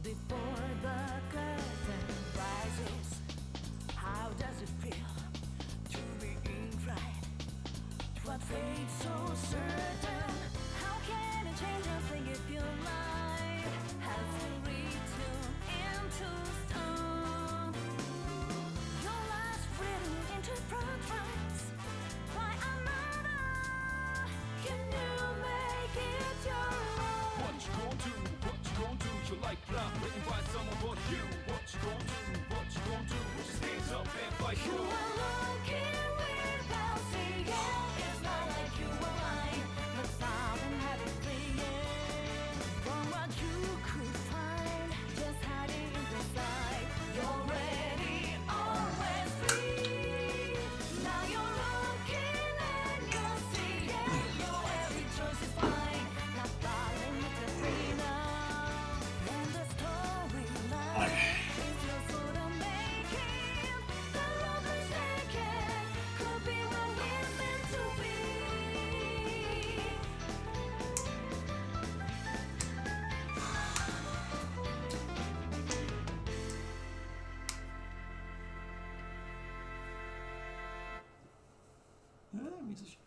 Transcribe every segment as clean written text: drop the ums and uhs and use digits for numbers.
before the curtain rises. How does it feel to be in right? What fate so certain? How can it change a thing if your life has to retune into stone? Your last written into progress by another. Can you make it your own? What you gon' do? What you gon' do? Your life block written by someone but you. What you gon' do? What you gon' do? Just stand up and fight You you. are looking without seeing. It's not like you were mine. Look out and have it fleeing from what you could find. Just hiding inside. You're ready, always free. Now you're looking and you're seeing. Your every choice is fine. Not falling into freedom. And the storyline is your sort of making. The road was taken. Could be what we're meant to be. Musician.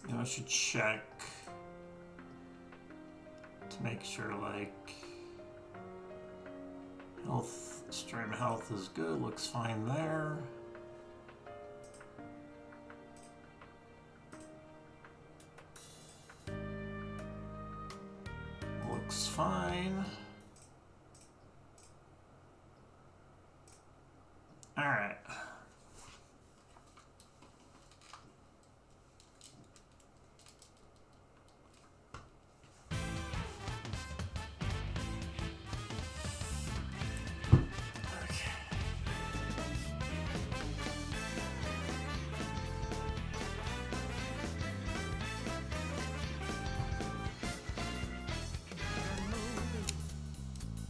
You know, I should check to make sure, like, stream health is good, looks fine there. Looks fine. All right.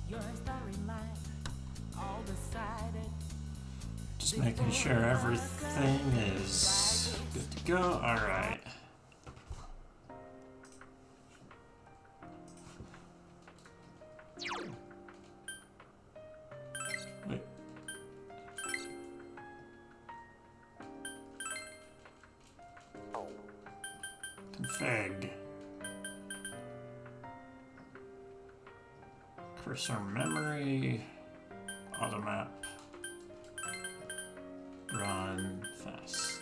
Your storyline, all decided. Just making sure everything is good to go. All right. Wait. Config. Cursor memory. Automap. Run fast.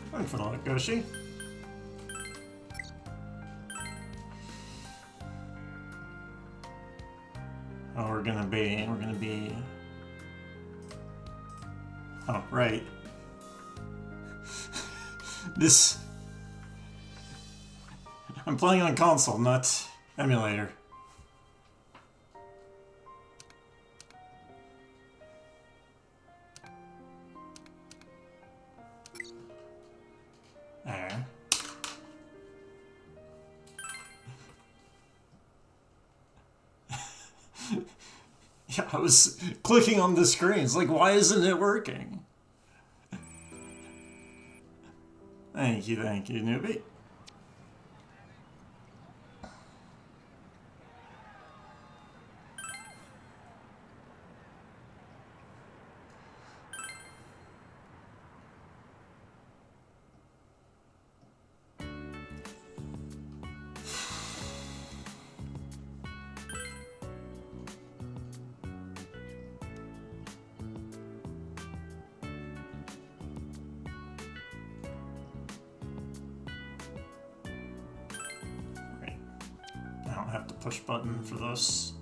One for the Goshi. Oh, we're gonna be. Oh, right. This. I'm playing on console, not emulator. There. Yeah, I was clicking on the screens. Like, why isn't it working? Thank you, newbie. I don't have to push button for this.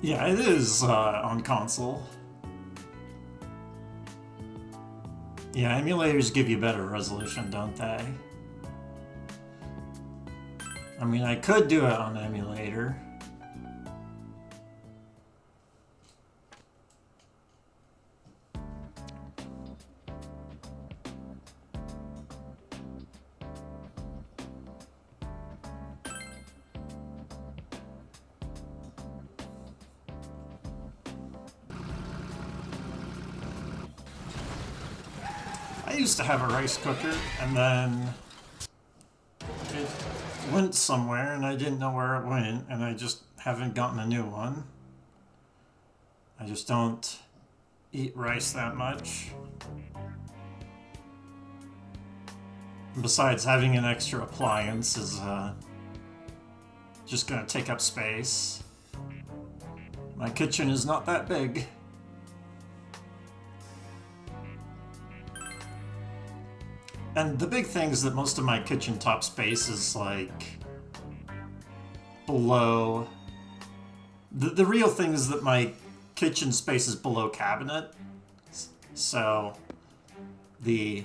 Yeah, it is on console. Yeah, emulators give you better resolution, don't they? I mean, I could do it on emulator. I used to have a rice cooker, and then it went somewhere, and I didn't know where it went, and I just haven't gotten a new one. I just don't eat rice that much. Besides, having an extra appliance is just gonna take up space. My kitchen is not that big. And the big thing is that most of my kitchen top space is like below. The real thing is that my kitchen space is below cabinet. So if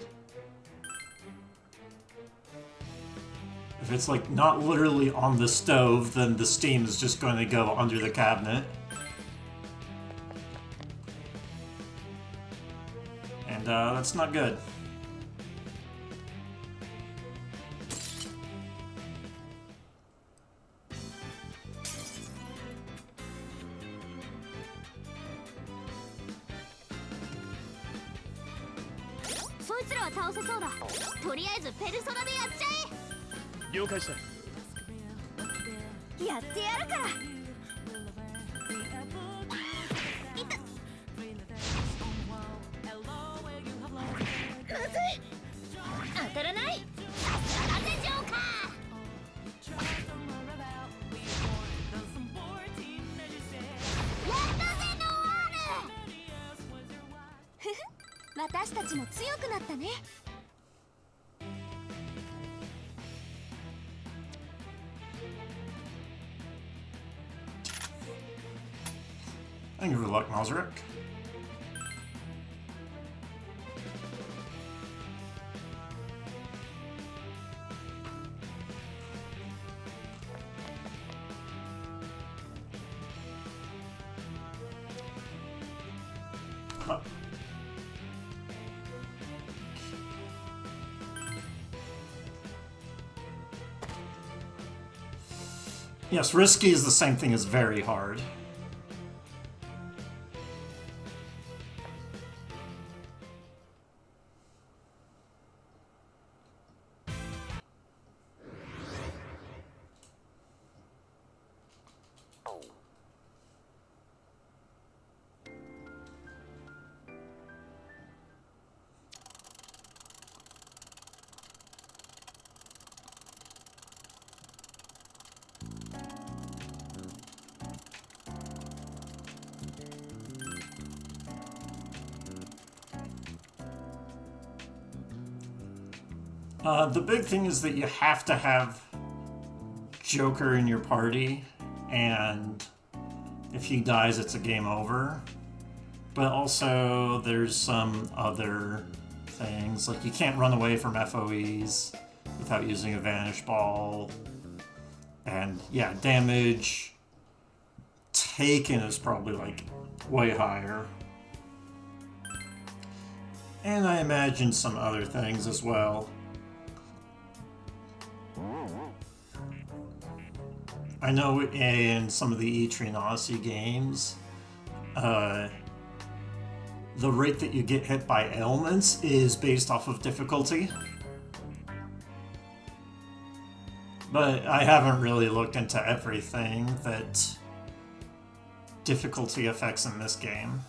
it's like not literally on the stove, then the steam is just going to go under the cabinet. And that's not good. Thank you for the luck, Mazurek. Yes, risky is the same thing as very hard. The big thing is that you have to have Joker in your party, and if he dies, it's a game over. But also, there's some other things, like you can't run away from FOEs without using a Vanish Ball. And yeah, damage taken is probably like way higher. And I imagine some other things as well. I know in some of the E-Train Odyssey games, the rate that you get hit by ailments is based off of difficulty. But I haven't really looked into everything that difficulty affects in this game.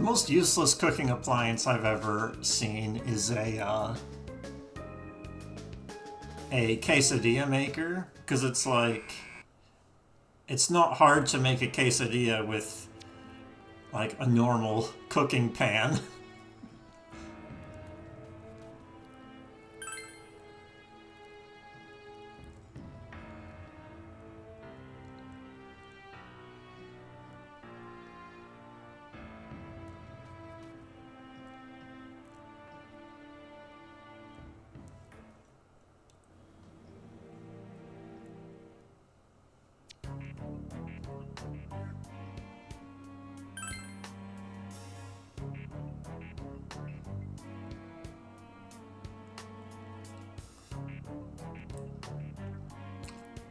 most useless cooking appliance I've ever seen is a quesadilla maker, because it's like, it's not hard to make a quesadilla with like a normal cooking pan.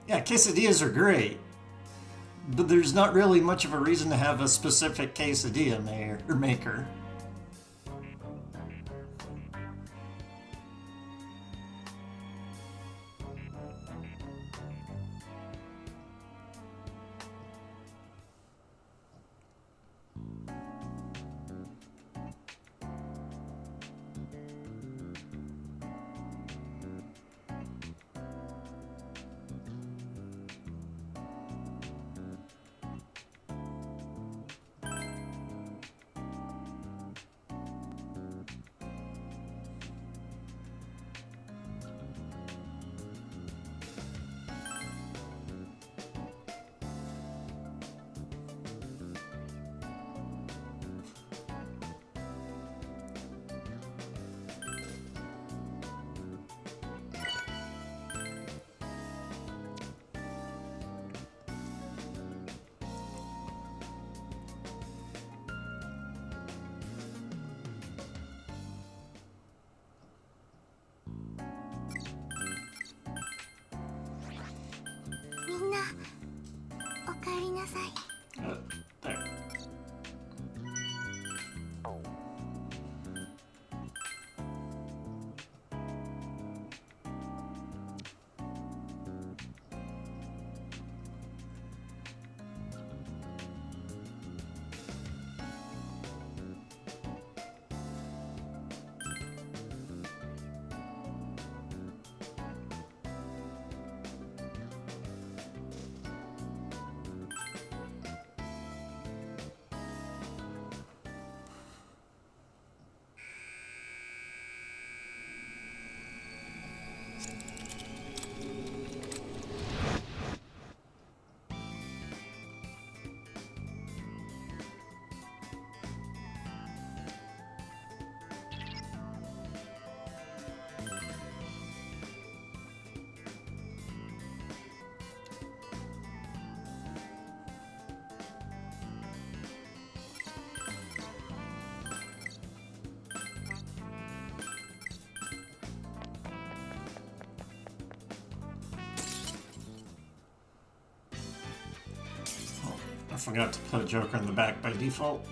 Yeah, quesadillas are great, but there's not really much of a reason to have a specific quesadilla maker. There. I forgot to put a Joker in the back by default.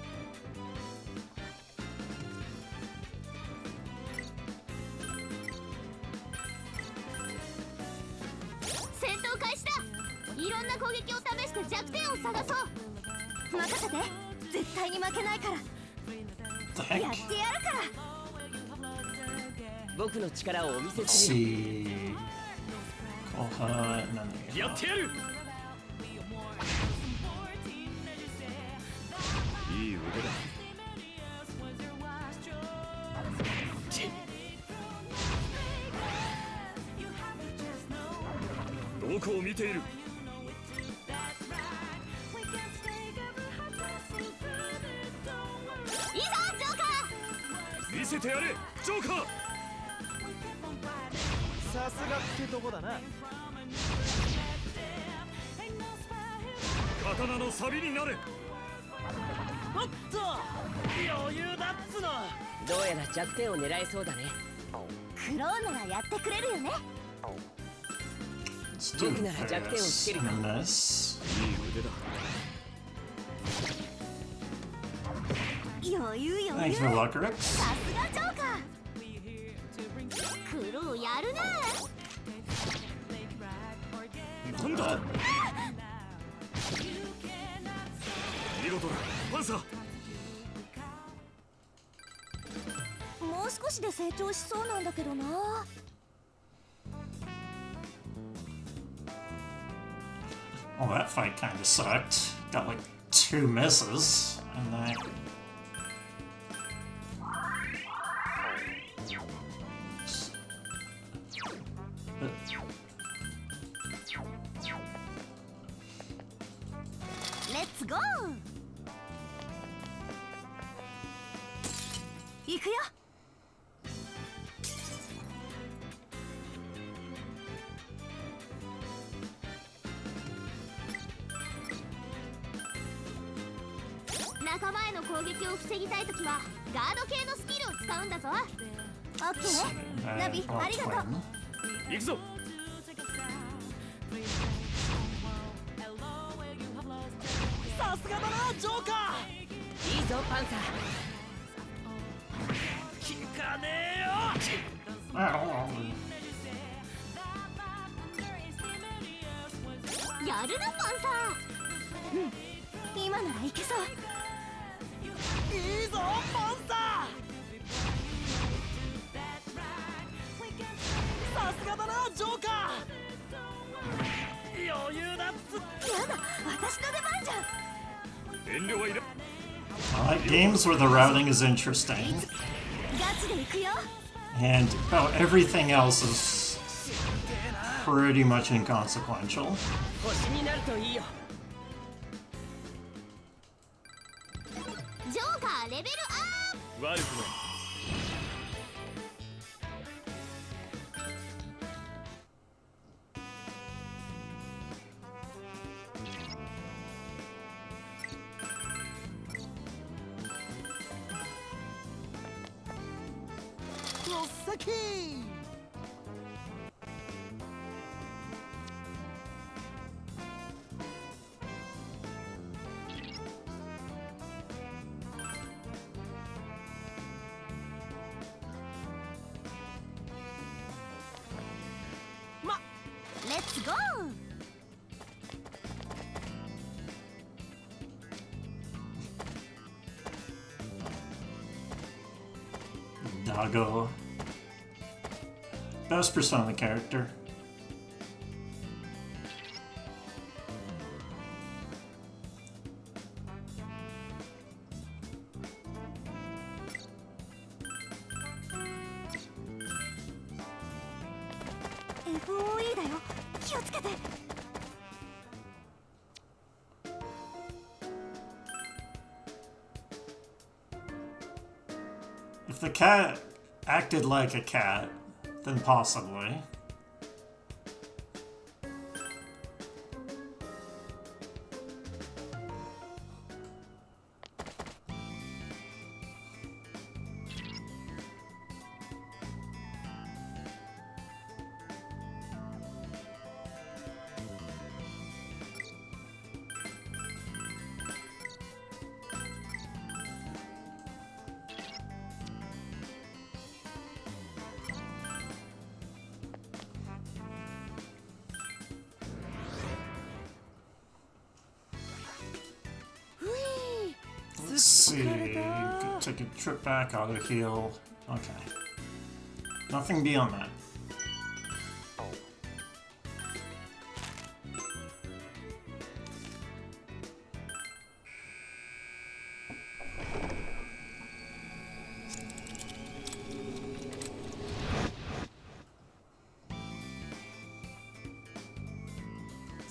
戦闘開始だ。いろんな攻撃を試して弱点を探そう。任せて。絶対に負けないから。 What the や heck? ってやるから。僕の力をお見せ Let's するよ see. Koha, and then the- やってやるいい腕だどこを見ているいざジョーカー。見せてやれジョーカーさすがってとこだな。刀の錆になれおっと余裕だっつの。どうやら弱点を狙えそうだねクローならやってくれるよね。 Let's do Look at that, this Jack and this. いい腕だ余裕余 Thanks 裕。 for the luck, Rick. さすがジョーカー。クローやるね。なんだ見事だパンサーと成長しそうなんだけどな。Well, that fight kind of sucked. Got like 2 misses, and that. Let's go! 行くよ。仲間への攻撃を防ぎたいときはガード系のスキルを使うんだぞ。オッケー。ナビ、ありがとう。行くぞ。さすがだなジョーカー。いいぞパンサ効かねえよ。 やるなパンサー。うん、今ならいけそう。いいぞパンサー。さすがだなジョーカー。余裕だっつって。やだ、私の出番じゃん。遠慮はいら。I like games where the routing is interesting, ガチで行くよ。 and about everything else is pretty much inconsequential. 星になるといいよ。ジョーカーレベルアッ悪くない。おっさき。プ。レッツゴー。Doggo. Best Persona character. FOE だよ。気をつけて。If the cat acted like a cat, then possibly. Let's see. Could take a trip back, auto heal. Okay. Nothing beyond that.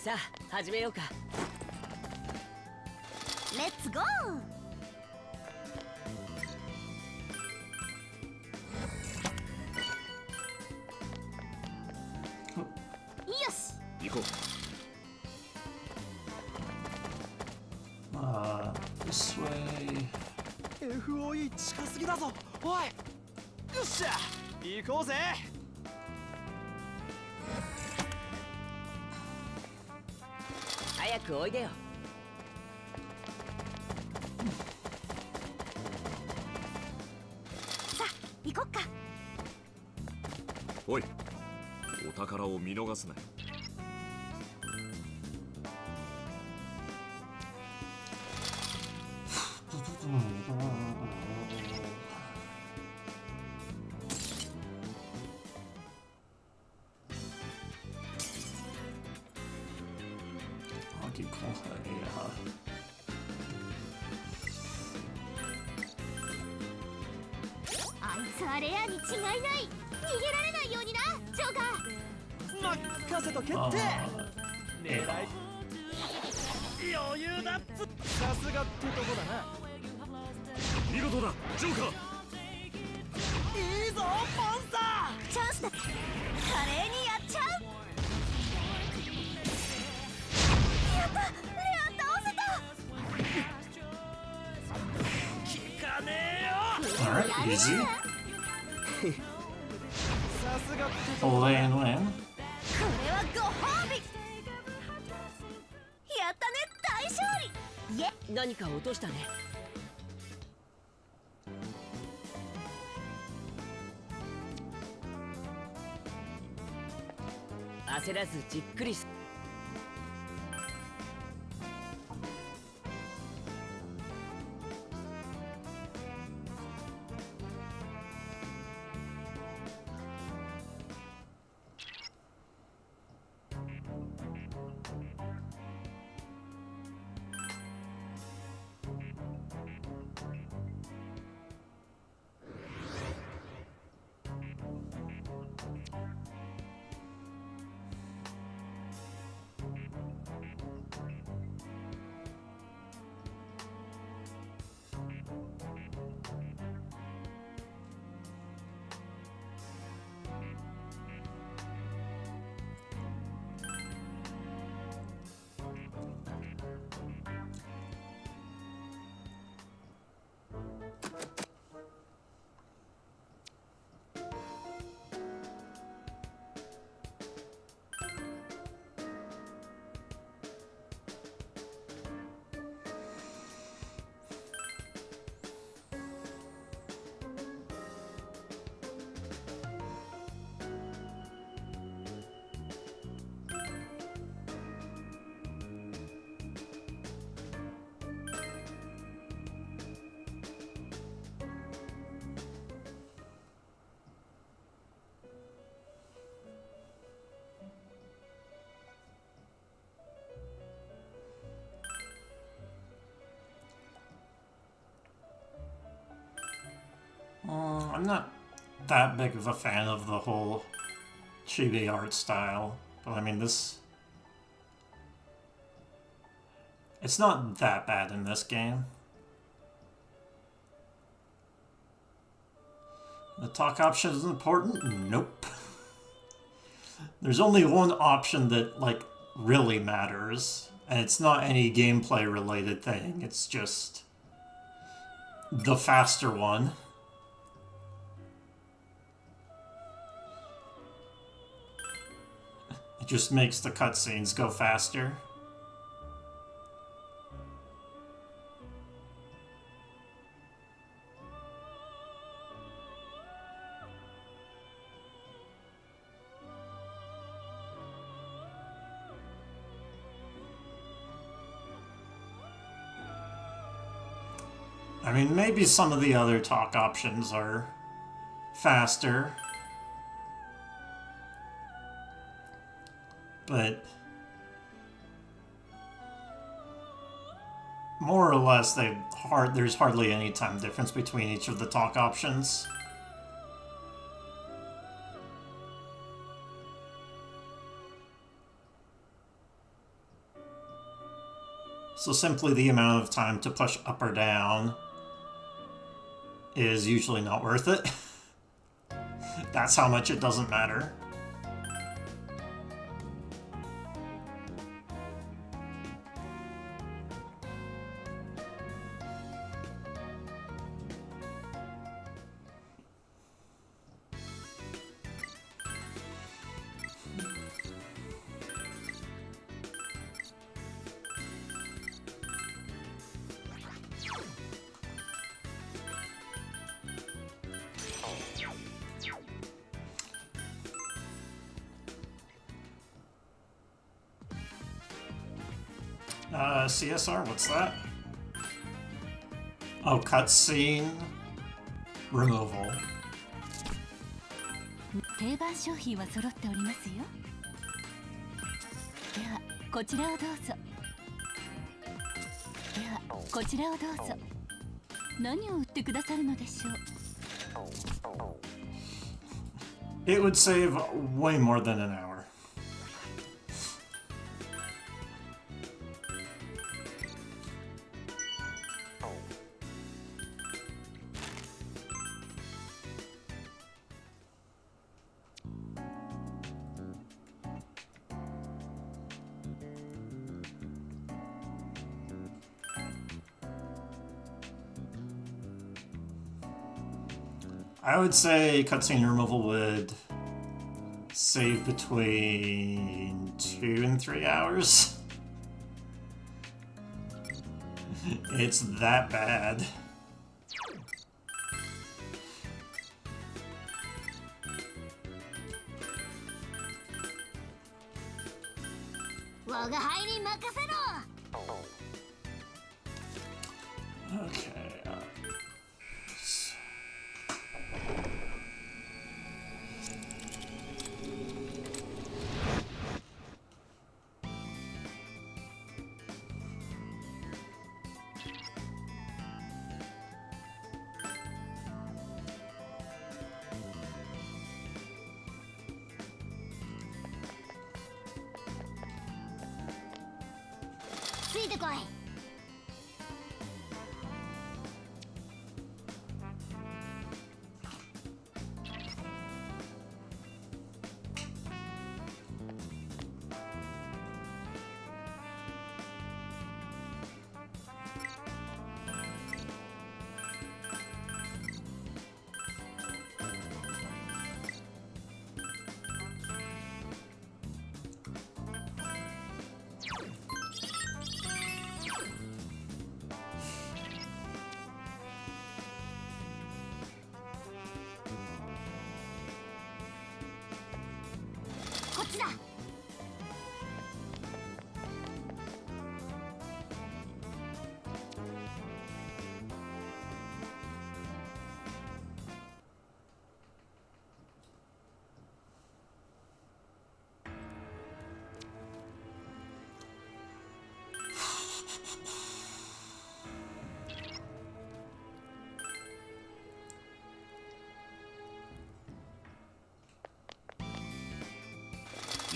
Sa, 始めようか。レッツゴー。よし。行こう。This way. FOE 近すぎだぞ。おい。よっしゃ。行こうぜ。早くおいでよ。さあ、行こっか。おい、お宝を見逃すな。pretty cool. Yeah. あいつはレアに違いない。逃げられないようにな、ジョーカー。任せと決定。 Yeah. 余裕だっつ。さすがってとこだな。見事だジョーカー。いいぞパンサチャンスだ。華麗にやっちゃう。やった、レア倒せた。ー。かねえよ。 Alright, easy. さすがってと Full こ lane だ win. これはご褒美。やったね、大勝利。イエ。何か落としたね。焦らずじっくりす。I'm not that big of a fan of the whole chibi art style, but I mean this... It's not that bad in this game. The talk option is important? Nope. There's only one option that, like, really matters, and it's not any gameplay related thing, it's just the faster one. It just makes the cutscenes go faster. I mean, maybe some of the other talk options are faster, but more or less there's hardly any time difference between each of the talk options. So simply the amount of time to push up or down is usually not worth it. That's how much it doesn't matter. CSR, what's that? Oh, cutscene removal. 定番商品は揃っておりますよ。ではこちらをどうぞ。はこちらをどうぞ。何を売ってくださるのでしょう。 It would save way more than an hour. I would say cutscene removal would save between 2 and 3 hours. It's that bad. Okay.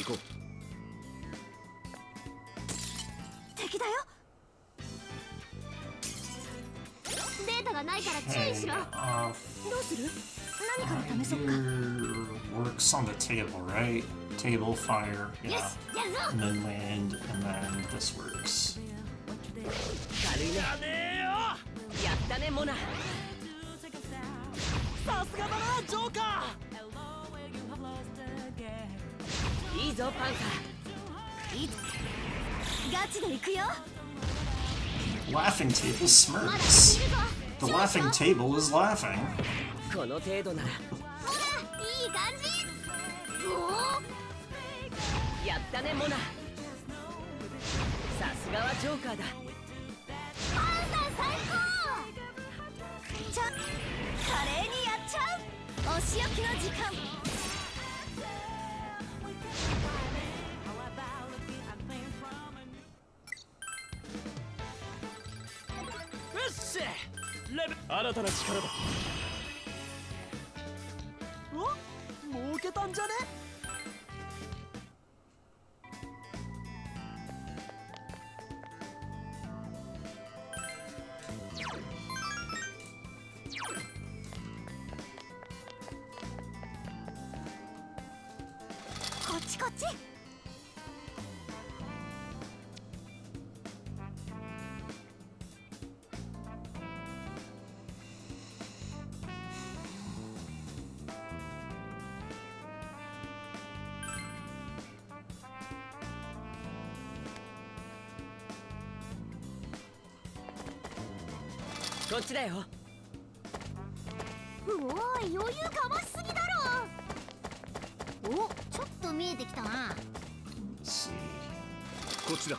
Go. 敵だよ。データがないから注意しろ。どうする？何から試そうか。 Works on the table, right? Table, fire, yeah. And then land, and then this works. 軽いね。やったねモナ。さすがだなジョーカー。いいぞパンサー。ガチで行くよ。 Laughing table smirks. The laughing table is laughing. この程度なら。いい感じ。やったねモナ。さすがはジョーカーだ。パンサー最高。華麗にやっちゃう。お仕置きの時間。 新たな力だ。お、儲けたんじゃね。こっちこっち。 こっちだよ。おい、余裕かましすぎだろ。お、ちょっと見えてきたな。 Let's see. こっちだ。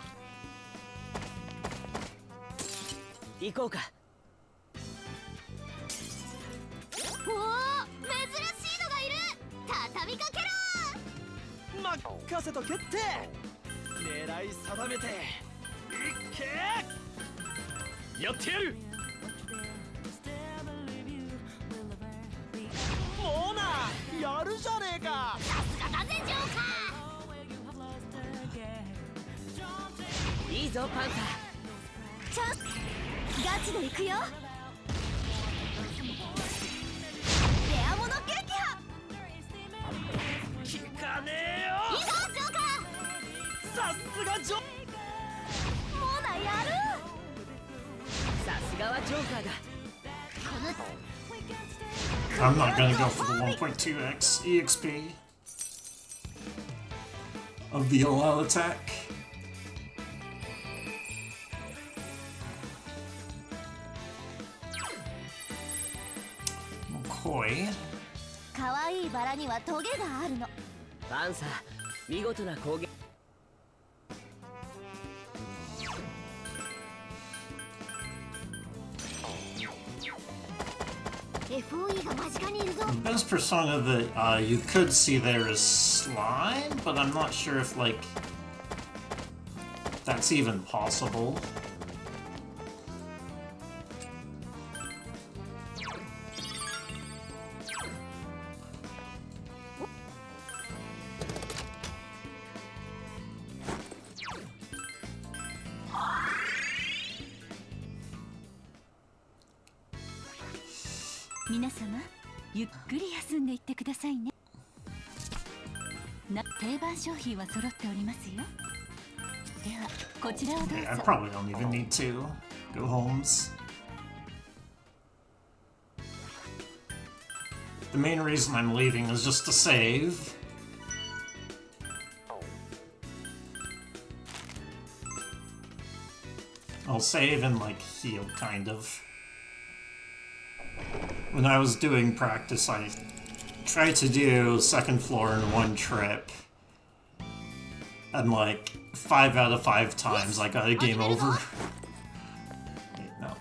行こうか。おお、珍しいのがいる。畳みかけろ。任せとけって。狙い定めていっけー。やってやる。モナやるじゃねえか。いいぞパンサチャンスガチで行くよ。レアモノ撃破。聞かねえよ。いいぞジョーカさすがジョ。ー。モナやる。ー。さすがはジョーカーだ。この I'm not gonna go for the 1.2x EXP of the all-out attack. McCoy. 可愛いバラにはトゲがあるの。パンサー、見事な攻撃。FOE が間近にいるぞ。 The best persona that you could see there is Slime, but I'm not sure if, like, that's even possible.皆様、ゆっくり休んでいってくださいね。定番商品は揃っておりますよ。では、こちらをどうぞ。 Yeah, I probably don't even need to go homes. The main reason I'm leaving is just to save. I'll save and, like, heal, kind of. When I was doing practice, I tried to do second floor in one trip. And, like, 5 out of 5 times I got a game over. Wait, no.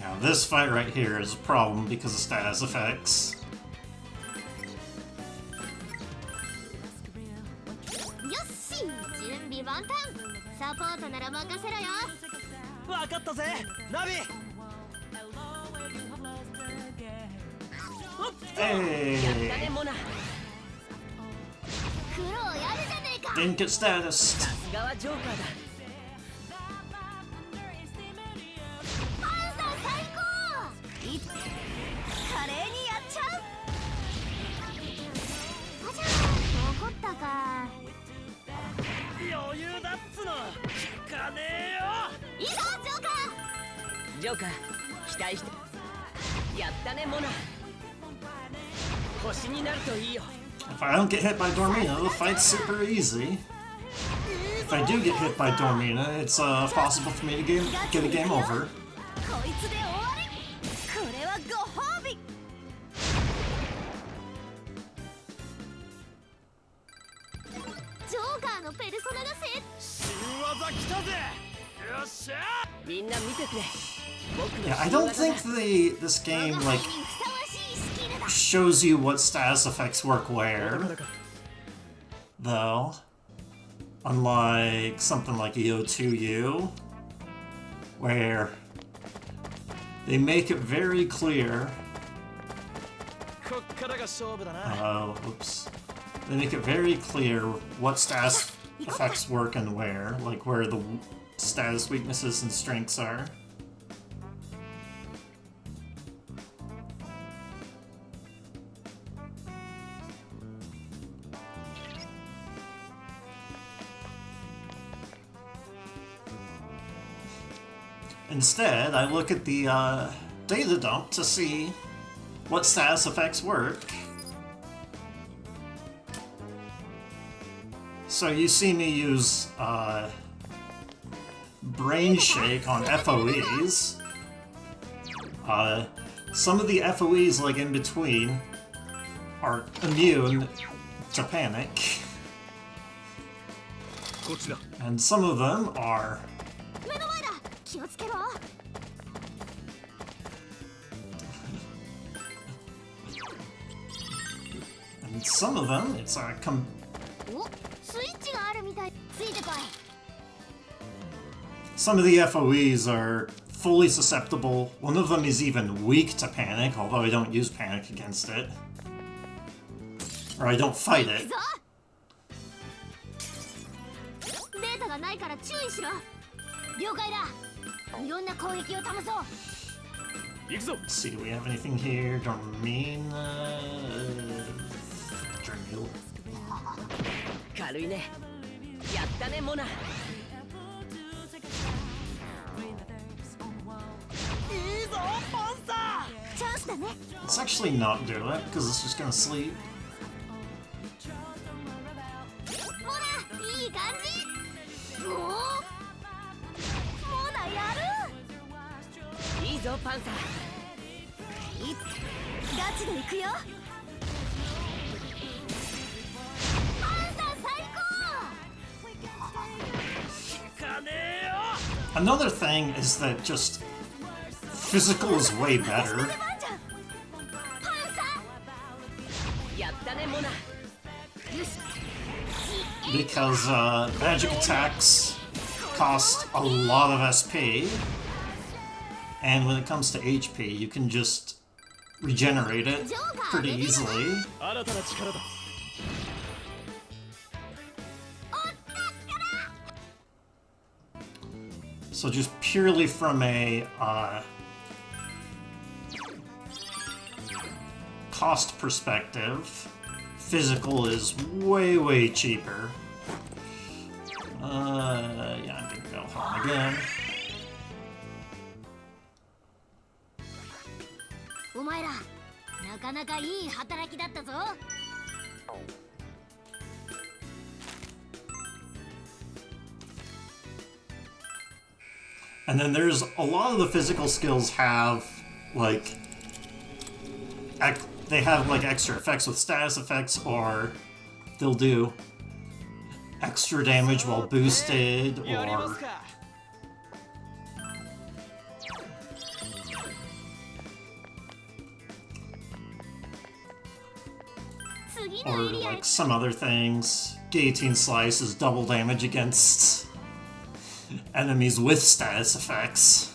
Yeah, this fight right here is a problem because of status effects. よし、準備万端。サポートなら任せろよ。わかったぜナビ。 Hey! モナ。苦労やるじゃねえか。 Didn't get status. さすがはジョーカーだ。パンサー最高。いっ華麗にやっちゃう。あじゃあ残ったか。余裕だっつの。聞かねえよ。いいぞジョーカー。ジョーカー、期待して。やったねモナ。星になるといいよ。 If I don't get hit by Dormina, the fight's super easy. If I do get hit by Dormina, it's possible for me to get a game over. こいつで終わり。これはご褒美。ジョーカーのペルソナが新技来たぜ。よっしゃ。みんな見てくれ。僕の Yeah, I 新 don't 技だ think this game, 我が like, 輩にふさわしいスキルだ。 shows you what status effects work where, though. Unlike something like EO2U, where they make it very clear. こっからが勝負だな。 Oops. They make it very clear what status effects work and where, like where the status weaknesses and strengths are. Instead, I look at the data dump to see what status effects work. So you see me use Brain Shake on FOEs. Some of the FOEs, like in between, are immune to panic. こっちだ And some of them are 目の前だ気をつけろ and some of them it'sおスイッチがあるみたいついてこい some of the FOEs are fully susceptible. One of them is even weak to panic, although I don't use panic against it. Or I don't fight 行 it. くぞデータがないから注意しろ了解だいろんな攻撃を試そう行くぞ Let's see, do we have anything here? Dormina... Dormil. 軽いねやったねモナいいぞパンサーチャンスだね Let's actually not do it, because it's just gonna sleep. モナいい感じおおモナやるいいぞパンサーガチで行くよパンサー最高 Another thing is that just physical is way better 出番じゃんパンサやったねモナーよし because magic attacks cost a lot of SP, and when it comes to HP, you can just regenerate it pretty easily. 新たな力だ So just purely from a cost perspective, physical is way cheaper. Yeah, I'm gonna go home again. お前らなかなかいい働きだったぞ And then there's a lot of the physical skills have like they have like extra effects with status effects, or they'll do extra damage while boosted, やりま or すか 次 or のエリアへ like some other things. Guillotine Slice is double damage against enemies with status effects.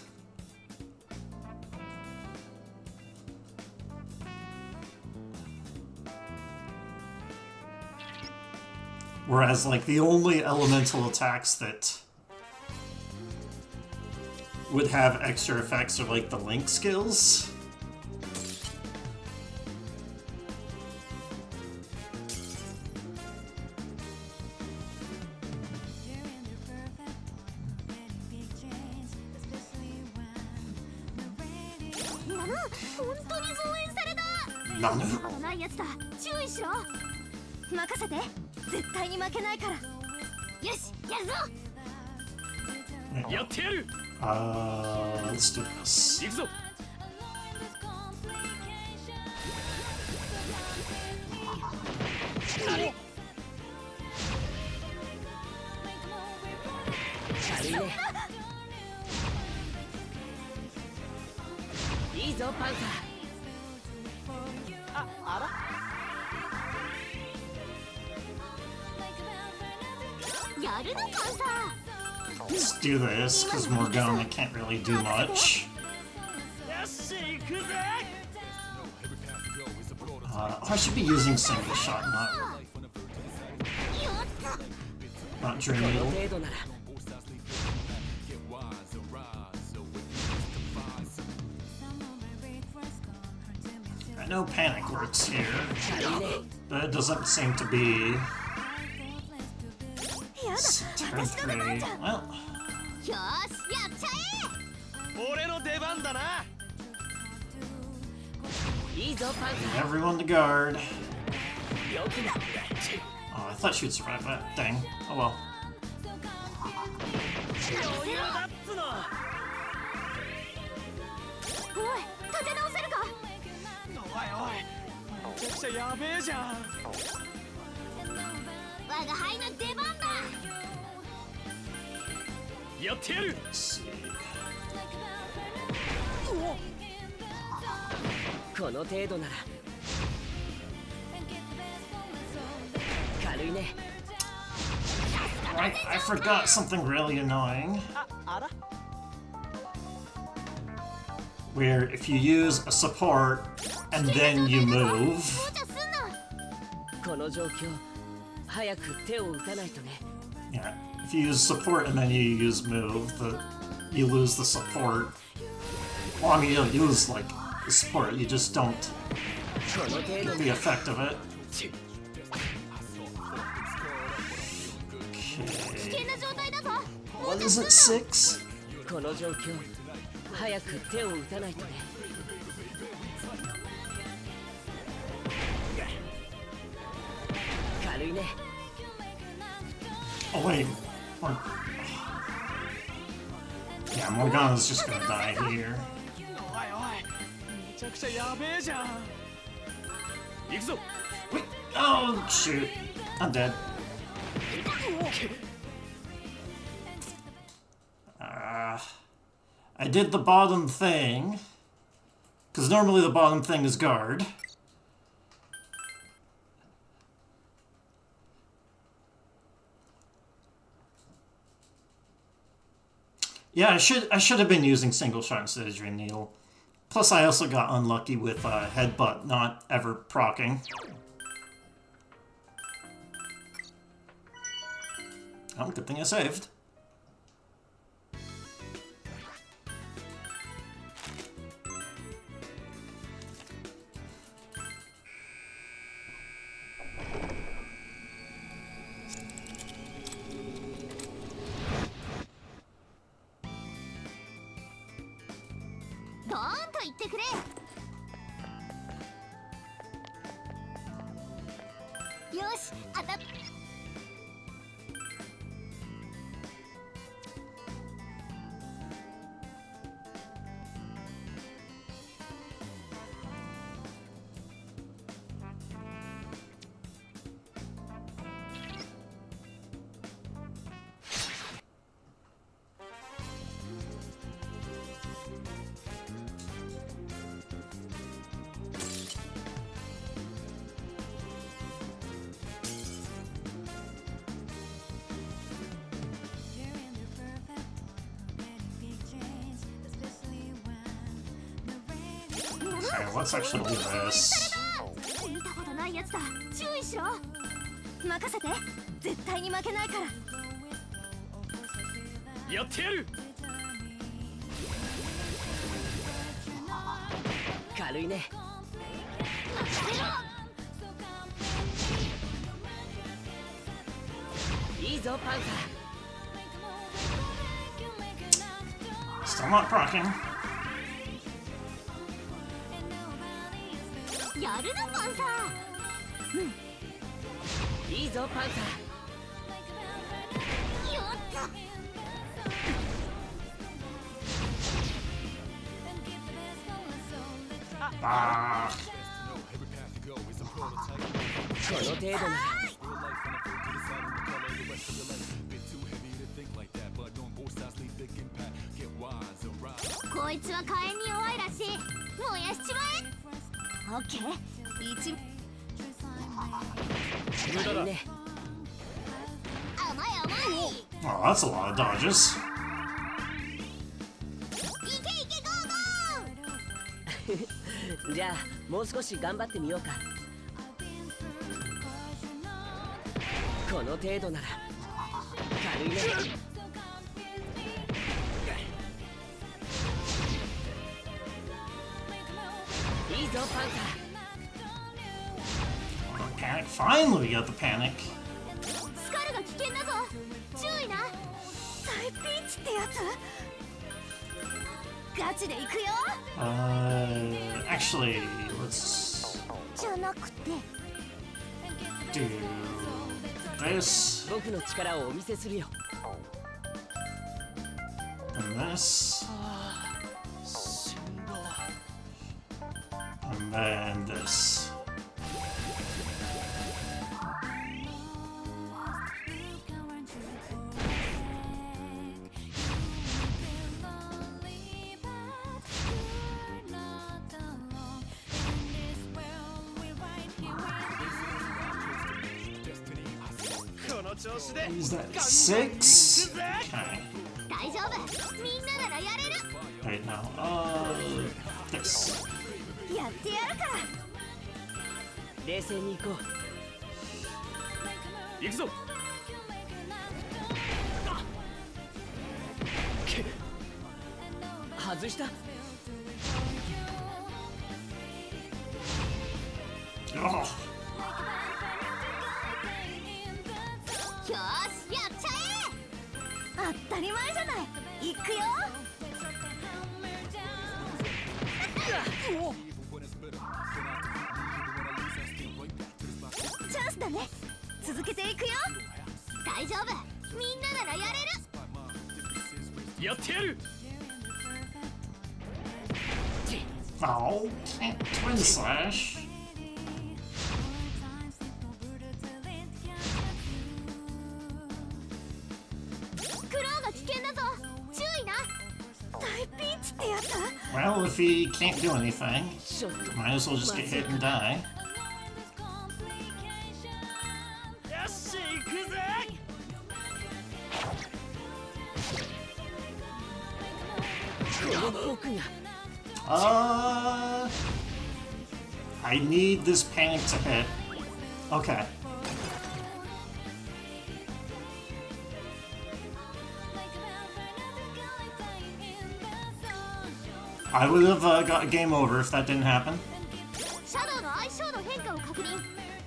Whereas, like, the only elemental attacks that would have extra effects are, like, the Link skills. Nanu 本当に増援された Nanu? 危ないやつだ注意しろ任せて絶対に負けないからよしやるぞ やってやる Let's do this. 行くぞ 軽いねいいぞパンサああら やるのパンサ Let's do this, because Morgana can't really do much. よし行くぜ I should be using single shot, ーよっと not ー Dream この Needle. 程度なら I know Panic works here, 軽いね but it doesn't seem to be やだ turn 私の出番 3. じゃん Well, よーしやっちゃ俺の出番だないいぞパンサ everyone to guard. ーよくな Oh, I thought she would survive that. Dang. Oh well. 余裕だっつのおい立て直せるかおいおいめちゃくちゃやべえじゃん我が輩の出番だ。やってやる。 Let's see. この程度なら軽いね。 I forgot something really annoying. あら Where if you use a support and then you move, 無茶すんな。この状況早く手を打たないとね。 yeah, if you use support and then you use move, you lose the support. Well, I mean, you don't lose like the support, you just don't この程度 get the effect of it. 危険な状態だぞ。 What is it, 6? この状況早く手を打たないとね。軽いね。 Oh wait. Yeah, Morgana's just gonna die here. おいおいめちゃくちゃやべえじゃん。行くぞ。 Wait, oh shoot. I'm dead. I did the bottom thing. Because normally the bottom thing is guard. Yeah, I should have been using single shot instead of Dream Needle. Plus, I also got unlucky with Headbutt not ever proccing. Oh, good thing I saved. Okay, let's actually do this. 見たことないやつだ。注意しろ。任せて。絶対に負けないから。やってやる。軽いね。いいぞパンサ Still not proccing. やるなパンサー。ー。いいぞパンサよっと。 Ah. ー。この程度ならこいつは火炎に弱いらしい。燃やしちまえ。オッケー。一。軽いね。甘い甘い。 Oh, that's a lot of dodges. いけいけゴーゴー。じゃあもう少し頑張ってみようか。この程度なら軽いね。いいぞパンサ Panic. Finally, we got the panic. スカルが危険だぞ。注意な。大ピンチってやつ。ガチで行くよ。 Actually, let's じゃなくて。 do this ー。僕の力をお見せするよ。 and this しんど and then this. 調子で Is that 6? Okay. 大丈夫みんなならやれる Right now. This. やってやるから冷静に行こ行くぞう外した Oh. よーしやっちゃえ当たり前じゃない行くよチャンスだね続けていくよ大丈夫みんなならやれるやってやる Oh, can't twin slash. クローが危険だぞ注意な大ピンチってやつ Well, if he can't do anything, ちょっと might as well just get hit and die. よし行くぜこのフォークが I need this panic to hit. Okay. I would have got a game over if that didn't happen. シャドウの相性の変化を確認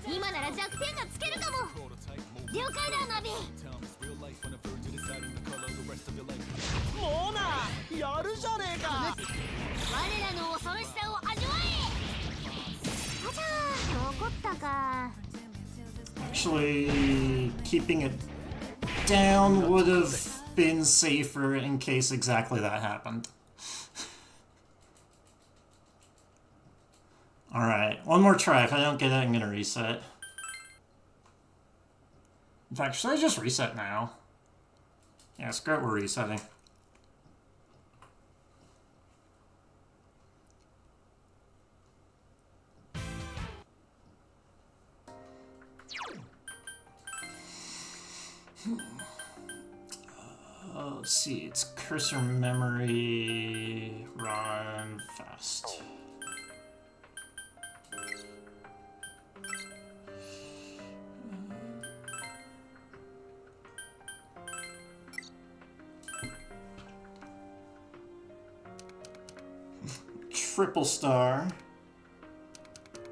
今なら弱点がつけるかも了解だナビもうなやるじゃねえか我らの恐ろしさを味わえあちゃー残ったか Actually, keeping it down would have been safer in case exactly that happened. Alright, one more try. If I don't get it, I'm gonna reset. In fact, should I just reset now? Yeah, screw it, we're resetting. Let's see, it's cursor memory, run fast. Triple star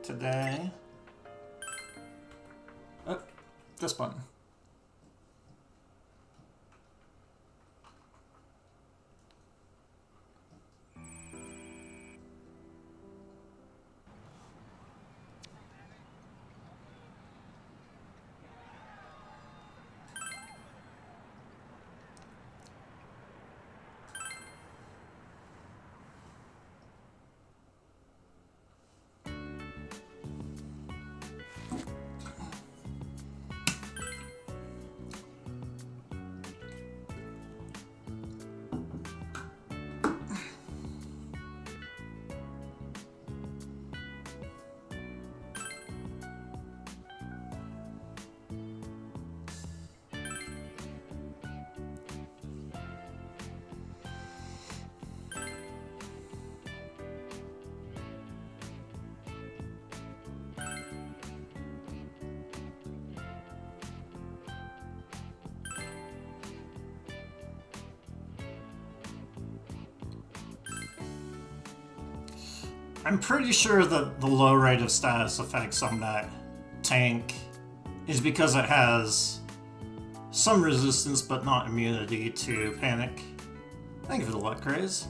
today. Oh, this button. I'm pretty sure that the low rate of status effects on that tank is because it has some resistance but not immunity to panic. Thank you for the luck craze.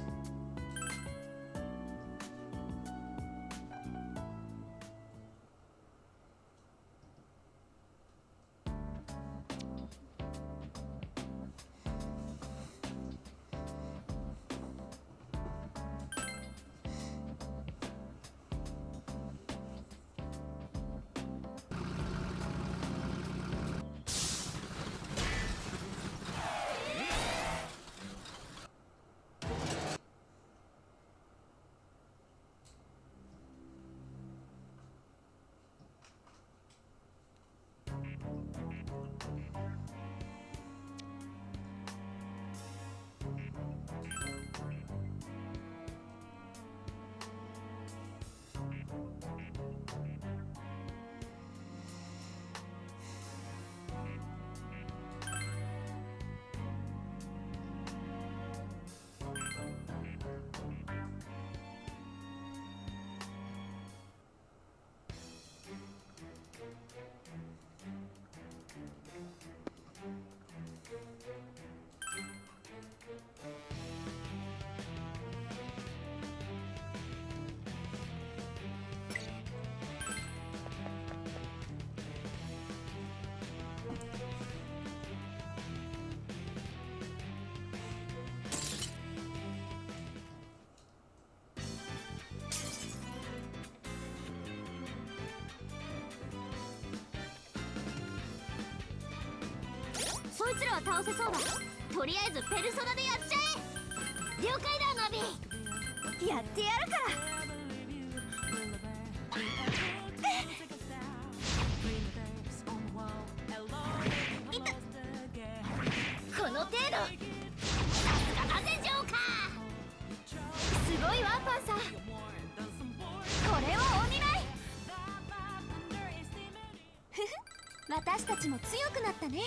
倒せそうだ。とりあえずペルソナでやっちゃえ。了解だナビ。やってやるから。いったこの程度。さすがだぜジョーカー。すごいわパンサー。これはお見舞い。ふふ、私たちも強くなったね。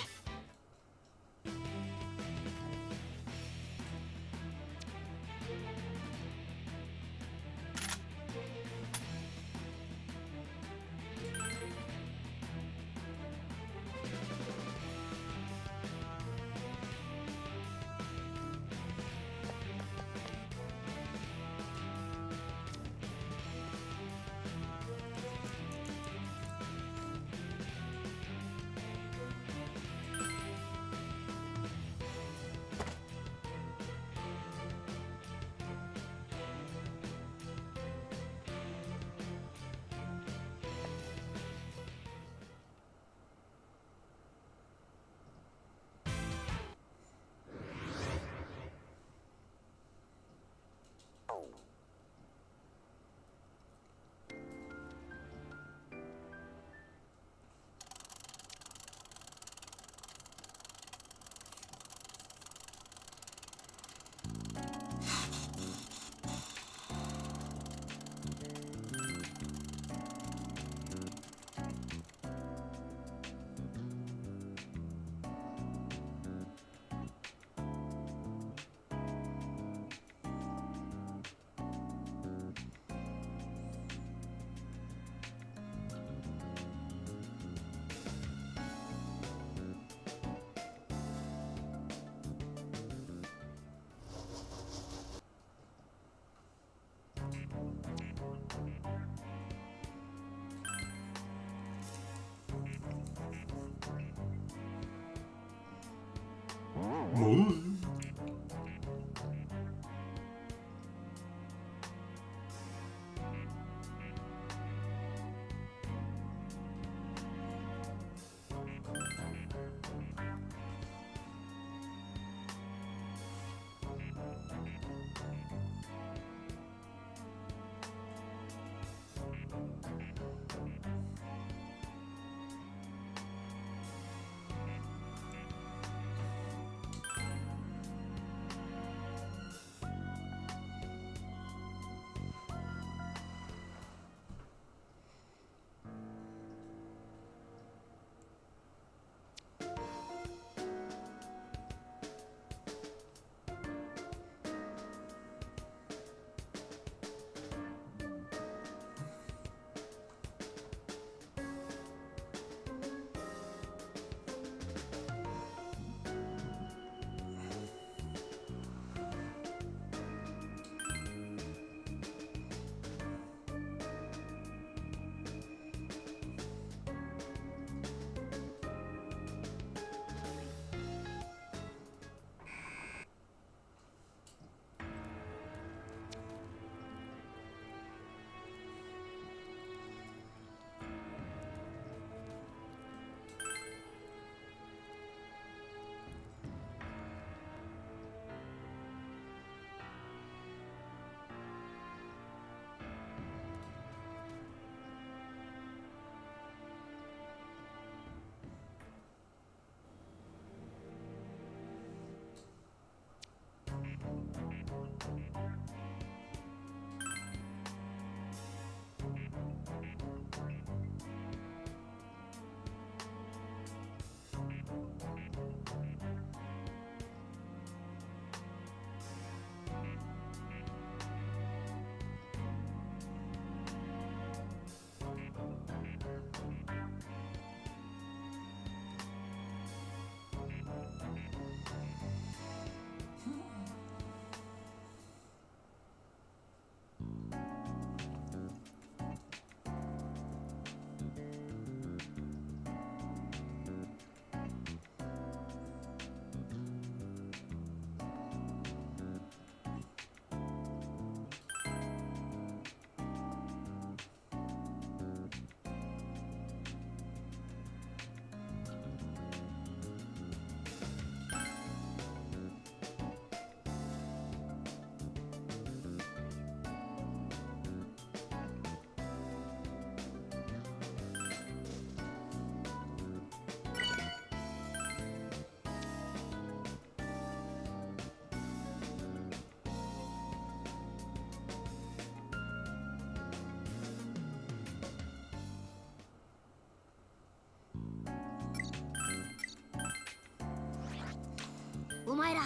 前ら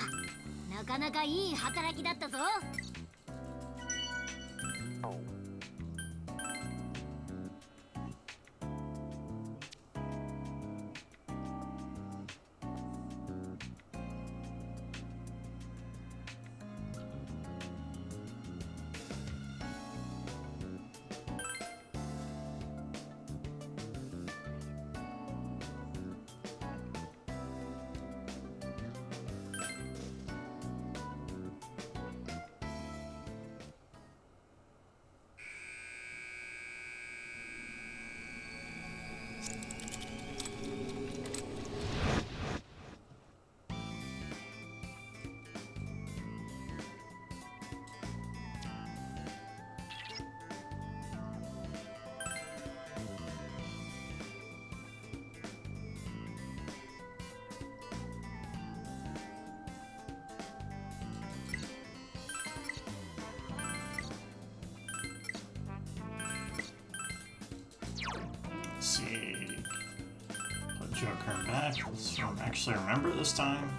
なかなかいい働きだったぞ。Let's see. Put Joker back. Let's actually remember this time.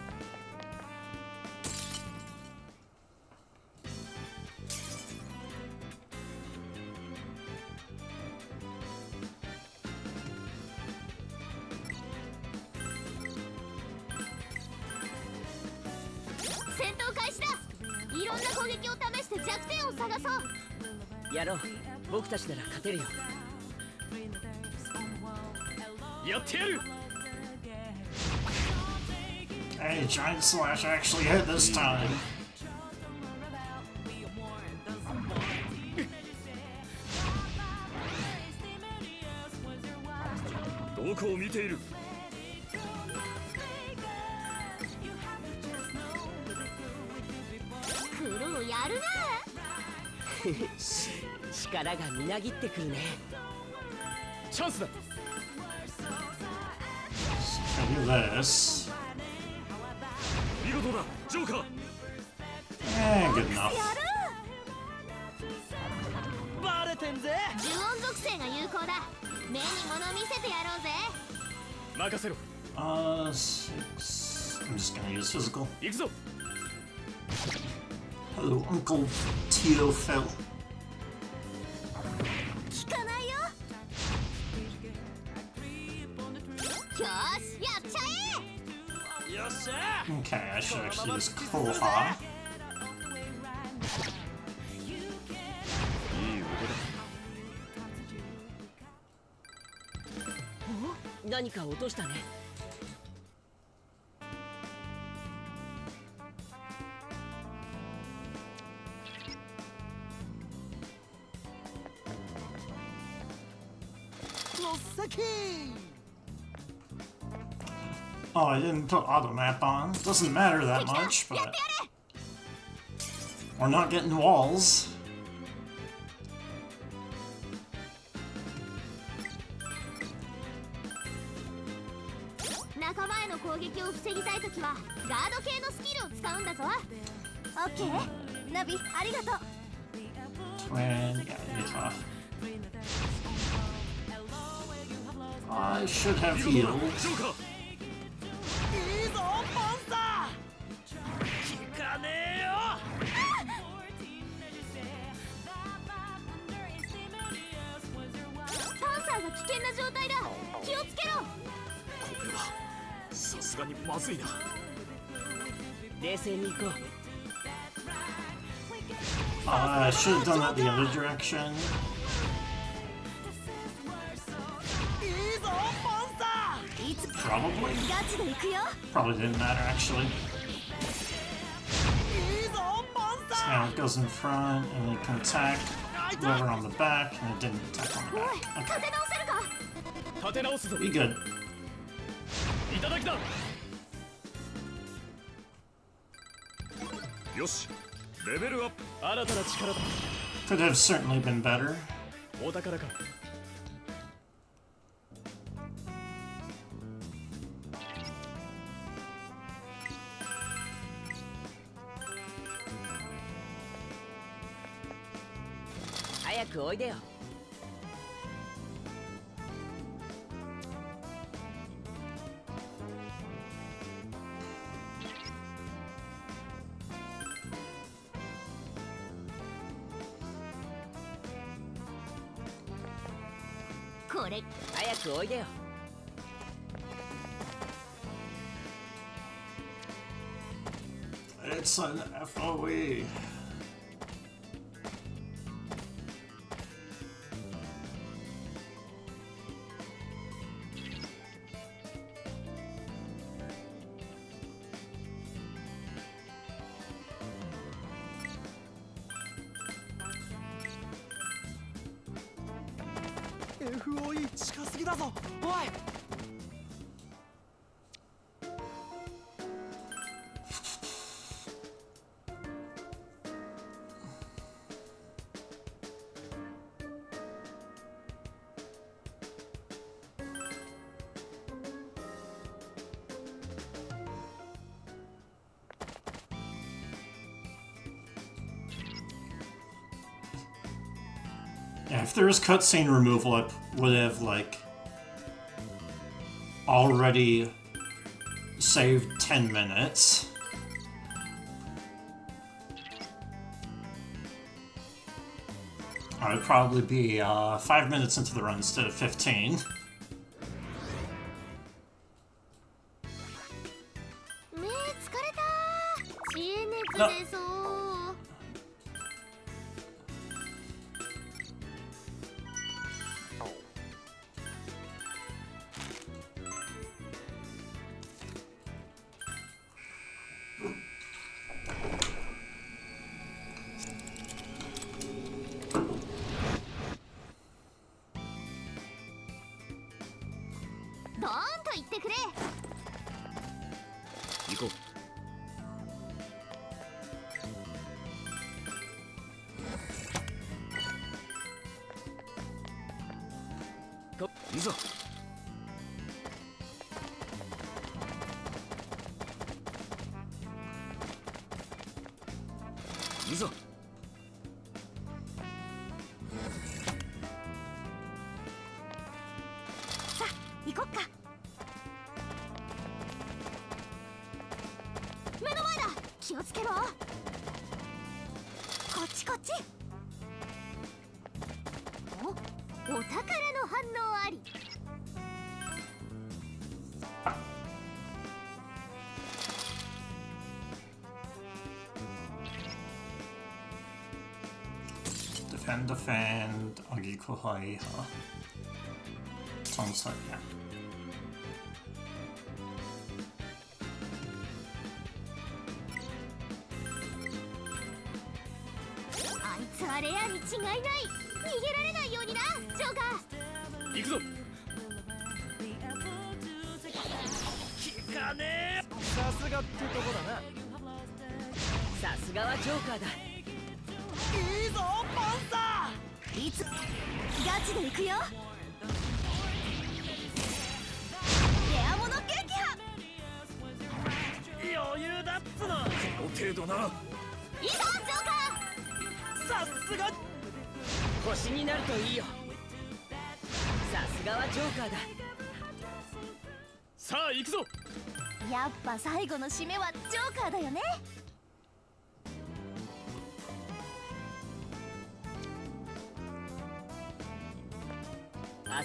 やろう。僕たちなら勝てるよ。やってやる。 Hey, Giant Slash actually hit this time. どこを見ている。クルーやるな。力がみなぎってくるね。チャンスだ。 Do this. 見事だ、ジョーカー。Good enough. バレてんぜ。呪音属性が有効だ。目に物見せてやろうぜ。任せろ。 6. I'm just gonna use physical. 行くぞ。 Hello, Uncle Tito Phil. 聞かないよ。よし、やっちゃえ。よっしゃ。 Okay, I should actually use Koha. いい音だ。何か落としたね。Oh, I didn't put auto map on. Doesn't matter that much, but we're not getting walls. 仲間への攻撃を防ぎたいときはガード系のスキルを使うんだぞ。オッケー、ナビありがとう。 Twin, yeah, Utah. I should have 見事だ、 healed. ジョーカー。いいぞパンサー。聞かねえよ。パンサーが危険な状態だ。気をつけろ。これはさすがにまずいな。冷静に行こう。I should have done that the other direction. いいぞパンサー。いつ Probably. ガチで行くよ。 Probably didn't matter actually. いいぞパン So サ now it goes in front and it can attack whoever on the back, and it didn't attack on the おい、 back. 立 Okay, て直せるか。立て直すぞ。 be good. いただきだ。よし、レベルアップ。新たな力だ。 Could have certainly been better. お宝か。早くおいでよ。これ早くおいでよ。 It's an FOE. FOE 近すぎだぞおい。Yeah, if there was cutscene removal, it would have, like, already saved 10 minutes. I would probably be 5 minutes into the run instead of 15. 目疲れた。知恵熱出そう。ドーンと言ってくれ。行こう。いざ。いざ。さあ行こっか。目の前だ。気をつけろ。こっちこっち。お宝の反応あり。Defend, Agikuhai, huh? Sounds like, yeah. あいつはレアに違いない。逃げられないようにな、ジョーカー。行くぞ。効かねえ。さすがってとこだな。さすがはジョーカーだ。いいぞパンサいつガチで行くよ。レアモノ撃破。ー。余裕だっつの。この程度な。いいぞジョーカさすが。星になるといいよ。さすがはジョーカーだ。さあ行くぞ。ー。やっぱ最後の締めはジョーカーだよね。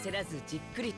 焦らずじっくり。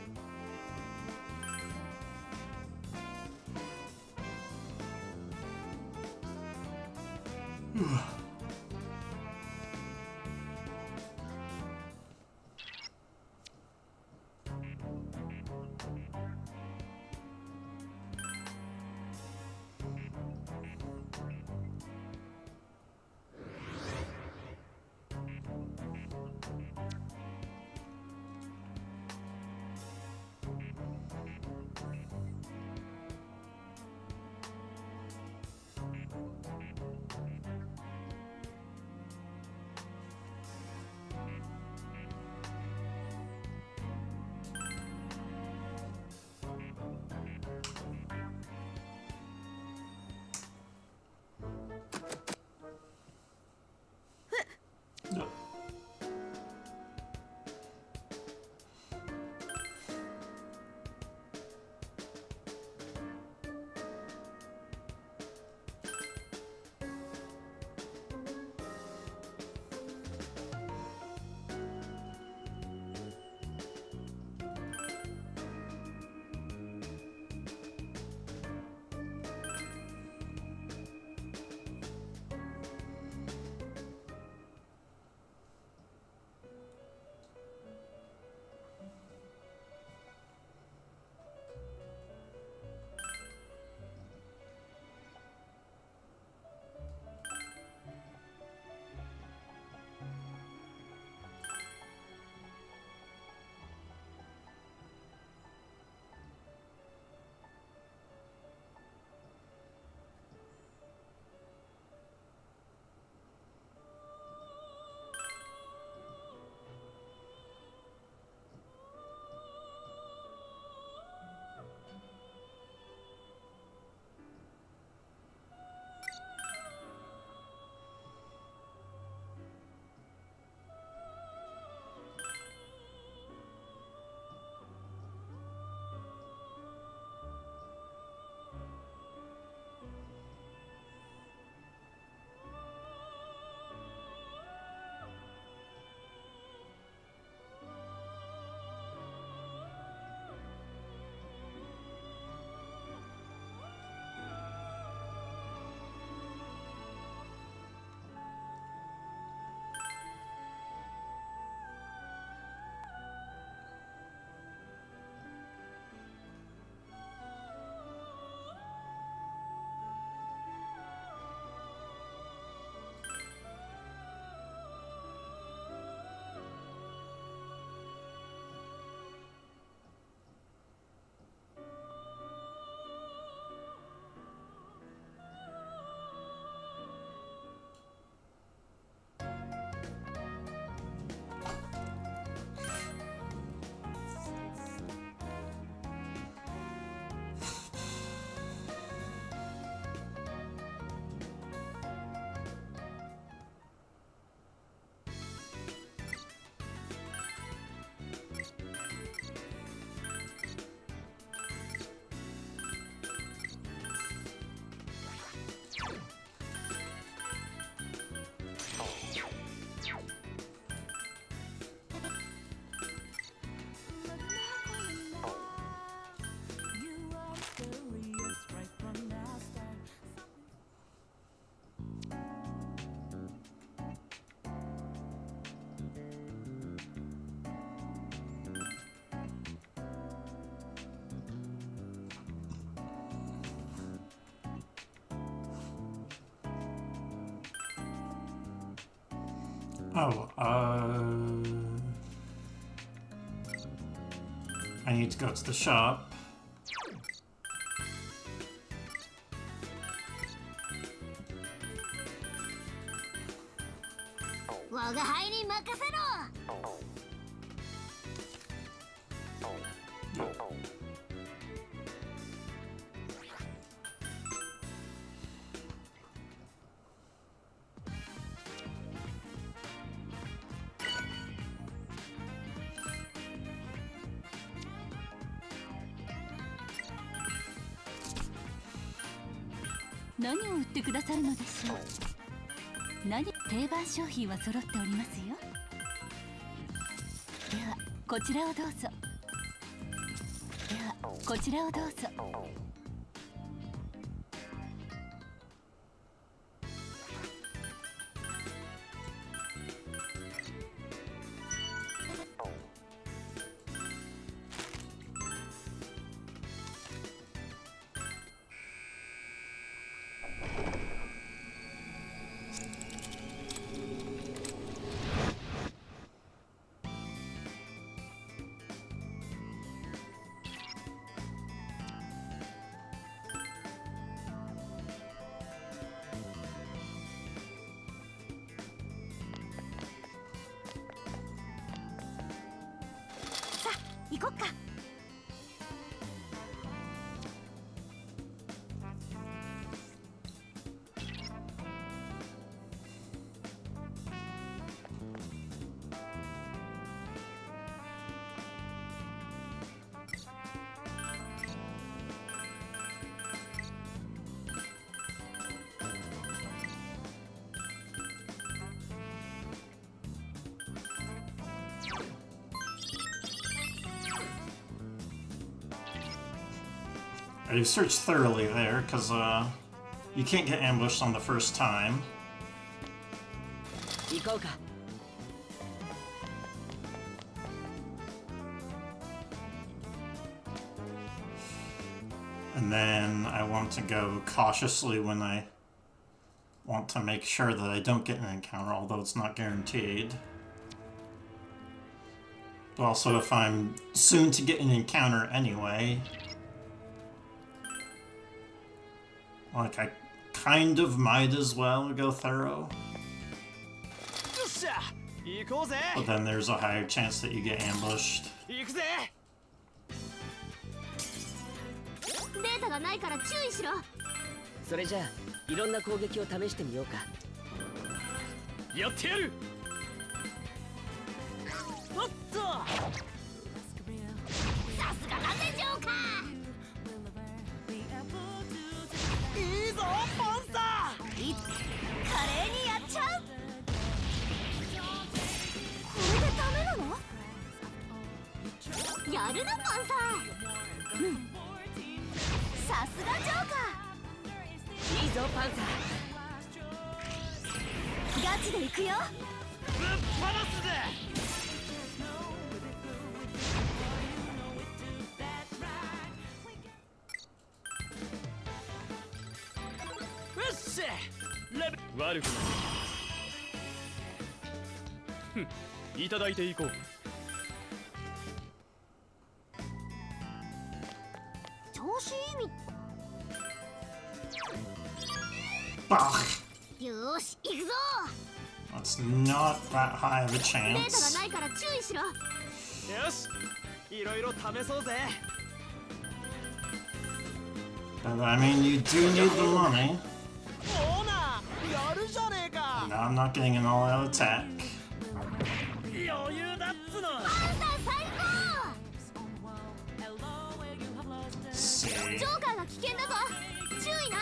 Oh, I need to go to the shop. 我が輩に任せろ。何を売ってくださるのでしょう。定番商品は揃っておりますよ。ではこちらをどうぞ。こちらをどうぞ。行こっか。I searched thoroughly there, because, you can't get ambushed on the first time. 行こうか。 And then I want to go cautiously when I want to make sure that I don't get an encounter, although it's not guaranteed. But also if I'm soon to get an encounter anyway, like I kind of might as well go thorough. よっしゃ行こうぜ。 But then there's a higher chance that you get ambushed. 行くぜ。データがないから注意しろ。それじゃあいろんな攻撃を試してみようか。やってやる。おっと。さすがだぜジョーカいいぞパンサー。ー。華麗にやっちゃう。これでダメなの？やるなパンサー。うん。さすがジョーカいいぞパンサー。ガチで行くよ。ぶっ放すぜ。よっしゃレベ悪くない。ふんいただいていこう。調子いいみ。 Bah! よーし行くぞ。 That's not that high of a データが chance. ないから注意しろ。よしいろいろ試そうぜ。 But I mean, you do need the money. オーナーやるじゃねえか。 Now I'm not getting an all-out attack. 余裕だっつの。パンサー最高。 See. ジョーカーが危険だぞ。注意な。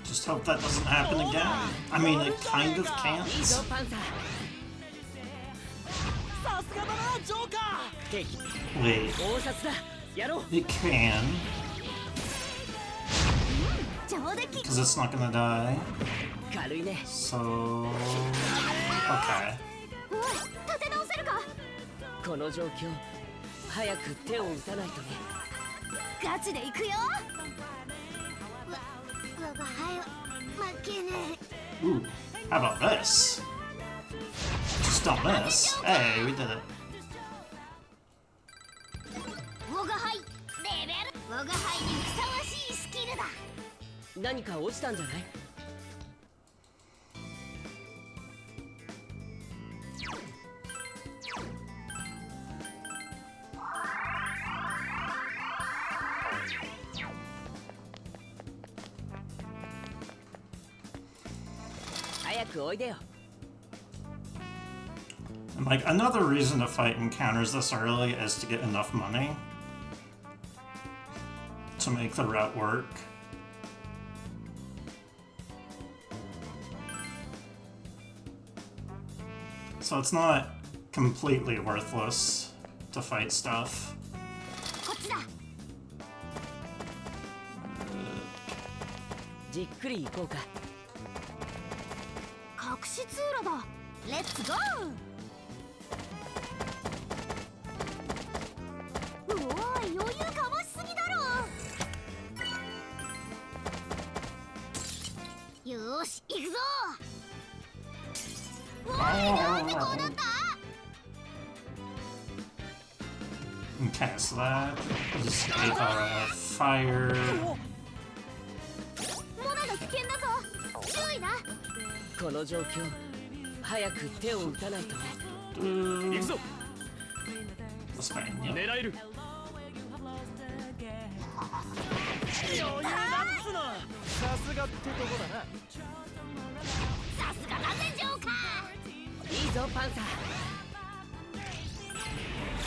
Just hope that doesn't happen again. I mein, it kind of ー。いいぞ can't. パンサー。さすがだなジョーカ不定期 Wait, 大札だ。やろう。 it can, 上出来。 because it's not gonna die. 軽いね。 So... Okay. おい立て直せるか。この状況早く手を打たないとね。ガチで行くよ。我が輩は負けね Ooh, how about this? Just don't miss. Hey, we did it. 我が輩レベル我が輩にふさわしいスキルだ。何か落ちたんじゃない？早くおいでよ。 And like another reason to fight encounters this early is to get enough money to make the route work. So it's not completely worthless to fight stuff. こっちだ。じっくり行こうか。隠し通路だ。レッツゴー。うおーい、余裕かましすぎだろ。よーし行くぞ。おい、なんでこうなった？ Okay, so that is a fire. モナが危険だぞ。注意な。この状況、早く手を打たないとね。行くぞ。 This man, yeah. 狙える。余裕だっつの。さすがってとこだな。さすがだぜジョーカー。いいぞパンサー。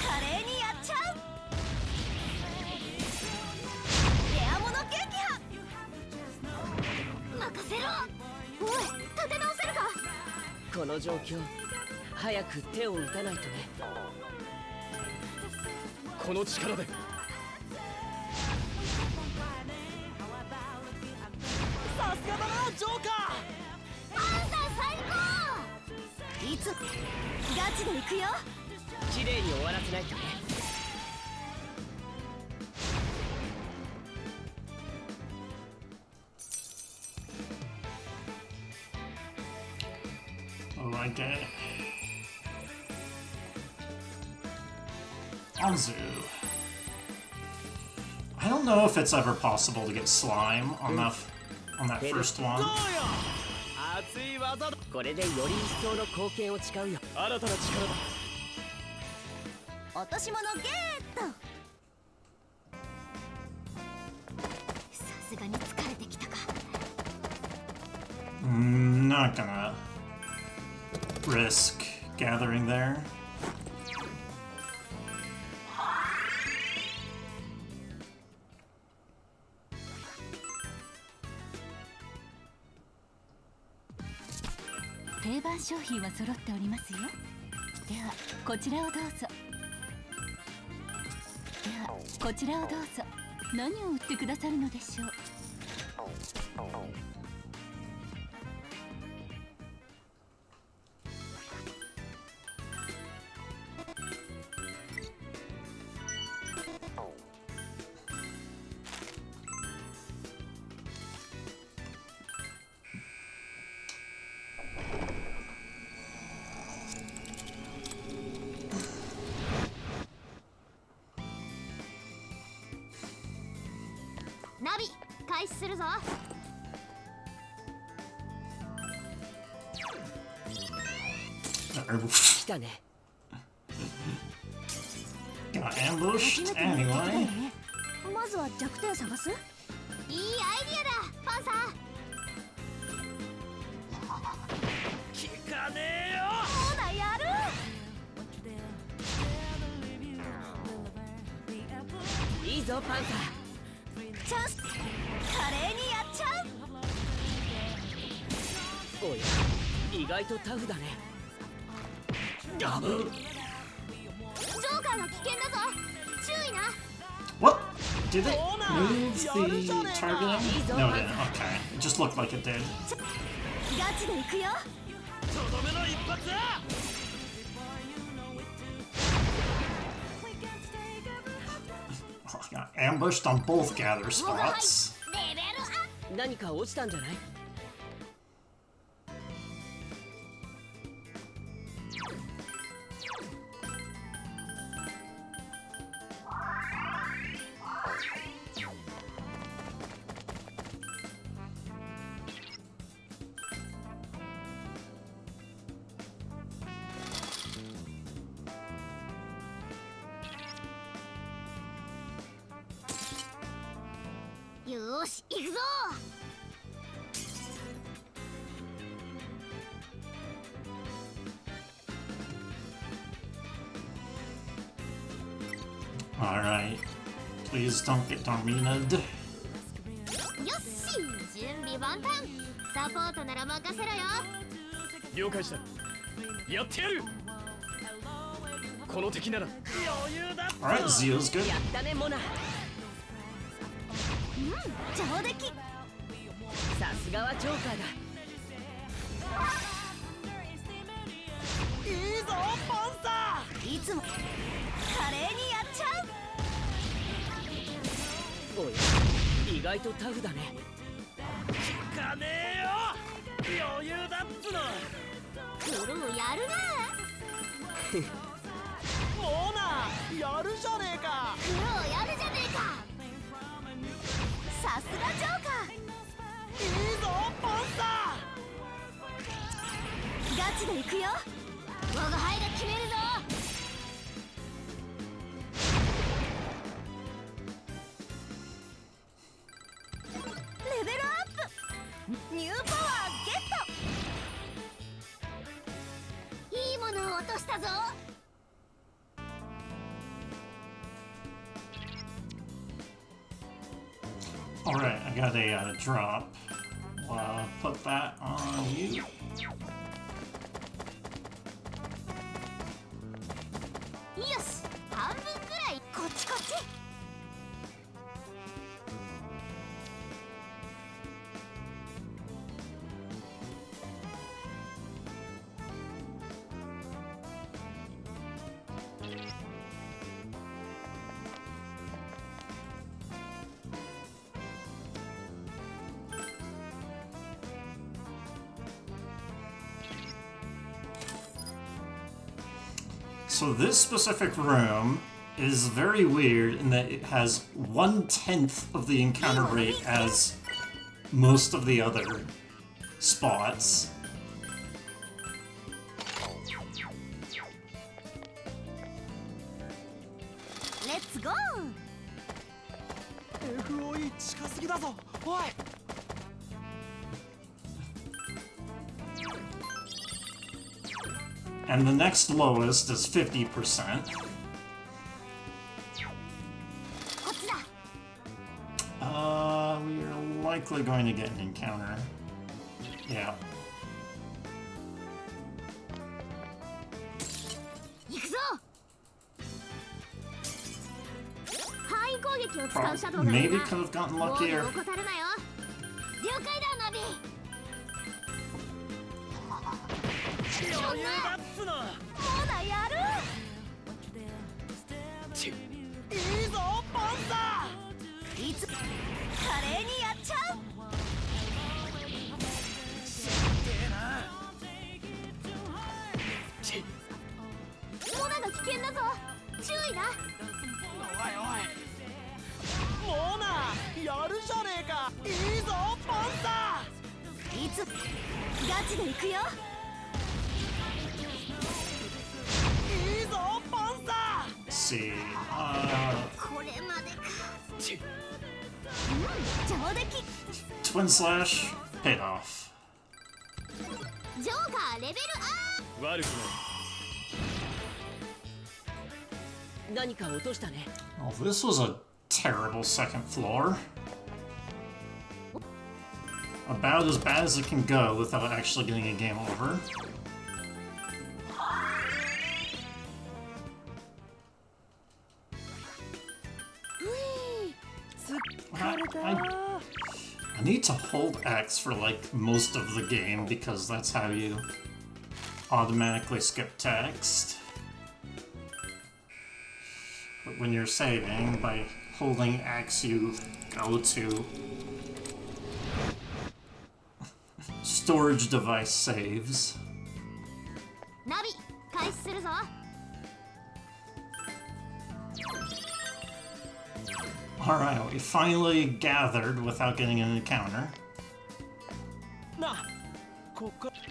華麗にやっちゃう。レアモノ撃破。任せろ。おい、立て直せるか。この状況、早く手を打たないとね。この力で。さすがだなジョーカパンサー最高。いつガチで行くよ。綺麗に終わらせないとね。 Oh, I get it. Anzu. I don't know if it's ever possible to get slime on that first one. ー。熱い技だ。これでより一層の貢献を誓うよ。新たな力だ。落とし物ゲット。さすがに疲れてきたか。 Not gonna risk gathering there.定番商品は揃っておりますよ。ではこちらをどうぞ。ではこちらをどうぞ。何を売ってくださるのでしょう。 ナビ開始するぞ。来たね。 Got ambushed anyway. まずは弱点探す。いいアイディアだパンサー。効かねえよ。そうだやる。いいぞパンサー。 チャンス。華麗にやっちゃう。おや、意外とタフだね。ジョーカーが危険だぞ。注意な。 What? Did it move the targeting? No, it didn't. Okay. It just looked like it did. ガチで行くよ。とどめの一発だ。 I got ambushed on both gather 我が輩 spots. レベルアップ。 何か落ちたんじゃない？よし行くぞ。 Alright. Please don't get dominated. よし準備万端。サポートなら任せろよ。了解した。やってやる。この敵なら Alright, Zio's good. やったねモナ。上出来。さすがはジョーカーだ。いいぞパンサいつも華麗にやっちゃう。おい、意外とタフだね。ーかねえよ、余裕だっつの。クルーやるな。モーナやるじゃねえか。クルーやるじゃねえか。さすがジョーカー。いいぞパンサガチで行くよ。我が輩が決めるぞ。レベルアップ。ニューパワーゲット。いいものを落としたぞ。 Alright, I got a drop. Put that on you. よし半分くらいこっちこっち。 So this specific room is very weird in that it has 1/10 of the encounter rate as most of the other spots. Let's go. FOE 近すぎだぞ。おい。 And the next lowest is 50%. こっちだ。 We're likely going to get an encounter. Yeah. 行くぞ。範囲攻撃を使うシャドウがいる Maybe な。 could have gotten 防御 luckier. を怠るなよ。了解だナビ。 余裕だっつの。もうだやる。いいぞパンサいつ華麗にやっちゃう。モナが危険だぞ。注意な。おいおい。モーナやるじゃねえか。いいぞパンサいつガチで行くよ。 いいぞパンサ Let's see. これまでか。上出来。 Twin Slash paid off. ジョーカーレベルアッ悪く何か落としたね。 Oh, this was a terrible second floor. About as bad as it can go without actually getting a game over. I need to hold X for like most of the game because that's how you automatically skip text. But when you're saving, by holding X you go to storage device saves. ナビ開始するぞ。 Alright, we finally gathered without getting an encounter. ー。なあ、こっから よ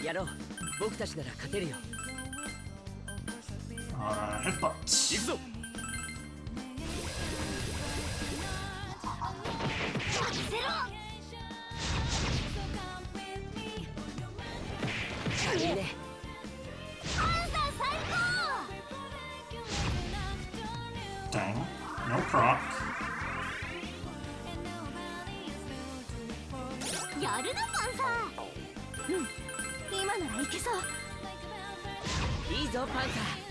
やろう。僕たちなら勝てるよ。Headbutt. 行くぞ。軽いね。パンサー最 Dang. No proc. 高。やるなパンサー。うん、今ならいけそう。いいぞパンサー。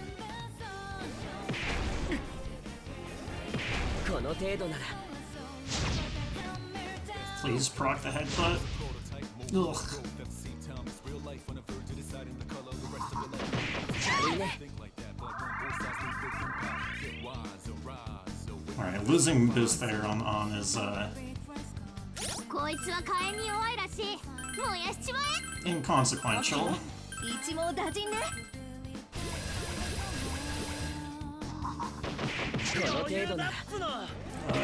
この程度なら。 Please proc the headbutt. Ugh. 軽いね。 Alright, losing boost there on his こいつは火炎に弱いらしい。燃やしちまえ。 inconsequential. 一網打尽ね。この程度なら。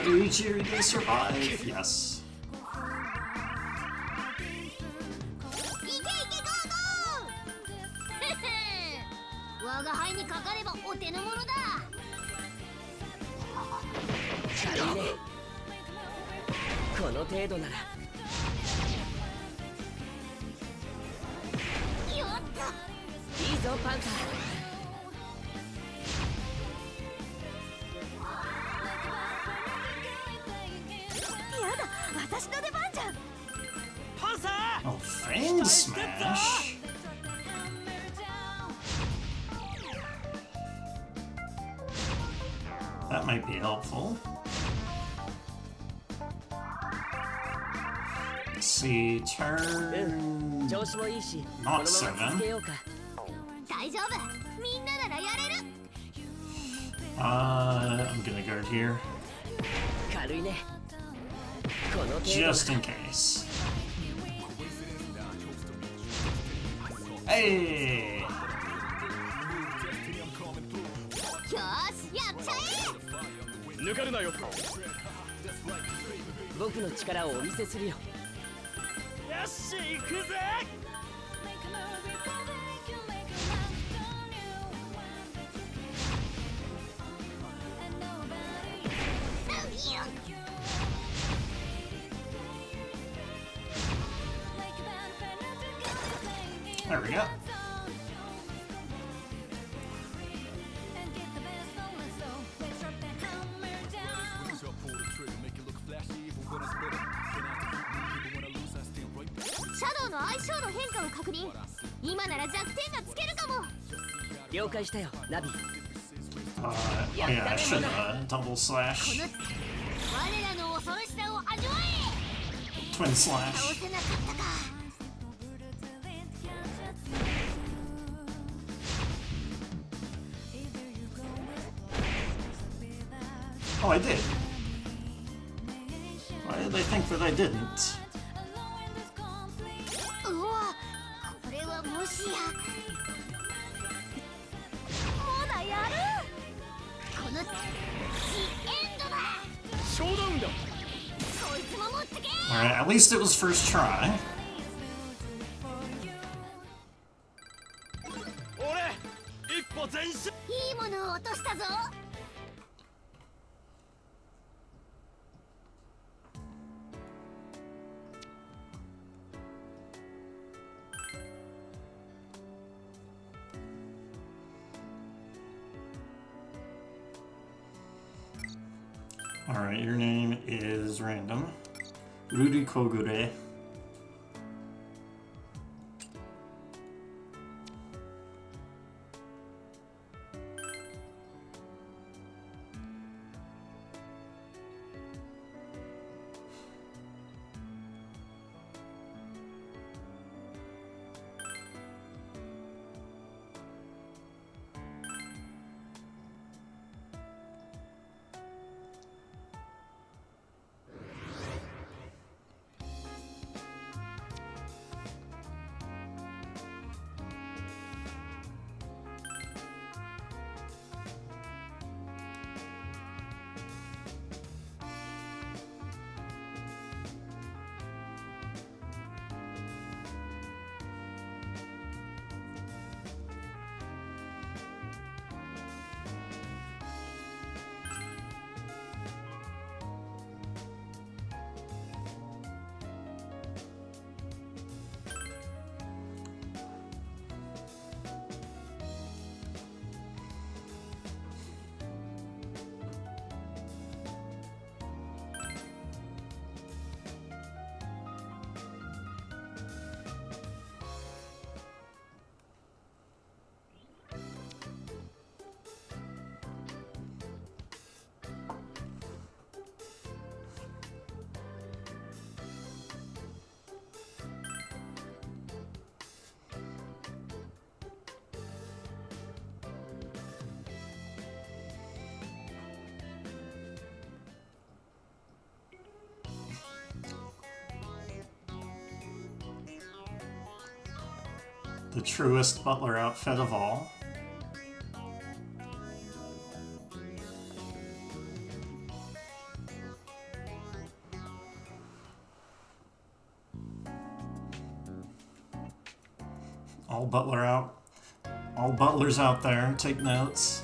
Ujiri to survive. Yes. いけいけゴーゴー。我が輩にかかればお手の物だ。軽いね。この程度なら。よっと。いいぞパンサやだ、私の出番じゃん。パンサー Oh, Fang Smash. That might be helpful. Let's see, ー。 turn 調子もいいし、こ Not のまま続けようか。大丈夫、みんなならやれる。 I'm gonna guard here. 軽いね。この程度。 Just in case. Hey! よーし、やっちゃえ。抜かるなよ。僕の力をお見せするよ。よし行くぜ。There we go. Shadow の相性の変化を確認。今なら弱点がつけるかも。了解したよ、ナビ。 Oh yeah, I should double こ slash. の我らの恐ろしさを味わえ。 Twin 倒 slash. せなかったか。 Oh, I did. Why did they think that I didn't? うわ、これはもしや。もうだやる。このジエンドだ。ショーダウンだ。こいつも持ってけ。 Alright, at least it was first try. 俺一歩前進。いいものを落としたぞ。 Alright, your name is random. Rudy Kogure. The truest butler outfit of all. All butlers out there, take notes.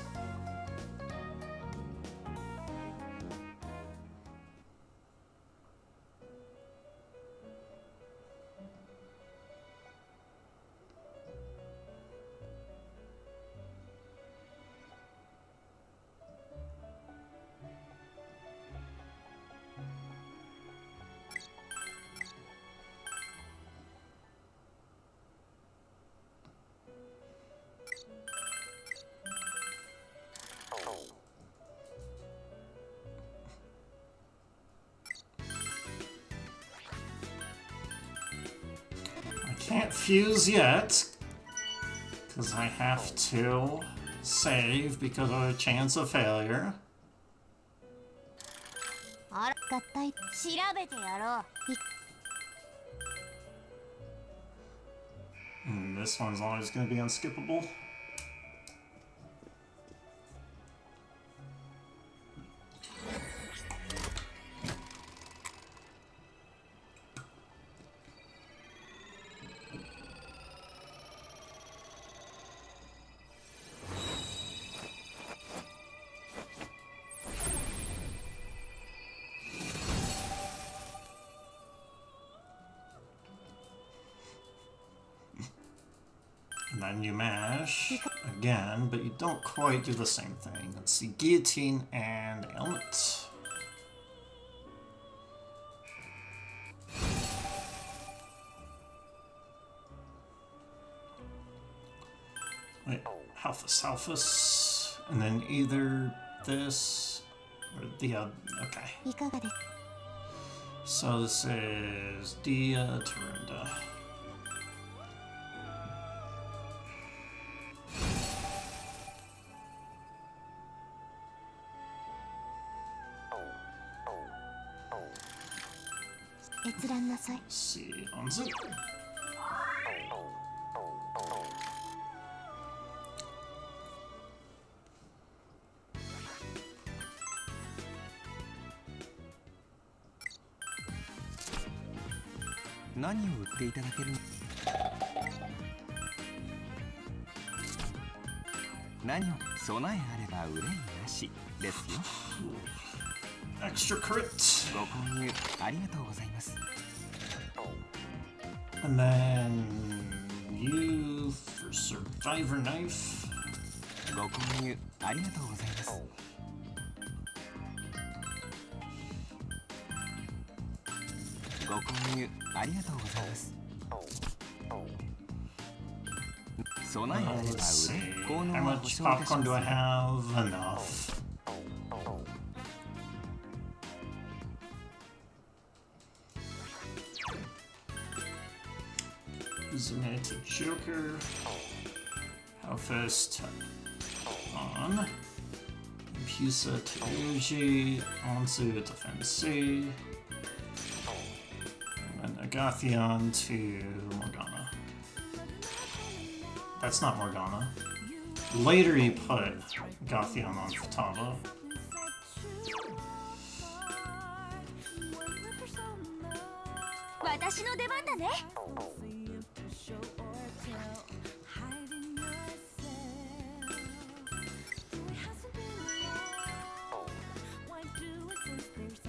Can't fuse yet, because I have to save because of a chance of failure. あら合体調べてやろう。 And this one's always going to be unskippable. And then you mash again, but you don't quite do the same thing. Let's see, guillotine and ailment. Wait, Halphus, and then either this or the other. Okay. いかがで So this is Dia Tarunda. Let's see, Onzu. Extra crit. And then you for Survivor Knife. Let's see. How much popcorn do I have? Enough. Uzune to Joker. Halphus to On. Pusa to Uji. Onzu to Fancy. And then Agathion to Morgana. That's not Morgana. Later he put Agathion on Futaba. 私の出番だね。 Let's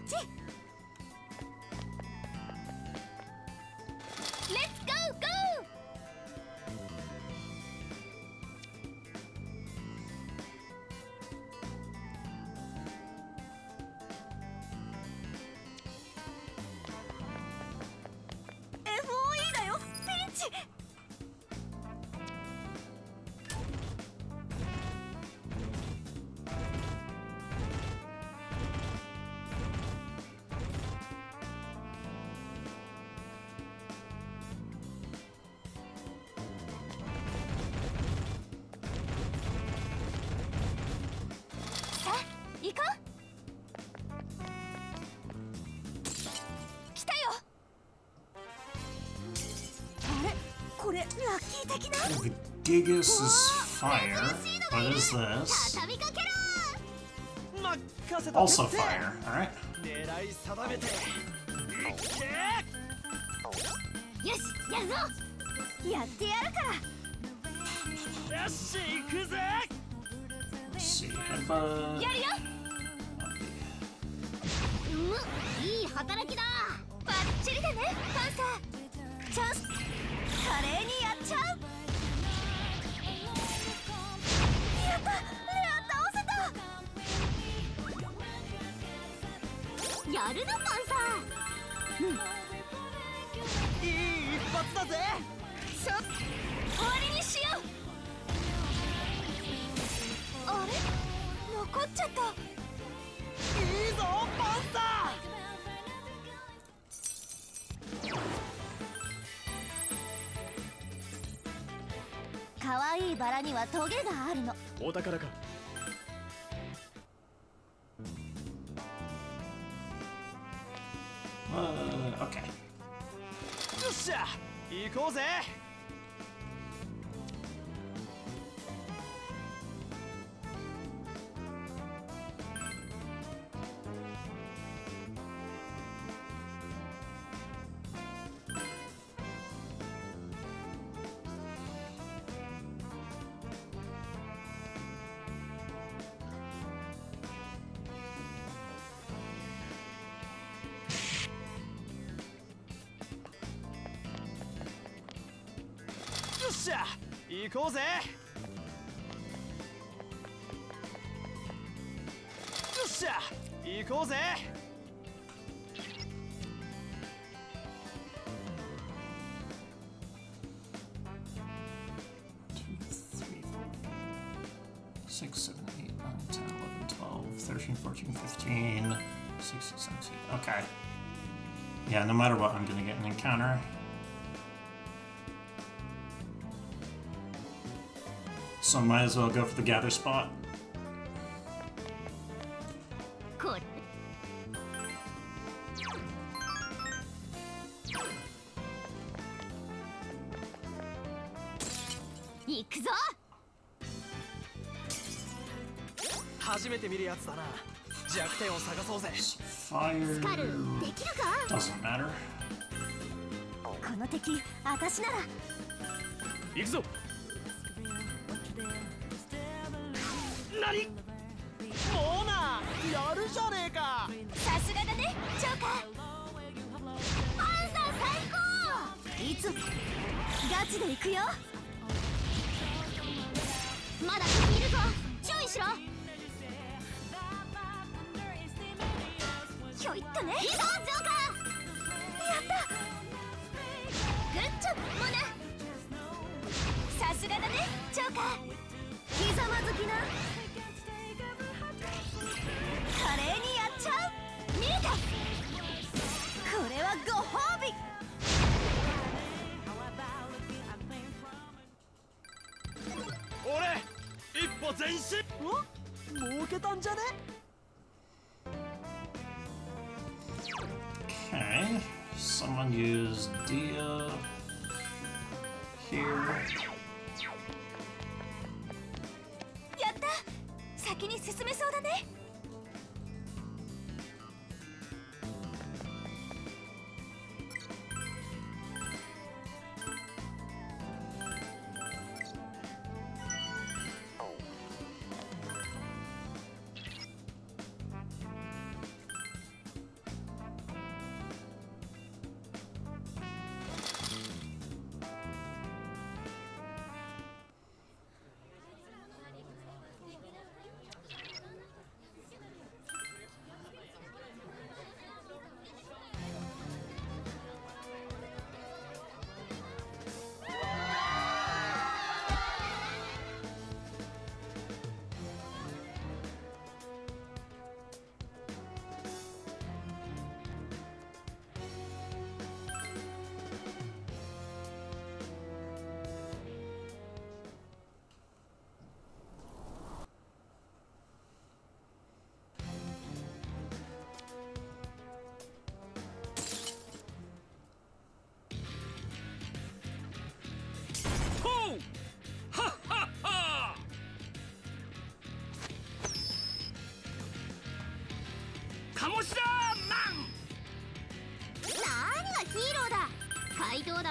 ち。レッツゴーゴー。FOE だよ、ピンチ。さあ行こう。来たよ。あれ、これラッキー的な。 The Gigas is fire. What is this? 畳みかけろ。任せた。 Also fire. Alright. 狙い定めて。いけ。よし、やるぞ。やってやるから。よし行くぜ。 Let's see. Headbutt. やるよ。いい働きだ。バッチリだね、パンサー。チャンス。華麗にやっちゃう。やった、レア倒せた。やるな、パンサー。いい一発だぜ。終わりにしよう。あれ、残っちゃった。いいぞパンサ可愛いバラにはトゲがあるの。お宝か。Okay. ー。よっしゃ行こうぜ。よっしゃ行こうぜ。よっしゃ行こうぜ。 6, 7, 8, 9, 10, 11, 12, 13, 14, 15, 16, 17. Okay. Yeah, no matter what, I'm gonna get an encounter. So might as well go for the gather spot. これ。行くぞ。初めて見るやつだな。弱点を探そうぜ。 Fire スカルできるか。 doesn't matter. この敵、私なら。行くぞ。何？もうな、やるじゃねえか。さすがだね、ジョーカー。パンサー最高。いつガチで行くよ。まだ敵いるぞ、注意しろ。ひょいっとね。いいぞ、ジョーカー。やった。グッジョブ、モナ。さすがだね、ジョーカー。ひざまずきな。華麗にやっちゃう。見えた。これはご褒美。俺一歩前進。お、儲けたんじゃね。 Okay. Someone use Dia here. やった。先に進めそうだね。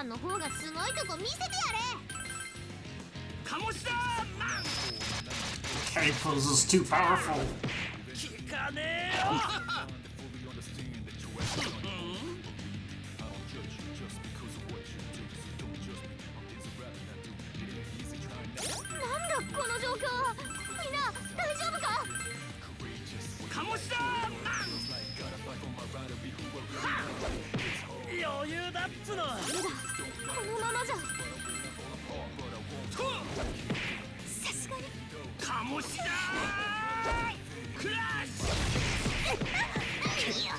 んの方がすごいとこ見せてやれ。鴨志田マン K pose is too powerful. 聞かねえよなんだこの状況。みんな大丈夫か。鴨志田マン余裕だっつの。ダメだ、このままじゃ。さすがに鴨志田クラッシュいや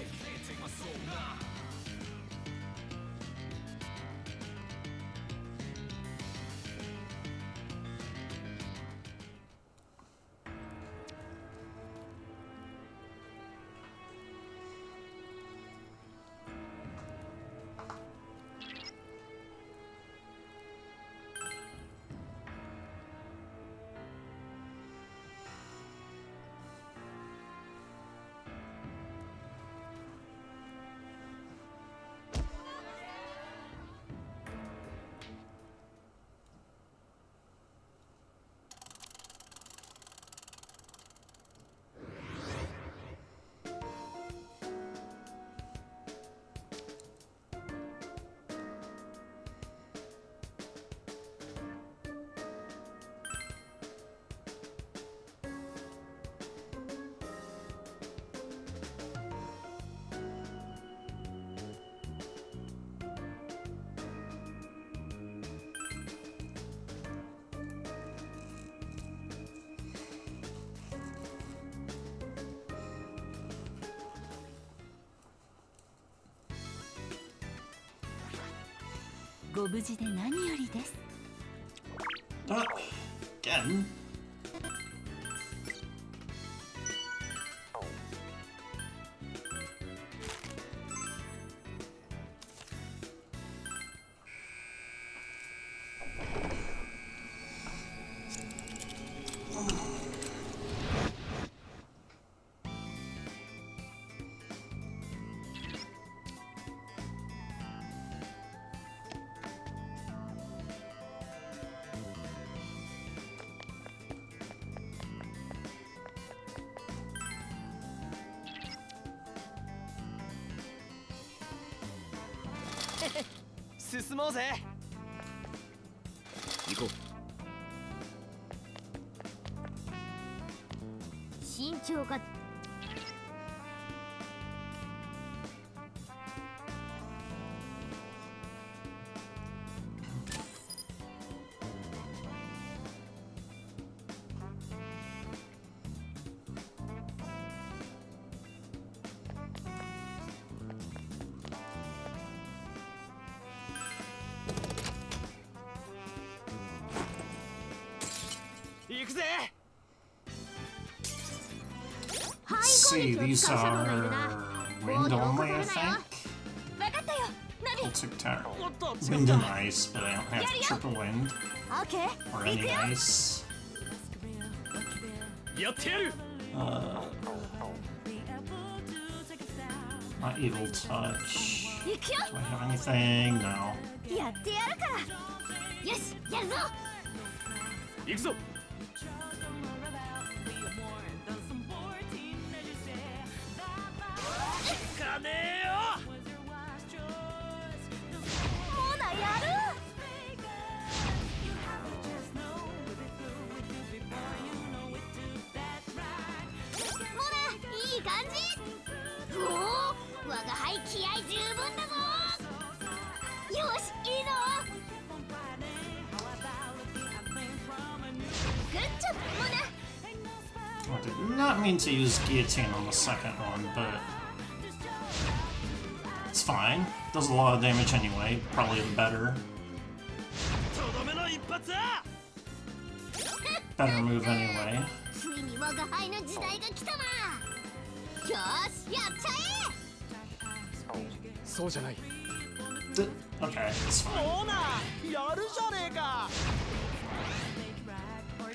ご無事で何よりです。 Again? Hehe 進もうぜ。行こ身長が行くぜ。 See, these are wind only, I think. 分かったよ。ナビ。 Celtic Tower. おっと Wind and ice, but I don't have triple wind オッケー。 or 行く any よ。 ice. うやってやる Not evil touch. 行くよ。 Do I have anything? No. やってやるから。よし、やるぞ。行くぞ聞かねえよ。モナやる。モナいい感じ。おお、我が輩気合十分だぞ。よし、いいぞ。グッジョブ、モナ。 I did not mean to use guillotine on the second one, but it's fine. Does a lot of damage anyway. Probably better. とどめの一発だ。 Better move anyway. ついに我が輩の時代が来たな。よし、やっちゃそうじゃない Okay, it's fine. モーナやるじゃねえか。え。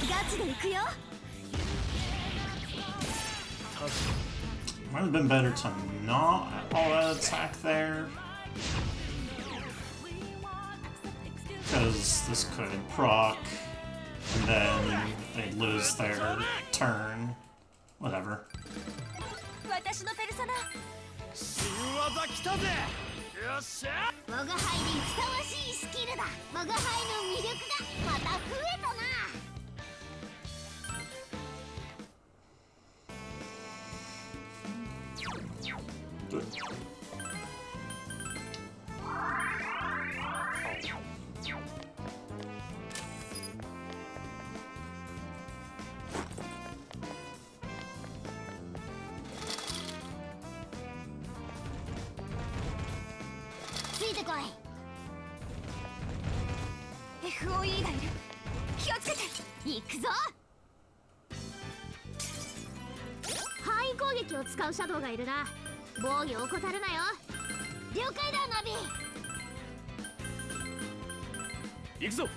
ガチで行くよ。 Might have been better to not all that attack there. because this could proc, and then they'd lose their turn. Whatever. 私のペルソナ新技来たぜ。よっしゃ。我が輩にふさわしいスキルだ。我が輩の魅力がまた増えたな。ついてこい。 FOE がいる。気をつけて。行くぞ。範囲攻撃を使うシャドウがいるな。防御を怠るなよ。了解だナビ。行くぞ。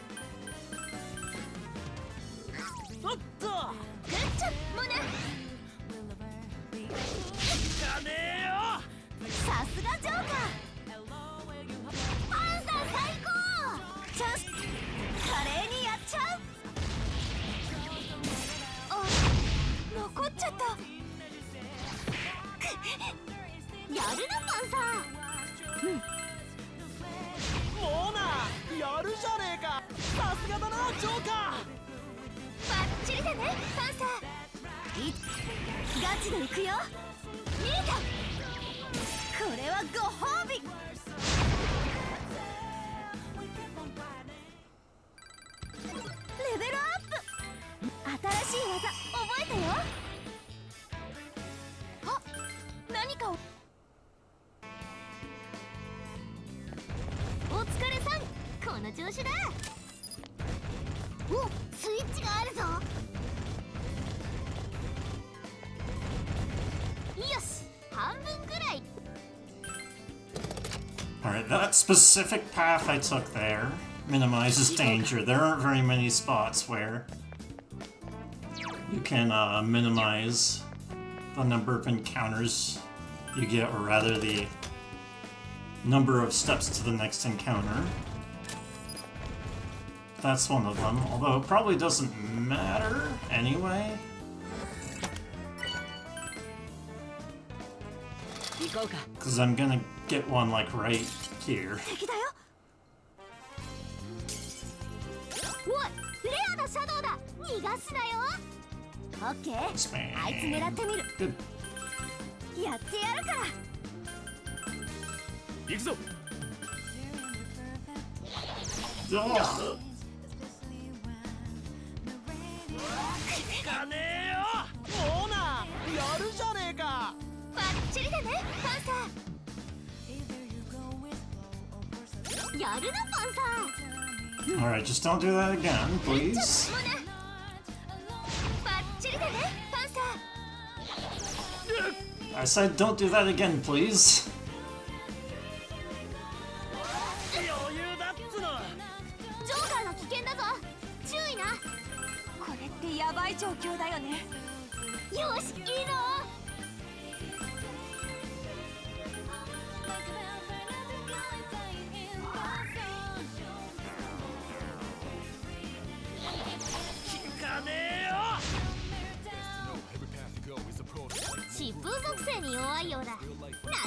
おっと。グッジョモナ。かねえよ。さすがジョーカー。パンサー最高。チャンス華麗にやっちゃう。あ、残っちゃった。やるなパンサー。モーナやるじゃねえか。さすがだなジョーカー。バッチリだねパンサー。ガチで行くよ。見えた。これはご褒美。レベルアップ。新しい技覚えたよ。あ、何かを。お疲れさん。この調子だ。お、スイッチがあるぞ。よし、半分くらい。 Alright, that specific path I took there minimizes danger. There aren't very many spots where you can minimize the number of encounters you get, or rather the number of steps to the next encounter. That's one of them, although it probably doesn't matter anyway. 行こうか。 Because I'm gonna get one like right here. 敵だよ。おい、レアなシャドウだ。逃がすなよ。オッケー。あいつ狙ってみる。 Good. やってやるから。行くぞ。 Oh! かねえよ。モーナやるじゃねえか。バッチリだねパンサー。やるなパンサー。 Alright, just don't do that again, please. モナ。バッチリだねパンサー。 I said don't do that again, please. 余裕だっつの。ジョーカーの危険だぞ。注意な。これってヤバい状況だよね。よし、いいぞ。かねえよ。疾風属性に弱いようだ。投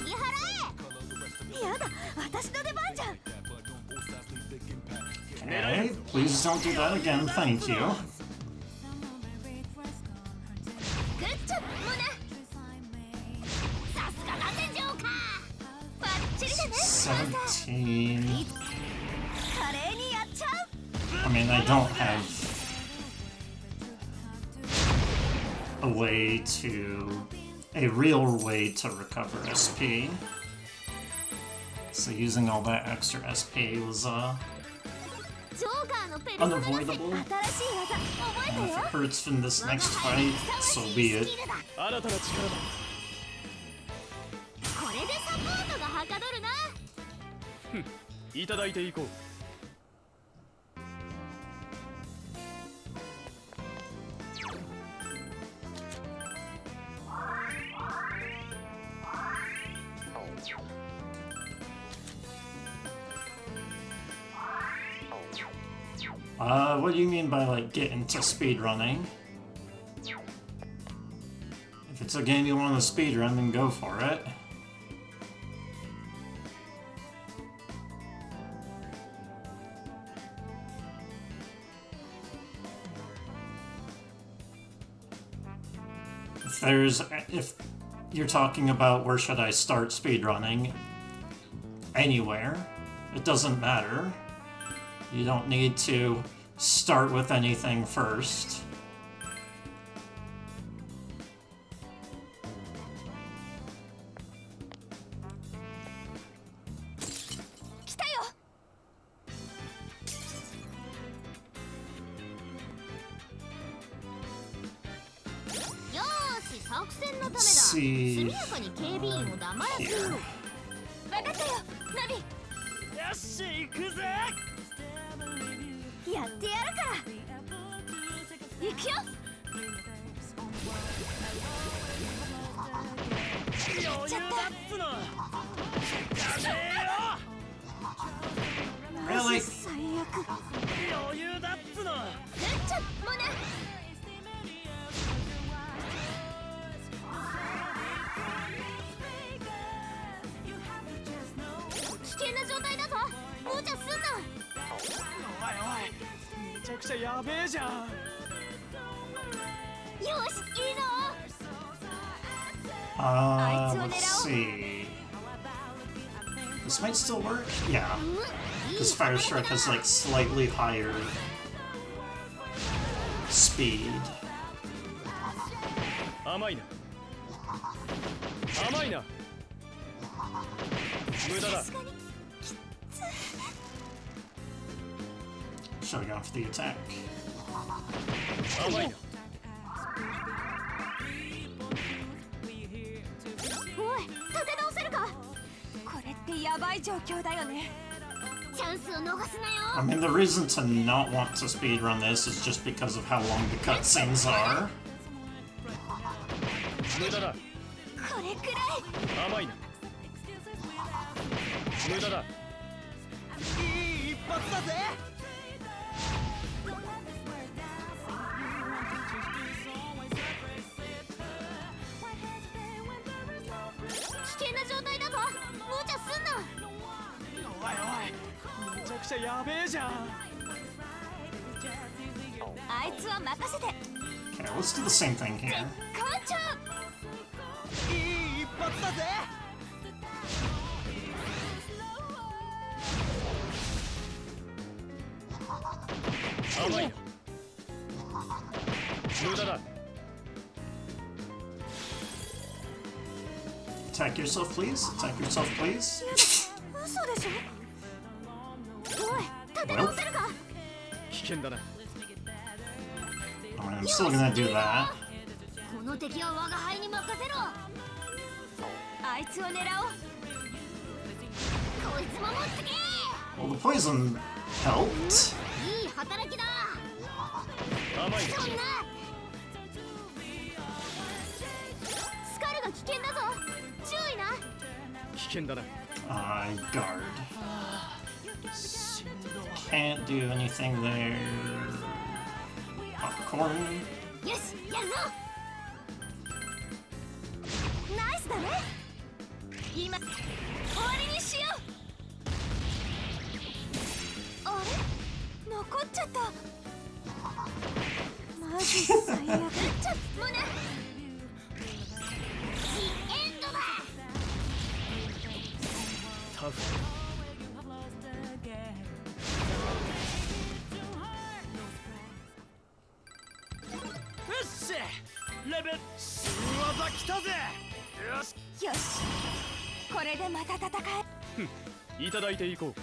げ払え。やだ、私の出番じゃん。 Okay, please don't do that again, thank you. グッジョブモナ。さすがだねジョーカー。バッチリだねパンサー。 17. 華麗にやっちゃう。 I mean, I don't have a way to... a real way to recover SP. So using all that extra SP was, ジョーカーのペルソナだぜ。 unavoidable. 新しい技覚え And た if よ。 it hurts in this next fight, so be it. 新たな力だ。これでサポートがはかどるな。いただいていこう。What do you mean by, like, get into speedrunning? If it's a game you want to speedrun, then go for it. If you're talking about where should I start speedrunning, anywhere, it doesn't matter. You don't need to start with anything first. Let's see. 速やかに警備員を黙らせよう。分かったよ、ナビ。よっしゃ行くぜ。やってやるから。行くよ。余裕だっつの。やめよ。Really? 最悪。余裕だっつの。グッジョブ、モナ。危険な状態だぞ。無茶すんな。おいおい、めちゃくちゃやべえじゃん。よし、いいぞ。Let's see. This might still work? Yeah. Because Fire Strike has like slightly higher speed. 甘いな甘いな無駄だ Should have gone for the attack. 甘いなおい、立て直せるか。これってやばい状況だよね。チャンスを逃すなよ。 I mean, the reason to not want to speedrun this is just because of how long the cutscenes are. 無駄だこれくらい。甘いな無駄だいい一発だぜ。危険な状態だぞ。無茶すんな。おいおい、めちゃくちゃやべえじゃん。あいつは任せて。 Okay, let's do the same thing here. 艦長。いい一発だぜ。甘いな無駄だ Attack yourself, please. Attack yourself, please. 嘘でしょ。おい、立て直せるか。危険だな I mean, I'm still gonna do that. この敵は我が輩に任せろ。あいつを狙おう。こいつも持ってけ。 Well, the poison helped. いい働きだ。甘いなそんな。スカルが危険だぞ。注意な。危険だな I guard. Can't do anything there. Popcorn. よし、やるぞ。ナイスだね。今終わりにしよう。あれ、残っちゃった。マジ最悪。ちょっモナ。エンドだ。タフよっしゃ、レベル新技来たぜ。よし。よし、これでまた戦え。いただいていこう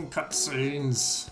Cutscenes.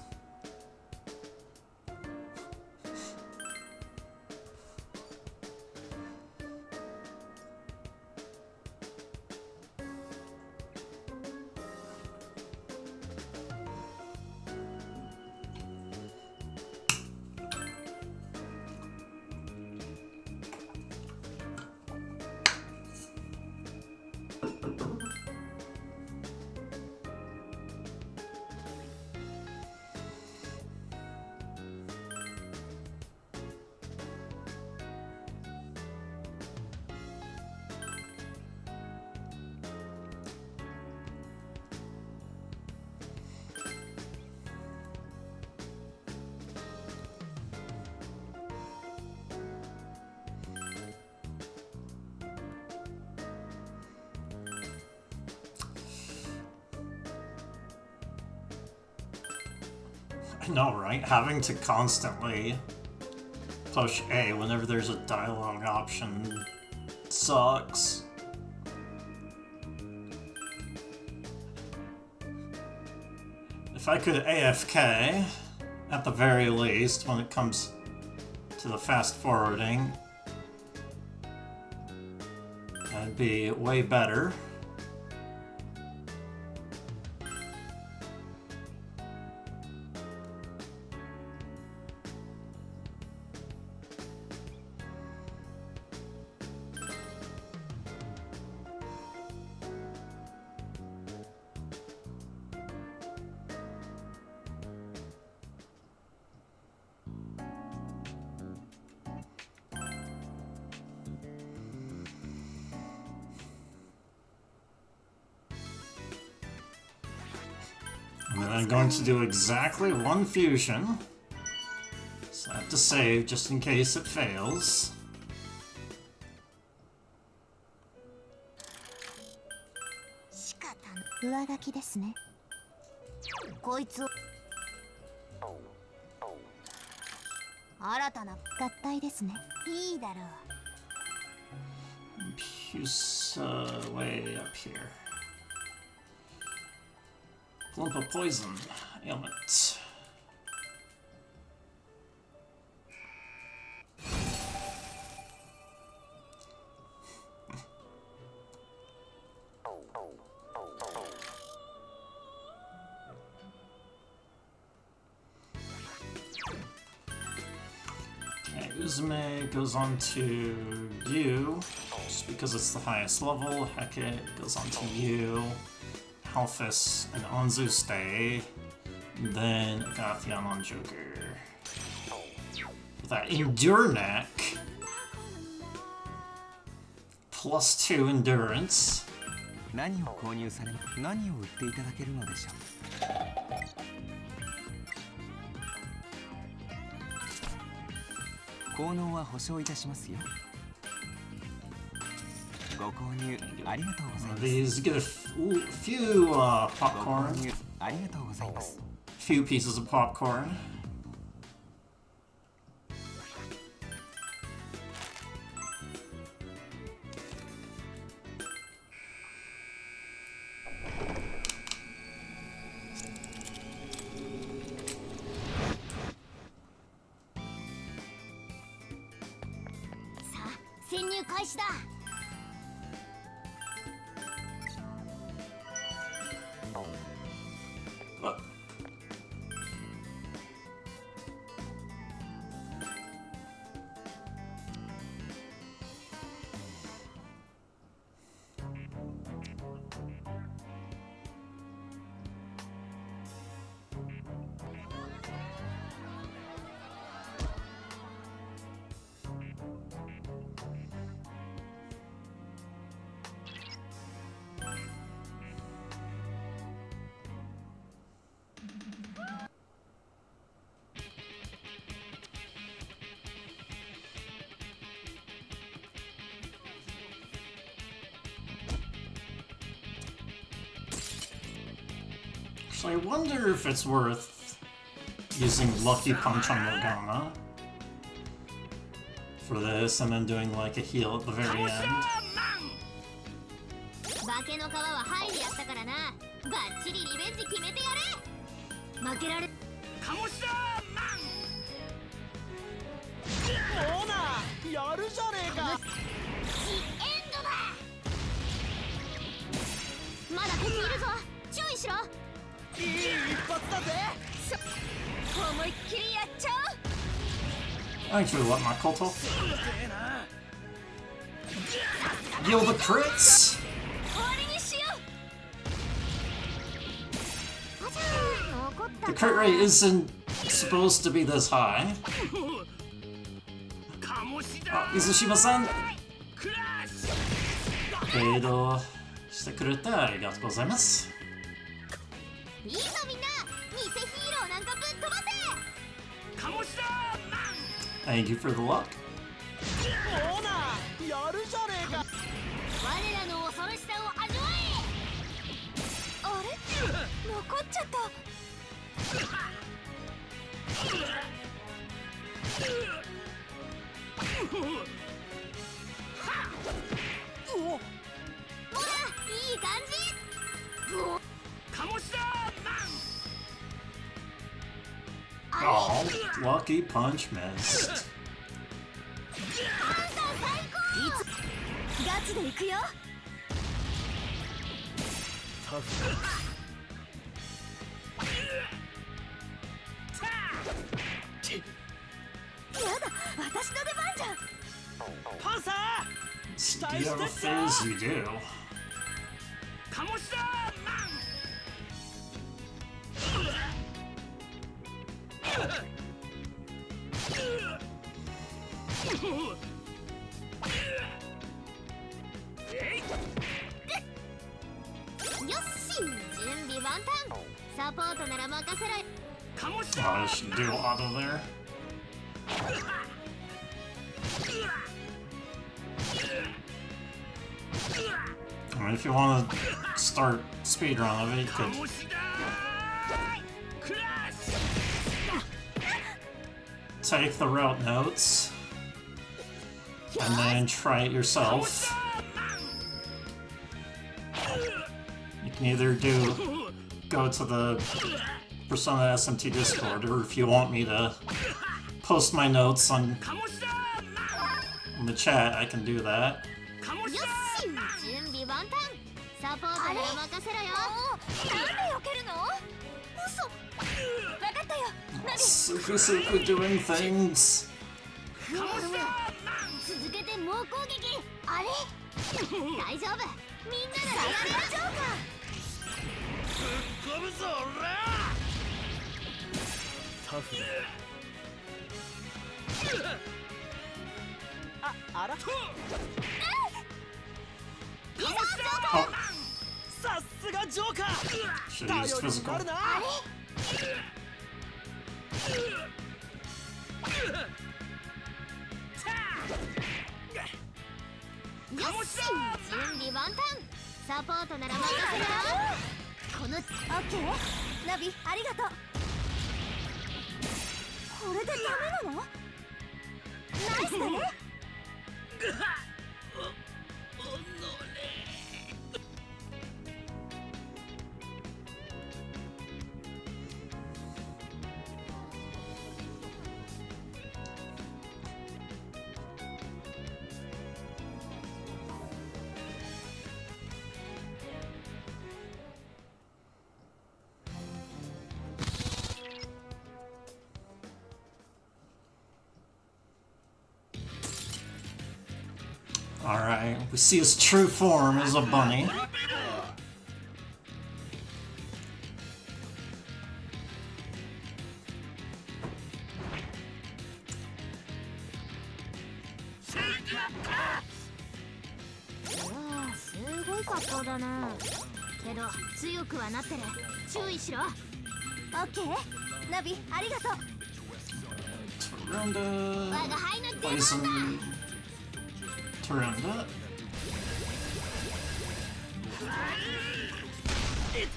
I know, right? Having to constantly push A whenever there's a dialogue option sucks. If I could AFK, at the very least, when it comes to the fast forwarding, that'd be way better. And then I'm going to do exactly one fusion. So I have to save just in case it fails. 仕方ない上書きですね。こいつを新たな合体ですね。いいだろう。 Puce way up here. Lump of poison ailment. Okay, Uzume goes on to you, just because it's the highest level. Heke goes on to you. Halfus and Anzu stay. And then Agathion on Joker. With that Endure Neck. +2 endurance. 何を購入され何を売っていただけるのでしょう。効能は保証いたしますよ。ご購入ありがとうございます。 These get a few ご popcorn. 購入ありがとうございます。 Few pieces of popcorn. What? So I wonder if it's worth using Lucky Punch on Morgana for this and then doing like a heal at the very end. 化けの皮はハイでやったからな。バッチリリベンジ決めてやれ。負けられ鴨志田マモナやるじゃねえか。エンドだ。まだ敵いるぞ、注意しろ。いい一発だぜ。思いっきりやっちゃう。 Actually, what Makoto? せえな。 Yo, the crits! 終わりにしよう。あちゃー、残ったか。 The crit rate isn't supposed to be this high. 鴨志田 Izushima-san! クラッシしてくれてありがとうございます。いいぞみんな、偽ヒーローなんかぶっ飛ばせ。ュ鴨志田マ Thank you for the luck. モナやるじゃねえか。我らの恐ろしさを味わえ。あれ、残っちゃった。うお。ほら、いい感じ。鴨志田マ Oh, lucky punch missed. ガチで行くよ。タフやだ、私の出番じゃん。パンサー Do you have a phase? You do. 鴨志田マよし、準備万端。サポートなら任せろよ。鴨志 Oh, 田 I should do auto there. I mean, if you want to start speedrun of it, you could 鴨志田クラッシ take the route notes and then try it ュ yourself. You can either go to the Persona SMT Discord, or if you want me to post my notes on 鴨志田 the chat, I can do that. 鴨志よ田し、準備万端。サポートなら任せろよ。なんで避けるの？嘘。分かったよ。ナビ。 Suku doing things. 続けて猛攻撃。あれ？大丈夫。みんなならやれましょうか。ゴムぞら。タフあら。いざジョーカー。 Oh, さすがジョーカー。 should 頼 have used りにな physical. るな。あれ？よし、準備万端。サポートなら任せろよ。このオッケー。ナビありがとう。これでダメなの？ナイスだね。Alright, we see his true form as a bunny. Wow, すごい格好だな。けど強くはなってる。注意しろ。オッケー。ナビありがとう。 Tarunda. 我が輩の出番 Poison. だ。 Tarunda. いっ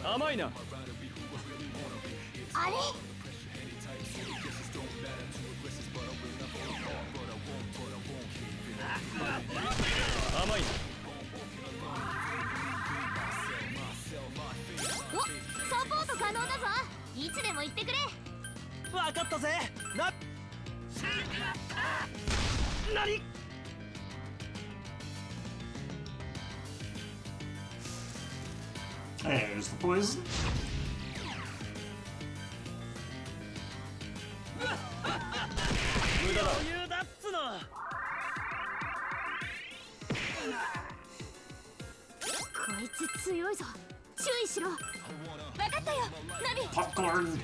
た。甘いなあれ？甘いないつでも言ってくれ。分かったぜ。何？ There's the poison. 無駄だ。余裕だっつの。こいつ強いぞ。注意しろ。分かったよナビ。 Popcorn.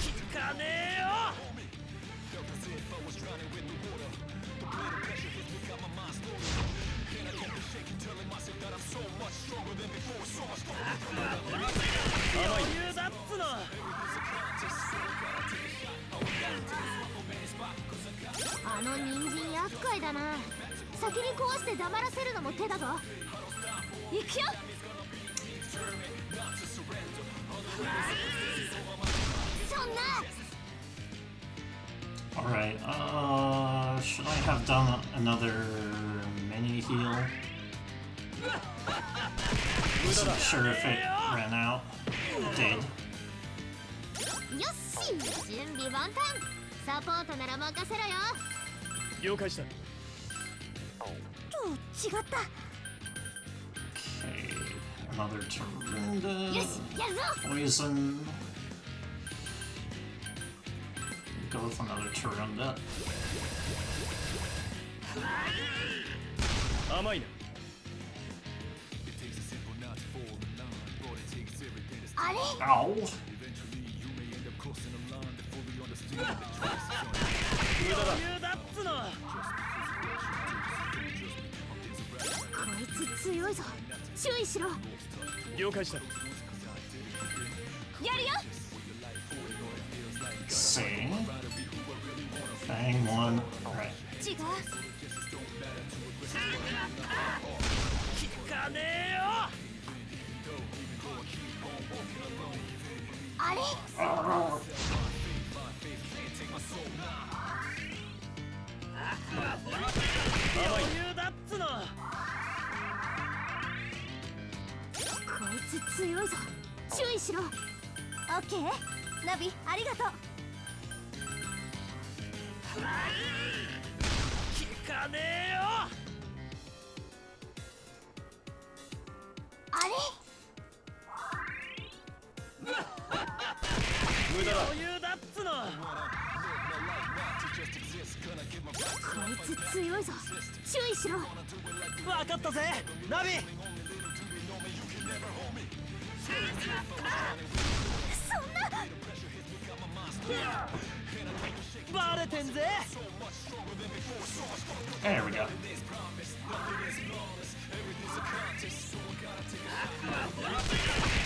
聞かねえよ。 余裕だっつの。あの人参厄介だな。先に壊して黙らせるのも手だぞ。行くよ。そんな。 Alright, should I have done another mini heal? Wasn't sure if it ran out. It did. よっし準備万端。サポートなら任せろよ。了解した。違った。 Okay, another Tarunda. よしやるぞ。 Poison. Go with another Tarunda. 甘いな。あれ Ow! 無駄だ。余裕だっつの。こいつ強いぞ。注意しろ。了解した。やるよ。 See? Fang one. Alright. 違う。聞かねえよ。 あれ Oh, 余裕だっつの。こいつ強いぞ。注意しろ。オッケーナビありがとう。聞かねえよ。 あれ 無駄だ。余裕だっつの。こいつ強いぞ。注意しろ。分かったぜナビ。そんな。バレてんぜ。 there we go.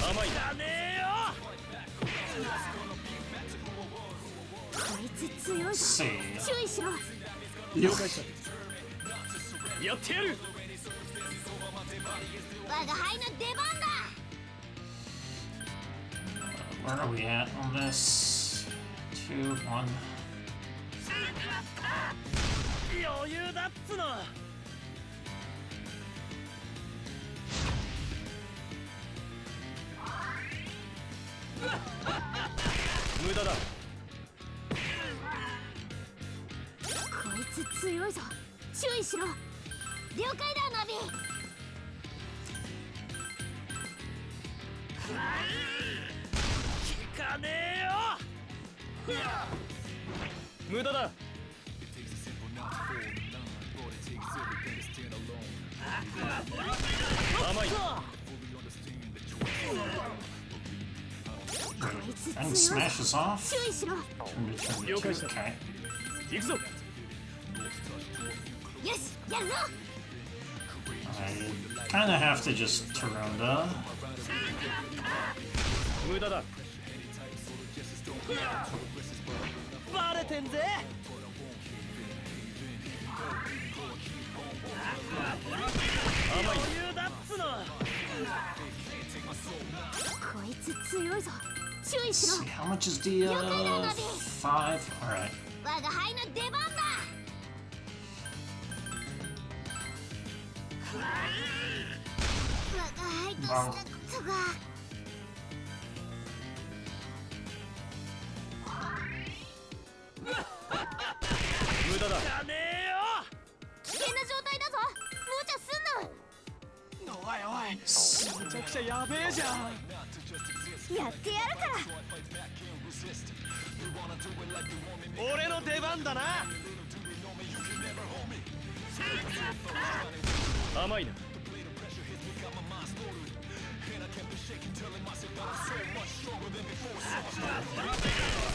甘いな。聞かねえよ。こいつ強いぞ。 See. 注意しろ。了解した。やってやる。我が輩の出番だ。 Where are we at on this? 2, 1. 余裕だっつの。 無駄だ。こいつ強いぞ。注意しろ。了解だナビ。聞かねえよ。無駄だ。甘い。こいつ And 強いぞ。 smashes off. 注意しろ。 Turn to 了解した。 Okay. 行くぞ。よしやるぞ。 I kind of have to just Tarunda. 無駄だ。バレてんぜ。甘い。余裕だっつの。こいつ強いぞ。注意し Let's ろ。 see, how much is the 5? Alright. 我が輩の出番だ。Oh. つが無駄だ。危険な状態だぞ。無茶すんな。おいおい、めちゃくちゃやべえじゃん。やってやるから。俺の出番だな。甘いな。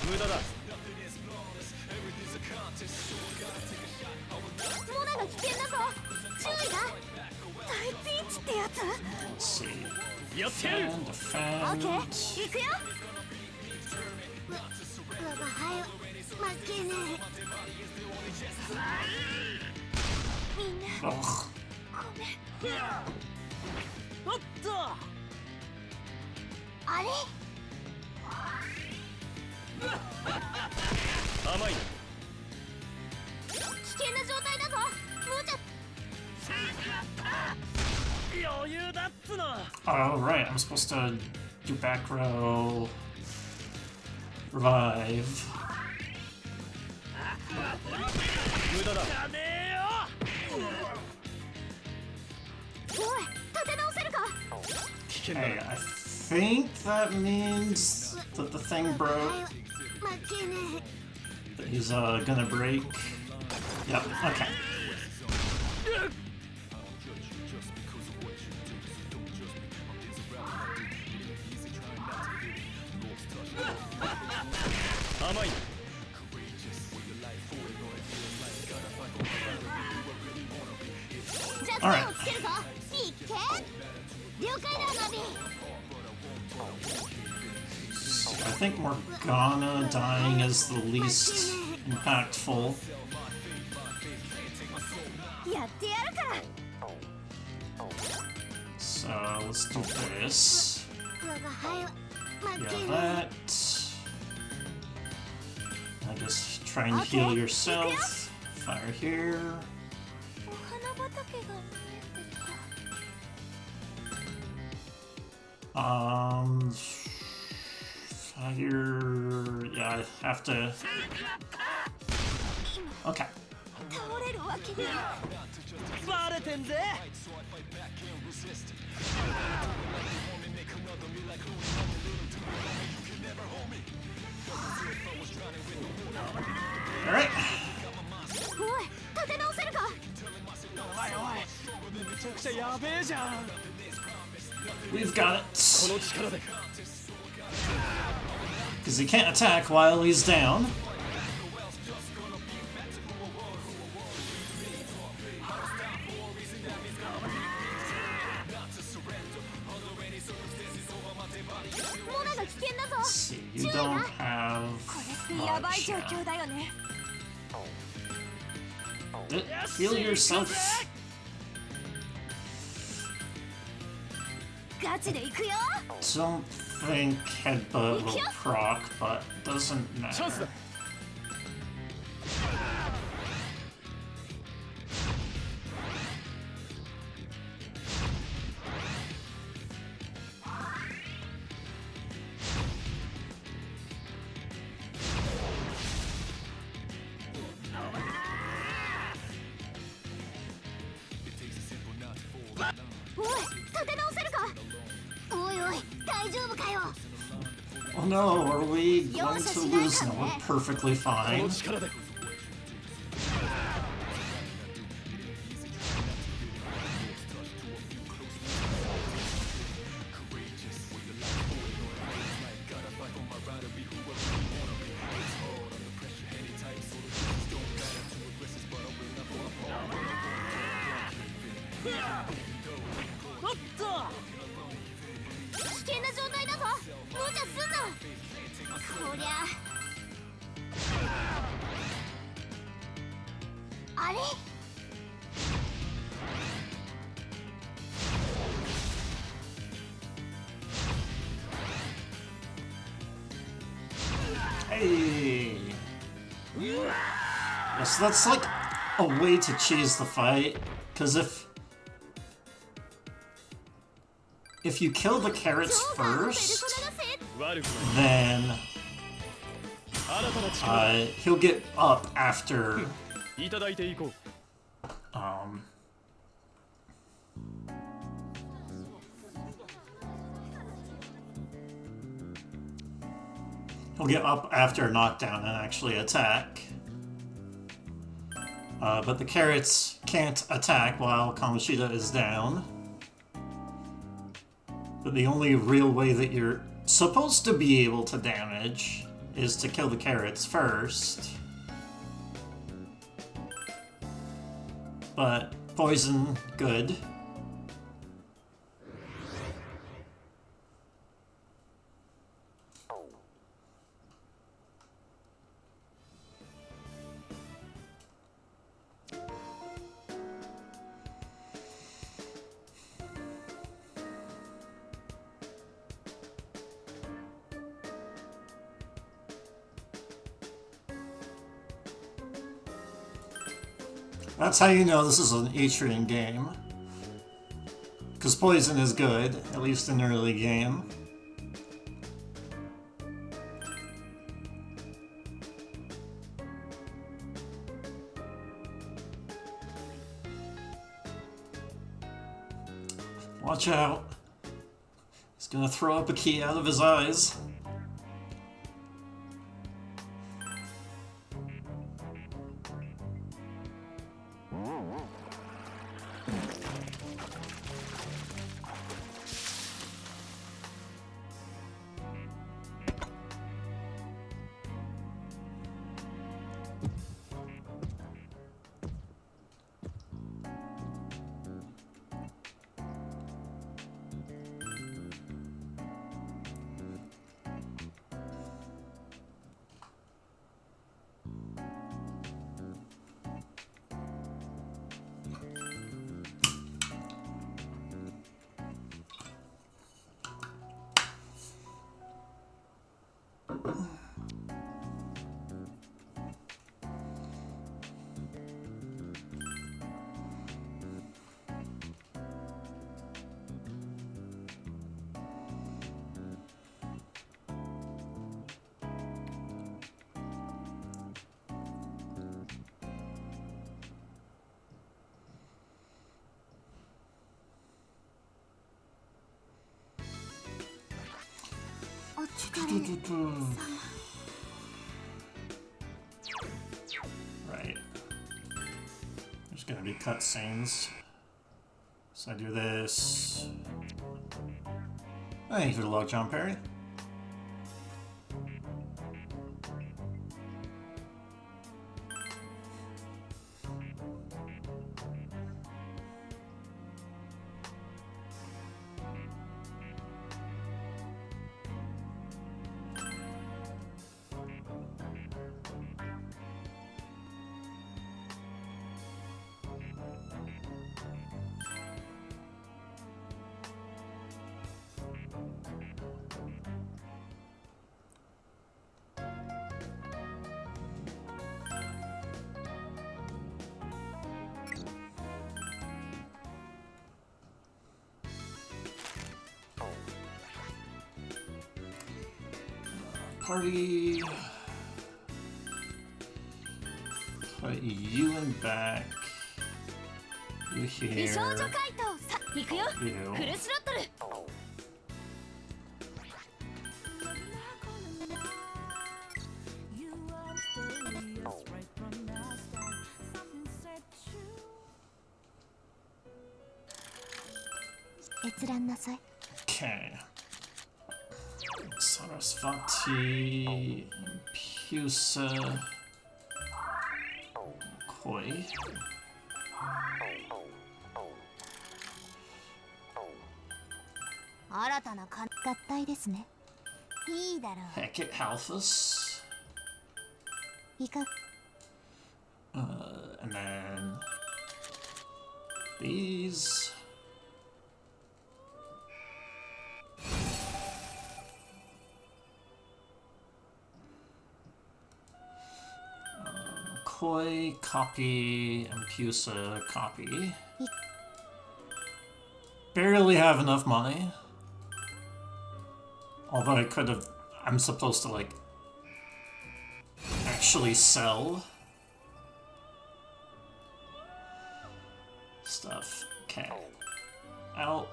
無駄だ。モナが危険だぞ。注意だ。大ピンチってやつ。 Let's see. やってやる。 And オッケ defend. ー、行くよ。我が輩は負けねえ。みんな Oh. ごめん。おっと。あれ甘いな。危険な状態だぞ。無茶。余裕だっつの。 Oh, right. I'm supposed to do back row. Revive. 無駄だ。やねえよ。おい、立て直せるか。危険だ Hey, な。 I think that means that the thing broke. 負けね That he's gonna break. Yep, okay. 甘いな。え。じゃあ手をつけるぞ。いっけ。了解だ、ナビ。 I think Morgana dying is the least impactful. やってやるから。 So let's do this. 我が輩は負 Yeah, けね that. I just try and heal Okay, yourself. Fire here. え。お花畑が見えてきた。 Fire. Yeah, I have to. Okay. 倒れるわけには。バレてんぜ。 All right. おい、立て直せるか。おいおい、めちゃくちゃやべえじゃん。 We've got こ it. の力で。 Because he can't attack while he's down. Let's see, you don't have やばい much. 状況だよね。 Heal yourself. ガチで行くよ。 Don't think headbutt will proc, but doesn't チャンス matter. だ。おい、立て直せるか。おいおい、大丈夫かよ。 Oh no, are we going to lose? No, we're perfectly この fine. 力で。 おっと。危険な状態だぞ。無茶すんな。こりゃ。あれ。 Hey! Yeah, so that's like a way to cheese the fight, because if if you kill the carrots ジョーカーのペル first, ソナがせ 悪く then ない新たな力 he'll get up after いただいていこう he'll get up after a knockdown and actually attack. But the carrots can't attack while Kamoshida is down. But the only real way that you're supposed to be able to damage is to kill the carrots first. But poison, good. That's how you know this is an Atrian game. Because poison is good, at least in the early game. Watch out. He's gonna throw up a key out of his eyes. Right. There's gonna be cutscenes. So I do this. Thank you for the log jump, Perry. Party. Put you in back. You 美 here. 少女怪盗さ行くよ You. フルスロットル You are mysterious right from the start. Something said you. 閲覧なさい Okay. Sarasvati, Pusa, Koi. 新たな合体ですねいいだろう Hecate Halphus. いか And then these. Koi, copy, and Pusa, copy. Barely have enough money. Although I could have... I'm supposed to, like, actually sell stuff. Okay. Alp.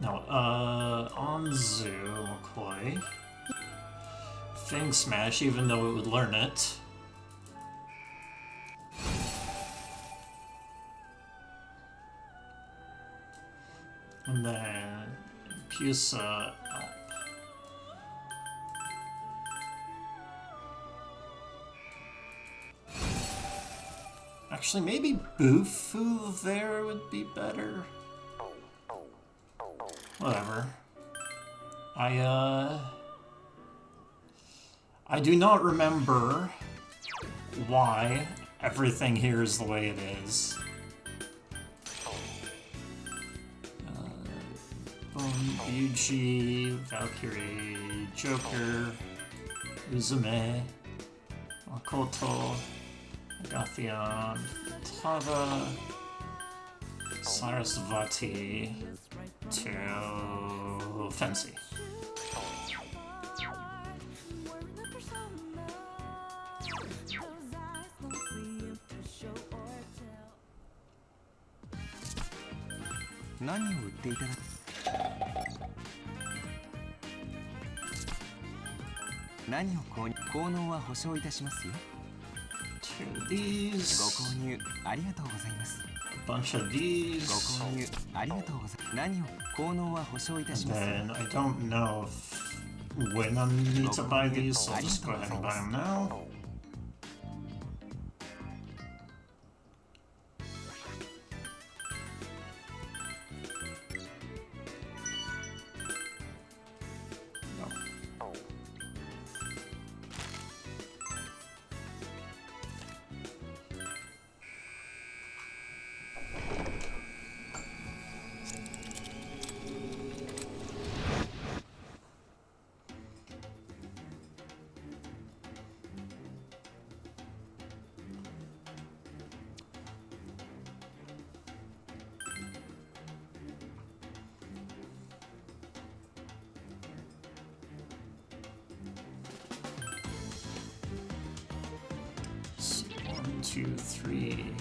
No, Anzu, McCoy. Fang Smash, even though it would learn it. And then Pusa, Alp. Actually, maybe Bufu there would be better. Whatever. I do not remember why everything here is the way it is. Yuji, Valkyrie, Joker, Uzume, Makoto, Agathion, Tada, Sarasvati, to Fancy. To these, a bunch of these, and then I don't know when I need to buy these, so I'll just go ahead and buy them now. One, two, three.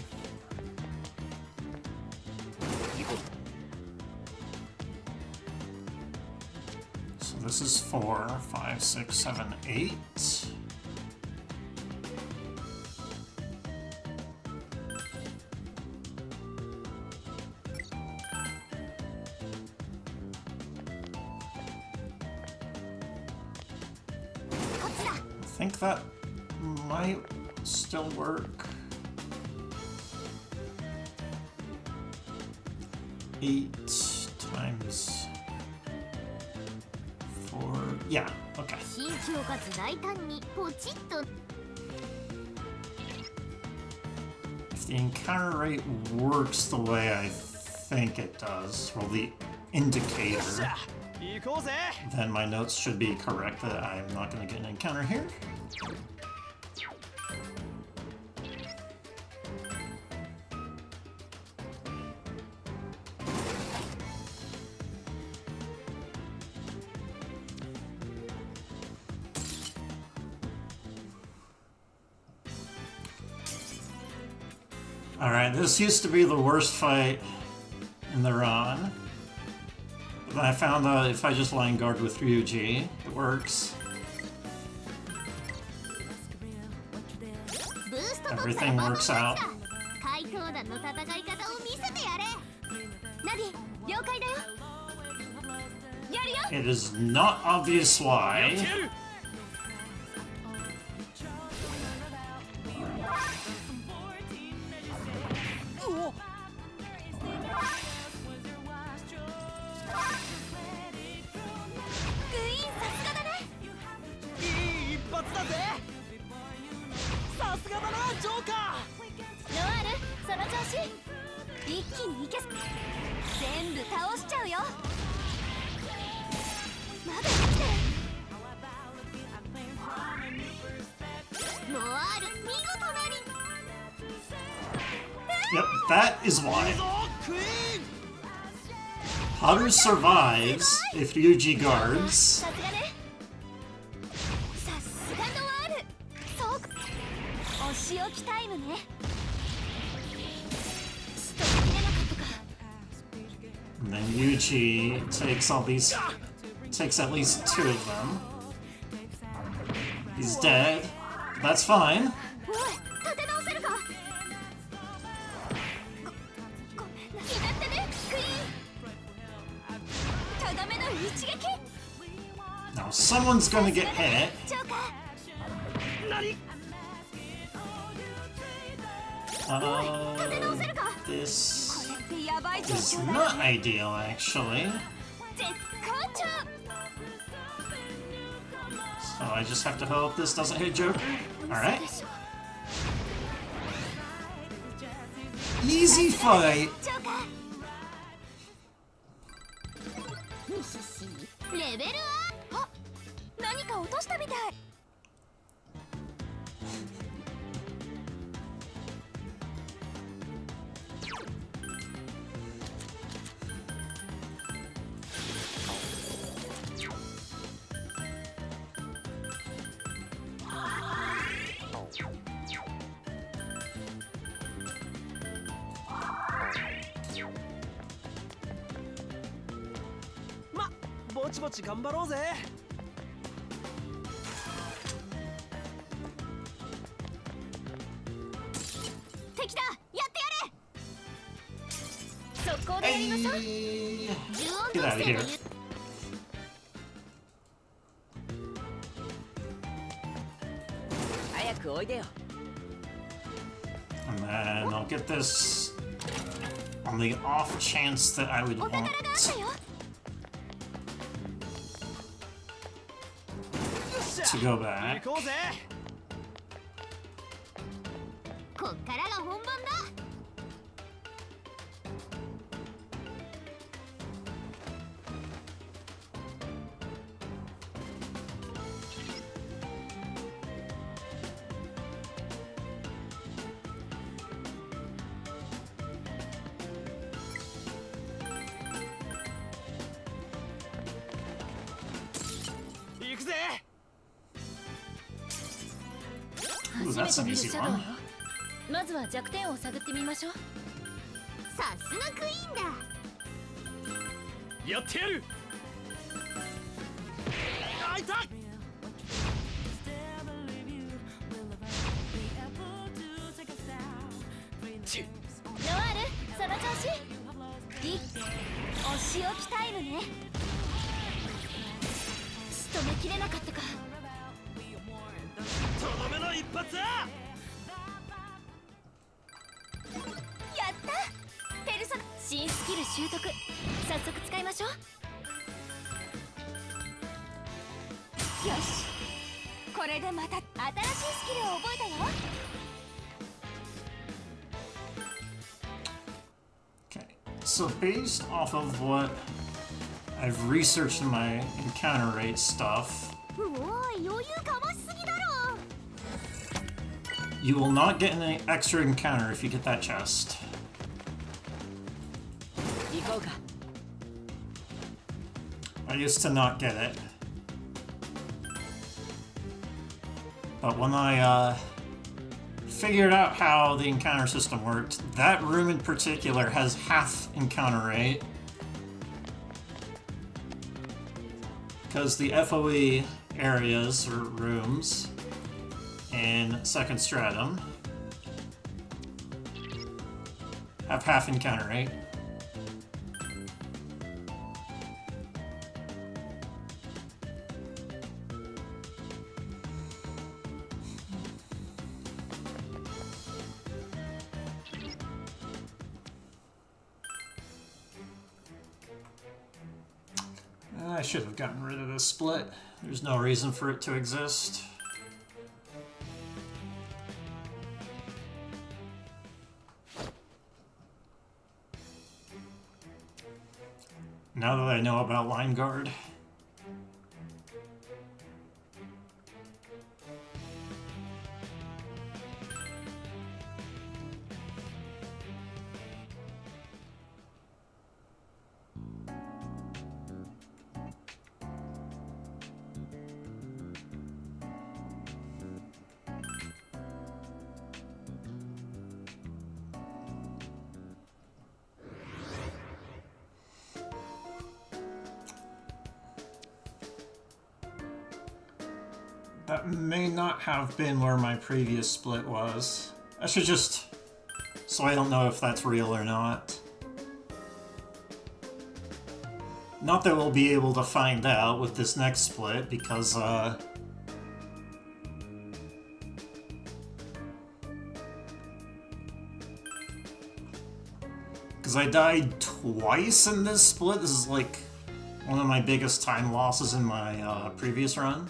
So this is 4, 5, 6, 7, 8. I think that might still work. 8 times 4. Yeah, okay. If the encounter rate works the way I think it does, well, the indicator, then my notes should be correct that I'm not going to get an encounter here. Alright, this used to be the worst fight in the run. But then I found out if I just line guard with Ryuji, it works. Everything works out. It is not obvious why. Yep, that is why. Haru survives if Yuji guards. さすがね。さすがのある。そうか。お仕置きタイムね。ストップ切れなかったか。 And then Yuji takes at least 2 of them. He's dead. That's fine. おい、立て直せるか。ごめんなさい。だってね、クイーン。とどめの一撃。 Now someone's gonna get hit. ジョーカー。 This これってやばい状 is 況だ。 not ideal, actually. 絶好調。 So I just have to hope this doesn't hit Joker. Alright. 嘘でしょ。 Easy fight! ジョーカー。ミシシレベルアップ。あ、何か落としたみたい。ま、ぼちぼち頑張ろうぜ。敵だ、やってやれ。速攻でやりましょう。 Hey. 重音 Get out of 特 here. 性のゆ。 早くおいでよ。 And then I'll get this on the off chance that I would お want 宝があったよ。 to go back. 行こうぜ。こっからが本番だ。 行くぜ。 Ooh, that's an easy one. まずは弱点を探ってみましょう。さすがクイーンだ。やってやる。あ、いた。ちノアール、その調子。リお仕置きタイムね。仕留めきれなかったか。とどめの一発。やったペルソナ新スキル習得。早速使いましょう。よし、これでまた新しいスキルを覚えたよ。 Okay, so based off of what I've researched in my encounter rate stuff, うおーい、余裕かましすぎだろ。 you will not get any extra encounter if you get that chest. 行こうか。 I used to not get it. But when I figured out how the encounter system worked, that room in particular has half encounter rate. Because the FOE areas, or rooms, in second stratum have half encounter rate. I should have gotten rid of this split. There's no reason for it to exist. Now that I know about line guard. That may not have been where my previous split was. I should just... So I don't know if that's real or not. Not that we'll be able to find out with this next split, because, because I died twice in this split. This is like one of my biggest time losses in my previous run.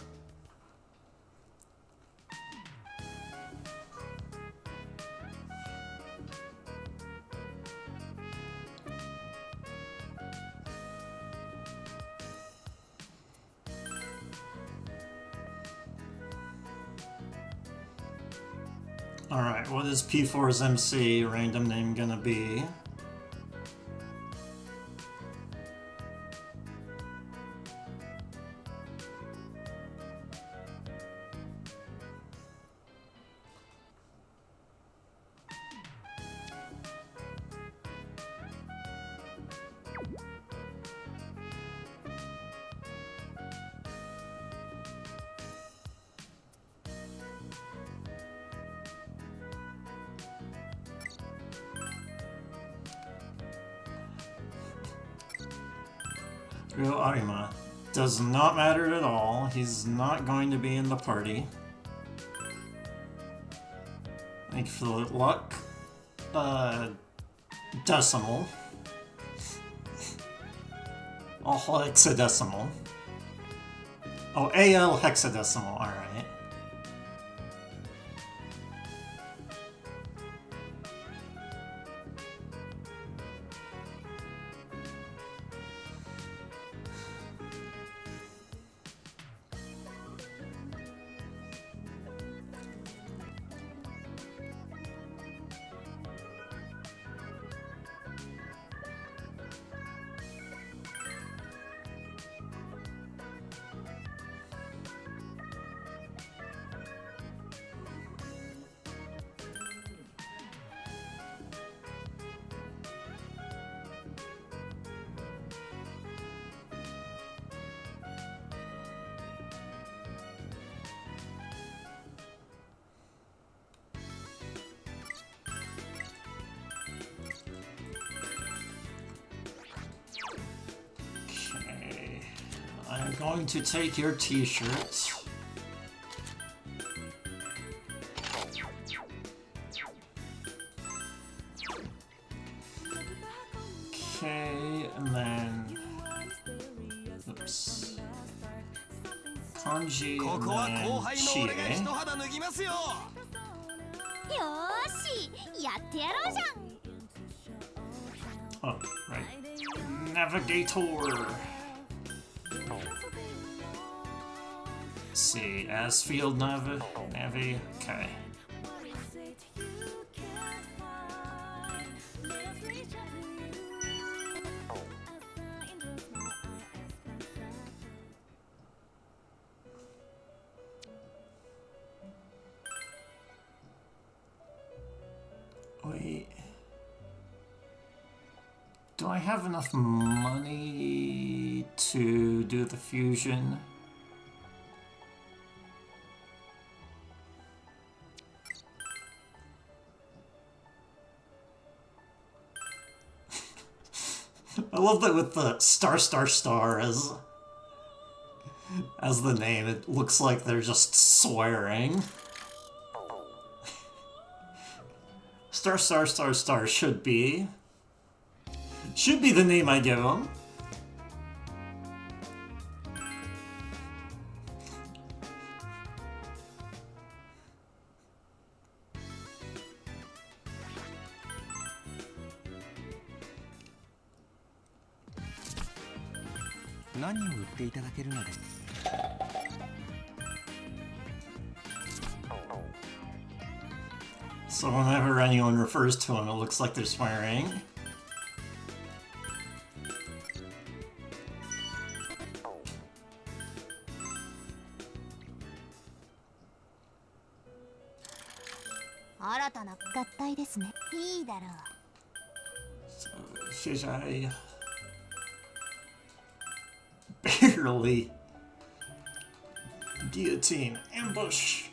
Alright, what is P4's MC random name gonna be? Ryo Arima. Does not matter at all. He's not going to be in the party. Thank you for the luck. Decimal. Oh, hexadecimal. Oh, AL hexadecimal, alright. I'm going to take your t-shirt. Okay, and then... Oops. Kanji, ここは後輩の俺が一 and then 肌脱ぎますよ。よーしやってやろうじゃん。 Chie. Oh, right. Navigator. Let's see, Asfield Navi, okay. Wait. Do I have enough money to do the fusion? I love that with the star as the name, it looks like they're just swearing. Star should be the name I give them. So whenever anyone refers to him, it looks like they're swearing. So, should I barely Guillotine. Ambush.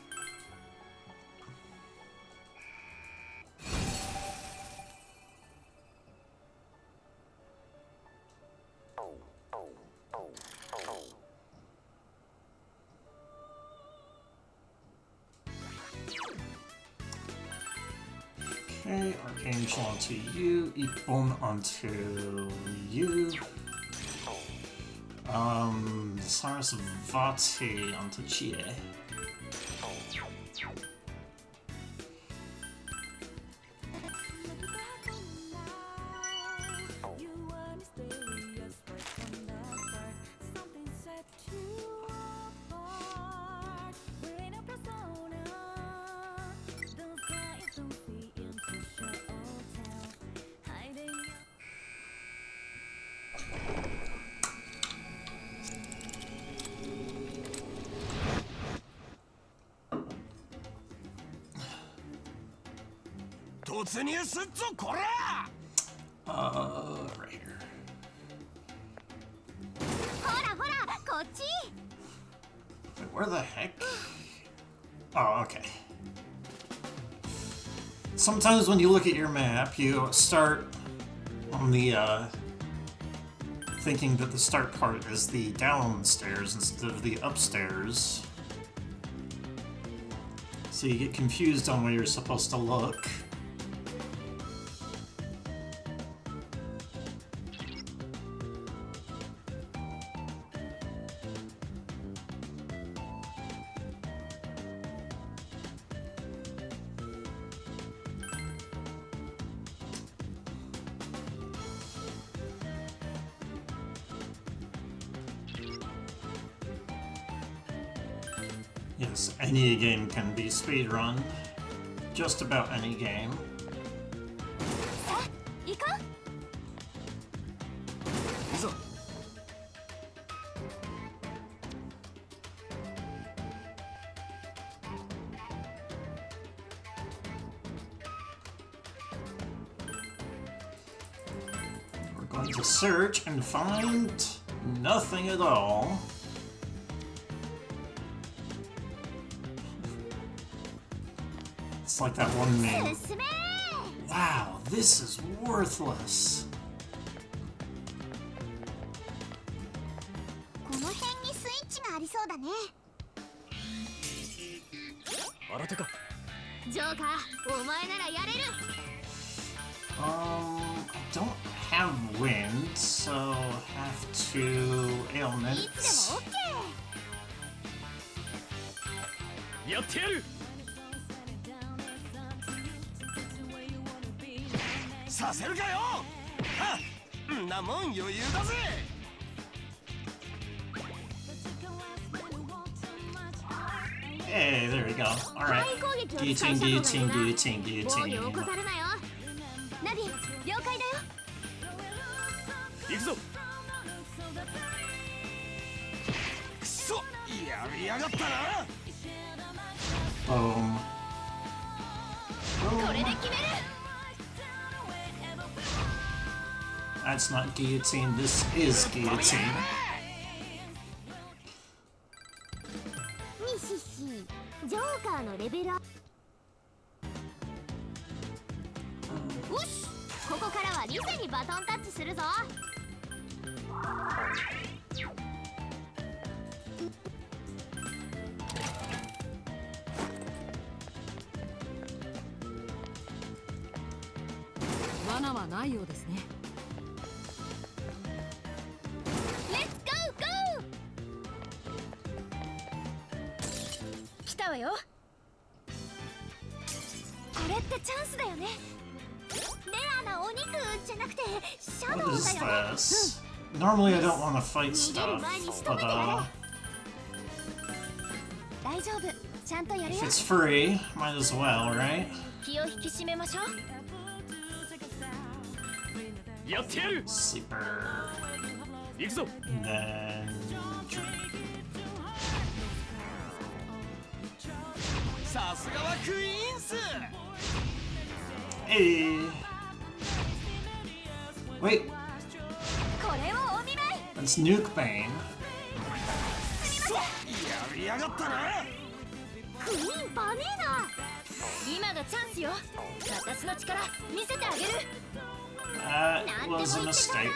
Okay, Archangel onto you, Ippon onto you. Sarasvati onto Chie. You were mysterious right from the start. Something set you apart. We're in a persona. Those guys don't fit into show or tell. Hiding your 突入すっぞこら Right here. ほらほらこっち Wait, where the heck? Oh, okay. Sometimes when you look at your map, you start on the, thinking that the start part is the downstairs instead of the upstairs. So you get confused on where you're supposed to look. Yes, any game can be speedrun. Just about any game. さあ行こう いいぞ We're going to search and find nothing at all. It's like that one meme. 進め Wow, this is worthless. この辺にスイッチがありそうだね新手か。ジョーカーお前ならやれる I don't have wind, so have to いつで ailment. も OK やってやる。させるかよはっんなもん余裕だぜ Hey, there we go. Alright. 範囲攻撃を Guillotine, 使い guillotine, 防 guillotine, 御に guillotine. 怠るなよナビ了解だよ行くぞ。くそやりやがったな Boom. これで決める That's not guillotine, this is guillotine. にししジョーカーのレベルアップよしここからはリセにバトンタッチするぞ罠はないようですね。レッツゴーゴー来たわよこれってチャンスだよねレアなお肉じゃなくてシャド What ウ is だよね this? Normally I don't want to fight stuff, but 大丈夫ちゃんとやる if よ it's free, might as well, right? 気を引き締めましょうやってやる。 Sleeper. 行くぞ。 And then drink. さすがはクイーンス Hey! Wait, これをお見舞い that's Nuke Bane. くそやりやがったな。クイーンバネーナ、今がチャンスよ。私の力見せてあげる。 That was a mistake.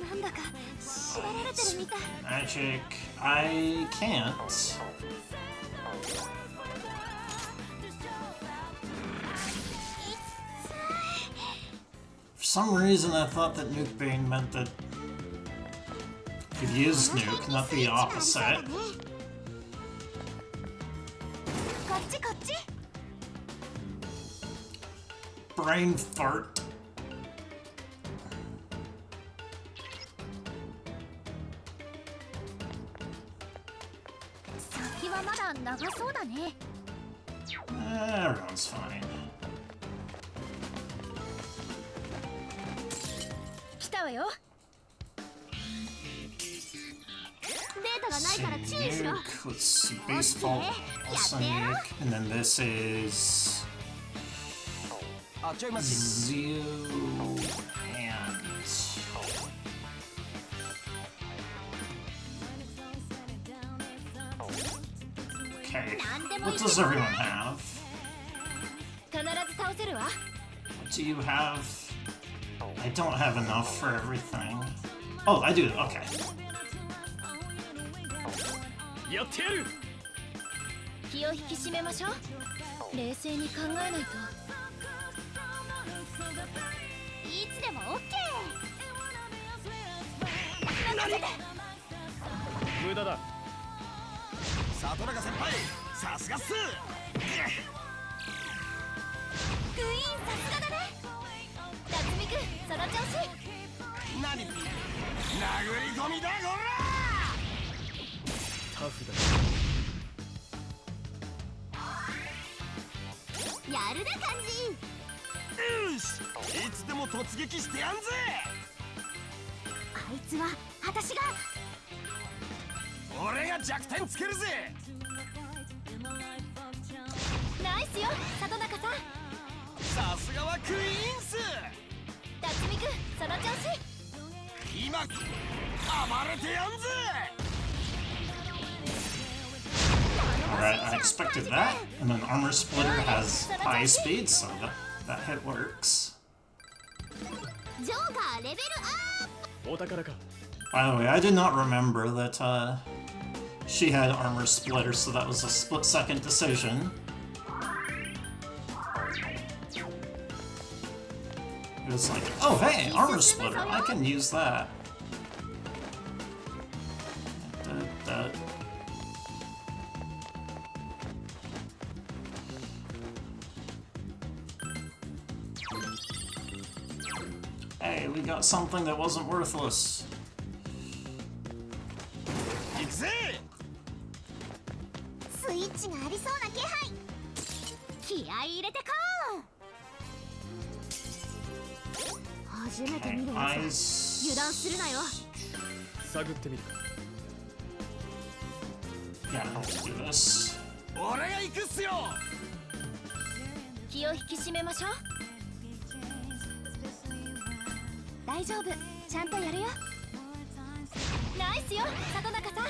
なんだか縛られてるみたい。 Magic. I can't. For some reason, I thought that Nuke Bane meant that you'd use Nuke, not the opposite. こっちこっち。 Brain fart. 先はまだ長そうだね。 Everyone's fine. 来たわよ。データがないから注意しろ。 Nuke. Let's see. Baseball. Also Nuke. And then this is あ、ちょい待ち。 Zeo and okay. What does everyone have? 必ず倒せるわ。 What do you have? I don't have enough for everything. Oh, I do. Okay. やってやる。気を引き締めましょう。冷静に考えないと。いつでもオッケー。任せて。無駄だ。里中先輩、さすがっす。クイーンさすがだね。辰巳くん、その調子。何？殴り込みだこタフだ。やるな感じ。ら。よし、いつでも突撃してやんぜ。あいつは私が。俺が弱点つけるぜ。ナイスよ、里中さん。さすがはクイーンス。辰巳くん、その調子。今暴れてやんぜ。 Alright, I expected that. And then Armor Splitter has high speed, so that hit works. ジョーカーレベルアップ。お宝か。 By the way, I did not remember that she had Armor Splitter, so that was a split-second decision. It was like, oh hey, Armor Splitter, I can use that. Hey, we got something that wasn't worthless. 行くぜ。スイッチがありそうな気配。気合い入れてこう。初めて Okay, 見るやつだ。油断 eyes. するなよ。探ってみる。 Yeah, let's do this. 俺が行くっすよ。気を引き締めましょう。大丈夫、ちゃんとやるよ。ナイスよ、里中さん。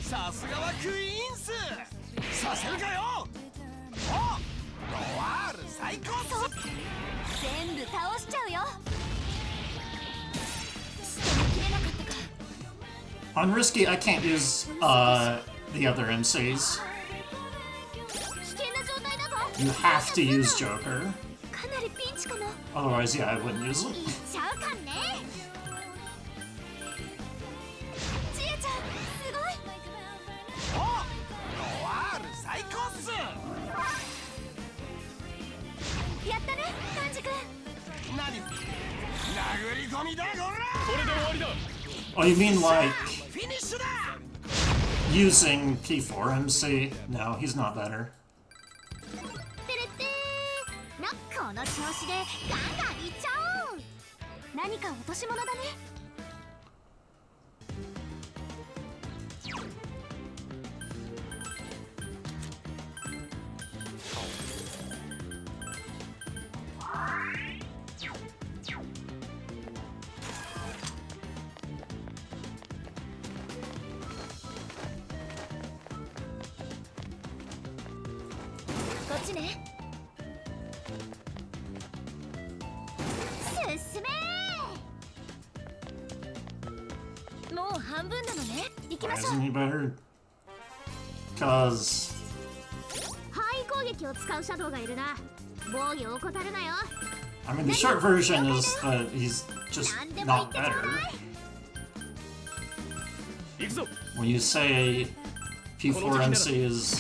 さすがはクイーンス。させるかよ。お、ロワール最高っす。全部倒しちゃうよ。仕留めきれなかったか。 On Risky, I can't use the other MCs. 危険な状態だぞ。 You have to use Joker. かなりピンチかも。 Otherwise, yeah, I wouldn't use いっ it. ちゃうかんね。ちえちゃん、すごい。お、ロワール最高っす。やったね、カンジ君。何？殴り込みだこら。これで終わりだ。 Oh, you mean like フィニッシュだ。 using P4 MC? No, he's not better. てれってーな、この調子でガンガンいっちゃおう。何か落とし物だね。ね。進め。もう半分なのね。行き Why ましょう。 isn't he better? Cause 範囲攻撃を使うシャドウがいるな。防御を怠るなよ。 I mean the short version is that he's just 何でも言っ not てちょう better. だい。行くぞ When you say P4MC is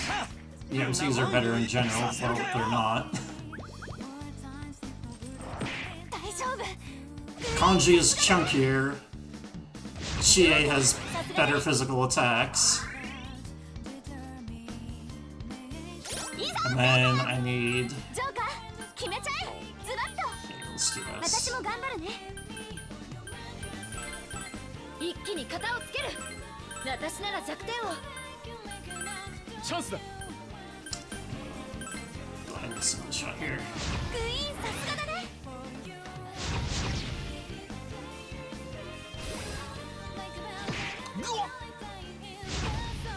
the MCs are better in general, well they're not. 大丈夫。 Kanji is chunkier. Chie has better physical attacks. いざ。 And then I need ジョーカー決めちゃえ。ズバッと。 okay, let's do 私 this. も頑張るね。一気に型をつける。私なら弱点を。チャンスだ Go ahead and single shot here. クイーンさすがだね。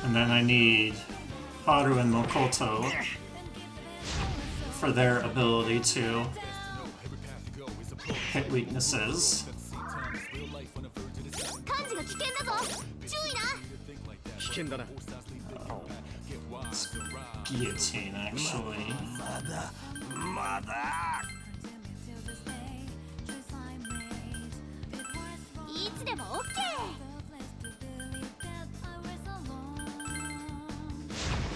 And then I need Haru and Mokoto for their ability to hit weaknesses. 漢字が危険だぞ。注意な。危険だな Guillotine, actually. まだいつでもオッケー。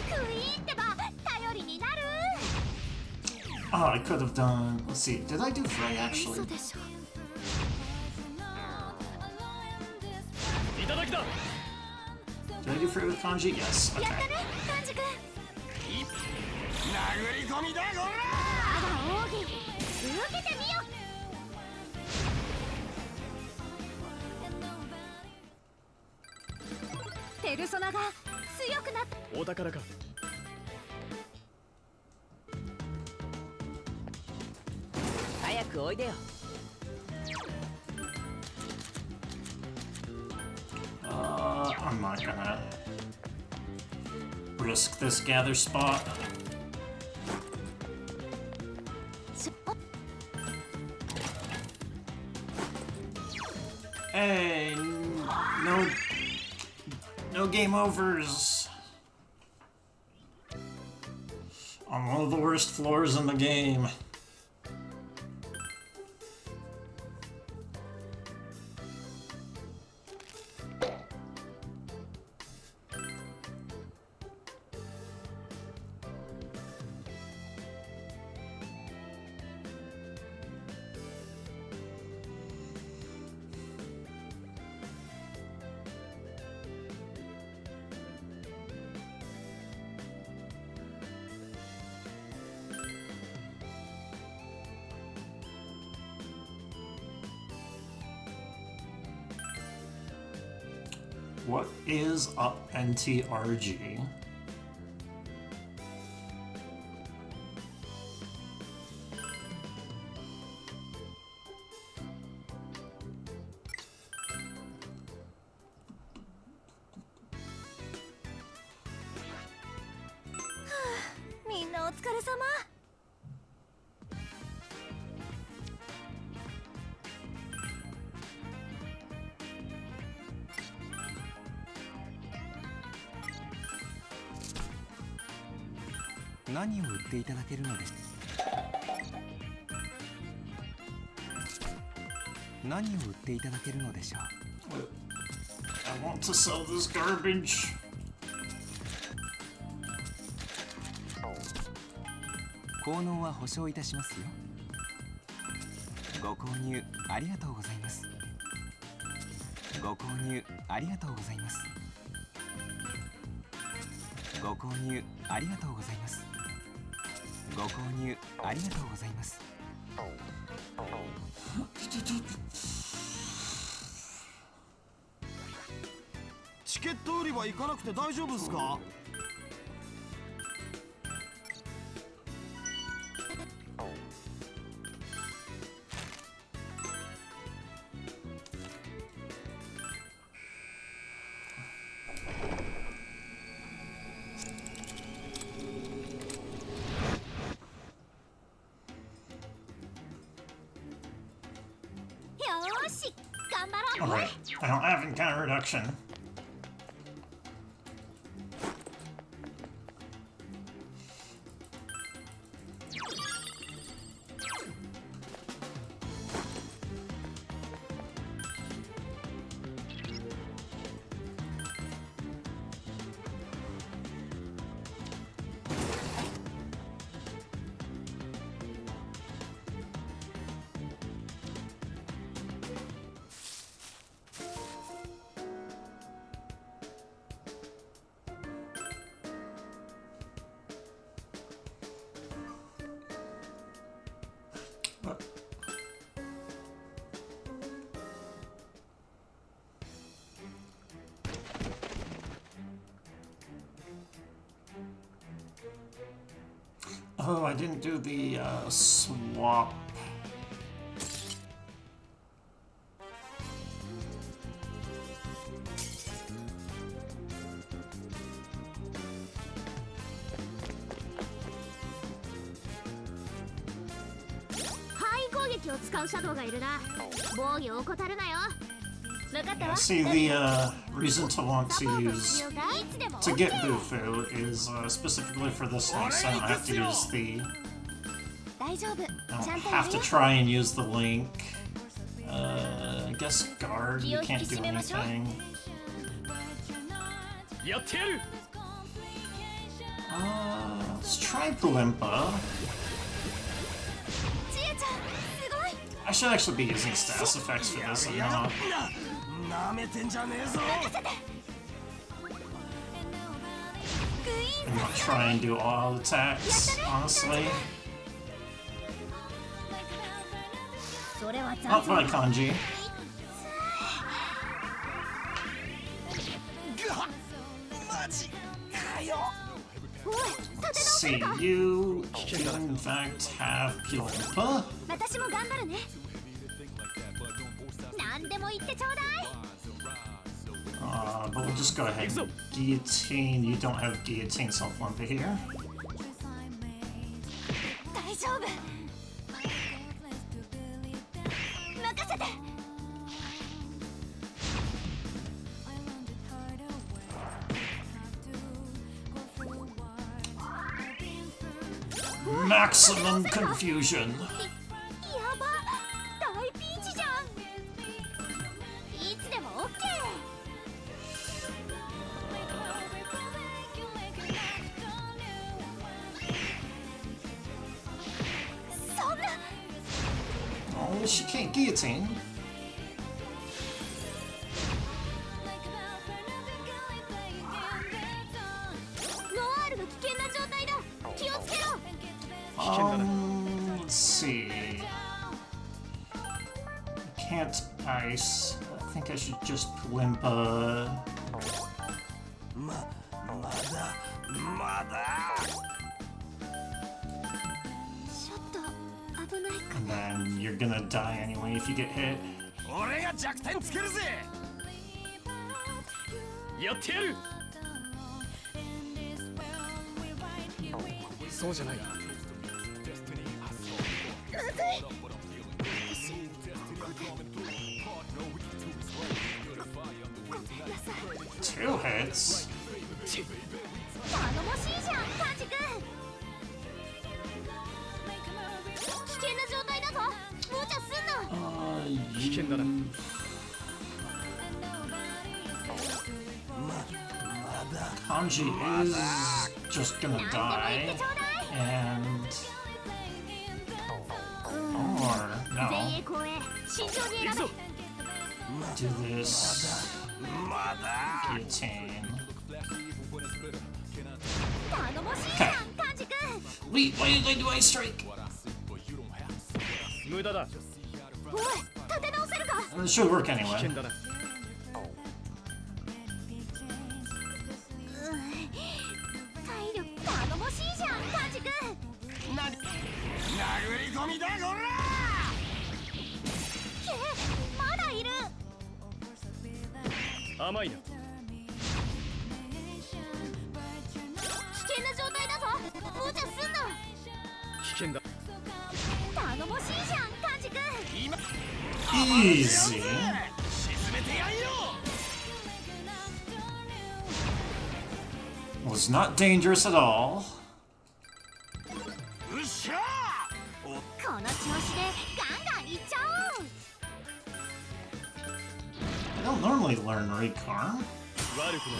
クイーンってば頼りになる。 Oh, I could have done. Let's see. Did I do Frey 嘘 actually? でしょ。いただきだ Did I do Frey with Kanji? Yes. やった Okay. ね、漢字くん。殴り込みだこら。まだ奥義受けてみよ。ペルソナが強くなった。お宝か早くおいでよ I'm not gonna risk this gather spot. しょ Hey, no game overs on one of the worst floors in the game. What is up NTRG?「みんなお疲れ様。何を売っていただけるのです何を売っていただけるのでしょう I want to sell this garbage. 効能は保証いたしますよご購入ありがとうございますご購入ありがとうございますご購入ありがとうございますご購入ありがとうございますチケット売り場行かなくて大丈夫ですかし頑張ろう Alright, I don't have encounter reduction. Oh, I didn't do the swap. See, the reason to want to use to get Bufu is specifically for this one, so I don't have to use the. I don't have to try and use the link. I guess guard. You can't do anything. やってやる Let's try Pulimpa. I should actually be using status effects for this and not. なめてんじゃねえぞ I'm not try and do all attacks, honestly. Not by Kanji. マジかよ See, you in fact have Pulimpa. 私も頑張るね何でも言ってちょうだい But we'll just go ahead and guillotine. You don't have guillotine self-limpa here. 大丈夫任せて Maximum confusion. やば大ピンチじゃんいつでも OK そんな Oh, she can't guillotine. ノアールが危険な状態だ気をつけろ Let's see. I can't ice. I think I should just Pulimpa. まだちょっと危ないか And then you're gonna die anyway if you get hit. 俺が弱点つけるぜやってやるそうじゃない Two hits. 頼もしいじゃんカンジ君危険な状態だぞ無茶すんな You... 危険だな Kanji is just gonna die. And... Or, 前 no. 衛後衛慎重に選べ Do this. Guillotine. 頼もしいじゃんカンジ君 Wait, why did I do ice strike? 無駄だ おい立て直せるか It should work 危 anyway. 険だな体力頼もしいじゃんカンジ君殴り込みだこらけまだいる甘いな危険な状態だぞ無茶すんな危険だ頼もしいじゃんカンジ君 Easy. 沈めてやんよ。 Was not dangerous at all. うっしゃー。おこの調子でガンガンいっちゃおう。 I don't normally learn Recarm. 悪くない。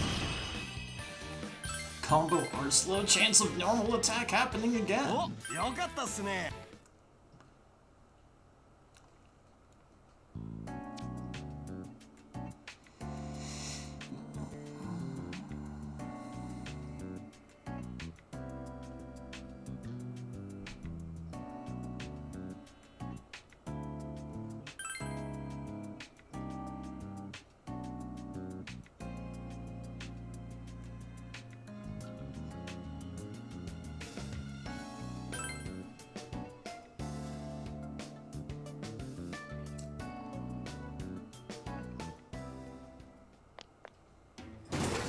Combo or slow chance of normal attack happening again. お、よかったっすね。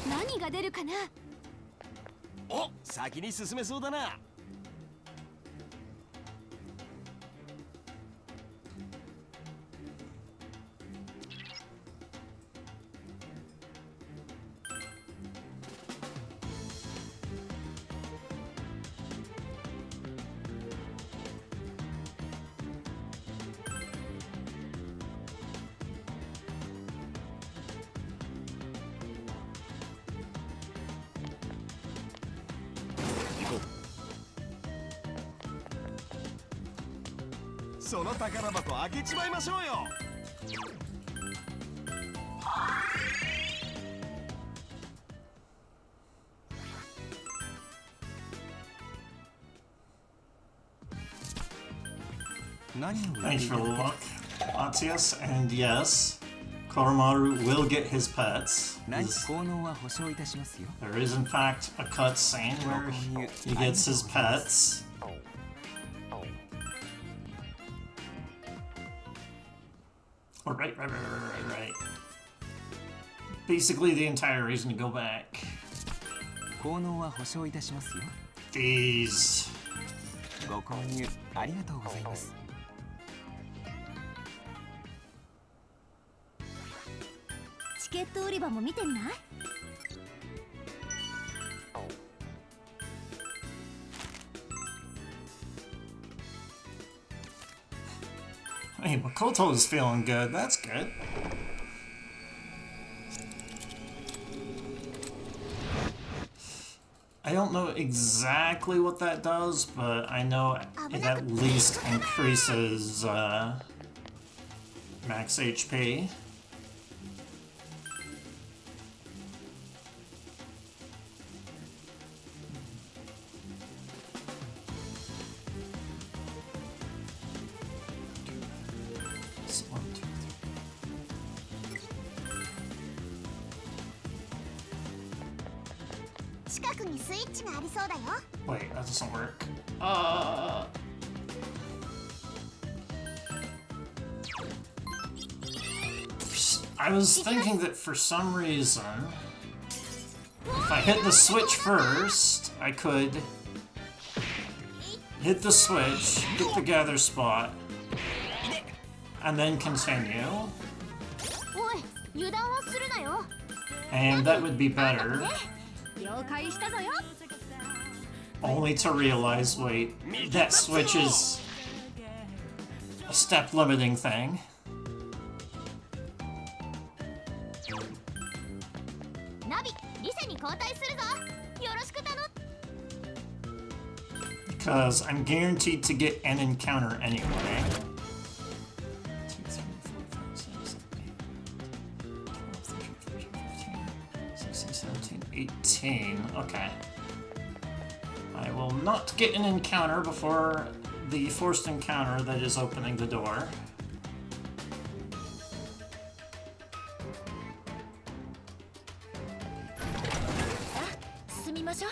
何が出るかな。お、先に進めそうだな。 その宝箱開けちまいましょうよ。 Thanks for the luck, Atias. And yes, Koromaru will get his pets. 何効能は保証いたしますよ。 There is in fact a cutscene where he gets his pets. Oh, right. Basically the entire reason to go back. 効能は保証いたしますよ。 These. ご購入ありがとうございます。 チケット売り場も見てみない？ Hey, Makoto is feeling good. That's good. I don't know exactly what that does, but I know it at least increases max HP. So 1, 2, 3. 近くにスイッチがありそうだよ。 Wait, that doesn't work. I was thinking that for some reason, if I hit the switch first, I could hit the switch, get the gather spot, and then continue, おい、油断はするなよ。 and that would be better, 了解したぞよ。 only to realize, wait, that switch is a step limiting thing. ナビ、リセに交代するぞ。よろしく頼む。 Because I'm guaranteed to get an encounter anyway. 2, 3, 4, 5, 6, 7, 8, 16, 17, 18. Okay. I will not get an encounter before the forced encounter that is opening the door. 進みましょう。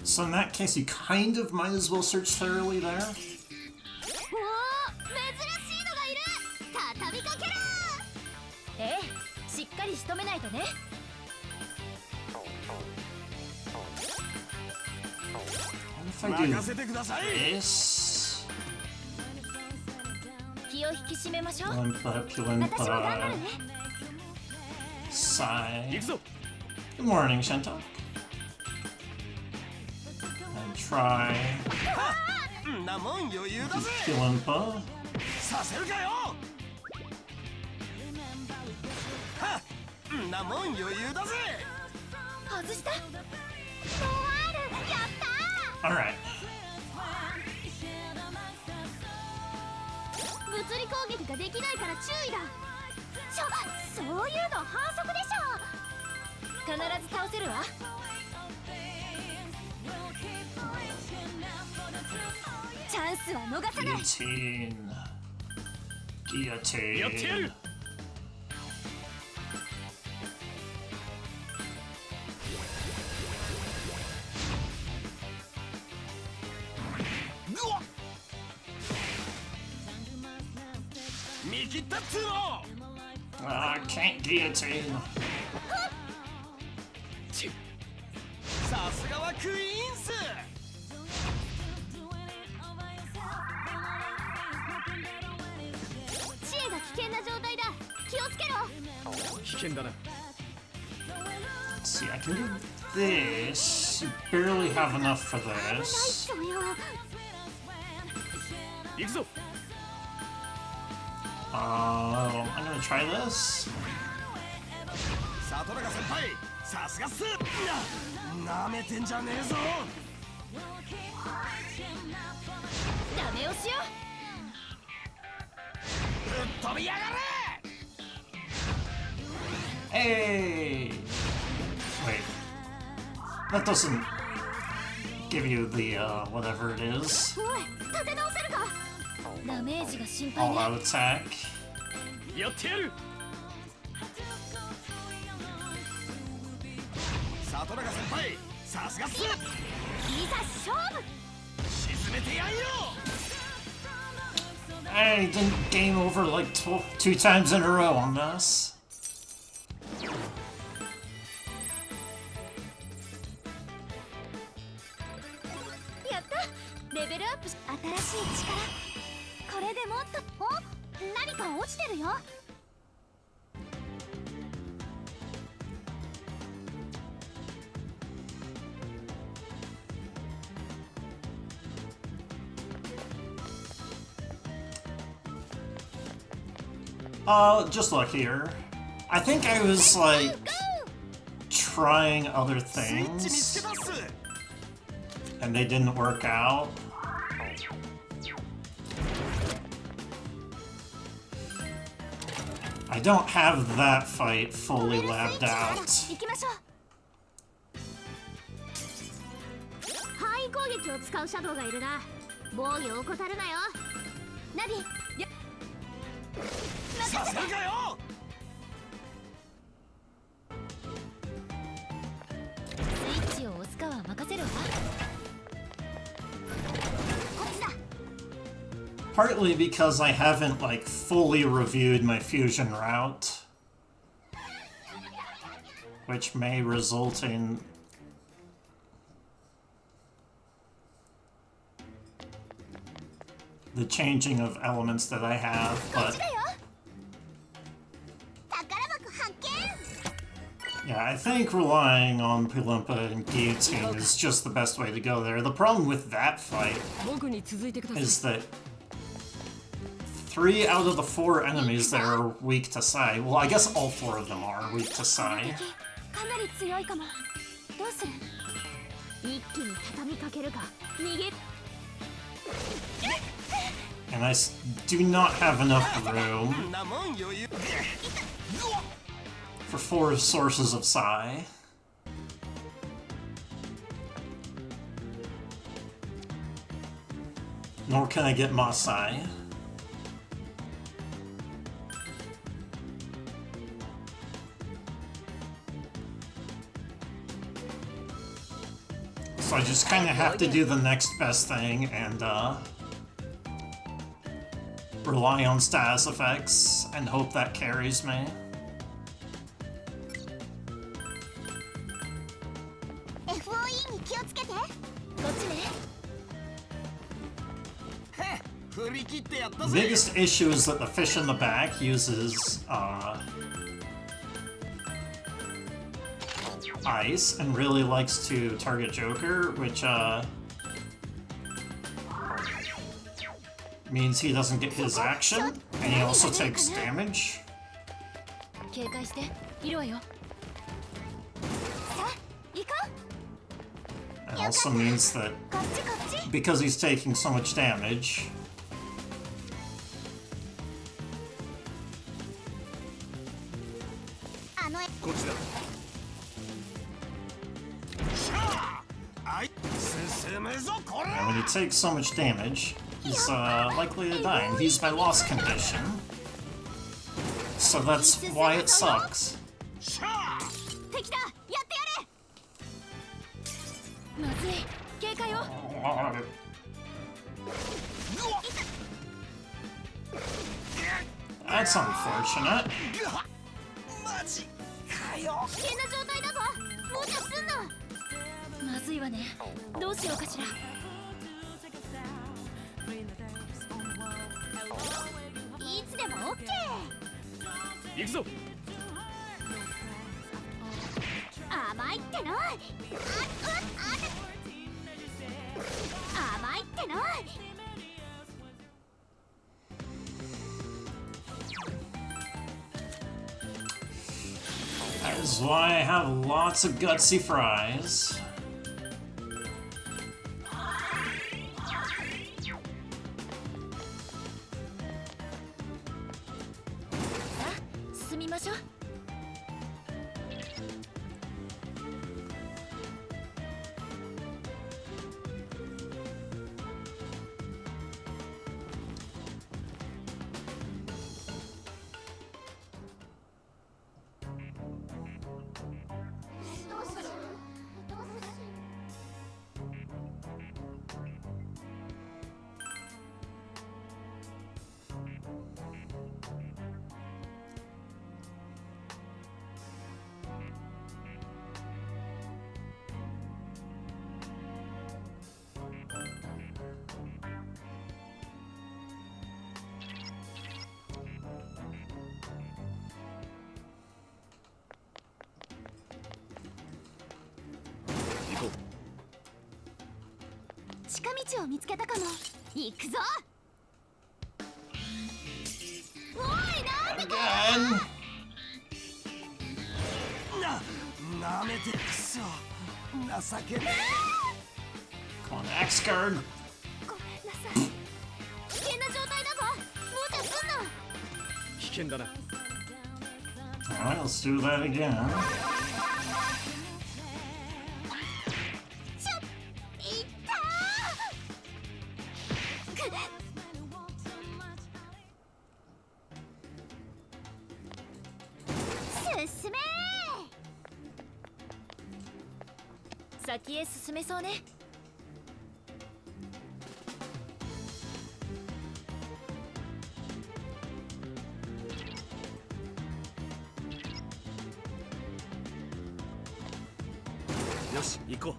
So in that case, you kind of might as well search thoroughly there. おり仕留めないとね。 What if I do 任せてください。 this? 気を引き締めましょう。 Pulimpa, 私も頑張る Pulimpa, ね。 Sai. 行くぞ。 Good morning, Shento. And try んなもん余裕だぜ。 Pulimpa. させるかよ。はっ、んなもん余裕だぜ。 外した。ノワール、やったー。 Alright. 物理攻撃ができないから注意だ。そういうの反則でしょ。必ず倒せるわ。チャンスは逃さない。 Guillotine. やってや Guillotine. る。うわっ、見切ったっつうの。 Can't guillotine. チッ。さすがはクイーンス。 知恵が危険な状態だ。気をつけろ。危険だな。 Let's see, I can do this. You barely have enough for 危ないっ this. しょよ。行くぞ。 I'm gonna try this. 里中先輩、さすがっす。なめてんじゃねえぞ。ダメ押しよ。ぶっ飛びやがれ。 Hey! Wait. That doesn't give you the, whatever it is. おい、立て直せるか。ダメージが心配 All ね。 out attack. やってやる。里中先輩、さすがっす。いざ勝負。沈めてやんよ。 I didn't game over like two times in a row on this. やった。レベルアップし、新しい力。これでもっと。お、何か落ちてるよ。 Just look here. I think I was like trying other スイッチ見つ things けたっす。 and they didn't work out. I don't have that fight fully labbed out. 行きましょう。範囲攻撃を使うシャドウがいるな。防御を怠るなよ。ナビ、や。させるかよ。スイッチを押すかは任せるわ。こっちだ。 Partly because I haven't like fully reviewed my fusion route, which may result in the changing of elements that I have, こっ but ちだよ。宝箱発見。 yeah, I think relying on Pulimpa and Guillotine is just the best way to go there. The problem with that fight 僕に続いてください。 is that 3 out of the 4 enemies there are weak to Sai. Well, I guess all 4 of them are weak to Sai. かなり強いかも。どうする？一気に畳みかけるか。逃げ。 And I do not have enough room んなもん余裕。 for 4 sources of Sai. Nor can I get Masai. So I just kind of have to do the next best thing and rely on status effects and hope that carries me. 振り切ってやった The ぜ。 biggest issue is that the fish in the back uses ice and really likes to target Joker, which means he doesn't get his action, and he also takes damage. 警戒しているわよ。さあ行こ It also means that う。こっちこっち。 because he's taking so much damage, あの絵こっちだ。はい、進むぞこれ。 and when he takes so much damage, he's likely to die, and he's my loss condition. So that's why it sucks. 敵だ。やってやれ。まずい。警戒を。 That's unfortunate. マジかよ。危険な状態だぞ。もうちょっとすんの。まずいわね。どうしようかしら。いつでもオッケー。行くぞ。甘いっての。甘いっての。 That is why I have lots of gutsy fries. 進みましょう。行こ近道を見つけたかも。行くぞ。おい、なんでか。 Again! なめてくそ。情けね Come on, Axe Guard. ごめんなさい。危険な状態だぞ。もうちょっとすんの。う。危険だな。 Alright, let's do that again. いったー。進めー。先へ進めそうね。よし、行こう。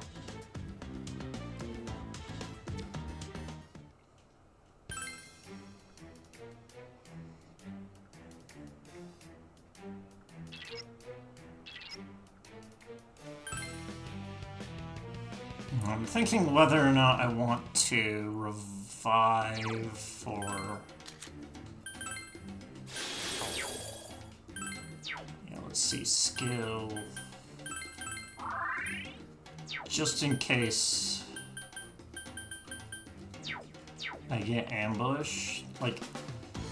I'm thinking whether or not I want to revive or... Yeah, let's see, skill... Just in case I get ambushed. Like,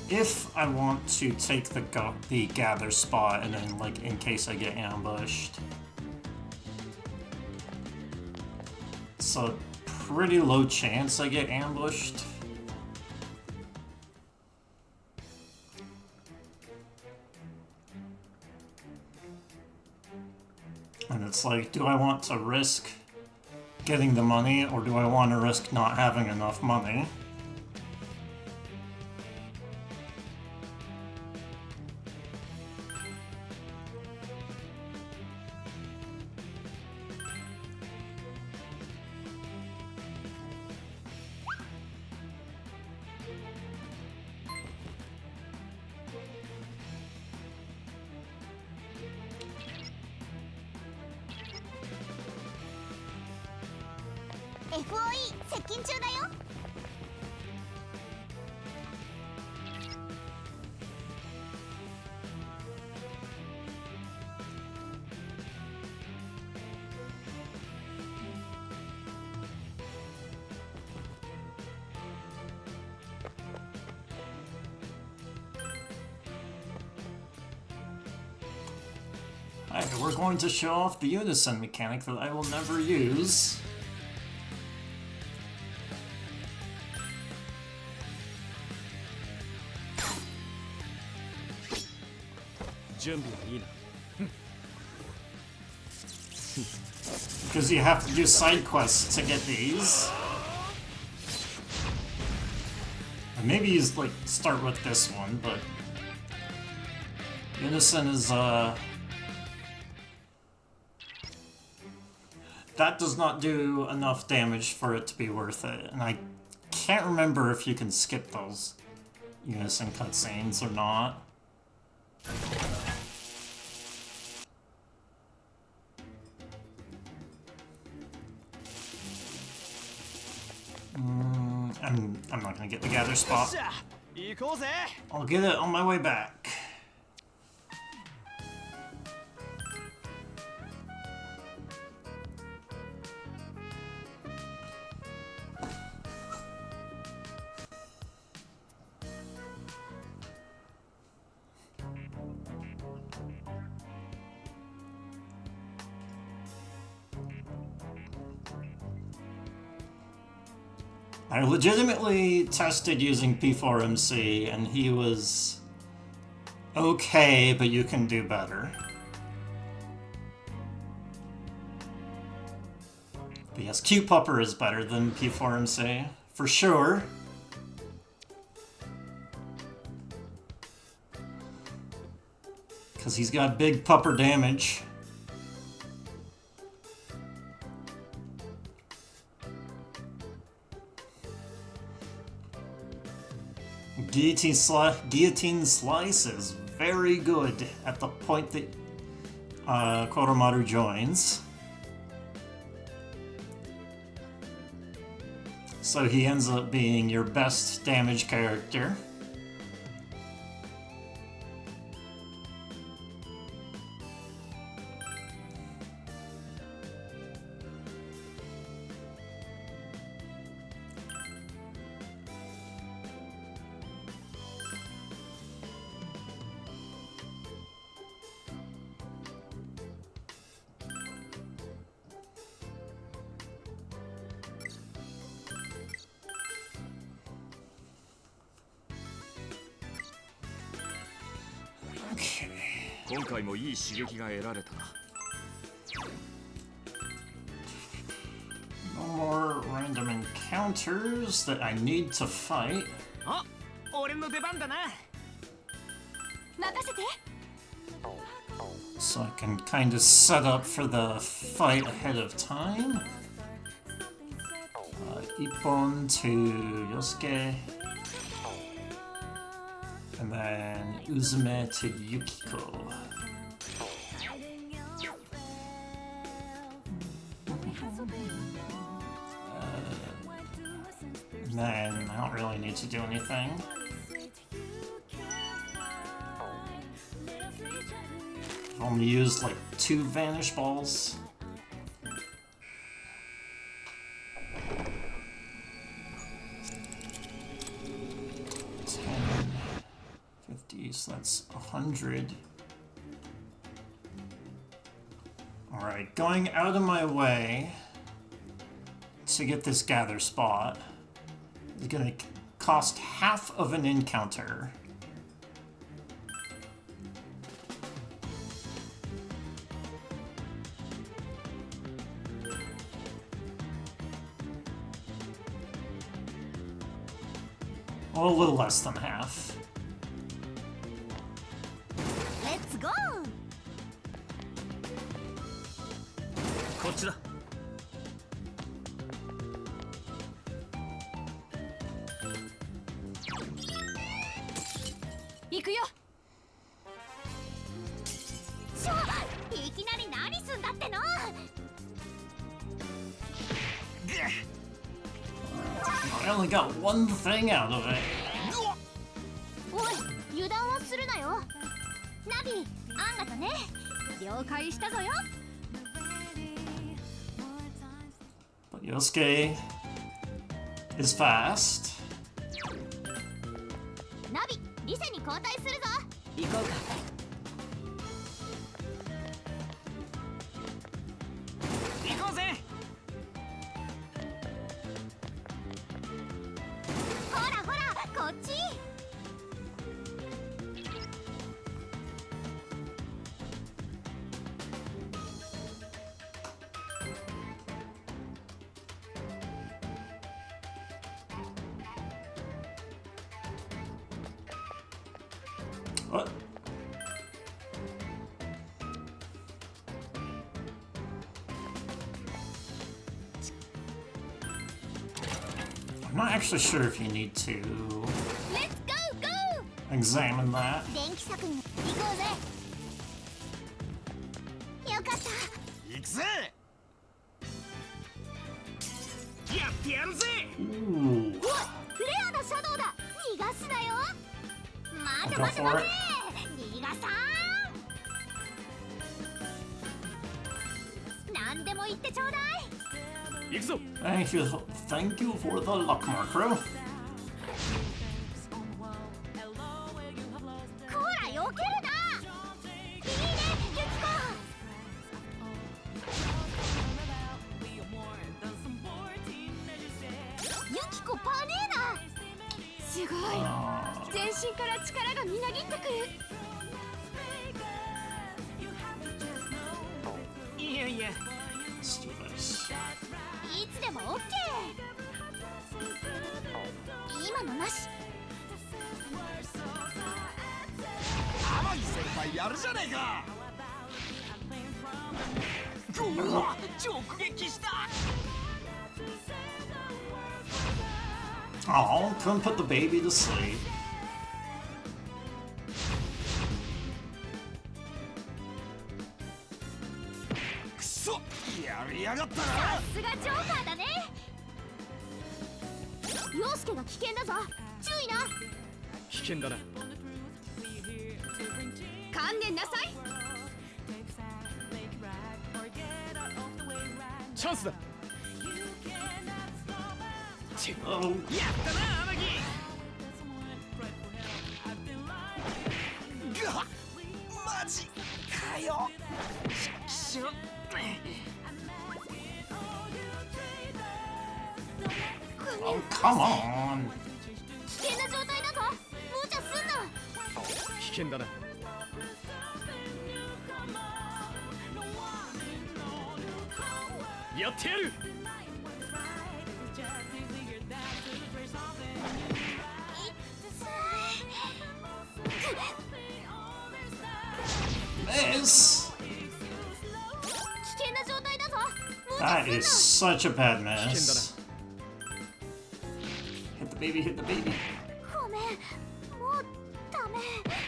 if I want to take the gather spot and then, like, in case I get ambushed. It's a pretty low chance I get ambushed. And it's like, do I want to risk getting the money, or do I want to risk not having enough money? FOE 接近中だよ。Alright, we're going to show off the unison mechanic that I will never use. 準備はいいな。 Because you have to do side quests to get these. And maybe you like start with this one, but unison is that does not do enough damage for it to be worth it, and I can't remember if you can skip those unison cutscenes or not. I'm not gonna get the gather spot. じゃあ行こうぜ。 I'll get it on my way back. I legitimately tested using P4MC, and he was okay, but you can do better. But yes, Q-Pupper is better than P4MC, for sure. Because he's got big pupper damage. Guillotine Slice is very good at the point that Koromaru joins. So he ends up being your best damage character. Okay. 今回もいい刺激が得られたな。 No more random encounters that I need to fight. あ、俺の出番だな。任せて。 So I can kind of set up for the fight ahead of time. Ippon to Yosuke. And then Uzume to Yukiko. And then I don't really need to do anything. I've only used like 2 Vanish Balls. So that's 100. Alright, going out of my way to get this gather spot is going to cost half of an encounter. Well, a little less than half. レッツゴー。こっちだ。行くよ。いきなり何すんだっての。I only got one thing out of it. おい油断をするなよ。ナビあんがとね。了解したぞよ。 But Yosuke is fast. ナビリセに交代するぞ。行こうか。行こうぜ。ほらほらこっち。What? I'm not actually sure if you need to Let's go go。 examine that. 電気柵に行こうぜ。よかった。行くぜ。やってやるぜ。 Ooh. フレアのシャドウだ。逃がすなよ。待て Go 待て for 待て it.。逃がさん。何でも言ってちょうだい。行くぞ。 Thank you for the luck, Markro. こら避けるな。いいねユキコ。ユキコパネーナ。すごい。 Uh, 全身から力がみなぎってくる。いやいや。 let's do this. いつでもオッケー。今のなし。甘い先輩やるじゃねえか。うわ直撃した。 Oh, couldn't put the baby to sleep. くそやりやがったな。さすがジョーカーだね。陽介が危険だぞ。注意な。危険だな。観念なさい。チャンスだ。 Oh, やったな天城。ぐわマジかよ。しょ。 oh, come on. 危険な状態だぞ。無茶すんな。危険だな。やってやる。 Miss. 危険な状態だぞ。無 That 茶 is すんな。 such a bad miss. Hit the baby, hit the baby. ごめん。もうダメ。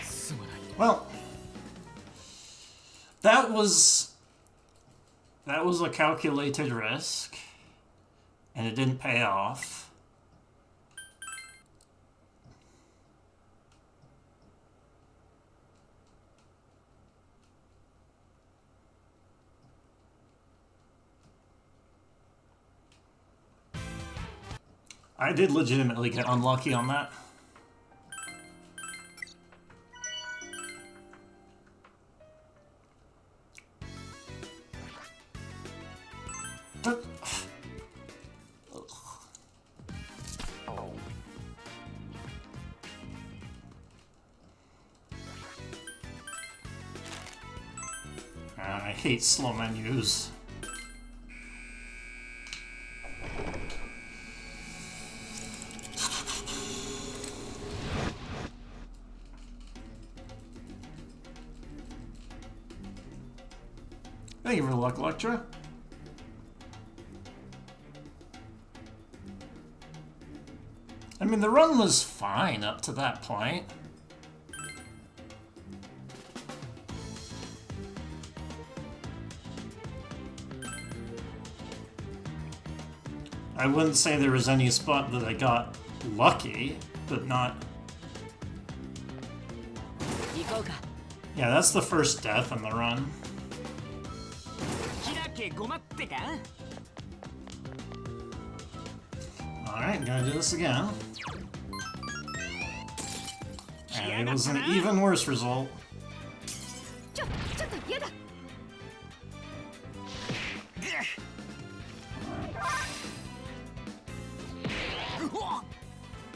すまない。 Well, that was a calculated risk, and it didn't pay off. I did legitimately get unlucky on that. But- I hate slow menus. Thank you for the luck, Electra. I mean, the run was fine up to that point. I wouldn't say there was any spot that I got lucky, but not. 行こうか。 Yeah, that's the first death in the run. 開けごまってか Alright, gotta do this again. And it was an even worse result. ちょっと嫌だ。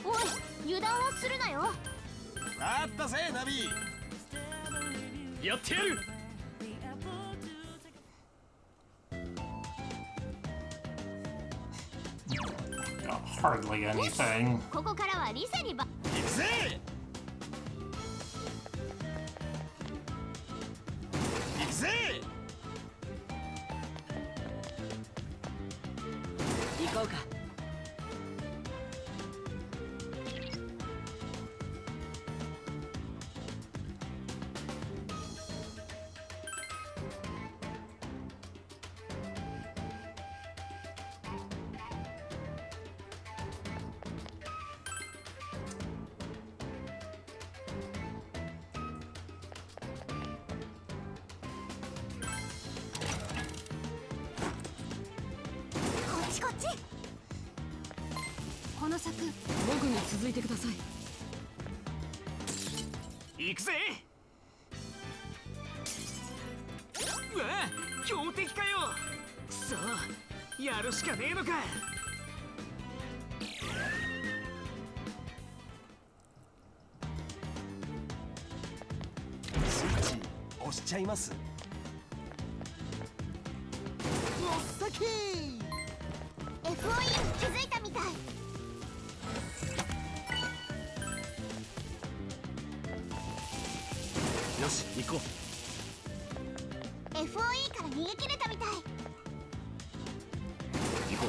おい、油断はするなよ。あったぜナビやってやる Got hardly anything. ここからはリセにば。行くぜ行くぜ行こうか。 こっちこっち。この柵。僕に続いてください。行くぜうわ強敵かよくそやるしかねえのかスイッチ押しちゃいますおっさき FOE に気づいたみたい。よし行こ FOE から逃げ切れたみたい。う行こ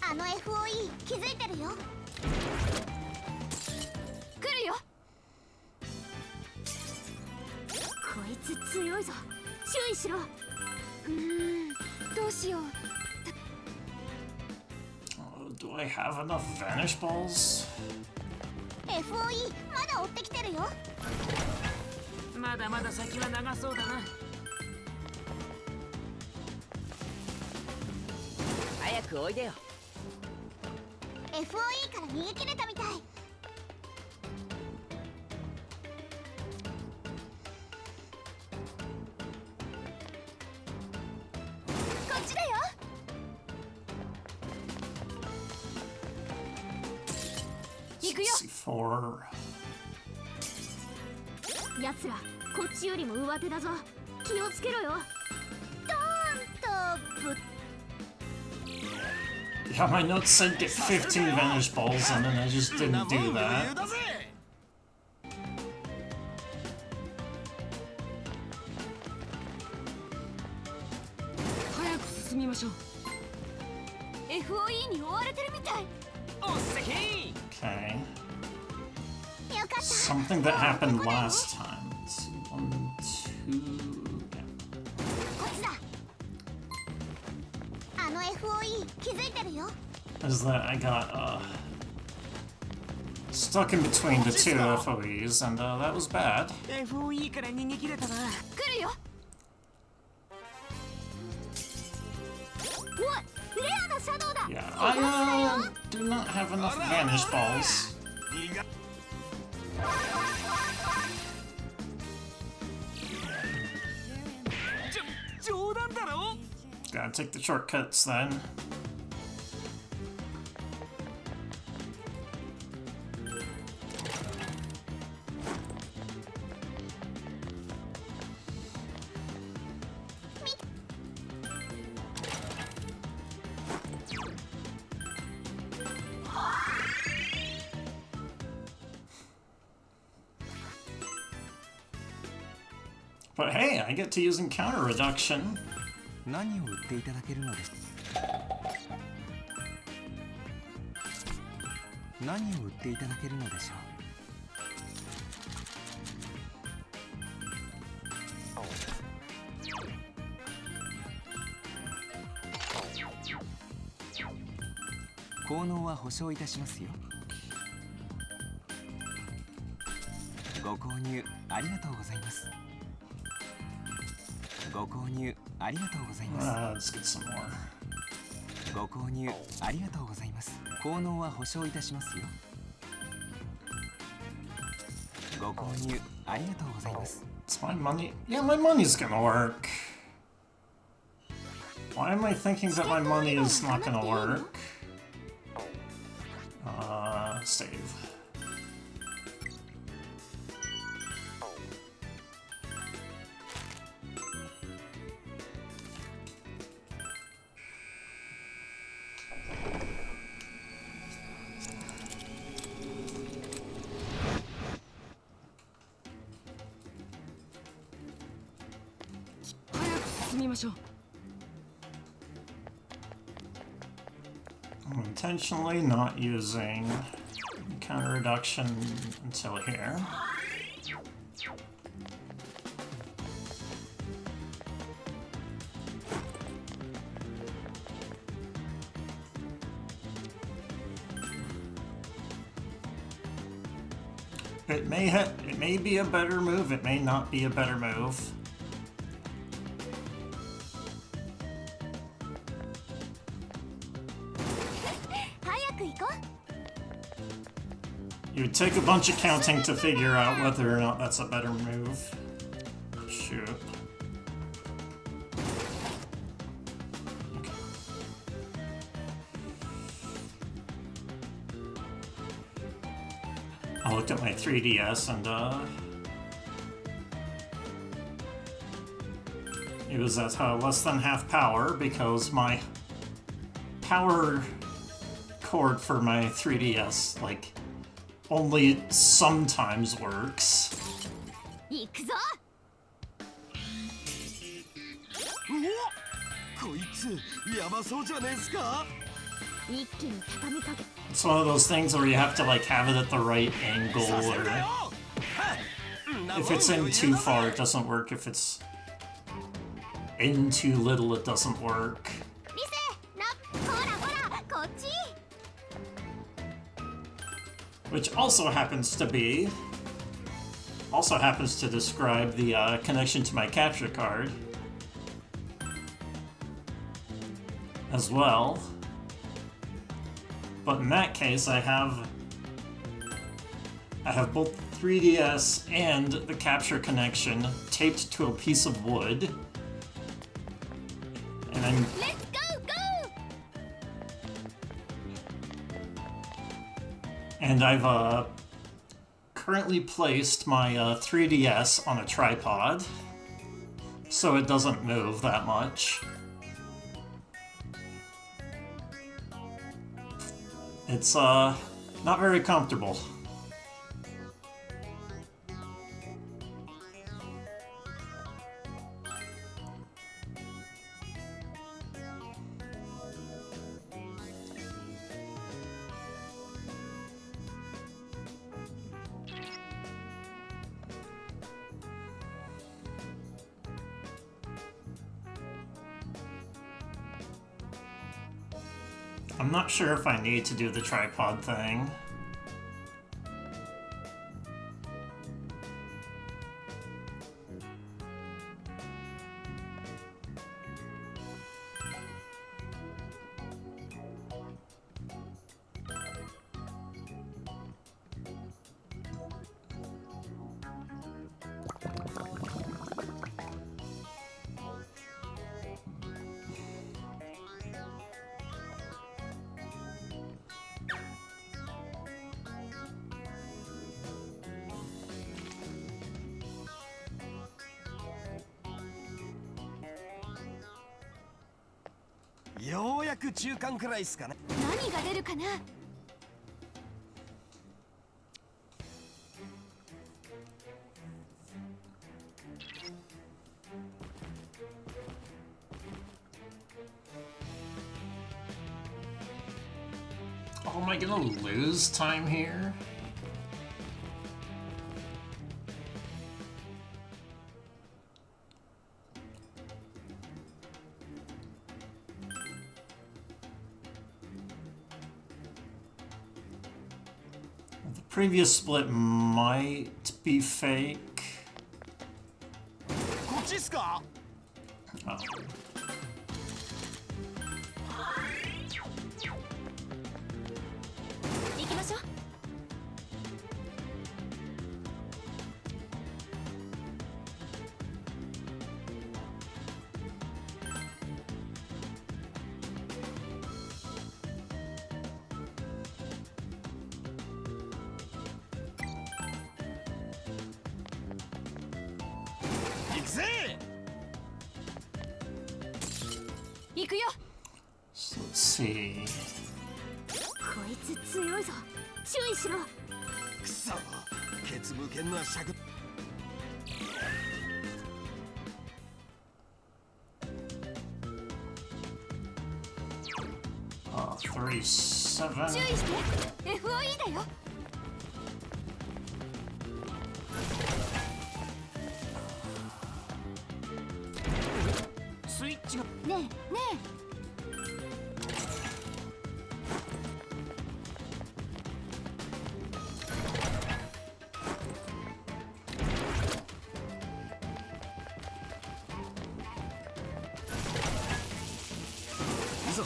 あの FOE 気づいてるよ。来るよ。こいつ強いぞ。注意しろ。どうしよう。 Oh, do I have enough vanish balls? FOE まだ追ってきてるよ。まだまだ先は長そうだな早くおいでよ。 FOE から逃げ切れたみたい。こっちだよ。行くよ。 64. 奴らこっちよりも上手だぞ。気をつけろよ。ドーンとぶっ。 Yeah, my notes said get 15 vanish balls, and then I just didn't do 余 that. 裕だぜ早く進みましょう。 FOE に追われてるみたい。おっさき Okay. よかった。 Something that happened last time. Let's see. 1, 2. Yeah. こっちだ。あの FOE 気づいてるよ。 Is that I got stuck in between the two FOEs, and that was bad. FOE から逃げ切れたな来るよ。おい、レアなシャドウだ。 Yeah, I do not have enough vanish balls. 冗談だろ Gotta take the shortcuts then. But hey, I get to use encounter reduction. 何を売っていただけるのです何を売っていただけるのでしょう効能は保証いたしますよ。ご購入ありがとうございます。ご購入ありがとうございます。 Let's get some more. ご購入ありがとうございます。効能は保証いたしますよ。ご購入ありがとうございます。 It's my money. Yeah, my money's gonna work. Why am I thinking that my money is not gonna work? Save. I'm intentionally not using counter reduction until here. It may be a better move, it may not be a better move. It would take a bunch of counting to figure out whether or not that's a better move. Shoot. Okay. I looked at my 3DS and it was at less than half power because my power cord for my 3DS, like, only sometimes works. 行くぞ。こいつやばそうじゃねえっすか。一気に畳みかけ。 It's one of those things where you have to like have it at the right angle, or if it's in too far it doesn't work, if it's in too little it doesn't work. 見せな、ほらほら、こっち。 Which also happens to describe the connection to my capture card as well. But in that case, I have both 3DS and the capture connection taped to a piece of wood, and I'm Let's go, go! And I've currently placed my 3DS on a tripod, so it doesn't move that much. It's not very comfortable. I'm not sure if I need to do the tripod thing.ようやく中間くらいっすかね。何が出るかな。 Oh, am I gonna lose time here? Previous split might be fake. こっちっすか？ Oh. 行きましょう。行くぜ。行くよ。 So let's see. こいつ強いぞ。注意しろ。くそ、ケツ向けんのは尺。 37. 注意して。FOE だよ。スイッチが。ねえねいいぞ。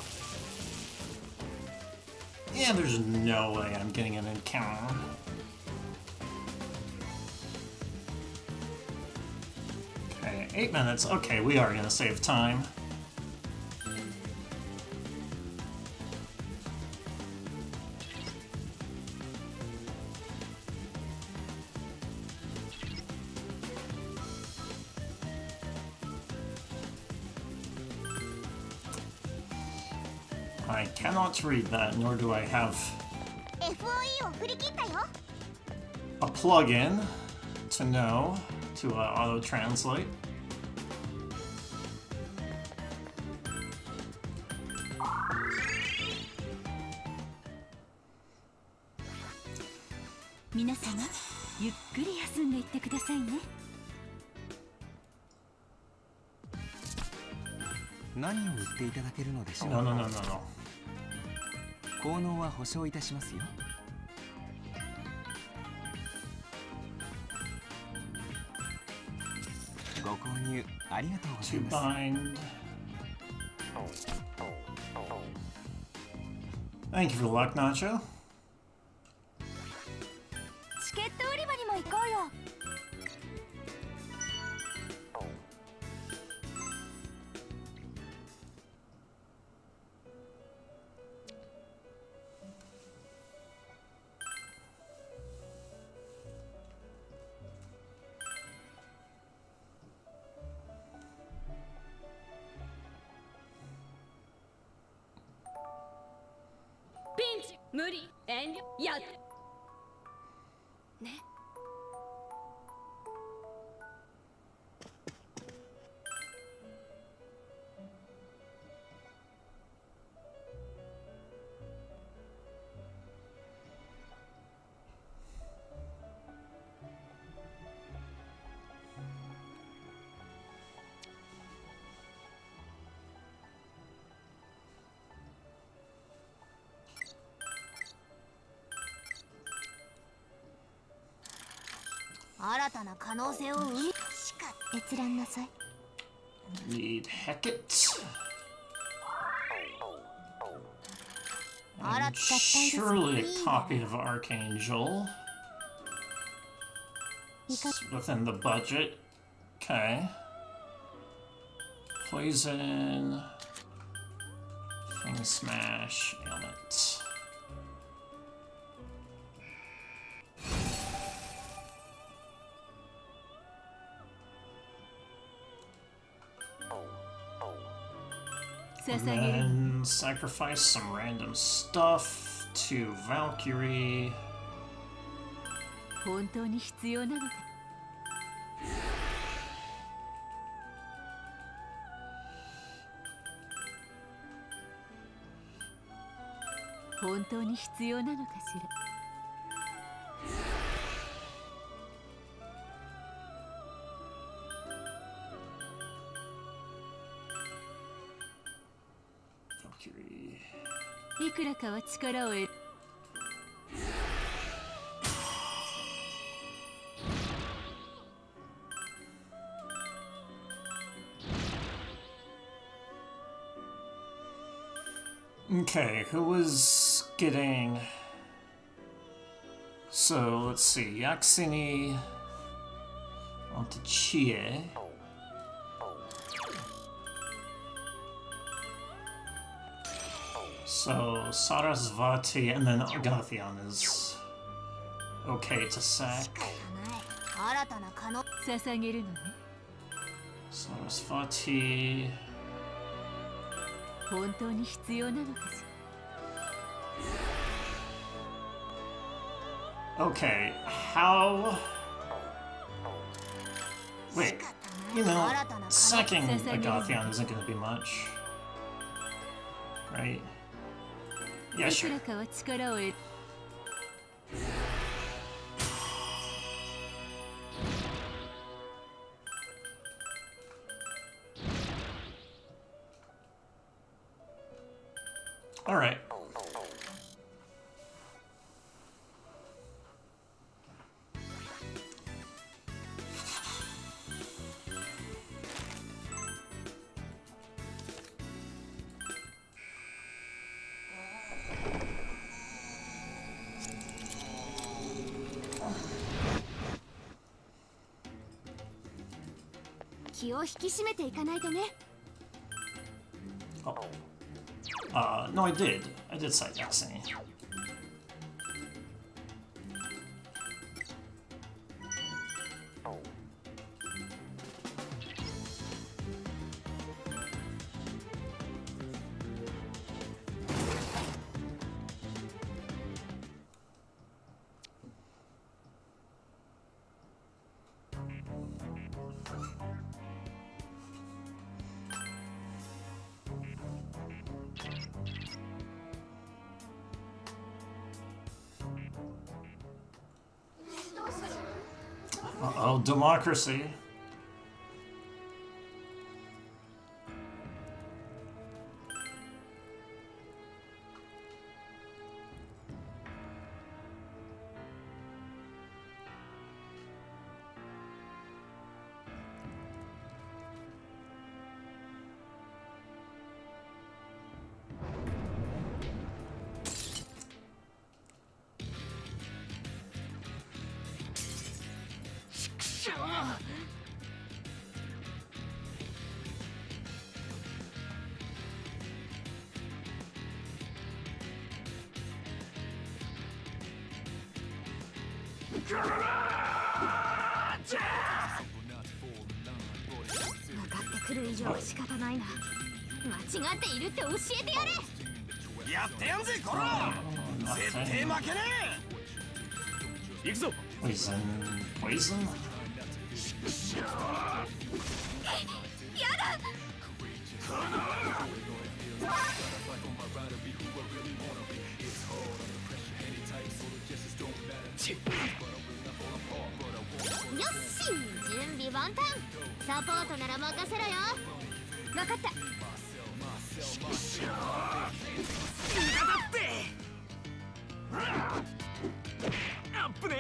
Yeah, there's no way I'm getting an encounter. Okay, 8 minutes. Okay, we are gonna save time. I cannot read that, nor do I have え。FOE を振り切ったよ。 a plugin to know to auto translate. 皆様、ゆっくり休んでいってくださいね。何を売っていただけるのでしょう No, no, no, no, no. 効能は保証いたしますよ。ご購入ありがとうござい To ます。 bind. Thank you for the luck, Nacho. チケット売り場にも行こうよ。 ピンチ無理遠慮やっね。新たな可能性を生みしか閲覧なさい。 Need Hecate. あら And 使ったいです。 surely a いいね copy of Archangel. いか It's within the budget. Okay. Poison. Thing Smash. Ailment. And 捧げる。 then sacrifice some random stuff to Valkyrie. 本当に必要なのか。本当に必要なのかしら。 Valkyrie. いくらかは力を得る。Okay, who was getting... So, let's see. Yaxini onto Chie. So, Sarasvati and then Agathion is okay to sack. 新たな可能捧げるのね。 Sarasvati... 本当に必要なのかし Okay, how... Wait, you know, sacking Agathion isn't gonna be much. Right? ら。 Yeah, いく sure. らかは力を得る。 Alright.「気を引き締めていかないとね」 Oh. No, I did. I did cite Yaxini. Uh-oh, democracy.来る以上仕方ないな。間違っているって教えてやれ。やってやんぜこら。絶対負けね行くぞ。 Poison. Poison? やだ。よし、準備万端。サポートなら任せろよ。分かった。アップね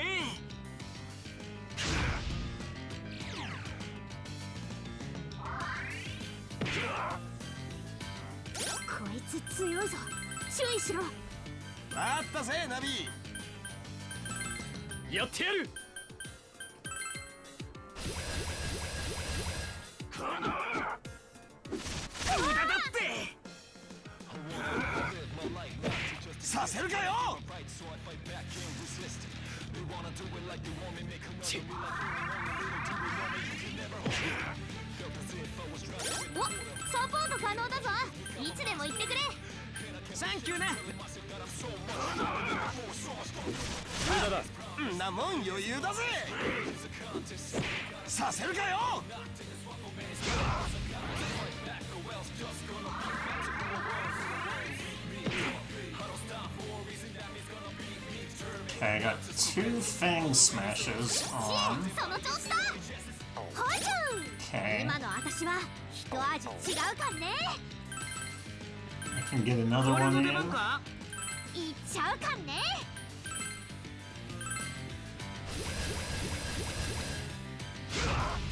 こいつ強いぞ。注意しろ。あったぜナビ。やってやる。させるかよ。お、サポート可能だぞ。いつでも言ってくれ。サンキューね。無駄だ。んなもん余裕だぜ。させるかよ。Okay, I got 2 Fang Smashes on. その調子だ。ほいじゃん。 Okay. 今の私は一味違うかんね。 I can get another one in. いっちゃうかんね。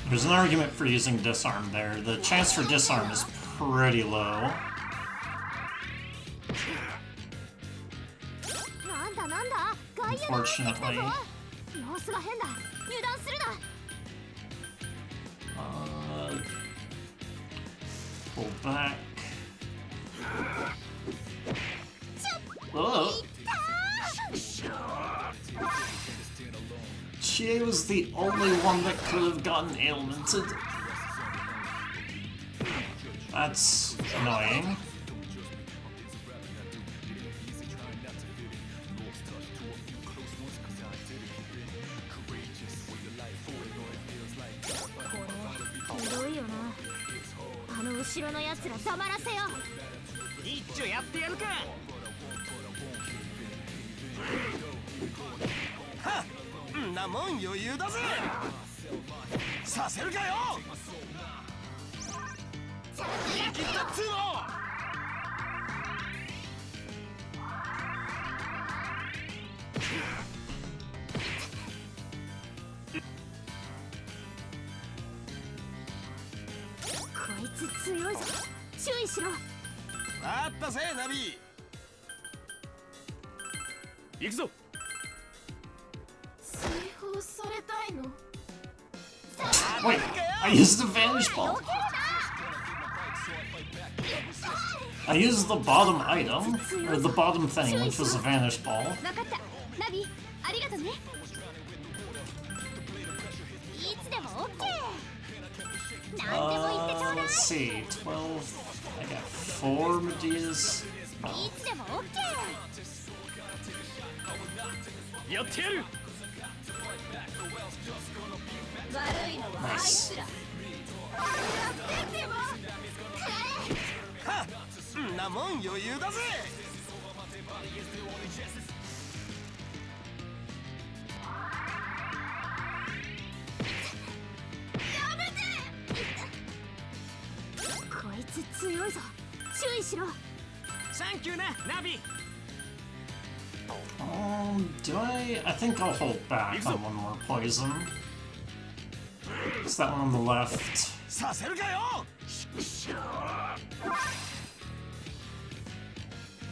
There's an argument for using disarm there. The chance for disarm is pretty low. なんだ外野が入ってきたぞ Unfortunately. 様子が変だ油断するな Pull back. Oh. Chie was the only one that could have gotten ailmented. That's annoying. Oh, 後ろのやつら黙らせよ一丁やってやるかはっんなもん余裕だぜさせるかよ言い切ったっつうのこいつ強いぞ注意しろあったぜナビ行くぞ追放されたいの Wait, I used the vanish ball. I used the bottom item, or the bottom thing, which was a vanish ball. 分かったナビありがとねいつでも OK 何でも言ってちょうだい Let's see, 12. I got 4 Medeas. いつでも OK やってやる悪いのはあいつらやってってもはっんなもん余裕だぜやめてこいつ強いぞ注意しろサンキューなナビ Do I think I'll hold back on one more poison. It's that one on the left. させるかよ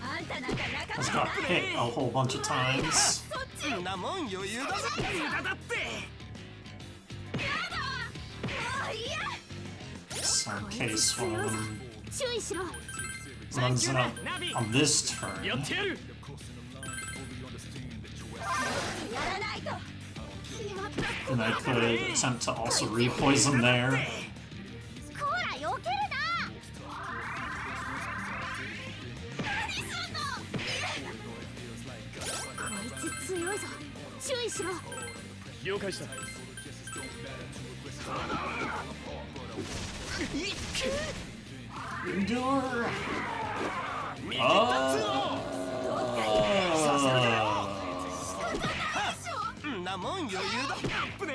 あんたなんか仲 Has got hit a whole bunch of times. そっちんなもん余裕だぜ無駄だって もういいや So in case one of them 注意しろ runs out on this や turn, ってやるやらないと決まった then I could attempt to also re-poison there. こら避けるな何すんのこいつ強いぞ注意しろ了解した Endure! 見切ったっつうの んなもん余裕だアップね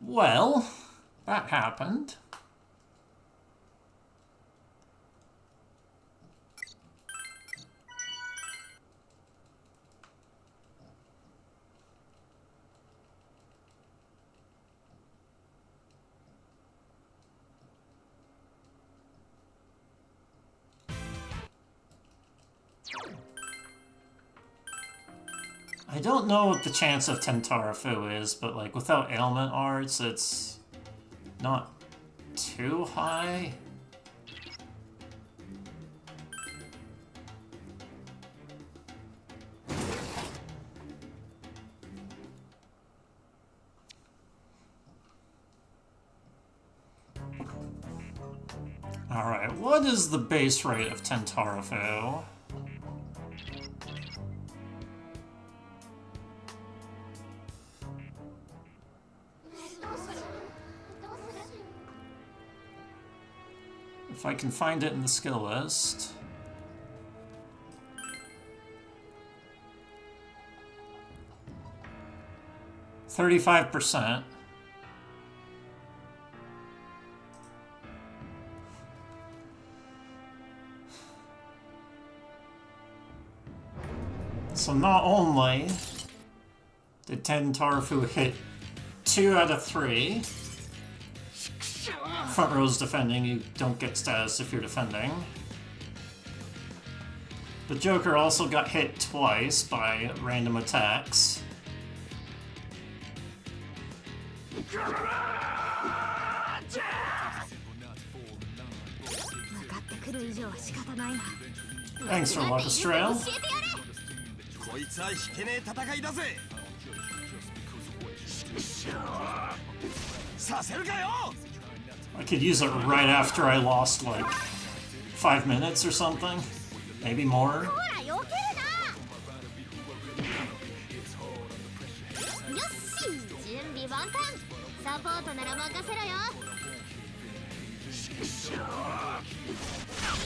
Well, that happened. I don't know what the chance of Tentarafu is, but like without ailment arts, it's not too high. Alright, what is the base rate of Tentarafu? If I can find it in the skill list. %35%. So not only did Tentarafu hit 2 out of 3 front row is defending, you don't get status if you're defending. But Joker also got hit twice by random attacks. 分かってくる以上は仕方ないな。 Thanks for Lucas Trail. 教えてやれ。こいつは引けねえ戦いだぜ。させるかよ。 I could use it right after I lost like 5 minutes or something. Maybe more. ほら避けるな。よし、準備万端。サポートなら任せろよ。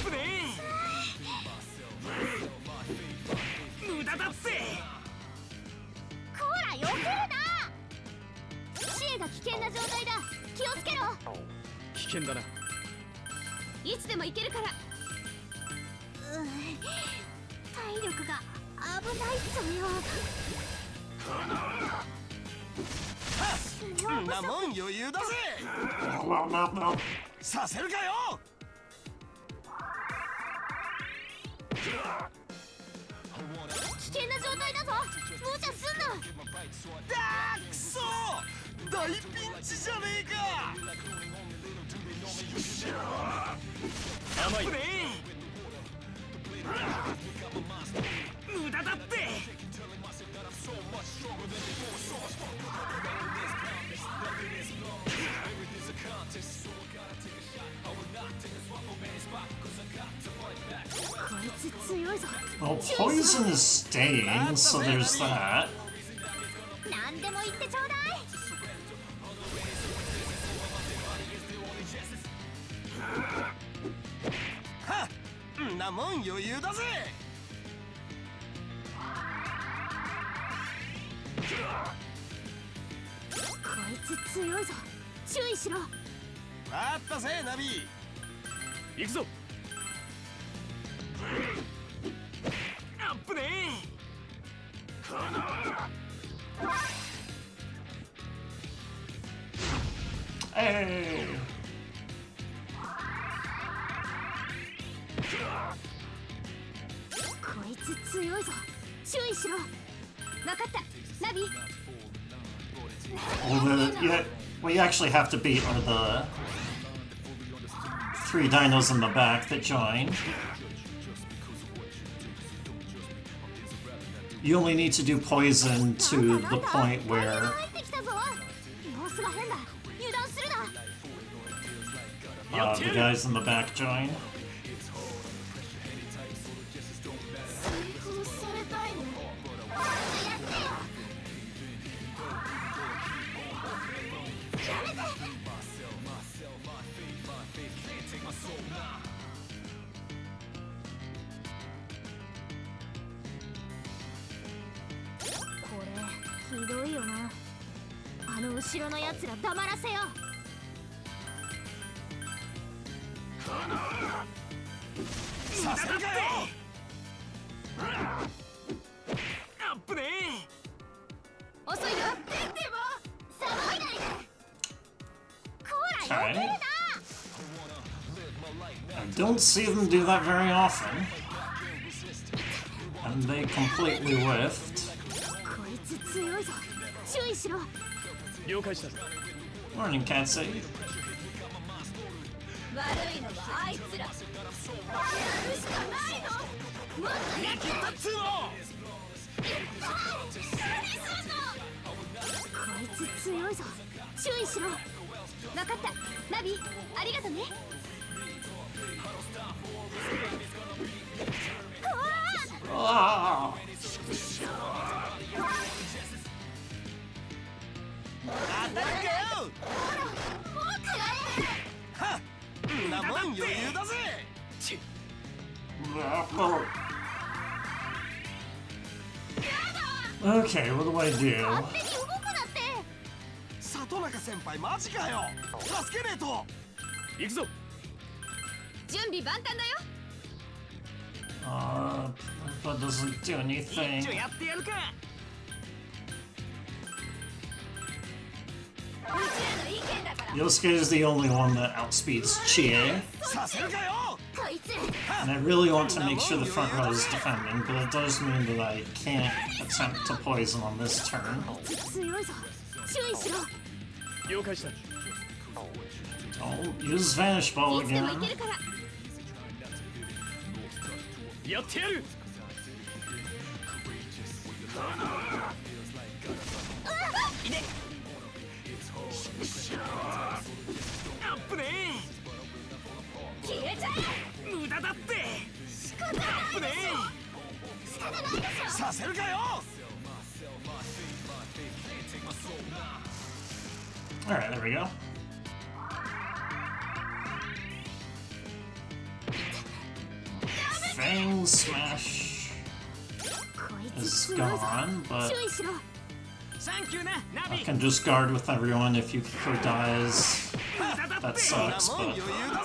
危ねえ。無駄だって。こら避けるな。視野が危険な状態だ。気をつけろ。危険だな。いつでも行けるから。体力が危ないっすよ。んなもん余裕だぜ。 Well, no. させるかよ。危険な状態だぞ。無茶すんな。だーくそ。大ピンチじゃねえか。甘い。危ねえ。無駄だって。 こいつ強いぞ。 Well, poison is staying, so there's that. 何でも言ってちょうだい。はっ、んなもん余裕だぜ。こいつ強いぞ。注意しろ。わかったぜ、ナビ。行くぞ。あっぶねえ。 Hey! こいつ強いぞ。注意しろ。分かった。ナビ。 What you actually have to beat are the 3 dinos in the back that join. You only need to do poison to the point where 入ってきたぞ。様子が変だ。油断するな。 the guys in the back join. 追放されたいの。やってよ。やめて。これひどいよな。あの後ろのやつら黙らせよ。させるかよ。あっぶね遅いよ。でも騒いないで。こら避ける Okay. な。 I don't see them do that very often. And they completely whiffed. こいつ強いぞ。注意しろ。了解した。 Morning, Katsy. 悪いのはあいつら。やるしかないの。もっとやってえ。だっつうの。何すんの。こいつ強いぞ。注意しろ。分かった。ナビ、ありがとね。うわ Ah! 当たるかよ。はっ、んなもん余裕だぜ。 Okay, what do I 勝 do? 手に動くなって。里中先輩マジかよ。助けねえと。行くぞ。準備万端だよ。 That doesn't do 一 anything. 丁やってやるか。うちらの意見だから Yosuke is the only one that outspeeds Chie, させるかよ こいつ and I really want to make sure the front row is defending, but it does mean that I can't attempt to poison on this turn. 強いぞ注意しろ 了解した Don't use Vanish Ball いつでもい again. けるから やってやる あっぶね消えちゃええ無駄だって仕方ないあっぶね仕方ないでしえさせるかよ Alright, there we go. Fang Smash ょこいつ is 強いぞ gone, but 注意しろ サンキューなナ I ビ can just guard with everyone if Yukiko dies. 無駄だ That って sucks, なもん but 余裕だぜ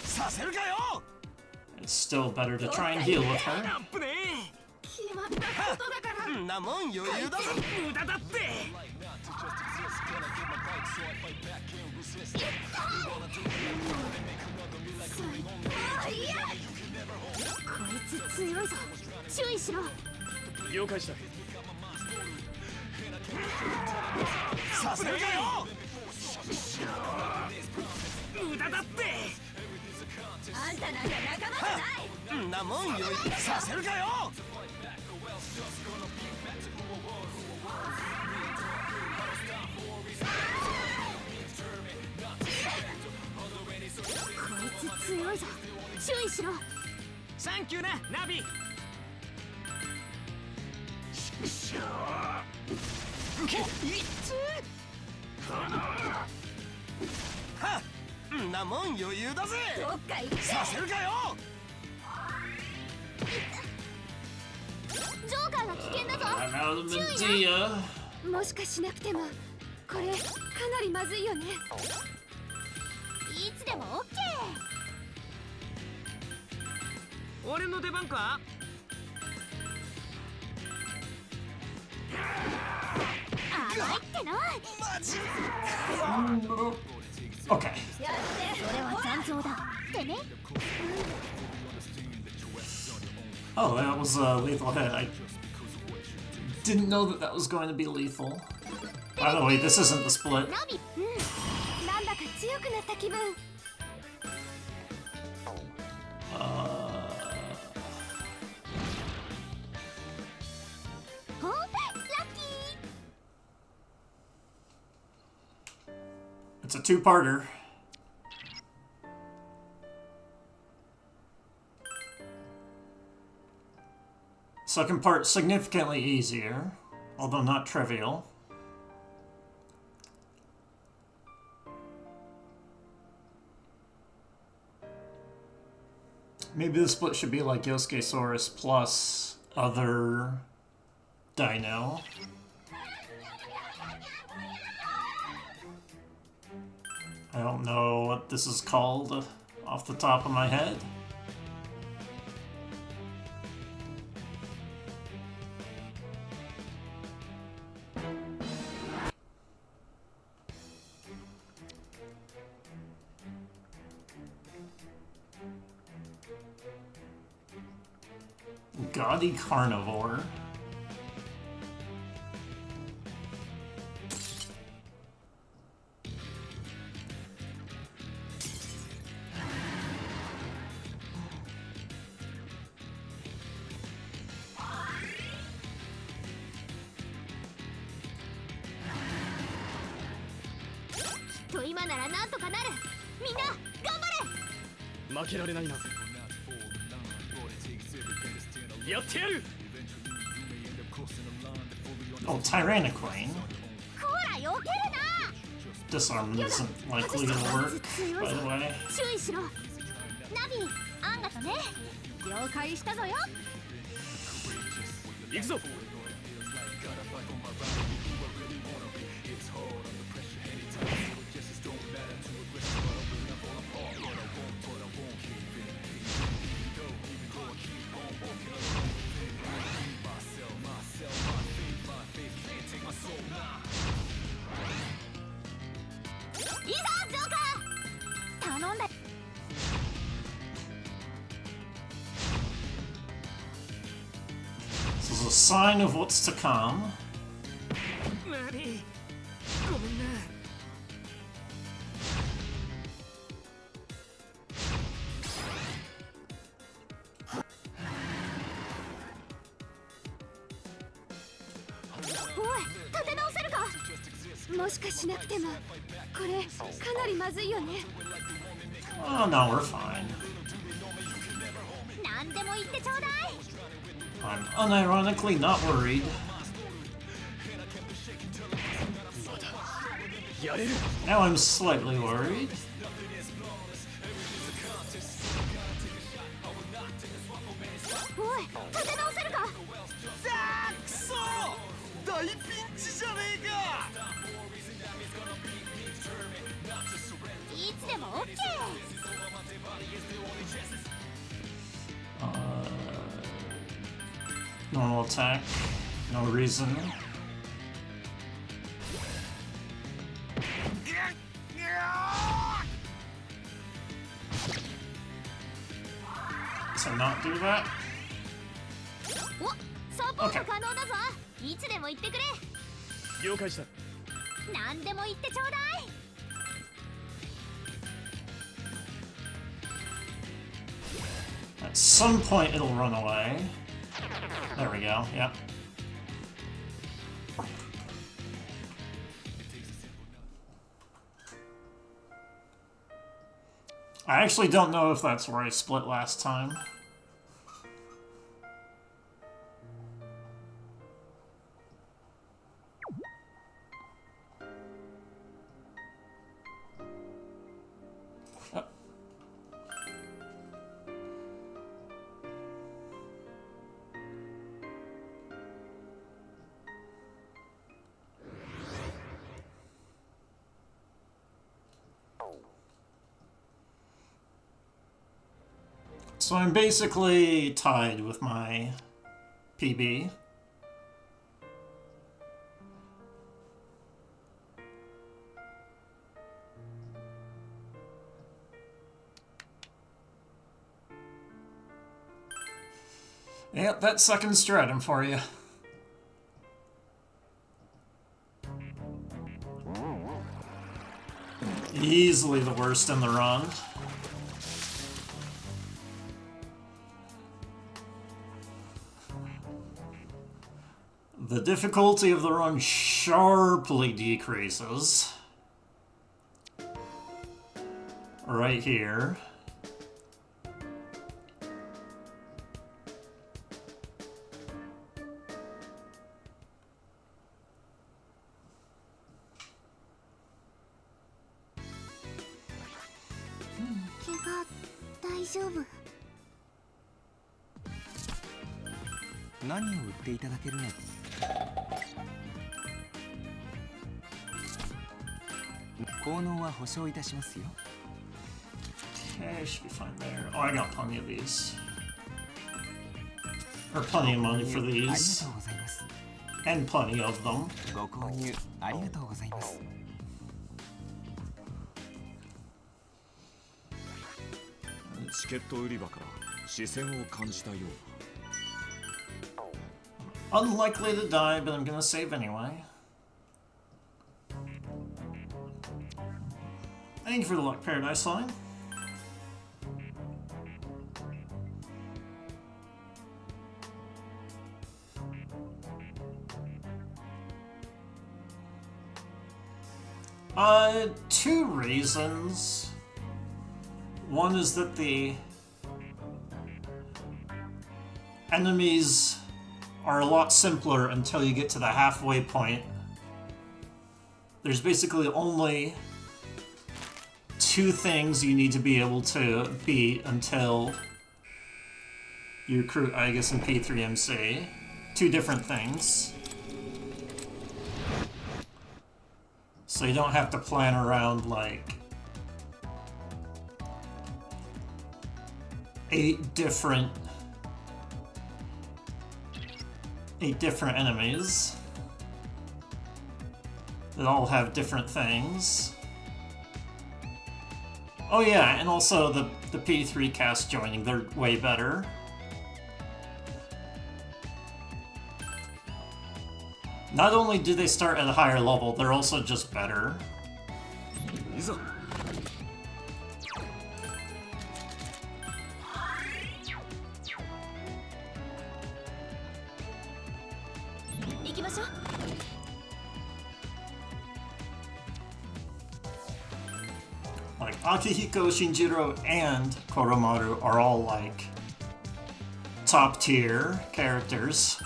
させるかよ it's still better to try and heal with あ her. っぶね決まったことだからえんなもん余裕だぜ無駄だってあいやこいつ強いぞ注意しろ了解した させるかよ無駄だってあんたなんか仲間じゃないんなもん余裕させるかよ こいつ強いぞ注意しろサンキューなナビはっんなもん余裕だぜどっか行ってさせるかよジョーカーが危険だぞ I'm out of 注意 Medea. なもしかしなくてもこれかなりまずいよねいつでも OK 俺の出番か甘いってのやっ マジ Okay. てそれは残像だってね Oh, that was a lethal hit. I didn't know that that was going to be lethal. By the way, this isn't the split. ナビなんだか強くなった気分 ほんラッキ It's a two-parter. Second part significantly easier, although not trivial. Maybe the split should be like Yosuke-saurus plus other dino. I don't know what this is called off the top of my head. Gaudy Carnivore.ーと今ならなんとかなるみんな頑張れ負けられないなやってやる Oh, Tyrannoqueen. ほら避けるな Disarm isn't likely to work, by the way. 注意しろナビあんがとね了解したぞよ行くぞ こ a sign of what's to come. 何ごめんね。おい、立て直せるか。もしかしなくてもこれかなりまずいよね。 Oh, no, we're fine. 何でも言ってちょうだい。 I'm unironically not worried. やれる。 Now I'm slightly worried. おい、立て直せるか。さあくそ大ピンチじゃねえか。いつでも OK。 Normal attack. No reason. To not do that? お、サポート可能だぞ。いつでも言ってくれ。了解した。何でも言ってちょうだい。 At some point it'll run away. There we go, yep. I actually don't know if that's where I split last time. Oh. So I'm basically tied with my PB. Yep, that's second stratum for you. Easily the worst in the run. The difficulty of the run sharply decreases. Right here. Daijoubu? 何を売っていただけるの？効能は保証いたしますよ。 Okay, should be fine there. Oh, I got plenty of these. Or plenty of money for ありが these. とうございます。 And plenty of them. ご購入ありがとうございます。チケット売り場から視線を感じたよう Unlikely to die, but I'm gonna save anyway. Thank you for the luck, Paradise Line. Two reasons. One is that the enemies are a lot simpler until you get to the halfway point. There's basically only two things you need to be able to beat until you recruit, I guess, in P3MC. Two different things. So you don't have to plan around like 8 different enemies that all have different things. Oh yeah, and also the P3 cast joining, they're way better. Not only do they start at a higher level, they're also just better. いいぞ 行きましょう。 Like, Akihiko, Shinjiro, and Koromaru are all, like, top-tier characters.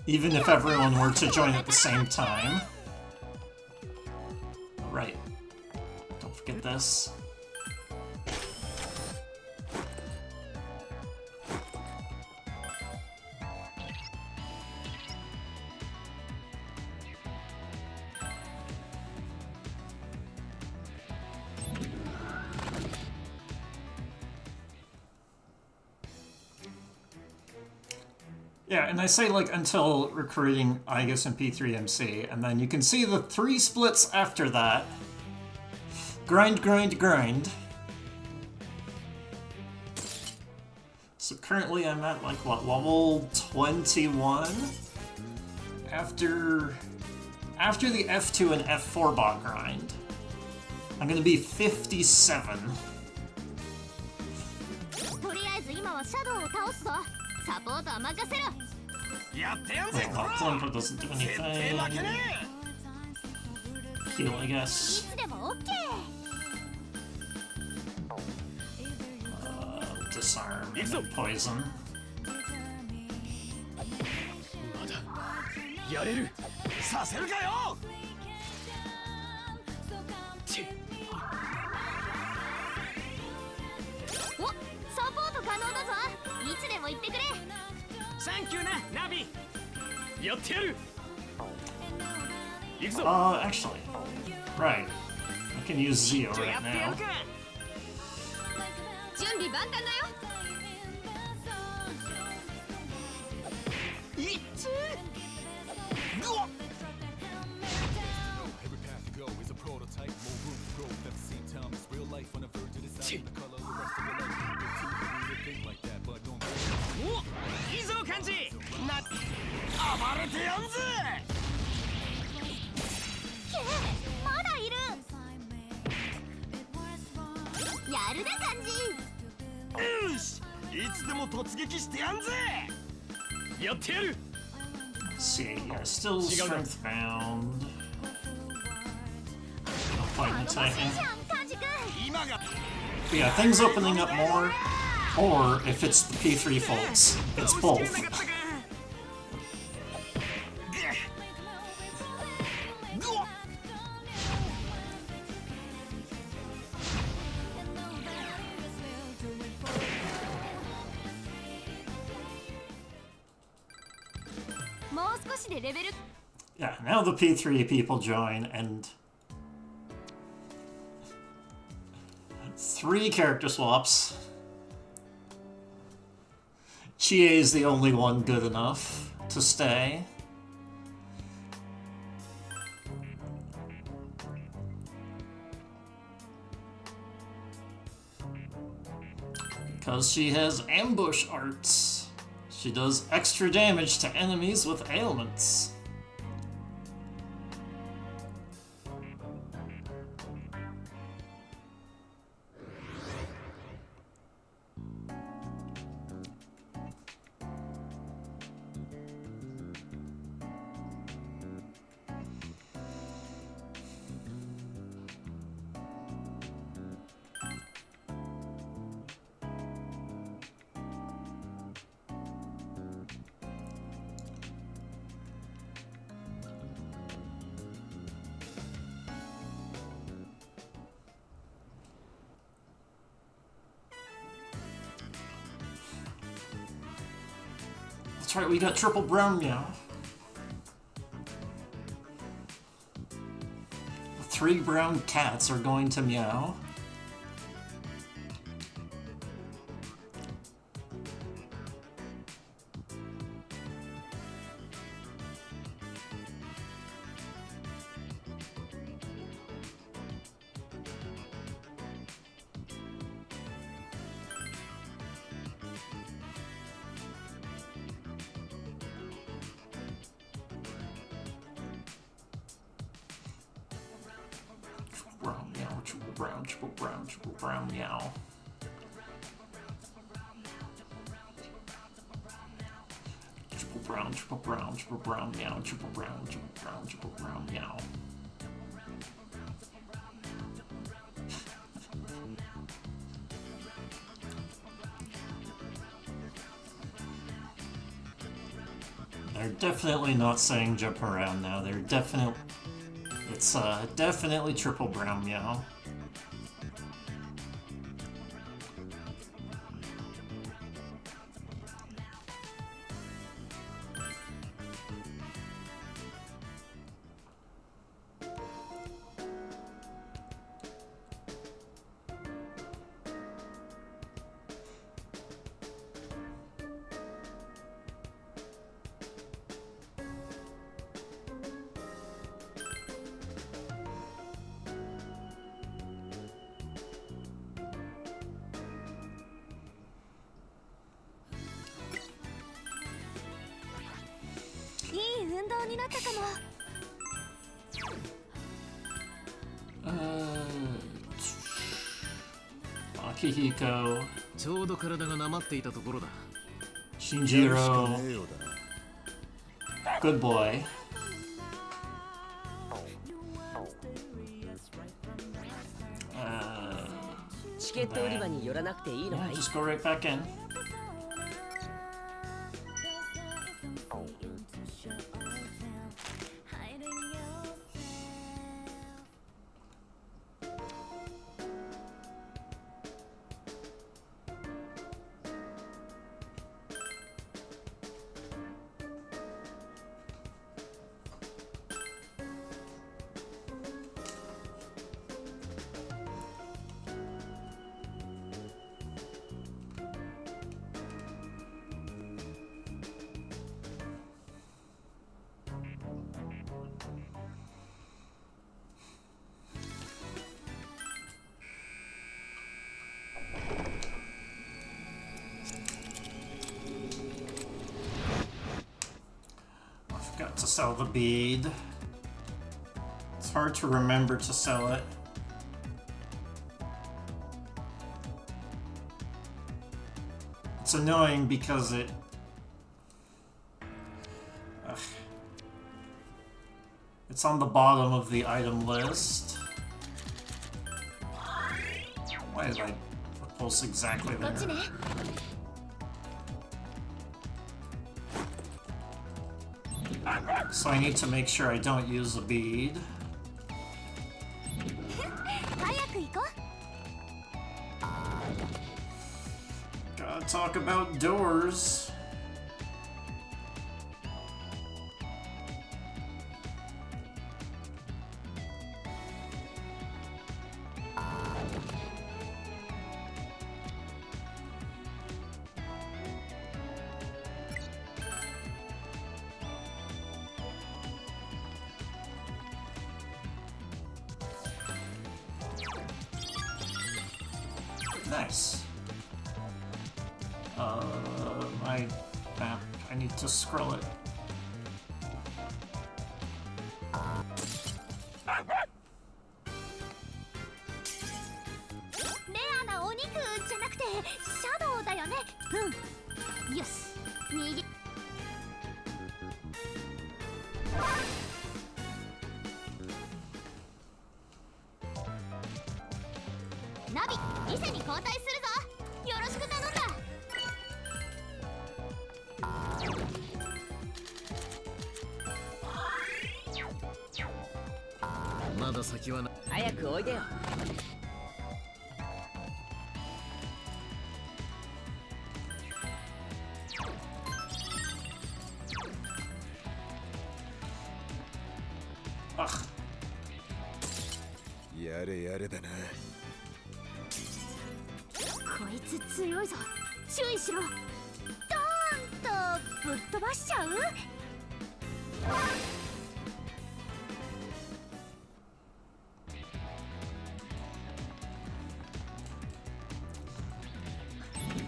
Even if everyone were to join at the same time. Right. Don't forget this. Yeah, and I say, like, until recruiting Igus and P3MC, and then you can see the 3 splits after that. Grind, grind, grind. So currently I'm at, like, what, level 21? After the F2 and F4 bot grind, I'm gonna be 57. とりあえず今はシャドウを倒すぞ。サポートは任せろ。やってやるぜ Wait, well, Flimper doesn't do 絶対 anything. 負けね Heal, I い guess. つでもオッケー。 Disarm and then poison. まだやれるえさせるかよチッお、サポート可能だぞ。いつでも言ってくれ。サンキューなナビやってやる行くぞ Actually, right. I can use Zio じゃあや right ってや now. るか準備万端だよ。いっつうわっ Every path you go is a prototype. More room for growth at the same time. It's real life on the verge of deciding the color of the rest of your life. You're too early to think like that, but don't. おいいぞ漢字な暴れてやんぜけまだいる。やるね感じ。よしいつでも突撃してやんぜやってやる Let's see, yeah, still strength bound. No point in 頼もしい attacking. じゃんカジ君。今が But yeah, things opening up more, or if it's the P3 faults, it's 押し both. 切れなかったかぐわっ もう少しでレベル。 Yeah, now the P3 people join, and 3 character swaps. Chie is the only one good enough to stay. Because she has ambush arts. She does extra damage to enemies with ailments. That's right, we got triple brown now. The 3 brown cats are going to meow. brown, triple brown, triple brown, meow. Triple brown, triple brown, triple brown, meow, triple brown, triple brown, triple brown, meow. They're definitely not saying jump around now. They're definitely... It's definitely triple brown meow. Akihiko, ちょうど体がなまっていたところだ。 Shinjiro, good boy. チケット売り場に寄らなくていいのか Yeah, い？ just go right back in. Got to sell the bead. It's hard to remember to sell it. It's annoying because it... Ugh. It's on the bottom of the item list. Why did I repulse exactly there? So I need to make sure I don't use the bead. Gotta talk about doors. Nice. My map. I need to scroll it. Ugh. やれやれだな。こいつ強いぞ。注意しろ。ドーンとぶっ飛ばしちゃう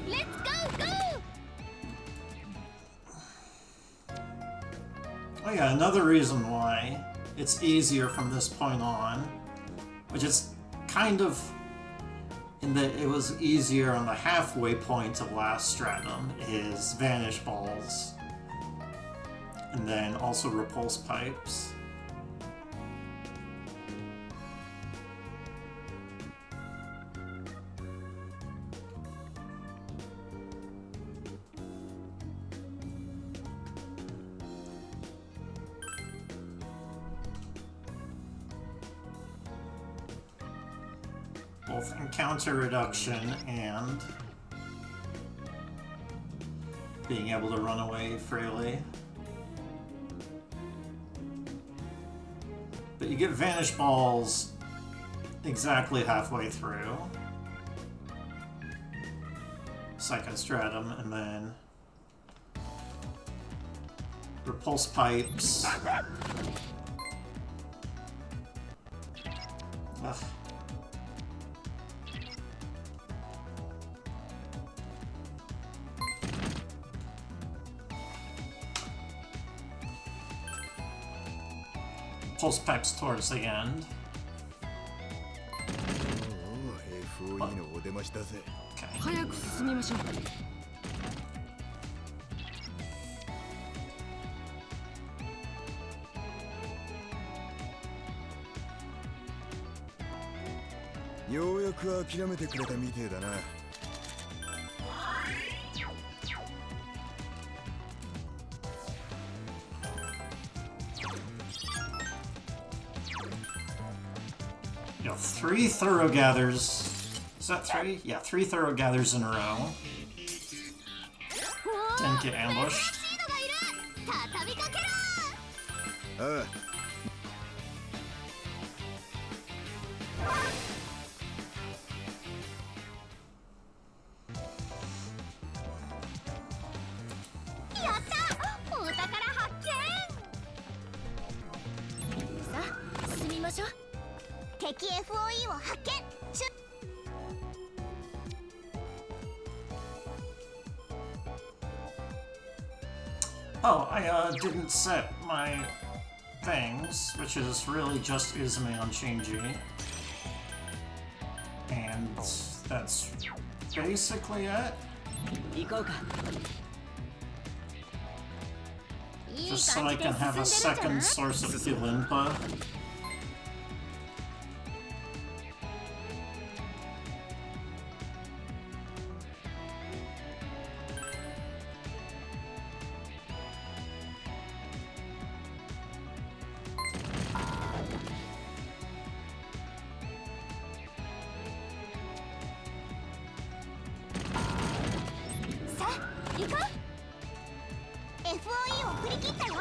？Let's go, go! Oh yeah, another reason why it's easier from this point on, which is kind of in that it was easier on the halfway point of last stratum is Vanish Balls. And then also Repulse Pipes. Both encounter reduction and being able to run away freely. But you get Vanish Balls exactly halfway through second stratum, and then Repulse Pipes. Ugh. Pulse Pipes towards the end. Okay. 早く進みましょう。ようやく諦めてくれたみてえだな。You know, 3 Thorough Gathers. Is that 3? Yeah, 3 Thorough Gathers in a row. Didn't get ambushed. 畳みかけろ。ああ。やった、お宝発見。さあ進みましょう。敵 FOE を発見。Oh, I didn't set my things, which is really just Izumi on Shinji. And that's basically it. 行こうか。 Just so I can have a second source of Philimpa. FOE を振り切ったよ。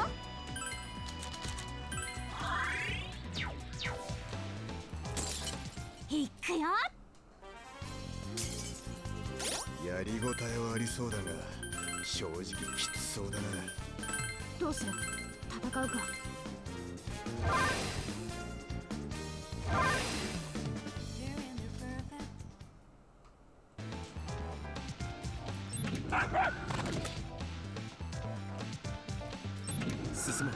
いくよ。やりごたえはありそうだが、正直きつそうだな。どうする？戦うか。進もう。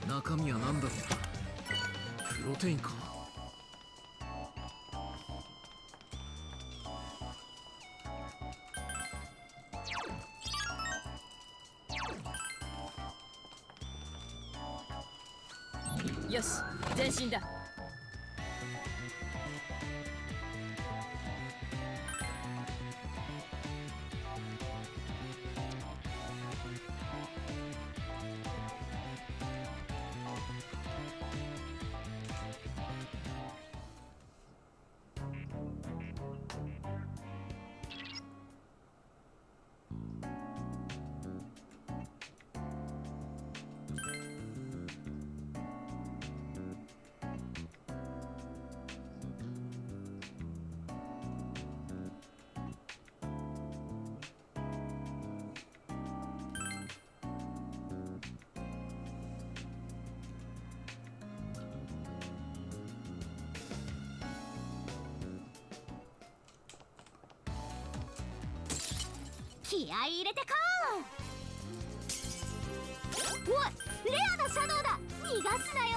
中身は何だろう。プロテインか。よし、前進だ。気合い入れてこう。おい、レアなシャドウだ。逃がすなよ。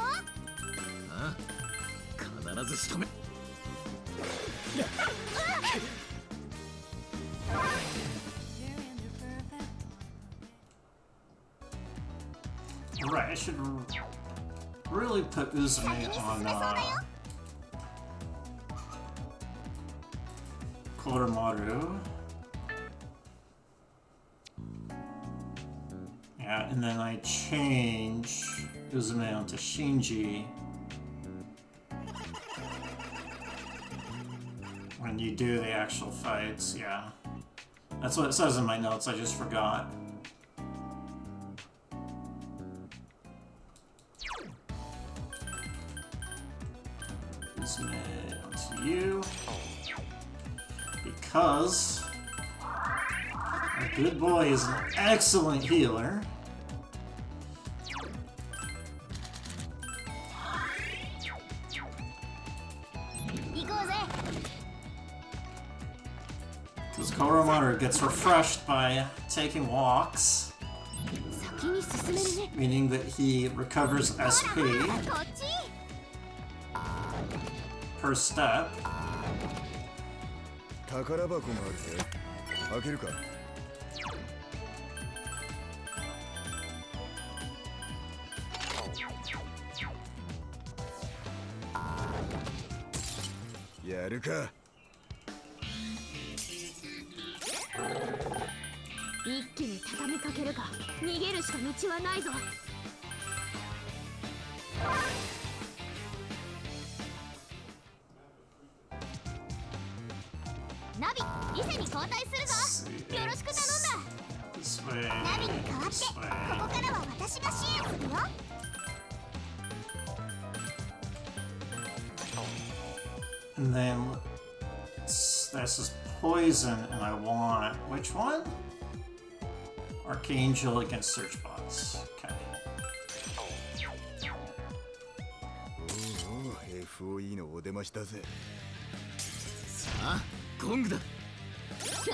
あ必ず仕留め Right, I should really put Uzume on Koromaru. Yeah, and then I change Uzume onto Shinji. When you do the actual fights, yeah. That's what it says in my notes, I just forgot. Uzume onto you. Because our good boy is an excellent healer. Because Koromaru gets refreshed by taking walks, meaning that he recovers SP per step. 宝箱もあるぜ。開けるか。やるか。一気に畳みかけるか。逃げるしか道はないぞ。ナビ、リセに交代するぞ。よろしく頼んだ。ナビに代わって、ここからは私が支援するよ。And then this is poison, and I want which one? Archangel against search bots. Okay. おお、FOE のお出ましだぜ。さあゴングだ。よーし、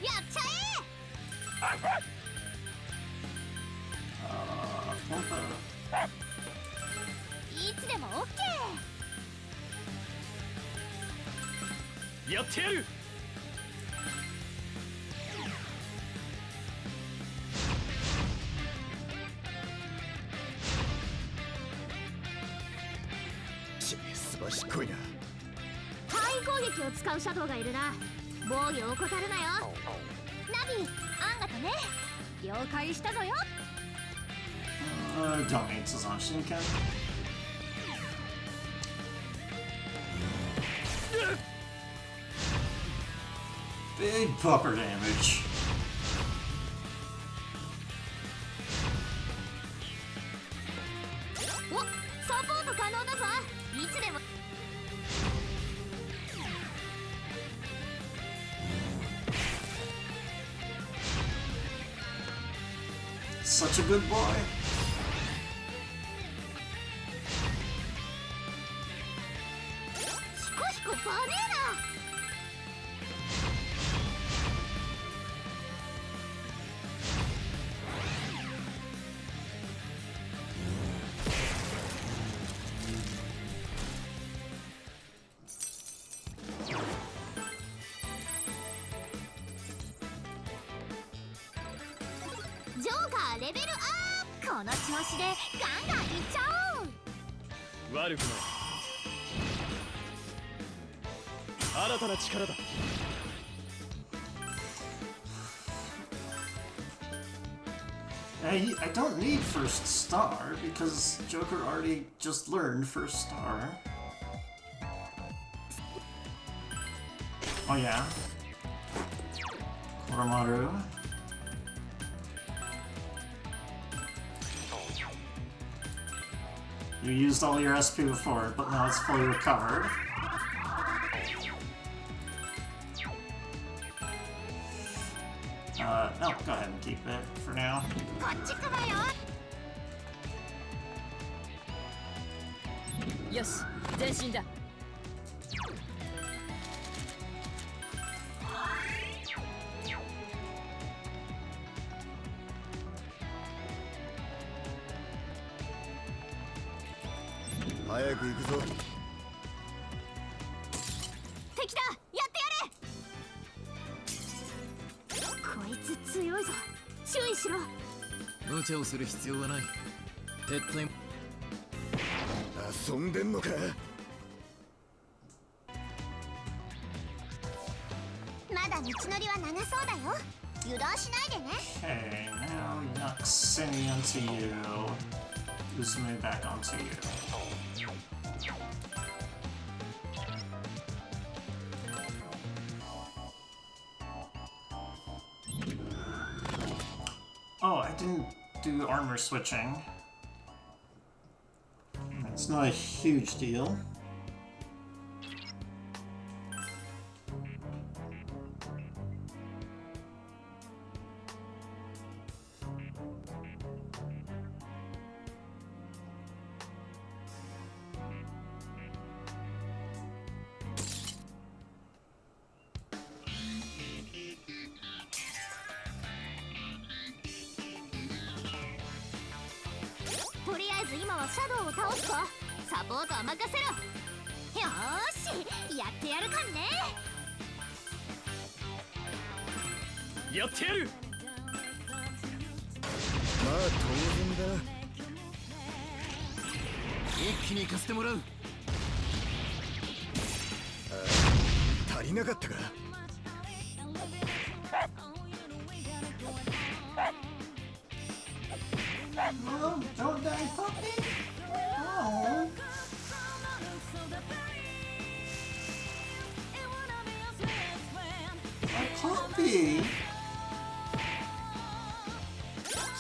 やっちゃえ。いつでも OK。 やってやる。すばしっこいな。範囲攻撃を使うシャドウがいるな。防御を怠るなよ。ナビ、あんがとね。了解したぞよ。Don't need Suzanne-Shinken. Big pupper damage. お、サポート可能だぞ。いつでも。Such a good boy. ヒコヒコバネーナ。ジョーカーレベルアップ。この調子でガンガンいっちゃおう。悪くない。新たな力だ。I don't need first star because Joker already just learned first star. Oh yeah. Koromaru. You used all your SP before, but now it's fully recovered. No, go ahead and keep it for now. こっちからよ。よし前進だ。早く行くぞ。敵だ、やってやれ。こいつ強いぞ、注意しろ。無茶をする必要はない。撤退も。遊んでんのか。まだ道のりは長そうだよ。油断しないでね。 Okay, now Yaksini onto you. Uzume back onto you. Oh, I didn't do armor switching. It's not a huge deal.ず今はシャドウを倒すか。サポートは任せろ。よーし、やってやるかんね。やってやる。まあ当然だな。一気に行かせてもらう。足りなかったか。Oh, don't die, puppy! Oh. My puppy! 危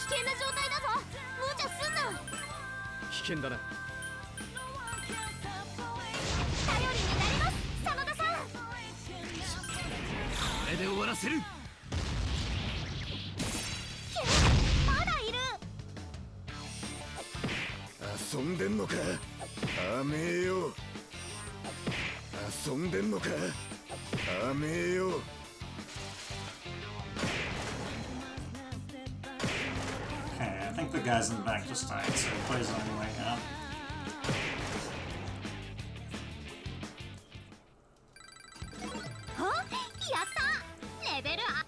険な状態だぞ。無茶すんな。危険だな。頼りになります、真田さん。これで終わらせる。まだいる。遊んでんのか。甘えよ。遊んでんのか。甘えよ。Okay, I think the guy's in the back just died, so he plays anyway now. Huh? やった。レベルア。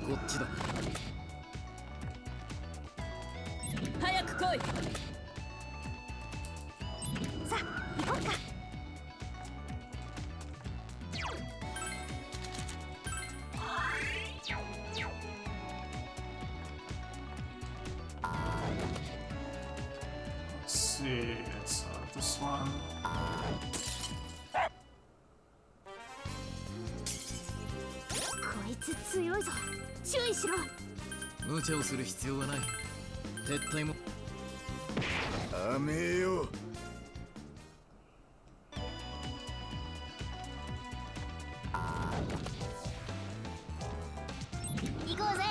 こっちだ。早く来い。さあ行こうか。Let's see, it's this one. こいつ強いぞ、注意しろ。無茶をする必要はない。撤退も。甘えよ。行こうぜ。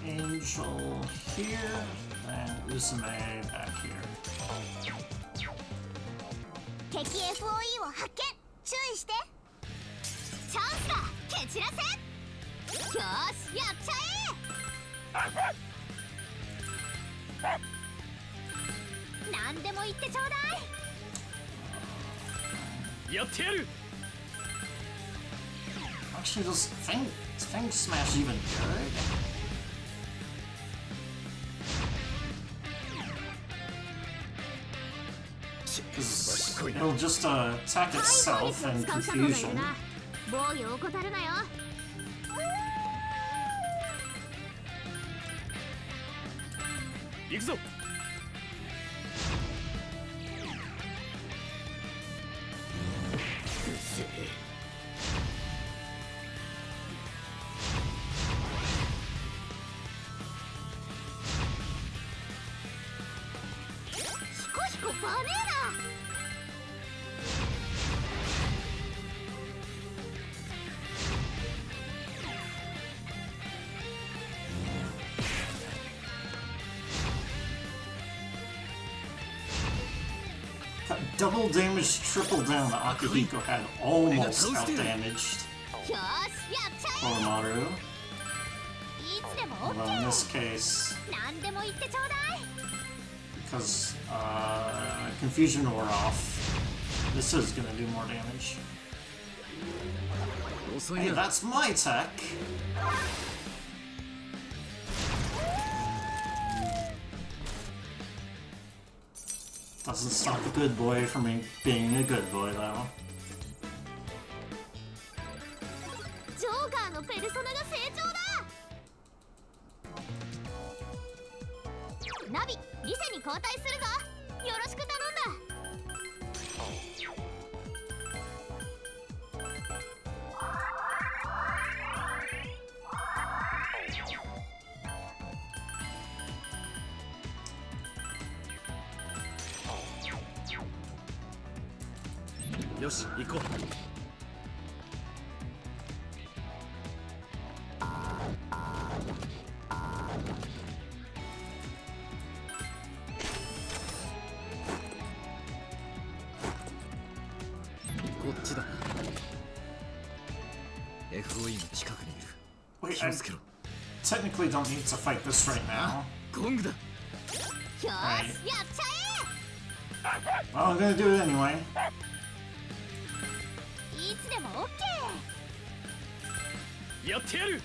Okay, Archangel here, and Uzume back here. 敵 FOE を発見。注意して。チャンスだ、蹴散らせ。よーし、やっちゃえ。なんでも言ってちょうだい。やってやる。 Actually, does Fang Smash even good? Because it'll just attack itself and confusion. 防御を怠るなよ。行くぞ。ヒコヒコバネーラ。That double damage triple down that Akihiko had almost outdamaged よし、やっちゃ Oromaru. え。いつでも Although in OK this case, 何でも言ってちょうだい。 because confusion wore off, this is gonna do more damage. 遅い Hey, な。 that's my tech! Doesn't stop a good boy from being a good boy, though. ジョーカーのペルソナが成長だ。ナビ、リセに交代するぞ。よろしく頼んだ。よし、行こう。こっちだ。FOE の近くにいる。 Wait, 気 I をつけろ。 technically don't need to fight this right now. ゴングだ。よーし、やっちゃ Well, I'm gonna do it anyway. え。いつでも OK。やってやる。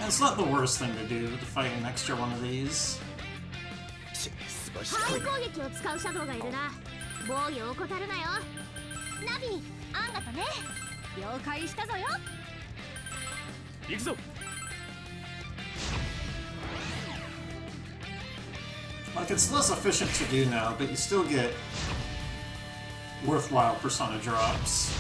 It's not the worst thing to do to fight an extra one of these. 範囲攻撃を使うシャドウがいるな。防御を怠るなよ。ナビ、あんがとね。了解したぞよ。行くぞ。 Like, it's less efficient to do now, but you still get worthwhile persona drops.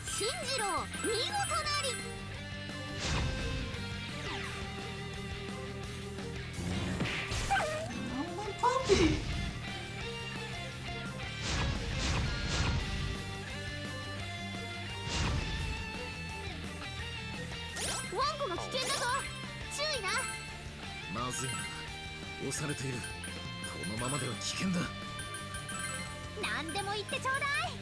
新次郎、見事なり。 Oh, my puppy! ワンコが危険だぞ。注意な。まずいな。押されている。このままでは危険だ。何でも言ってちょうだい。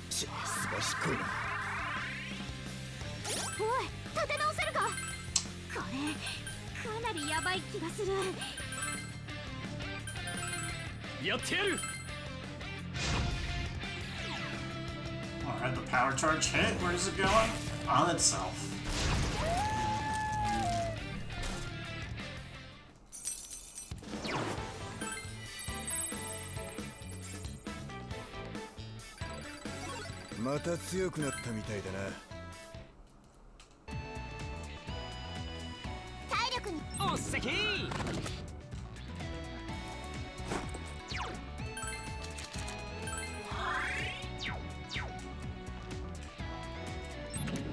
すばしっこいな。おい、立て直せるか。これかなりヤバい気がする。やってやる。 Alright, the power charge hit. Where's it going? On itself.「また強くなったみたいだな。体力におっせき。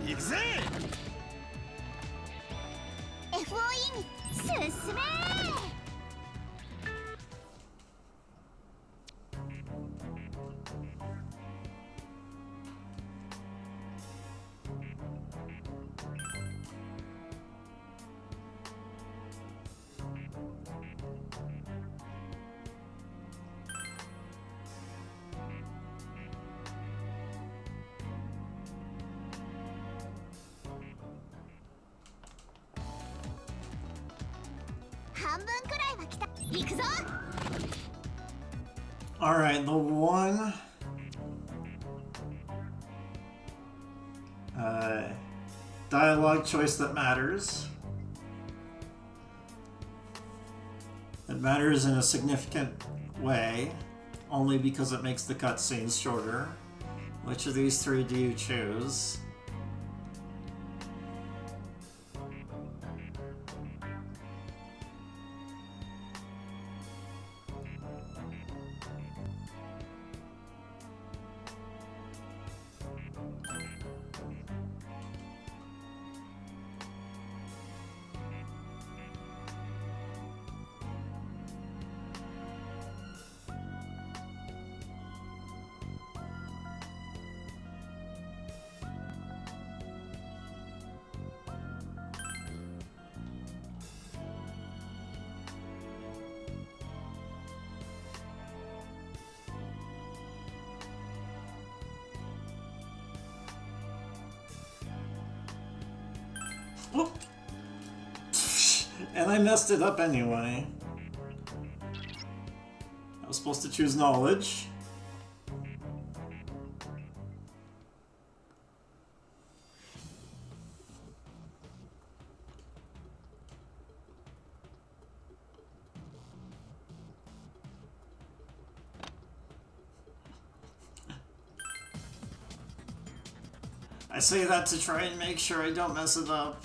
行くぜ。 FOE に進め。半分くらいは来た。行くぞ。 Alright, the one dialogue choice that matters. It matters in a significant way, only because it makes the cutscenes shorter. Which of these three do you choose? Whoop. And I messed it up anyway. I was supposed to choose knowledge. I say that to try and make sure I don't mess it up.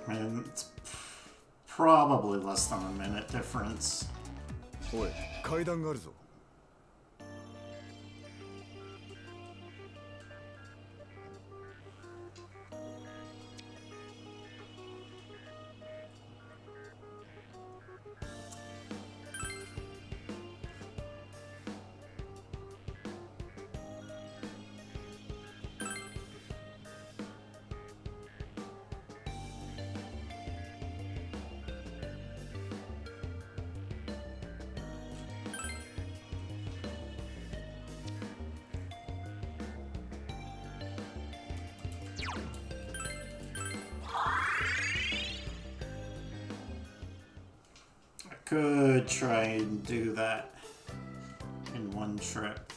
And it's probably less than a minute difference. おい、階段があるぞ。Could try and do that in one trip.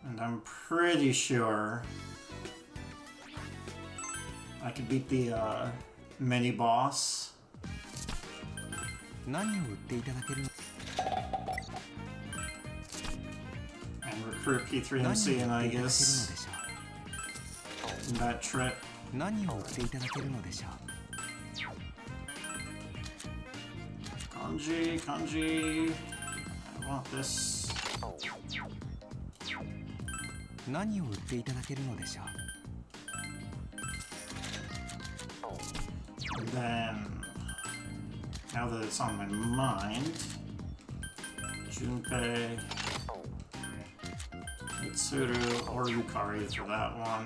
And I'm pretty sure I could beat the mini boss. 何を売っていただけるの And recruit P3MC and I guess in that trip. 何を売っていただけるのでしょう Kanji. I want this. 何を売っていただけるのでしょう And then, now that it's on my mind, Junpei, Mitsuru, or Yukari for that one.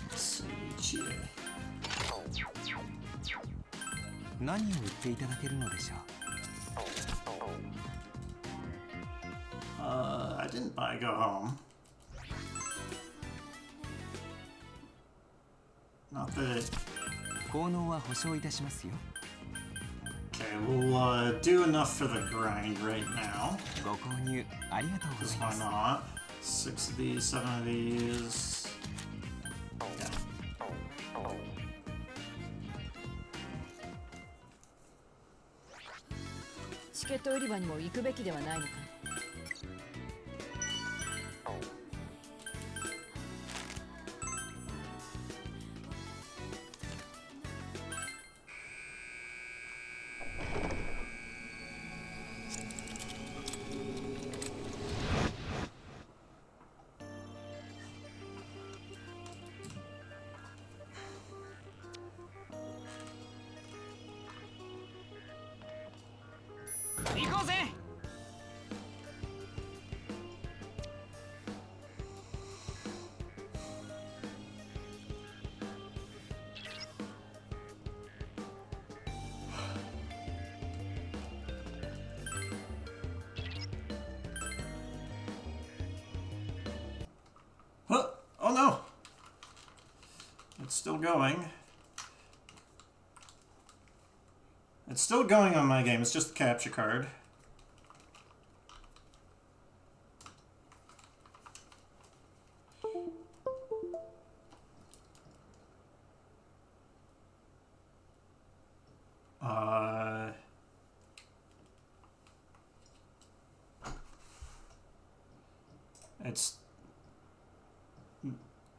Let's see, Chie. 何を売っていただけるのでしょう。I didn't buy Go Home. Not that it... 効能は保証いたしますよ。 Okay, we'll do enough for the grind right now. ご購入ありがとうござ Because いま why す。 not? 6 of these, 7 of these. Yeah. チケット売り場にも行くべきではないのか。行こうぜ。Oh no! It's still going. It's still going on my game, it's just the capture card.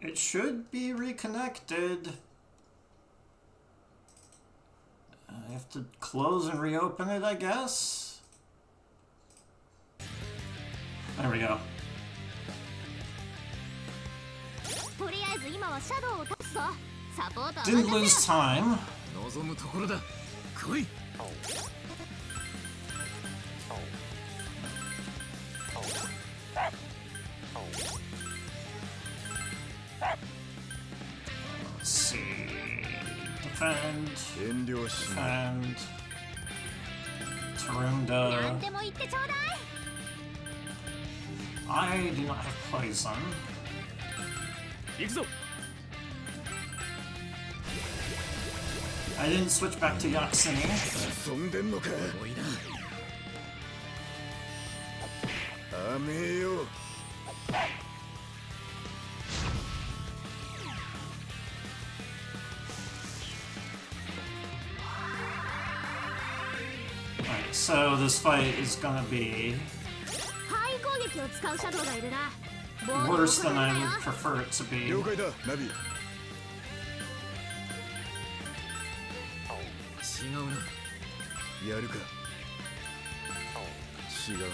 It should be reconnected. I have to close and reopen it, I guess. There we go. とりあえず今はシャドウを立つぞ。サポートは Didn't 任 lose せろ。 time. 望むところだ。来い。 Let's see. Defend. 遠慮しない。 Defend. 何 Tarunda. でも言ってちょうだい。 I do not have poison. 行くぞ。 I didn't switch back to Yaksini. 遊んでんのか。おいな。雨よ。 Alright, so this fight is gonna be 範囲攻撃を使うシャドウがいるな。ボードを worse 送る than I んだよ would prefer it to be. 了解だナビ。違うな。やるか。違うな。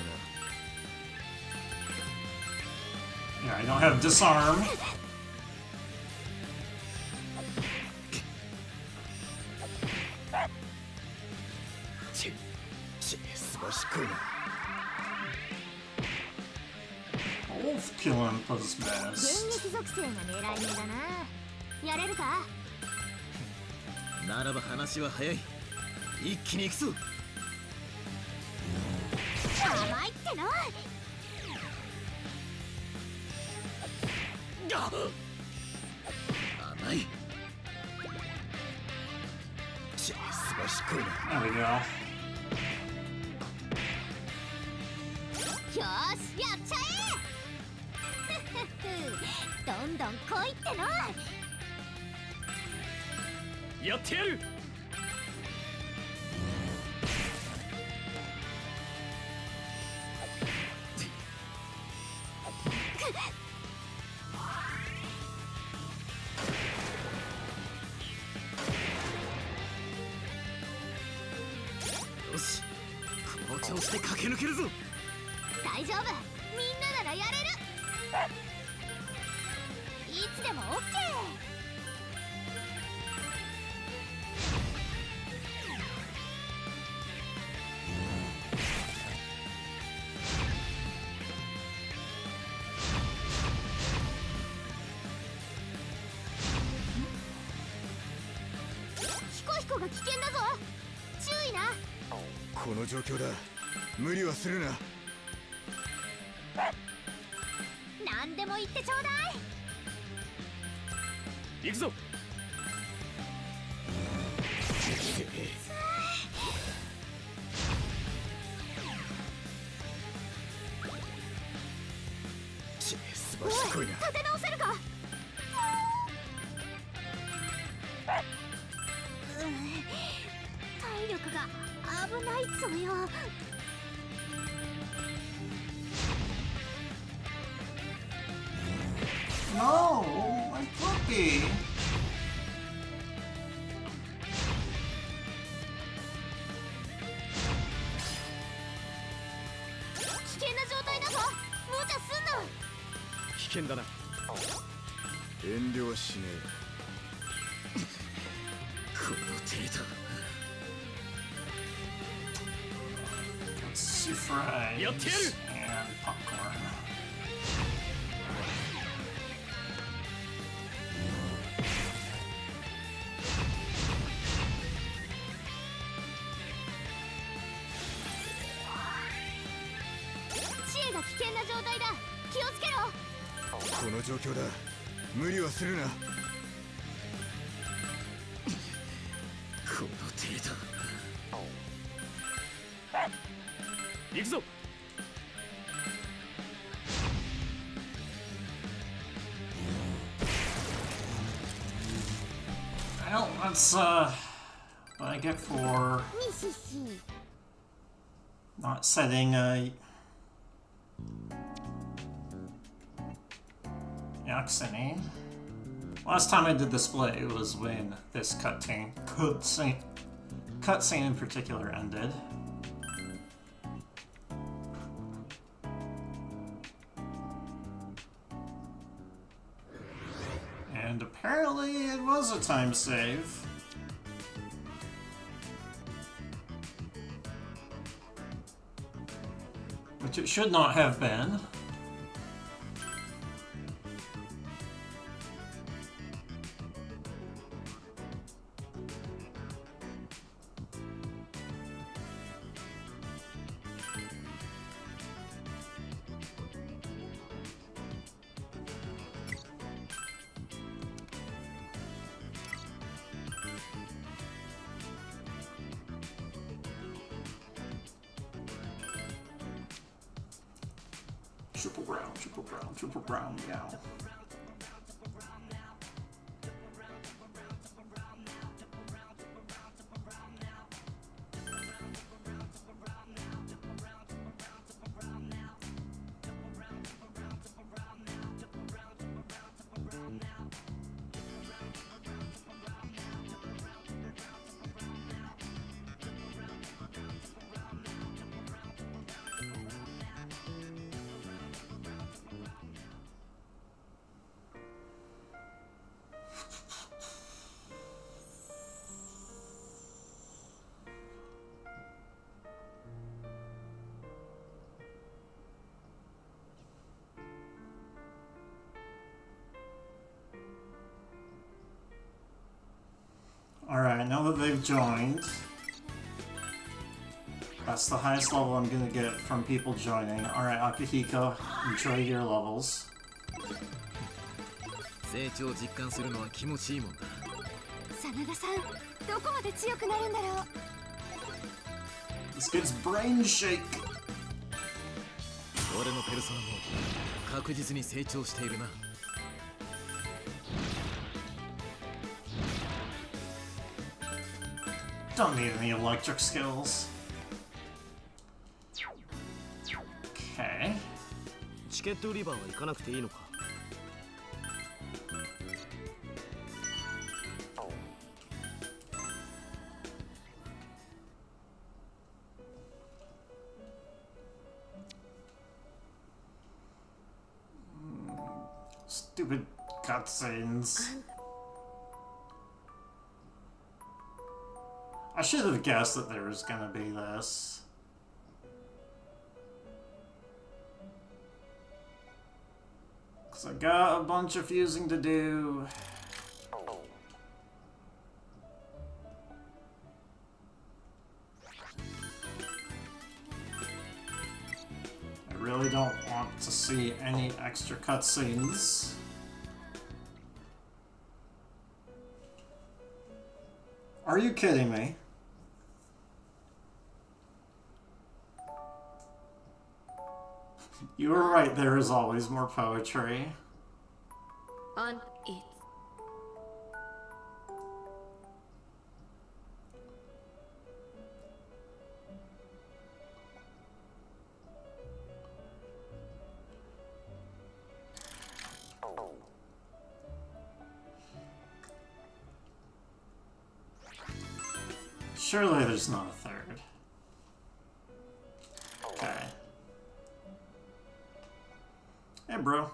Yeah, I don't have disarm. すばしっこいな。 Wolf killing was 現 best. 役属性が狙い目だな。やれるか。ならば話は早い。一気に行くぞ。甘いっての。甘い。すばしっこいな。 There we go. よーし、やっちゃえ。どんどん来いっての。やってやる。よし、この調子で駆け抜けるぞ。大丈夫。みんなならやれる。いつでもオッケー。ヒコヒコが危険だぞ。な。この状況だ。無理はするな。何でも言ってちょうだい。行くぞ。すばしっこいな。立て直せるか。体力が危ないっつうよ。No, my puppy. 危険な状態だぞ。無茶すんな。危険だな。遠慮はしねこの程度。Let's see fries Yeah, too. and popcorn. Chie が危険な状態だ。気をつけろ。え。この状況だ。無理はするな。この程度。行くぞ。Well, that's what I get for にしし。 not setting a Yaxini. Last time I did display was when this cutscene in particular ended. And apparently it was a time save. Which it should not have been. Triple brown, meow. Alright, now that they've joined, that's the highest level I'm gonna get from people joining. Alright, Akihiko, enjoy your levels. 成長を実感するのは気持ちいいもんだ。真田さん、どこまで強くなるんだろう。 This kid's brain shake! 俺のペルソナも確実に成長しているな。Don't need any electric skills. Okay. チケット売り場は行かなくていいのか。Stupid cutscenes. I should have guessed that there was gonna be this. Cause I got a bunch of fusing to do. don't want to see any extra cutscenes. Are you kidding me? You were right, there is always more poetry. On it. Surely there's not a third. Okay. Hey, bro.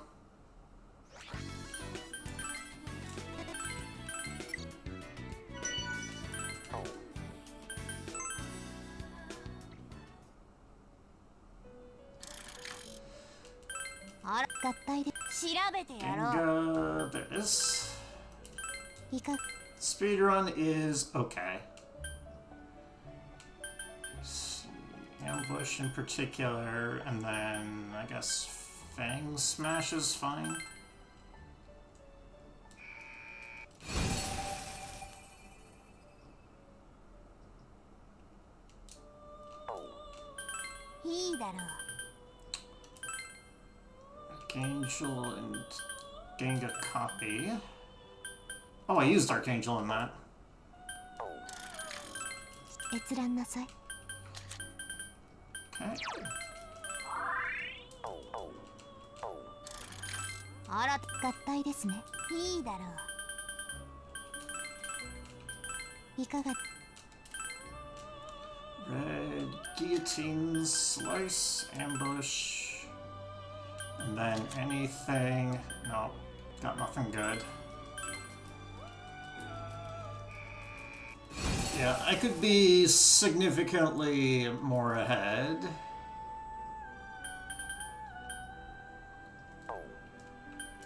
Genga, there it is. Speedrun is okay. See, ambush in particular, and then I guess Fang Smash is fine. Archangel and Genga copy. Oh, I used Archangel in that. Okay. Red guillotine, slice, ambush, and then anything. No, got nothing good. Yeah, I could be significantly more ahead.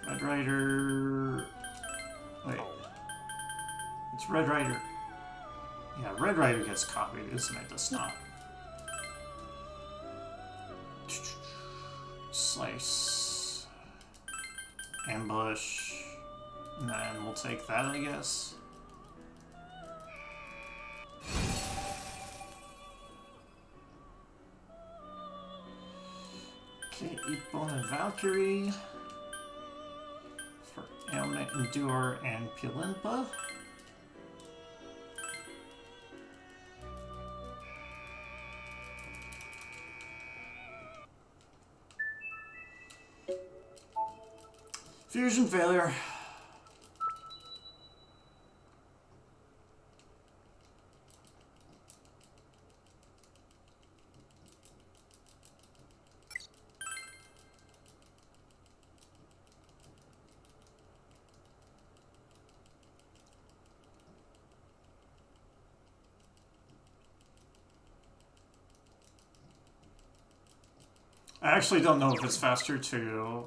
Red Rider. Wait. It's Red Rider. Yeah, Red Rider gets copied, isn't it? Does not. Slice. Ambush. And then we'll take that, I guess. Okay, Eatbone and Valkyrie. For Ailment, Endure, and Pilimpa. Fusion failure. I actually don't know if it's faster to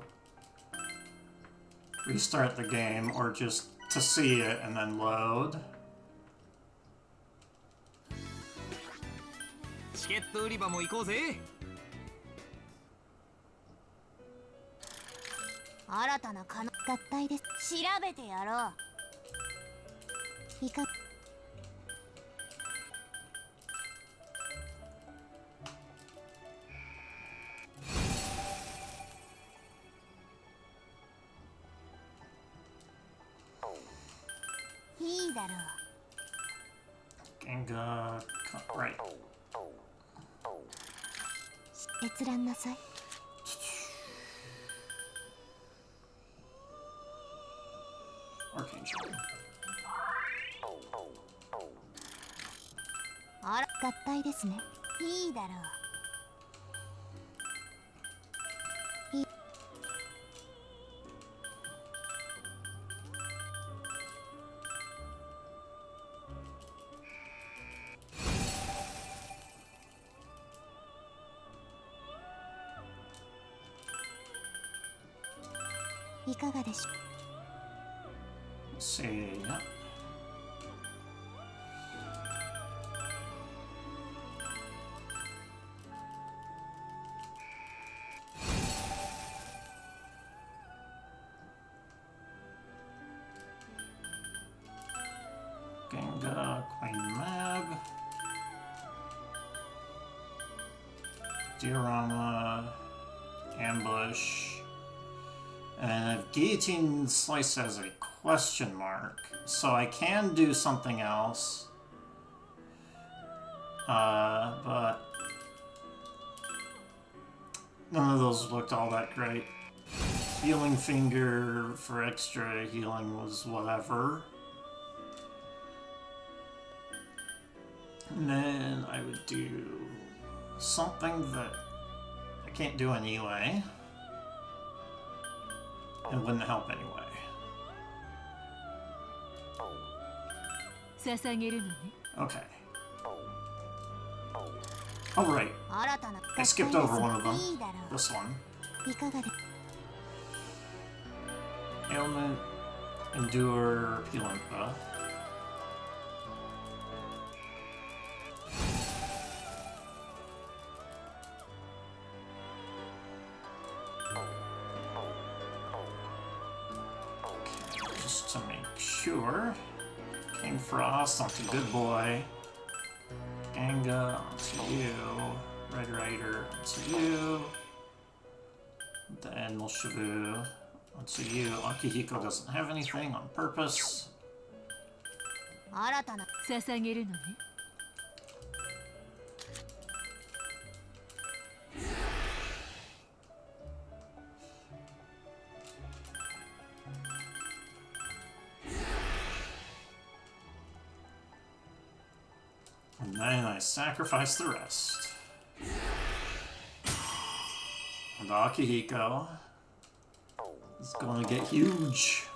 restart the game or just to see it and then load. チケット売り場も行こうぜ。新たな可能合体です。調べてやろう。いかいいだろう。Genga, right. 閲覧なさい。Archangel. あら、合体ですね。いいだろう。いい。いかがでしょう。 See, yeah. Genga, Queen Mab, Diorama, Ambush, and Guillotine Slice has a question mark, so I can do something else, but none of those looked all that great. Healing Finger for extra healing was whatever. And then I would do something that I can't do anyway. It wouldn't help anyway. 捧げるのね Okay. Oh, right. 新たな I skipped over one of them. This one. いかがで Ailment, Endure, Pilimpa. Just to make sure. King Frost onto Good Boy. Ganga onto you. Red Rider onto you. Then Molshavu onto you. Akihiko doesn't have anything on purpose. 新たな捧げるのね And then I sacrifice the rest. And Akihiko is going to get huge.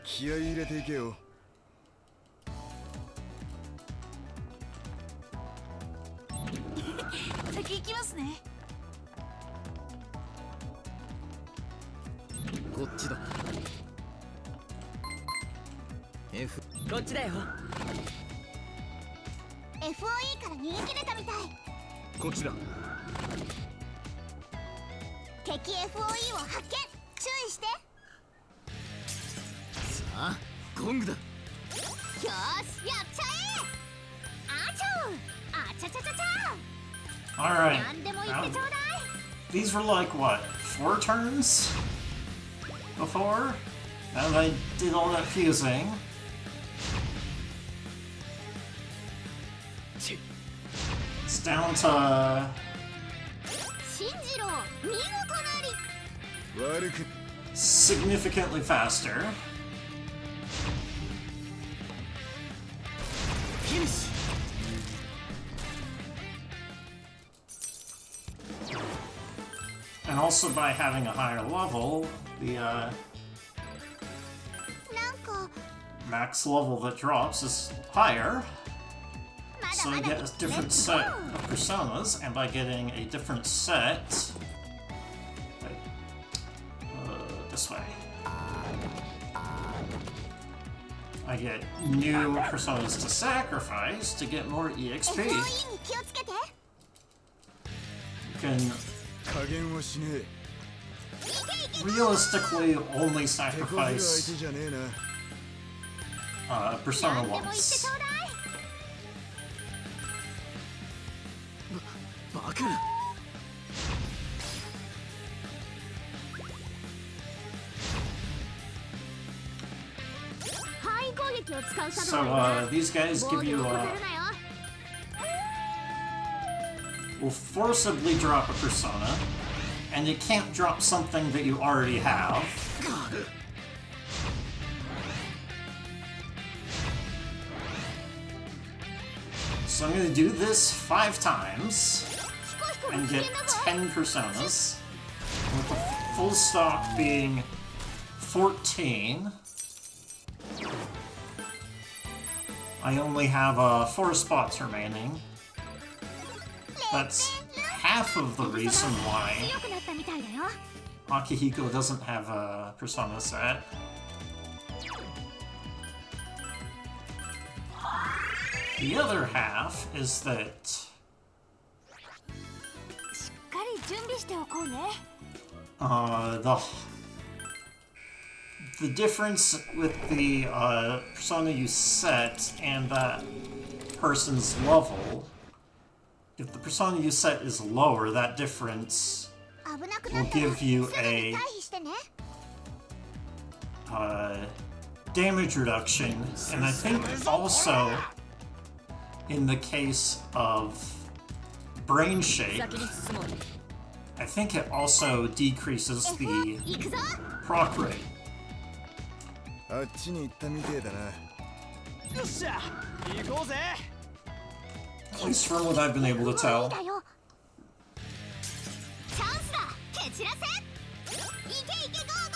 気合い入れていけよ。先行きますね。こっちだ。 F こっちだよ FOE から逃げ切れたみたい。こっちだ。敵 FOE を発見。注意して。さあゴングだ。よーし、やっちゃえ。あちょう、あちゃちゃちゃちゃ。 Alright. なんでも言ってちょうだい。 These were like, what, 4 turns? Before? And I did all that fusing. It's down to 進次郎、見事なり。悪く significantly faster. フィニッシ And also by having a higher level, the なんか max level that drops is higher. まだ So ま I だ get a different set of personas, and by getting a different set... Wait. This way. I get new personas to sacrifice to get more EXP. FOE に気をつけて。 You can 加減はしねえ。 realistically only 手こずる相 sacrifice 手じゃねえな。 persona なんでも言って once. ちょうだい。バカな。範囲攻撃を使う So 作動は these guys 防 give 御 you を怠るなよ。 will forcibly drop a persona, and you can't drop something that you already have. So I'm gonna do this 5 times and get 10 personas, with the full stock being 14. I only have 4 spots remaining. That's half of the reason why 強くなったみたいだよ。 Akihiko doesn't have a persona set. The other half is that しっかり準備しておこうね。the difference with the persona you set and that person's level, if the persona you set is lower, that difference 危なくな will ったら give you すぐに a 退避してね。 damage reduction, and I think also in the case of brain shake, 先に進もう。 I think it also decreases the 行くぞ。 proc rate. あっちに行ったみてえだな。よっしゃ行こうぜ。 At least from what I've been able to tell. だよ。チャンスだ。蹴散らせ。行け行けゴー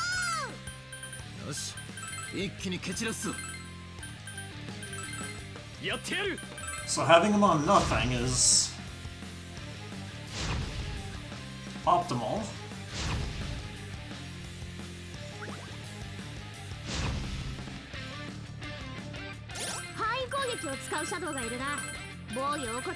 ゴー。よし一気に蹴散らすぞ。やってやる。 So having him on nothing is optimal. 範囲攻撃を使うシャドウがいるな。防御を起こ。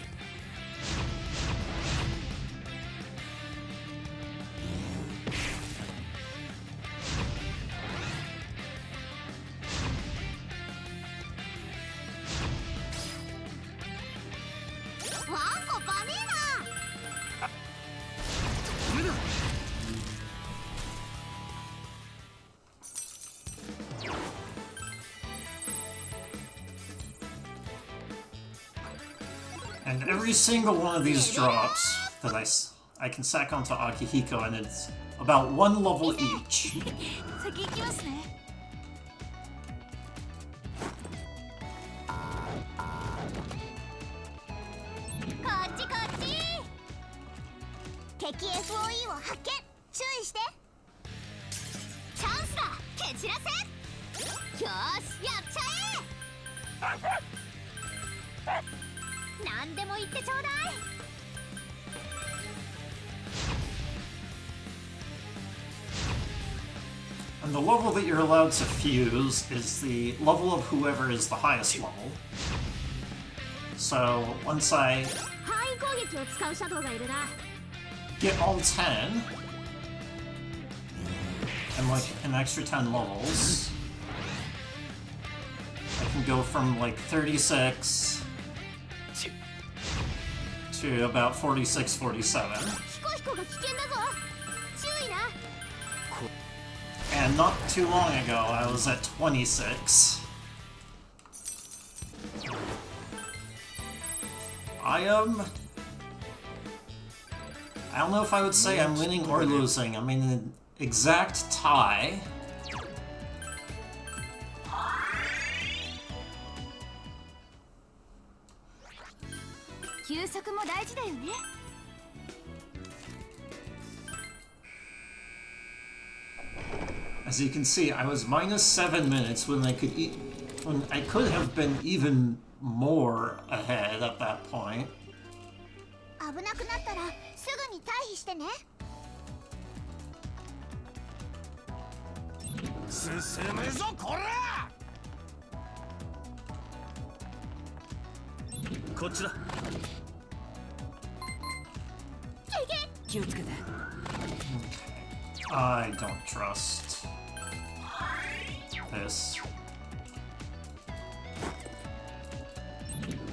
ワンコバネーナ。 And every single one of these drops that I can sack onto Akihiko, and it's about 1 level each. 先行きますね。こっちこっち。敵 FOE を発見。注意して。チャンスだ。蹴散らせ。よーしやっちゃえ。何でも言ってちょうだい。 And the level that you're allowed to fuse is the level of whoever is the highest level. So once I 範囲攻撃を使うシャドウがいるな。 get all 10, and like an extra 10 levels, I can go from like 36 to about 46, 47. ヒコヒコが危険だぞ。注意な。 And not too long ago, I was at 26. I don't know if I would say I'm winning or losing. I'm in an exact tie. 休息も大事だよね。 As you can see, I was minus 7 minutes when I could have been even more ahead at that point. 危なくなったらすぐに退避してね。 進むぞこら。こっちだ。気をつけて。 I don't trust this.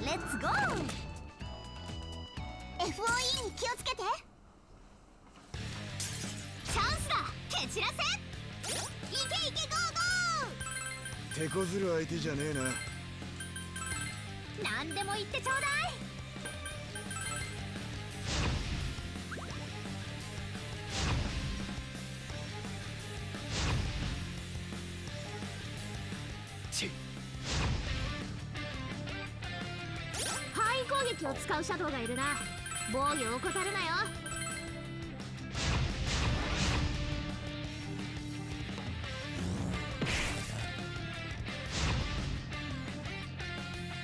レッツゴー。 FOE に気をつけて。チャンスだ。蹴散らせ。行け行けゴーゴ手こずる相手じゃねえな。ー。何でも言ってちょうだい。 範囲攻撃を使うシャドウがいるな。防御を怠るなよ。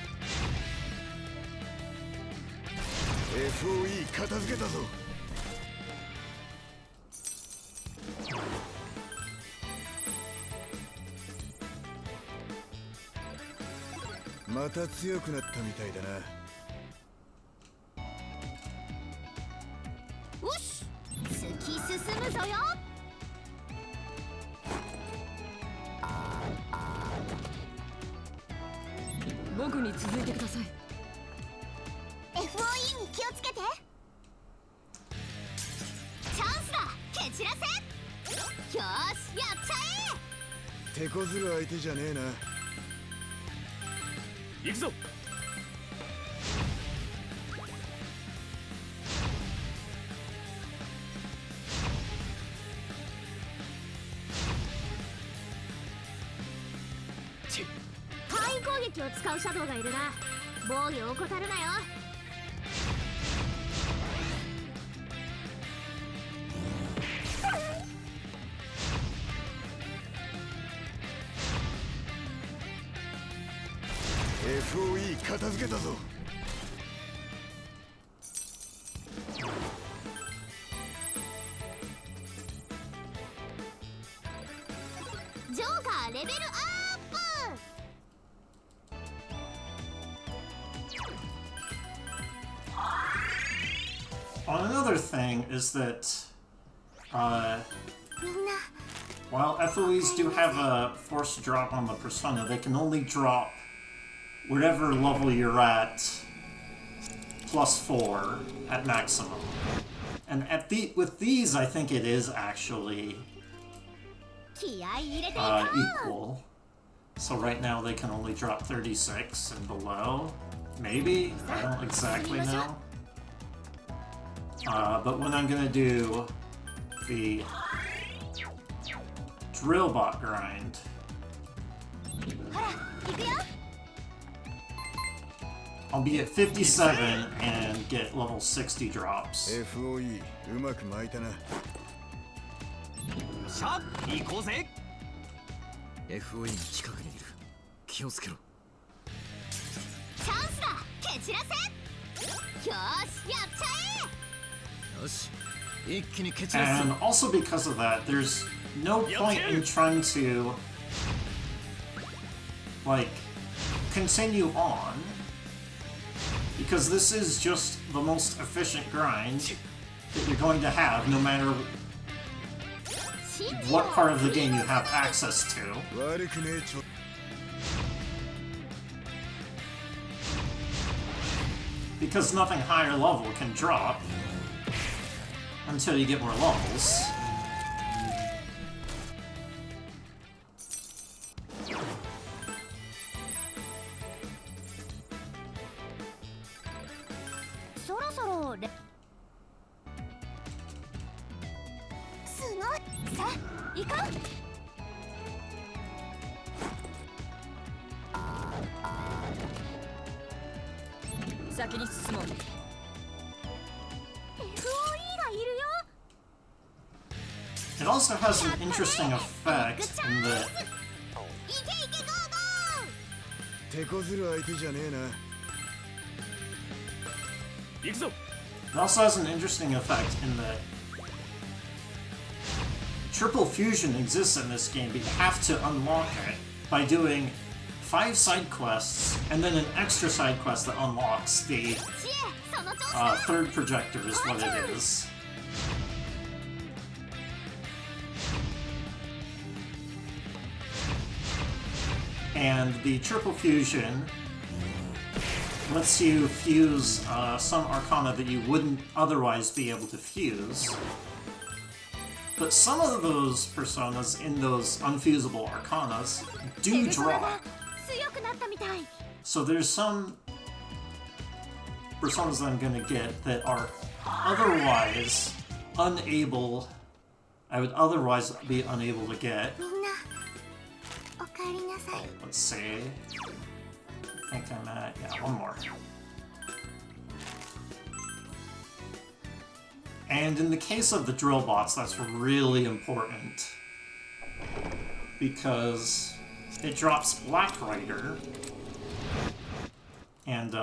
こ FOE 片付けたぞ。また強くなったみたいだな。よし、突き進むぞよ。僕に続いてください。 FOE に気をつけて。チャンスだ、蹴散らせ。よーし、やっちゃ手こずる相手じゃねえな。行くぞ。え。範囲攻撃を使うシャドウがいるな。防御を怠るなよ。FOE 片付けたぞ。ジョーカーレベルアップ。 Another thing is that, みんな while FOEs do have a forced drop on the persona, they can only drop whatever level you're at +4 at maximum. And with these, I think it is actually 気合い入れていこう。 equal. So right now they can only drop 36 and below. Maybe? I don't exactly know. But when I'm gonna do the drill bot grind, ほら、行くよ。 I'll be at 57 and get level 60 drops. FOE うまく巻いたな。しゃ行こうぜ。 FOE の近くにいる。気をつけろ。チャンスだ、蹴散らせ。よーし、やっちゃえ。よし、一気に蹴散らす。 And also because of that, there's no point in trying to, like, continue on. Because this is just the most efficient grind that you're going to have no matter what part of the game you have access to. 悪くねえちょ。 Because nothing higher level can drop until you get more levels. It also has an interesting effect in that いけいけゴーゴー。手こずる相手じゃねえな。行くぞ。 it also has an interesting effect in that triple fusion exists in this game, but you have to unlock it by doing 5 side quests and then an extra side quest that unlocks the 知恵、その調子だ。 third projector is what it is. And the triple fusion lets you fuse some arcana that you wouldn't otherwise be able to fuse. But some of those personas in those unfusable arcanas do drop. 強くなったみたい。 So there's some personas that I'm gonna get that are otherwise unable, I would otherwise be unable to get. みんな、おかえりなさい。 Let's see. I think I'm at, yeah, one more. And in the case of the drill bots, that's really important. Because it drops Black Rider. And,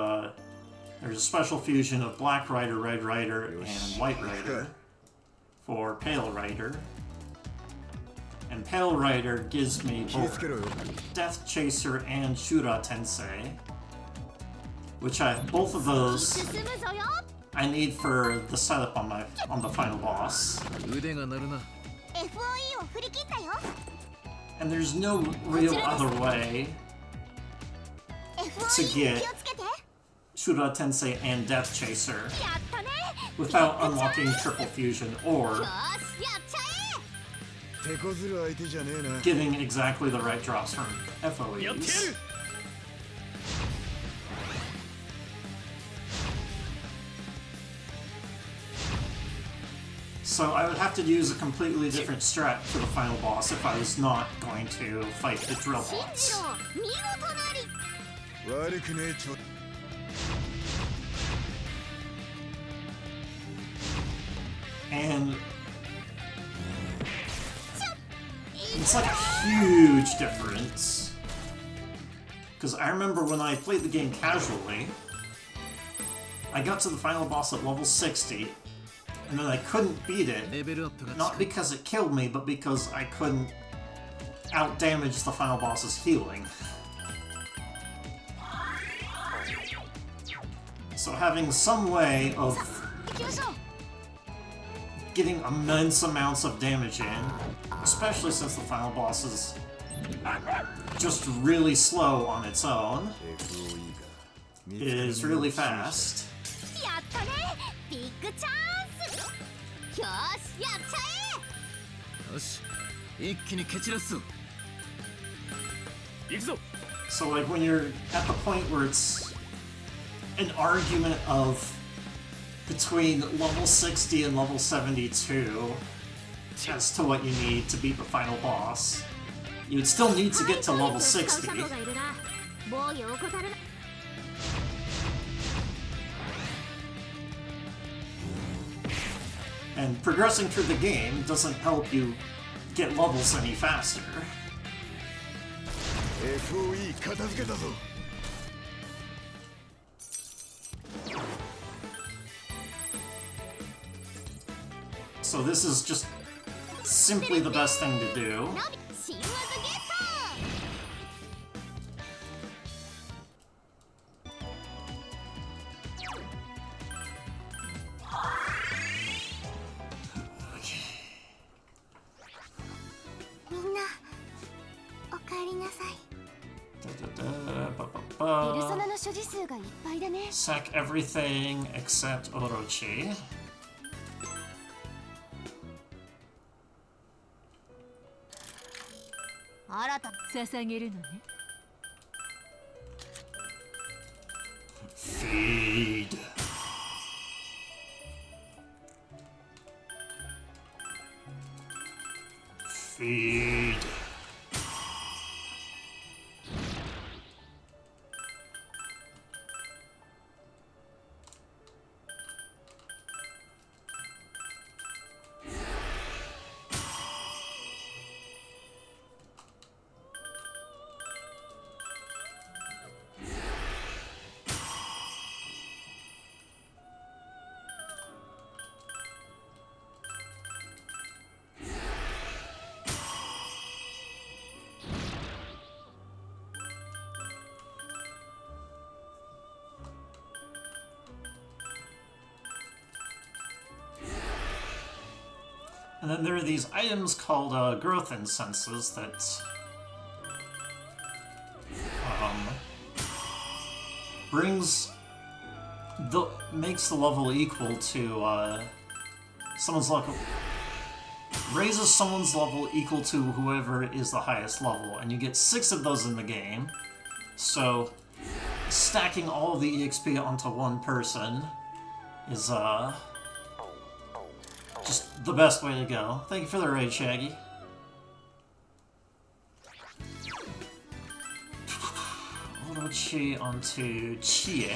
There's a special fusion of Black Rider, Red Rider, and White Rider for Pale Rider. And Pale Rider gives me both Death Chaser and Shura Tensei, which both of those 進むぞよ I need for the setup on the final boss. 腕が鳴るな FOE を振り切ったよ And there's no real other way FOE と get 気をつけて Shura Tensei and Death Chaser やったね without unlocking Triple Fusion よ or ーしやっちゃ手こずる相手じゃねえな getting exactly the right drops from やってや FOEs. る So I would have to use a completely different strat for the final boss if I was not going to fight the drill え bots. 信じろ見事なり悪くねえちょ And it's like a huge difference. Because I remember when I played the game casually, I got to the final boss at level 60, and then I couldn't beat it, レベルアップが not 近い because it killed me, but because I couldn't outdamage the final boss's healing. So having some way of 行きましょう getting immense amounts of damage in, especially since the final boss is just really slow on its own, FOE が見つ is かるのを really 示した fast. やったねビッグチャンスよーしやっちゃよし一気に蹴散らすぞ行くぞ So like when you're at the point where it's an argument of between level 60 and level 72 as to what you need to beat the final boss, you'd still need to get to level 60. がいるな防御を怠るな And progressing through the game doesn't help you get levels any faster. FOE 片付けたぞ So this is just simply the best thing to do. ナビ新技ゲット みんなおかえりなさい Da-da-da, ペルソ ba-ba-ba. ナの所持数がいっぱいだね Sack everything except Orochi. 新た捧げるのね Feed. Feed. And then there are these items called growth incenses that makes the level equal to someone's level, raises someone's level equal to whoever is the highest level, and you get 6 of those in the game. So stacking all of the EXP onto one person is just the best way to go. Thank you for the raid, Shaggy. Orochi onto Chie.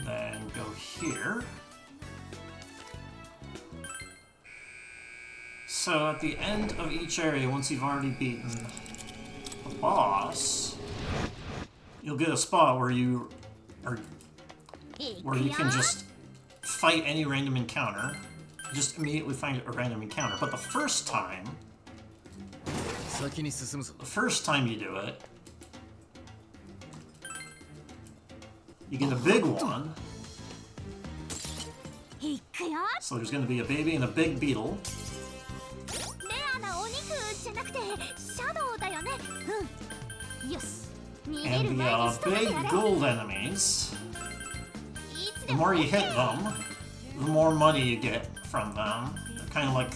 Then go here. So at the end of each area, once you've already beaten the boss, you'll get a spot where you can just fight any random encounter. Just immediately find a random encounter. But the first time you do it, you get a big one. いくよ。 So there's going to be a baby and a big beetle. レアなお肉じゃなくてシャドウだよね。うん。よし。逃げ And る the 前に仕留めて big やれ。 gold enemies. いつ The でも more you hit them, the more money you get from them. They're kind of like,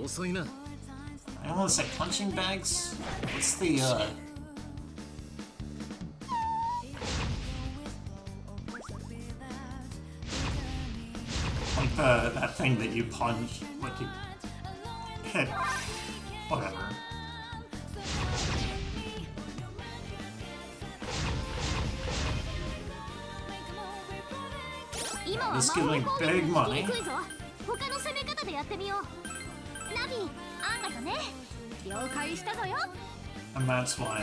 遅いな。 I don't want to say punching bags. What's the like that thing that you punch, like you hit, whatever. 今は This 魔 gives 法 me 攻撃 big に money. くいぞ。他の攻め方でやってみよう。ナビ、あんたとね。了解したぞよ。 And that's why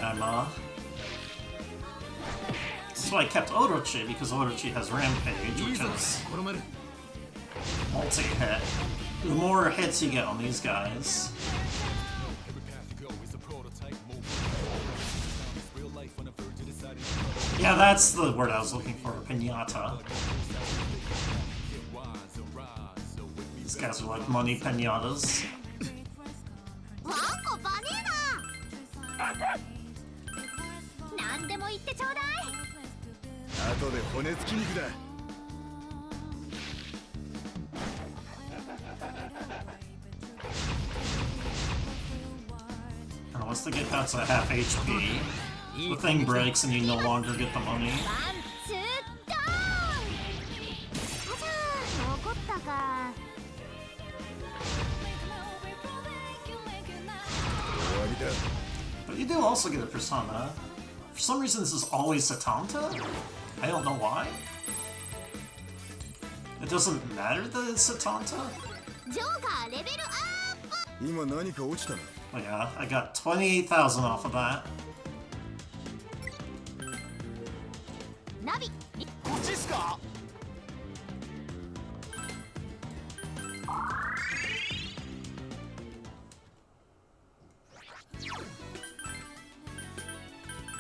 that's why I kept Orochi, because Orochi has Rampage, いい which ぞ is コロマル。 multi-hit. The more hits you get on these guys, Every path you go is a prototype. Move. It's real life on the verge of deciding. yeah, that's the word I was looking for, pinata. Get wise and rise. So with me, These guys are like money pinatas. ワンコバネーナ。何でも言ってちょうだい。後で骨付き肉だ。 And once they get past a half HP, the thing breaks and you no longer get the money. ワン、ツー、ドーン。あじゃあ残ったか。 終わりだ。 But you do also get a persona. For some reason, this is always Satanta. I don't know why. It doesn't matter that it's Satanta. ジョーカーレベルアップ。今何か落ちたな。 But yeah, I got 28,000 off of that. ナビ、こっちっすか。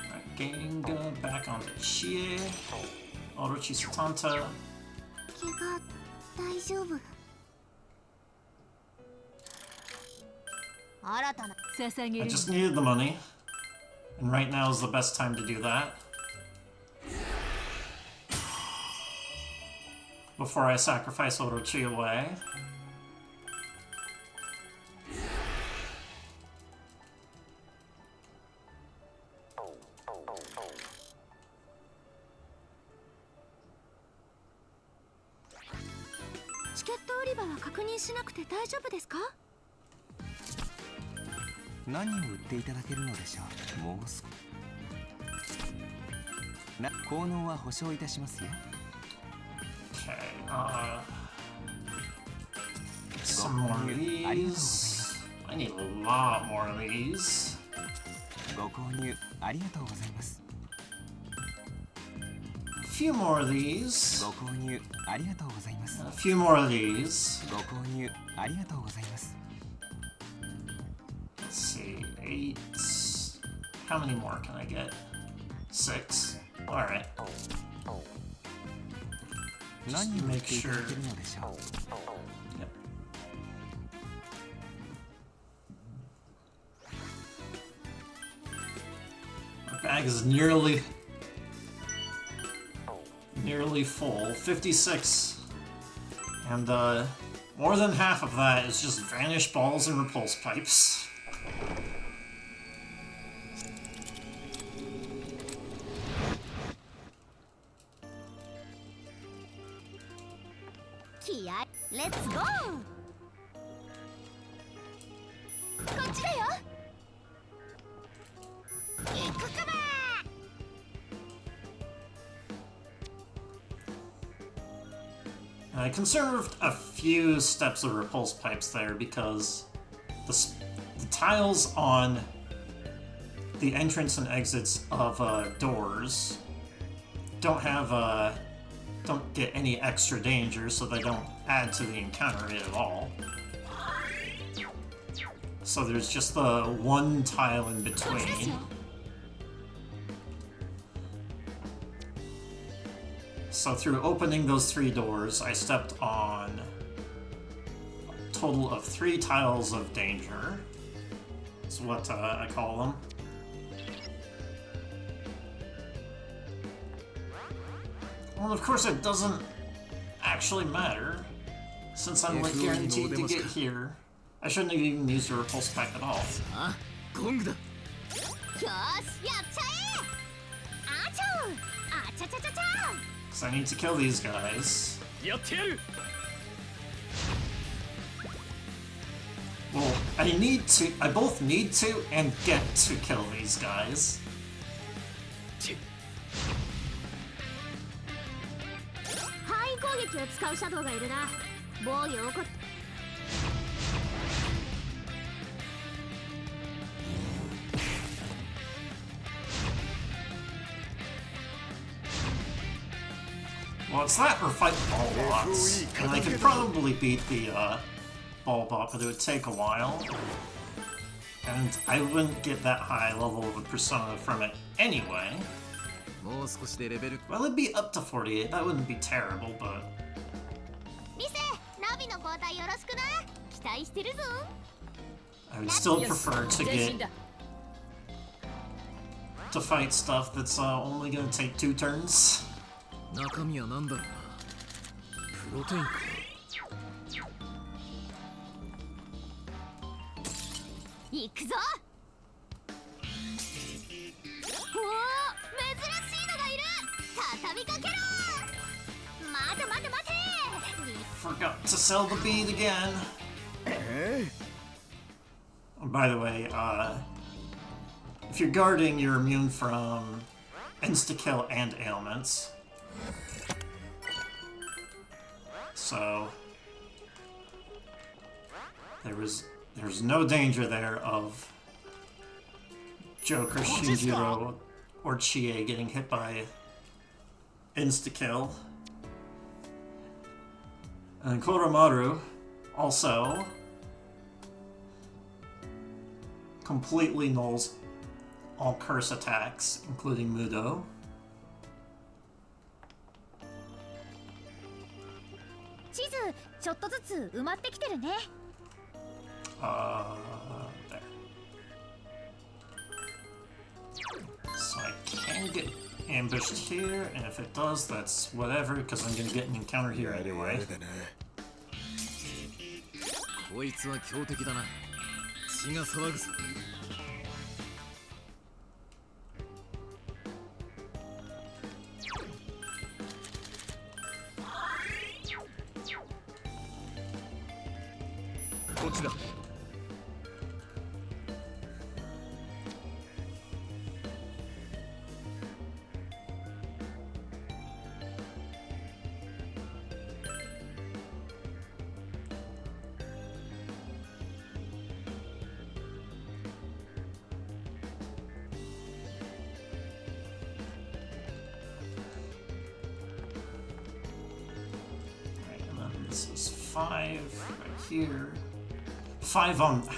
Alright, Genga back onto Chie. Orochi Satanta. 怪我大丈夫。新たな捧げ I る just needed the money. And right now is the best time to do that. Before I sacrifice Orochi away.「チケット売り場は確認しなくて大丈夫ですか?」何を売っていただけるのでしょう。もう少し効能は保証いたしますよ。 Okay, some more of these. I need a lot more of these. ご購入ありがとうございます。 A few more of these. ご購入ありがとうございます。 A few more of these. ご購入ありがとうございます。 Let's see, 8. How many more can I get? 6. Alright. 何を売っていただけるのでしょう。 Yep. My bag is nearly full. 56. And more than half of that is just vanish balls and repulse pipes. Let's go! こっちだよ。行くかな。 I conserved a few steps of repulse pipes there because the tiles on the entrance and exits of doors don't get any extra danger, so they don't add to the encounter at all. So there's just the one tile in between. So through opening those 3 doors, I stepped on a total of 3 tiles of danger. That's what I call them. Well, of course it doesn't actually matter, since I'm like guaranteed to get here. I shouldn't have even used a repulse pack at all. ゴングだ。よーしやっちゃえあちゃうあちゃちゃちゃちゃ Because I need to kill these guys. やってやる。 Well, I both need to and get to kill these guys. 範囲攻撃を使うシャドウがいるな防御を起こ Well, it's that or fight ball bots. And I could probably beat the ball bot, but it would take a while. And I wouldn't get that high level of a persona from it anyway. もう少しでレベル Well, it'd be up to 48. That wouldn't be terrible, but リセナビの交代よろしくな期待してるぞ I would still prefer to 前進 get だ。 to fight stuff that's only gonna take 2 turns. 中身は何だろうなプロテインか 行くぞおお珍しいのがいる畳みかけろ待て待て待て Forgot to sell the bead again. Oh, by the way, if you're guarding, you're immune from insta-kill and ailments. So there's no danger there of Joker, Shinjiro, or Chie getting hit by insta-kill. And Koromaru also completely nulls all curse attacks, including Mudo. 地図ちょっとずつ埋まってきてるね There. So I can get ambushed here, and if it does, that's whatever, because I'm gonna get an encounter here anyway. こいつは強敵だな血が騒ぐぞ こっちだ Right, and then this is 5 right here. 5 on... I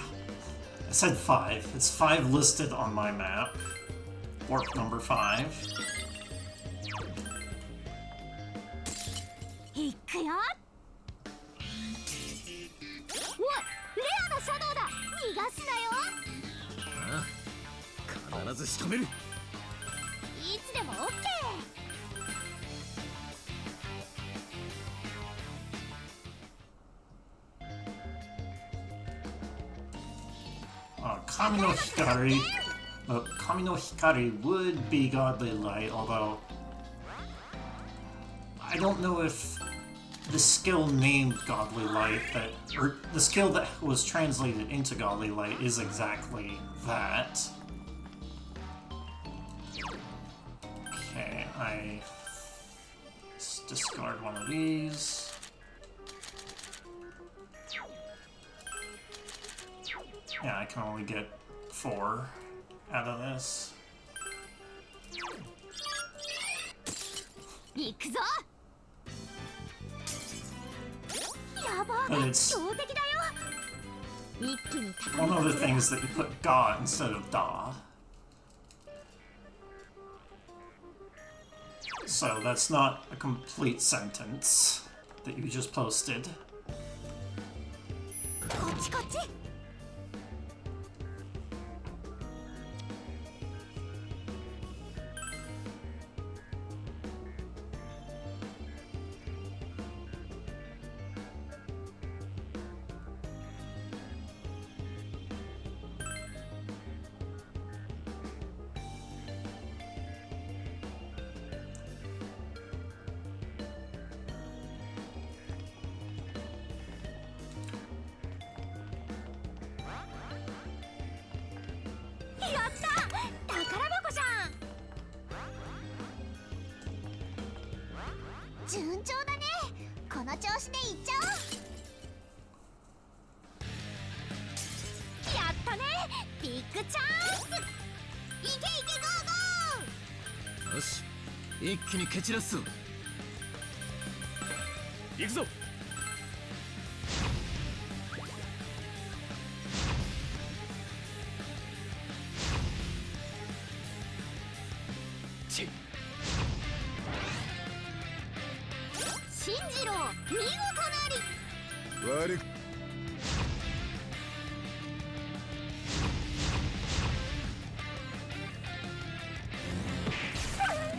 said 5. It's 5 listed on my map. Warp number 5. いくよおいレアなシャドウだ逃がすなよ必ず仕留めるいつでもオッケー Kami no Hikari. Kami no Hikari would be Godly Light, although I don't know if the skill named Godly Light or the skill that was translated into Godly Light is exactly that. Okay, I discard one of these. Yeah, I can only get 4. out of this. 行くぞ。やば、 But it's 強敵だよ。一気に畳 one み of か the ければ things that you put ga instead of da. So that's not a complete sentence that you just posted. こっちこっち。やった宝箱じゃん。順調だね。この調子でいっちゃおう。やったね、ビッグチャンス。いけいけ、ゴーゴー。よし一気に蹴散らすぞ。行くぞ。チッ進次郎、見事なり。悪く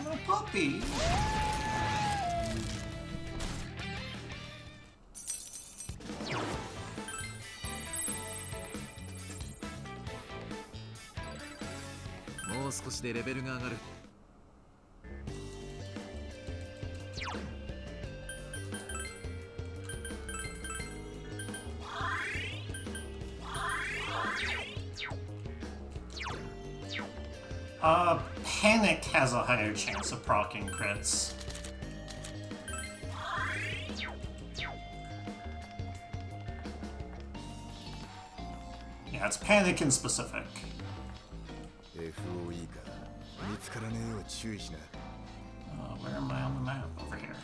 Oh, puppy! もう少しでレベルが上がる。Panic has a higher chance of proccing crits. Yeah, it's Panic in specific. FOE か見つからねえよう注意しな。 Where am I on the map? Over here.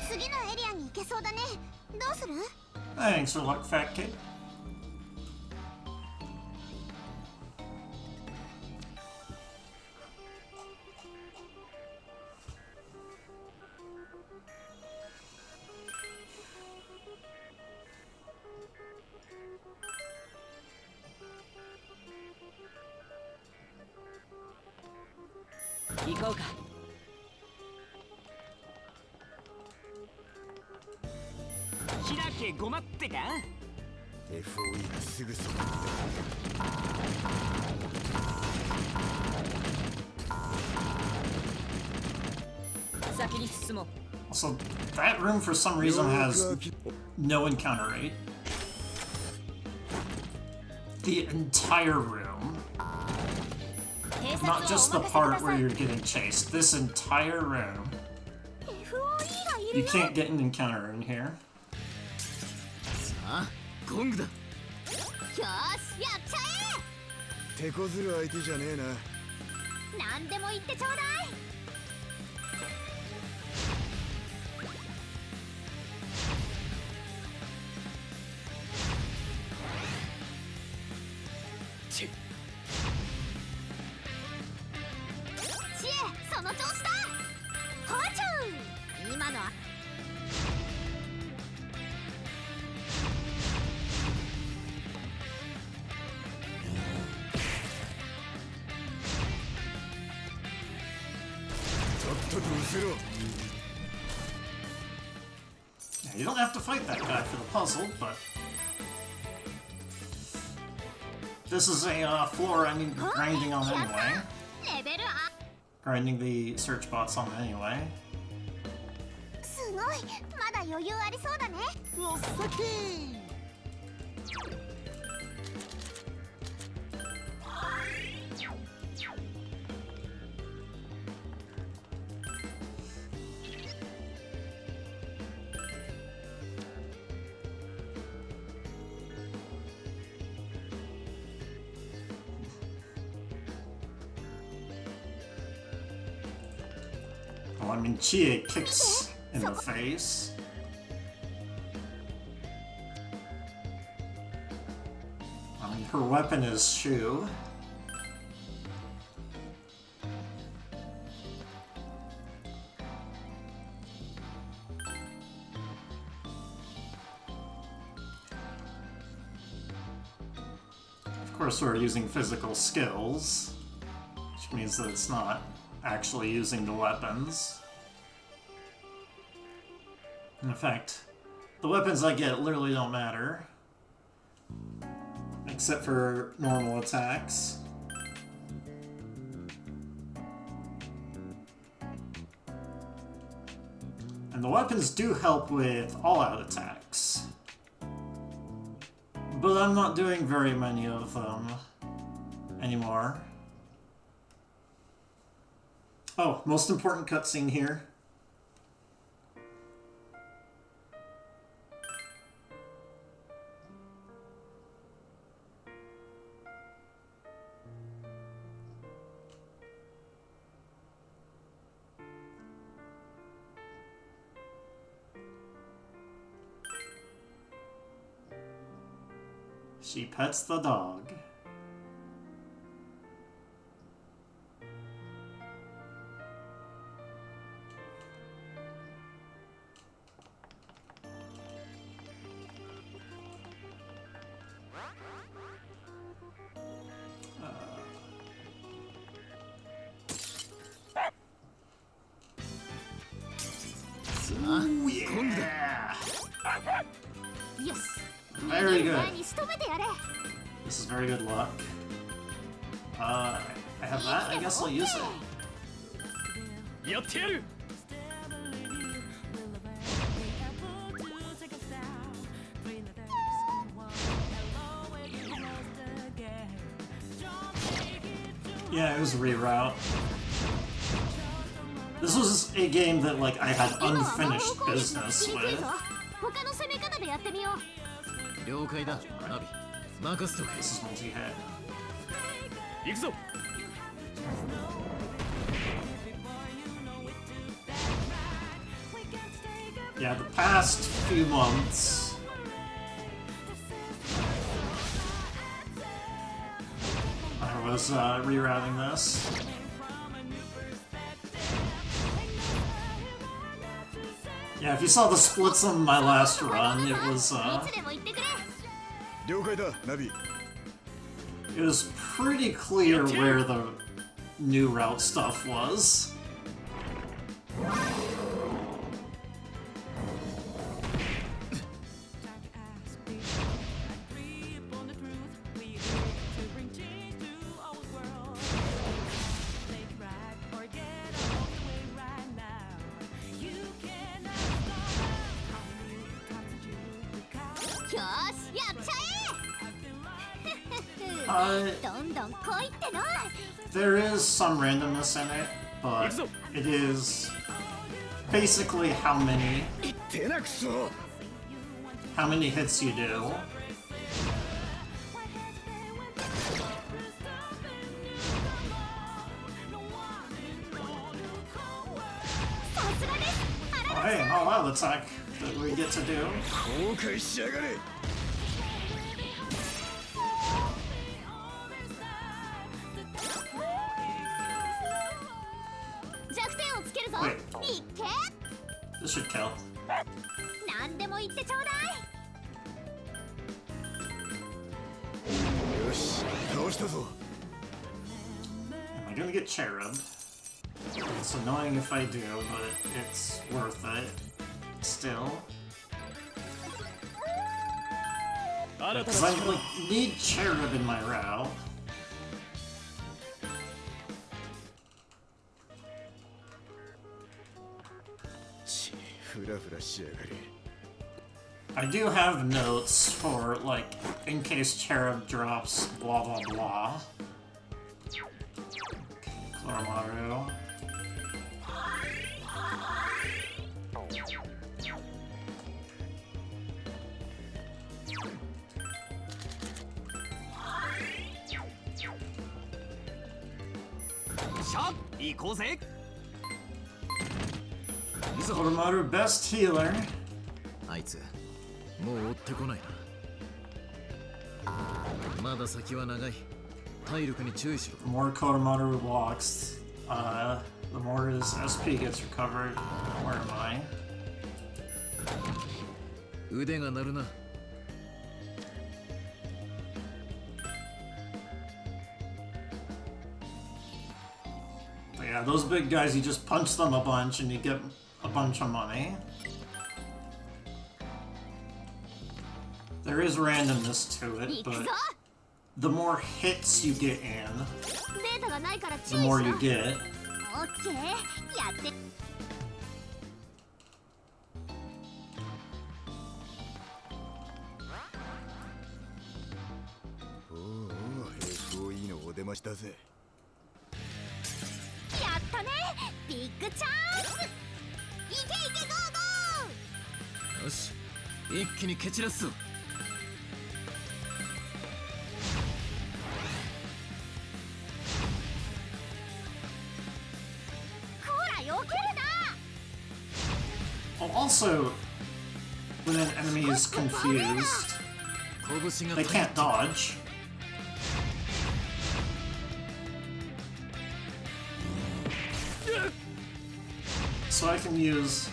次のエリアに行けそうだね。どうする？ Thanks for luck, fat kid. .行こうか。開けごまってか。 FOE がすぐそこ。先に進もう。 Also, that room for some reason has no encounter rate. The entire room. Not just the part where you're getting chased. This entire room. FOE がいる You よ。 can't get an encounter in here. さあゴングだ。よーし、やっちゃ手こずる相手じゃねえな。え。なんでも言ってちょうだい。チッ知恵、その調子だ。包丁。今のはとっとと失せろ。 Yeah, you don't have to fight that guy for the puzzle, but this is a floor I need grinding on やっ anyway. た。レベルアッ Grinding the search bots on anyway. プ。すごい。まだ余裕ありそうだね。おっさき。 Yeah, Well, I mean, Chie kicks in the face. I mean, her weapon is Shu. Of course, we're using physical skills, which means that it's not actually using the weapons. In fact, the weapons I get literally don't matter, except for normal attacks. And the weapons do help with all-out attacks. But I'm not doing very many of them anymore. Oh, most important cutscene here. She pets the dog. Ooh, yeah! Very good. This is very good luck. I have that. I guess I'll use it. やってやる Yeah, it was a reroute. This was a game that, like, I had unfinished business with. 了解だナビ任せとけ This is multi-hit. 行くぞ Yeah, the past few months, I was rerouting this. Yeah, if you saw the splits on my last run, it was pretty clear where the new route stuff was. There is some randomness in it, but it is basically how many hits you do. Oh, hey, an all-out attack that we get to do. Wait. This should kill. Am I gonna get Cherub? It's annoying if I do, but it's worth it. Still. Because I like, need Cherub in my route. I do have notes for, like, in case Cherub drops blah blah blah. Chloromaru. Shot! 行こうぜ Oromaru, best healer. あいつもう追ってこないな。まだ先は長い。体力に注意しろ。 The more Kodomaru walks, the more his SP gets recovered. Where am I? 腕が鳴るな。 But yeah, those big guys, you just punch them a bunch and you get a bunch of money. There is randomness to it, but the more hits you get in, データがないから the 注意しろ more you get. オッケーやっておうおう FOE のお出ましだぜ。やったねビッグチャンスいけいけゴーゴーよし、一気に蹴散らすぞ。 ほらよけるな Oh, also, when an enemy is confused, 拳が they can't dodge. So I can use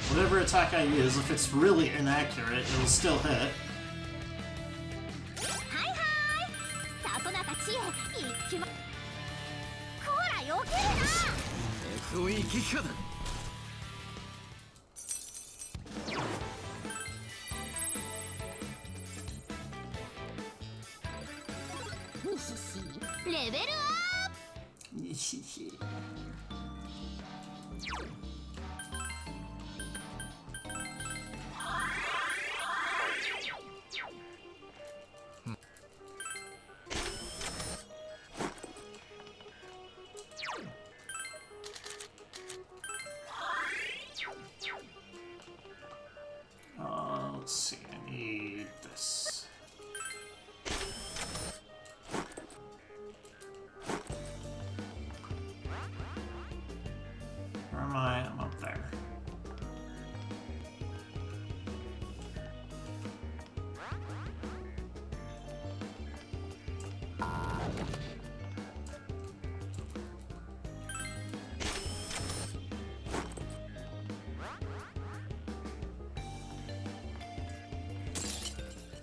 whatever attack I use. If it's really inaccurate, it'll still hit. はいはいさとなたちへ行きまほらよけるな FOE 撃破だ。 レベルアLet's see. I need this. Where am I? I'm up there. .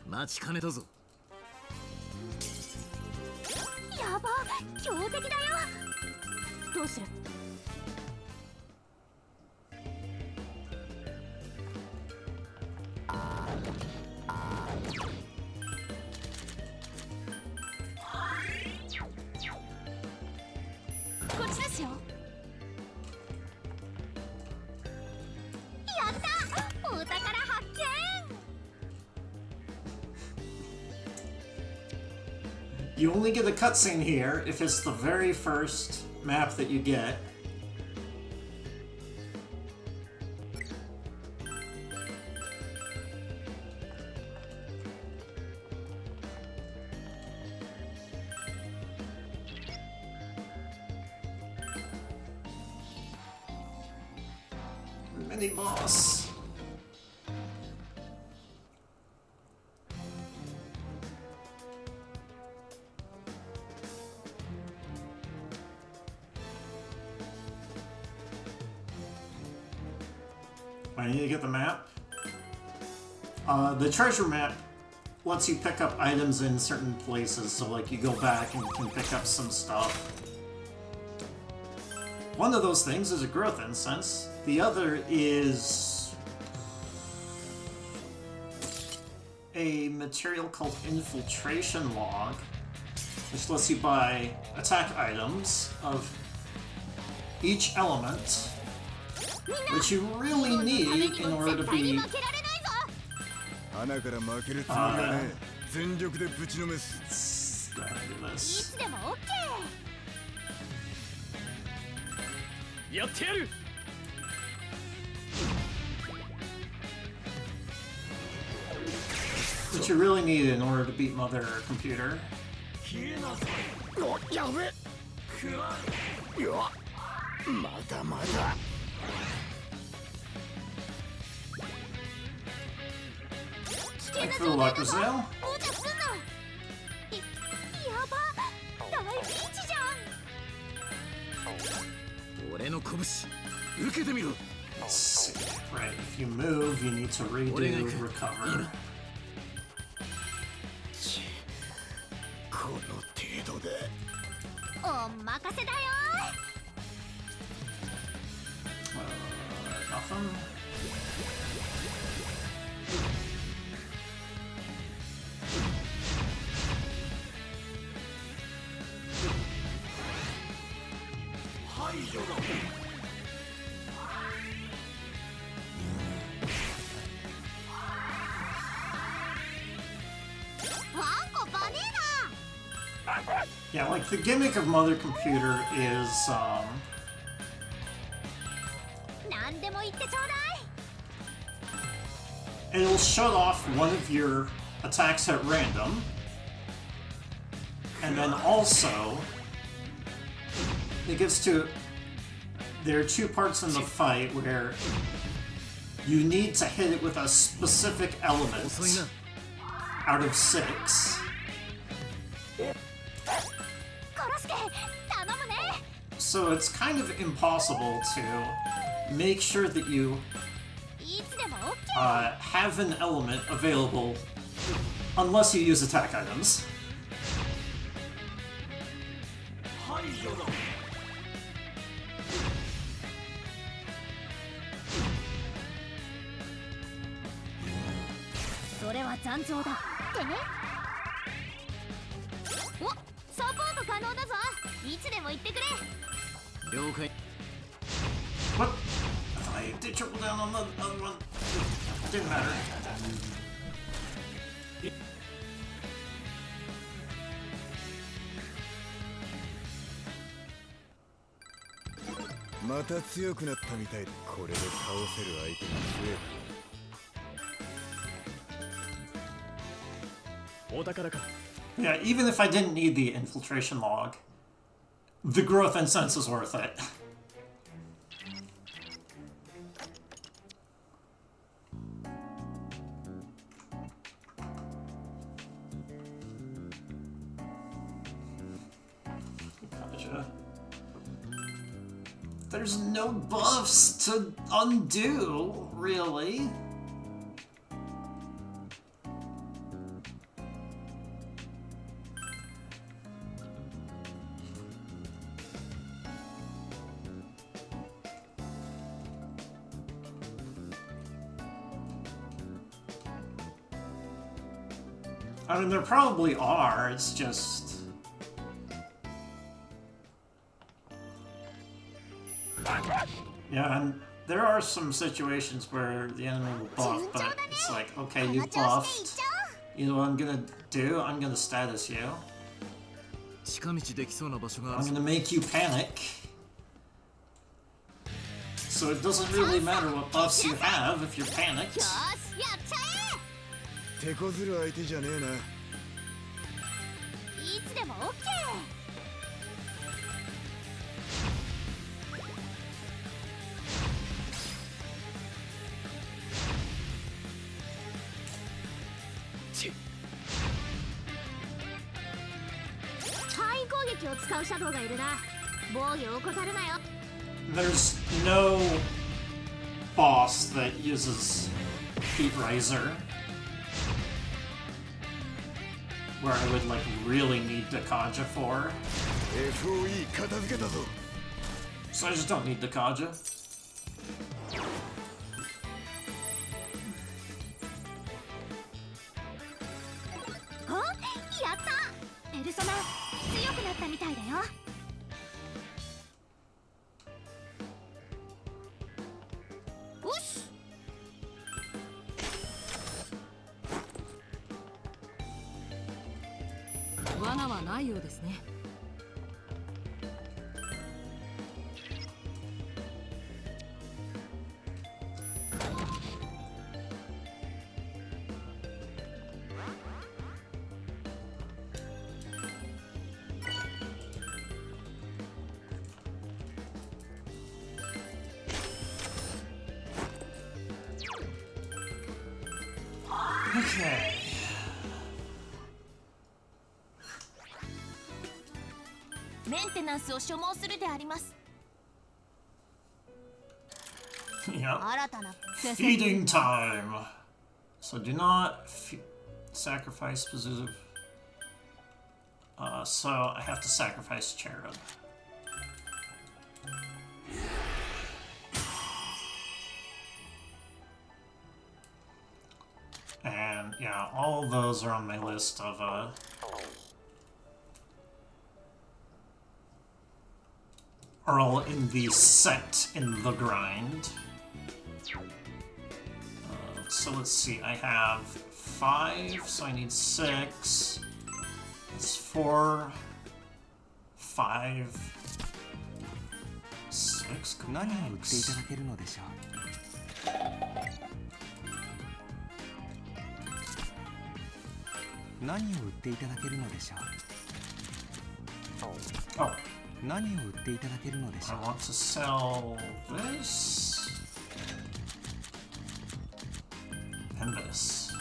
待ちかねたぞ。 やば強敵だよどうする こっちですよやったお宝発見 You only get a cutscene here if it's the very first map that you get. Mini boss. I need to get the map. The treasure map lets you pick up items in certain places, so like you go back and you can pick up some stuff. One of those things is a growth incense. The other is a material called infiltration log, which lets you buy attack items of each element, which you really need in order to be 花から負けるつもりはね全力でぶちのめす Go ahead and do い this. つでも OK やってやる。 Which you really need in order to beat Mother Computer. おやべくらいやまだまだ険な Thanks 状 for the 態 luck, だぞ Brazil. 横着すんな。やば、大ピンチじゃん。俺の拳受けてみろ。 Let's see. Right, if you move, you need to redo, recover. この程度でお任せだよ。 Nothing. Yeah, like the gimmick of Mother Computer is, 何でも言ってちょうだい。 it'll shut off one of your attacks at random, and then also it gets to, there are two parts in the fight where you need to hit it with a specific element 遅いな。 out of 6. コロスケ、頼むね。 So it's kind of impossible to make sure that you いつでも OK。 have an element available unless you use attack items. それは残像だ。ってね。お、サポート可能だぞ。いつでも言ってくれ。了解。 What? If I did triple down on the other one, didn't matter. また強くなったみたいで、これで倒せる相手が増えた。お宝か。 Yeah, even if I didn't need the infiltration log, the growth and sense is worth it. Gotcha. There's no buffs to undo, really. I mean, there probably are, it's just... Yeah, and there are some situations where the enemy will buff, but it's like, okay, you buffed. You know what I'm gonna do? I'm gonna status you. 近道できそうな場所があ I'm る。 gonna make you panic. So it doesn't really matter what buffs you have if you're よ panicked. ーし、やっちゃ手こずる相手じゃねえな。え。いつでも OK。 範囲攻撃を使うシャドウがいるな。防御を怠るなよ。 There's no boss that uses Heat Razor where I would like really need Dakaja for. FOE 片付けたぞ。 So I just don't need Dakaja. あ、やった。ペルソナ強くなったみたいだよ。よし。罠はないようですね。Okay. メンテナンスを所望するであります。 Yep. 新たな Feeding time. So do not sacrifice specific. So I have to sacrifice Cherub. And yeah, all of those are on my list of are all in the set in the grind. So let's see, I have 5, so I need 6. It's 4, 5, 6. 何を売っていただけるのでしょう。何を売っていただけるのでしょう。Oh, 何を売っていただけるのでしょ I う。 want to sell this and this.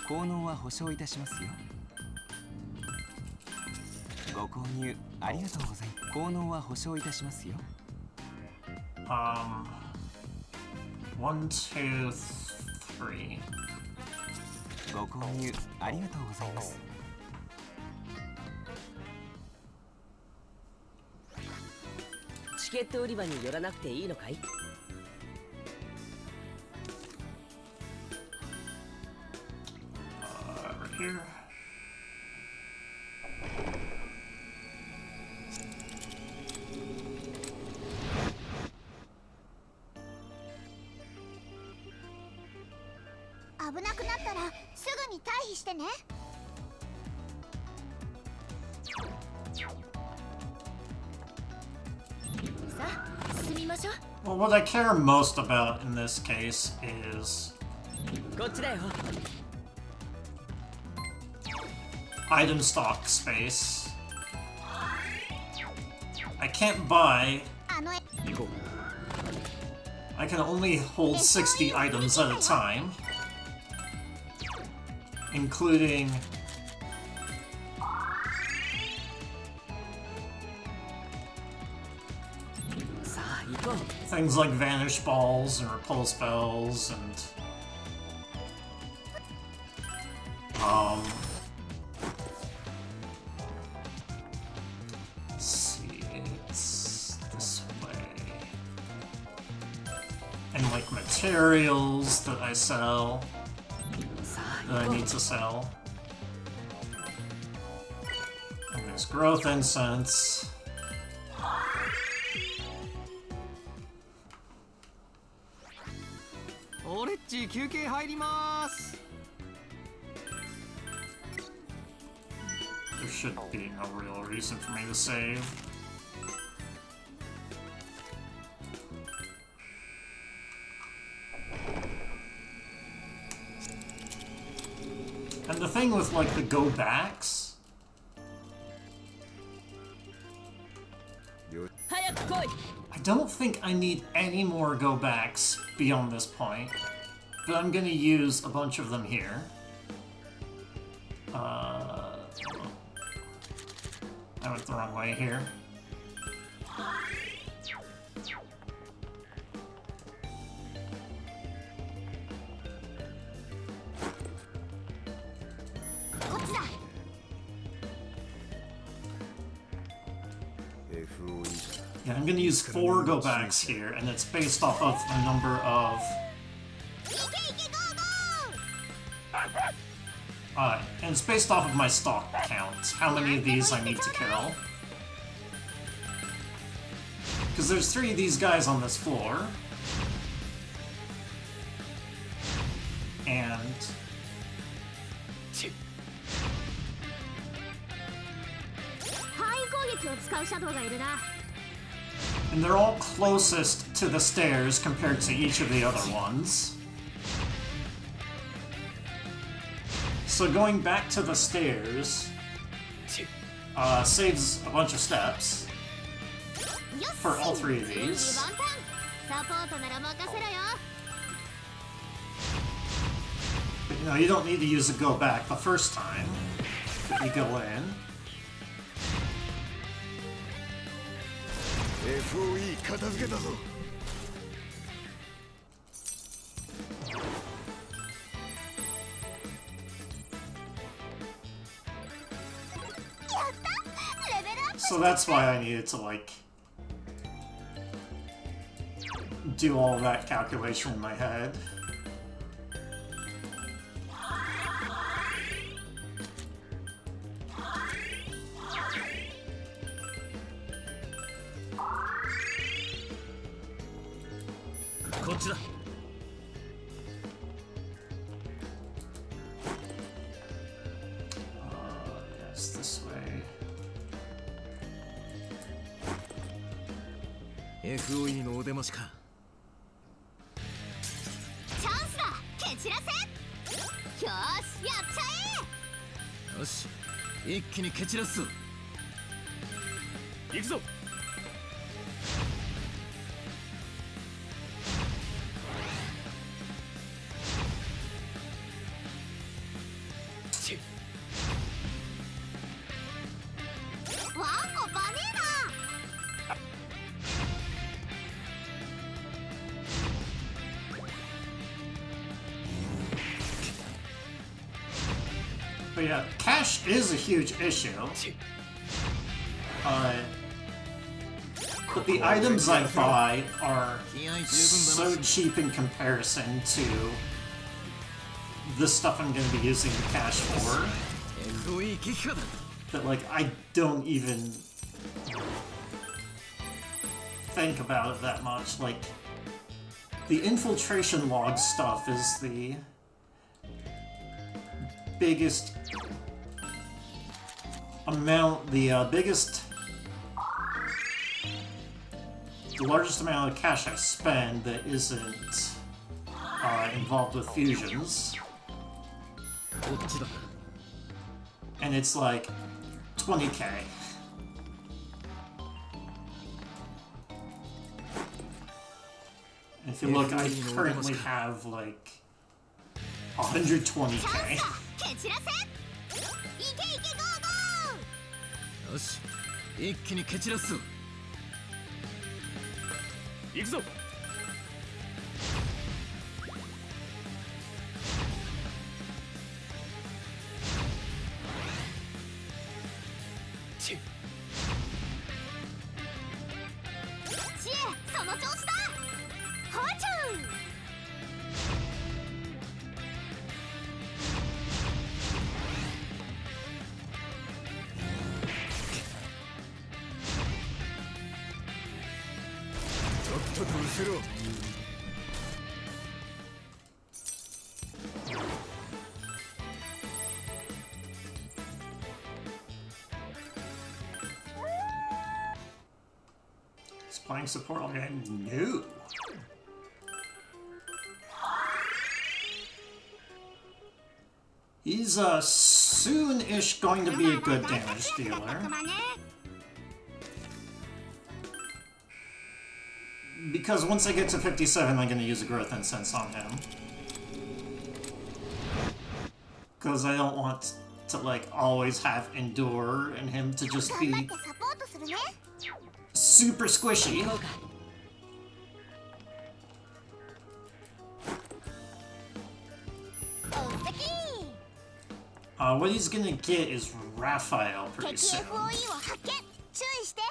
効能は保証いたしますよ。ご購入ありがとうございます。効能は保証いたしますよ。1, 2, 3. ご購入ありがとうございます。チケット売り場に寄らなくていいのかい？ Right here. 危なくなったらすぐに退避してね。さあ、進みましょう。 Well, what I care most about in this case is こっちだよ。 item stock space. I can't buy. あの I can only hold 60 items at a time, including things like vanish balls and repulse spells and let's see, it's this way. And like materials that I sell, that I need to sell. And there's growth incense. There should be no real reason for me to save. And the thing with like the go backs, I don't think I need any more go backs beyond this point, but I'm gonna use a bunch of them here. I went the wrong way here. Yeah, I'm gonna use 4 go backs here, and it's based off of the number of and it's based off of my stock count, how many of these I need to kill. Because there's 3 of these guys on this floor. And they're all closest to the stairs compared to each of the other ones. So going back to the stairs saves a bunch of steps for all 3 of these. But, you know, you don't need to use a go back the first time. But you go in. FOE 片付けたぞ。 So that's why I needed to, like, do all that calculation in my head. Yes, this way. FOE のお出ましか。チャンスだ蹴散らせ。よーしやっちゃよし、一気に蹴散らすぞ。行くぞ。え。ワンコバネーナ。 But yeah, cash is a huge issue. But the items I buy are so cheap in comparison to the stuff I'm going to be using the cash for FOE 撃破だ。 that, like, I don't even think about it that much. Like, the infiltration log stuff is the biggest amount, the largest amount of cash I spend that isn't involved with fusions. こっちだ。 And it's like 20k. And if you look, I currently have like 120k. 蹴散らせ。いけいけゴーゴー。よし、一気に蹴散らすぞ。行くぞ。知恵、その調子だ。はちゃん。 とっとと失せろ。 Is playing support again? No. He's soon-ish going to be a good damage dealer. Because once I get to 57, I'm going to use a Growth Incense on him. Because I don't want to, like, always have Endure and him to just be サポートするね。 super squishy. What he's gonna get is Raphael pretty 敵 soon. FOE を発見。注意して。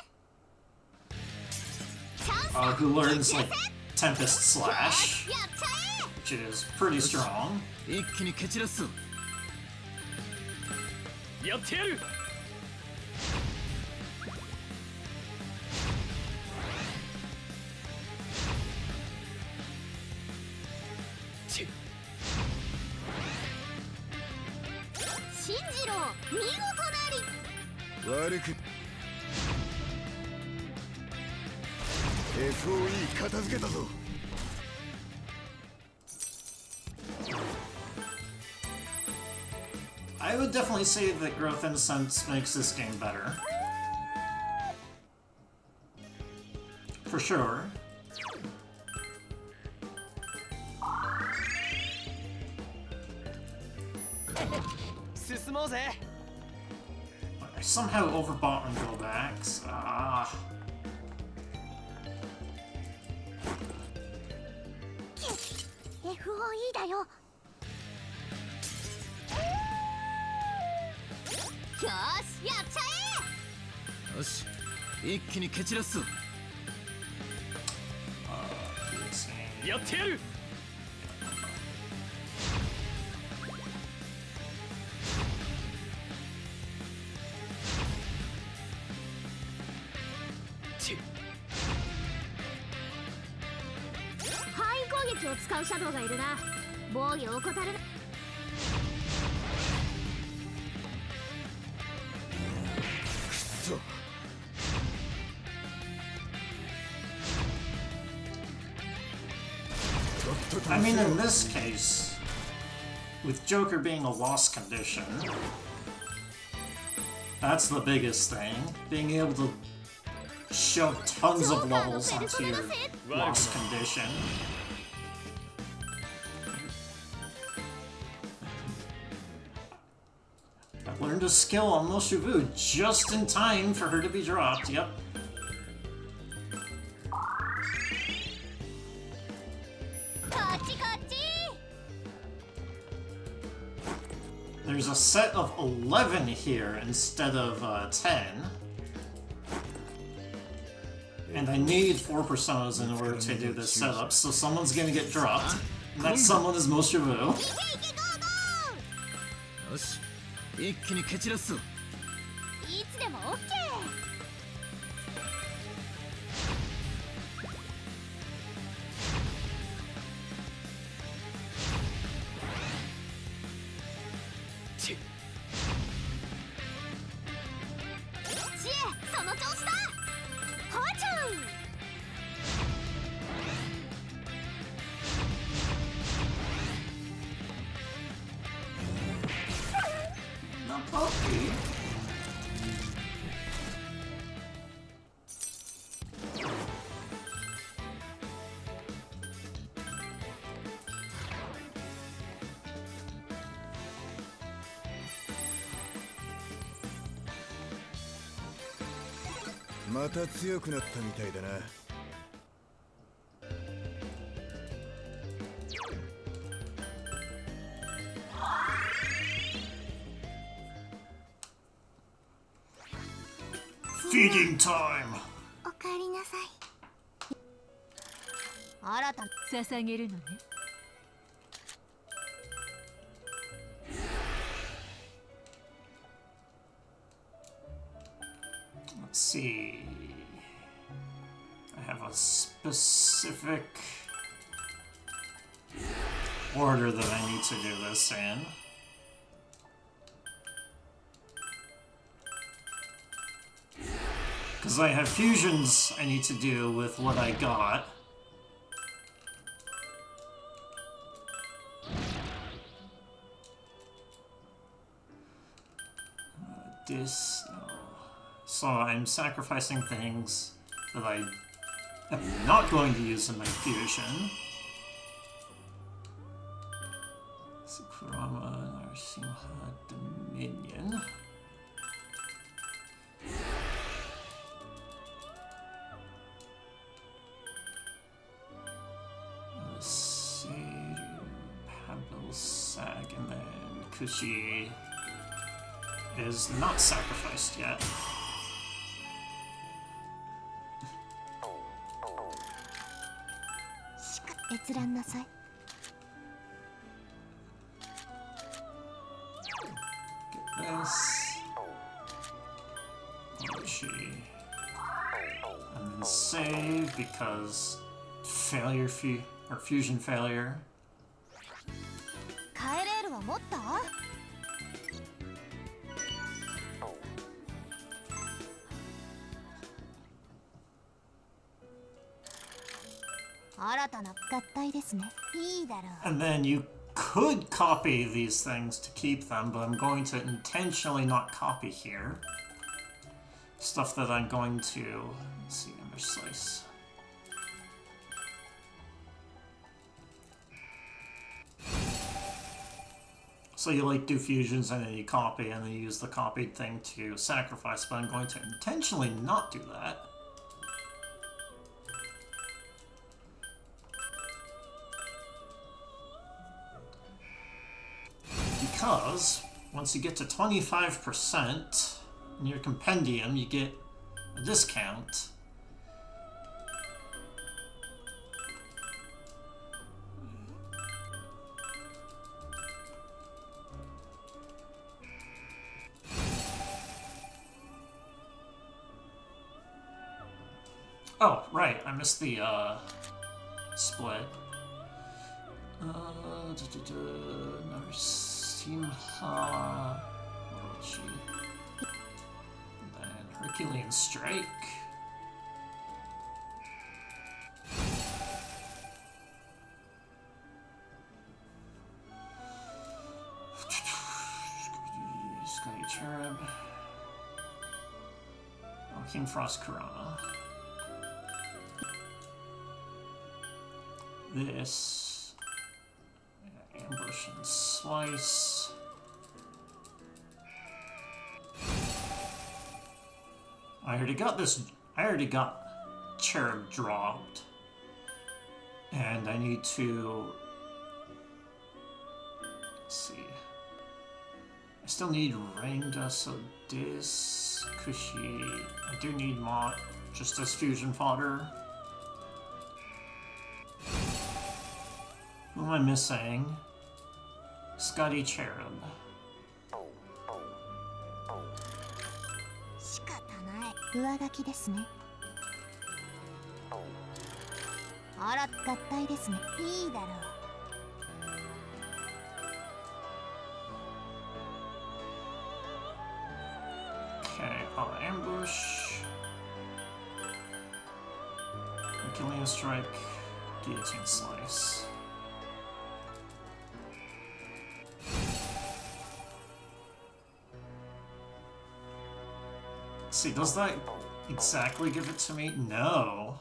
Who learns like Tempest Slash, やっちゃえ。 which is pretty strong. 一気に蹴散らすぞ。やってやる。進次郎、見事なり。悪く FOE 片付けたぞ。 I would definitely say that Growth Incense makes this game better. For sure. 進もうぜ。I somehow overbought on go backs. Ah. だよ。よし、やっちゃよし一気に蹴散らすぞ。やってやる。え。範囲攻撃を使うシャドウがいるな。防御を怠るな。 I mean, in this case, with Joker being a lost condition, that's the biggest thing. Being able to shove tons of levels onto your lost condition. I learned a skill on Moshivu just in time for her to be dropped, yep. There's a set of 11 here instead of 10. And I need 4 personas in order to do this setup, so someone's gonna get dropped. And that someone is Moshivu. よし一気に蹴散らすぞ。いつでも OK。 知恵、その調子だ。はちゃん。 Not Poppy. Mata 強くなったみたいだな。 Feeding time! おかえりなさい。新たに捧げるのね。 Let's see. I have a specific order that I need to do this in. Because I have fusions I need to do with what I got. This... no. So I'm sacrificing things that I am not going to use in my fusion. Sakurama, Narasimha, Dominion. Seiru, Pablo, Sag, and then Kushi is not sacrificed yet. Get this. Orochi. And then save because failure or fusion failure. カエレールは持った？ 新たな合体ですね。いいだろう。 And then you could copy these things to keep them, but I'm going to intentionally not copy here. Stuff that I'm going to... let's see, Ember Slice. So you like do fusions and then you copy and then you use the copied thing to sacrifice, but I'm going to intentionally not do that. Because once you get to 25% in your compendium, you get a discount. Oh, right, I missed the split. Narasimha Orochi. Then Herculean Strike. Sky Cherub. Oh, King Frost Kurama. This. Ambush and Slice. I already got this. I already got Cherub dropped. And I need to. Let's see. I still need Rangda, so this. Kushi. I do need Mott, just as fusion fodder. Who am I missing? Scotty Cherub. 仕方ない上書きですねあら合体ですねいいだろう Okay, ambush. Herculean Strike. Guillotine Slice. See, does that exactly give it to me? No.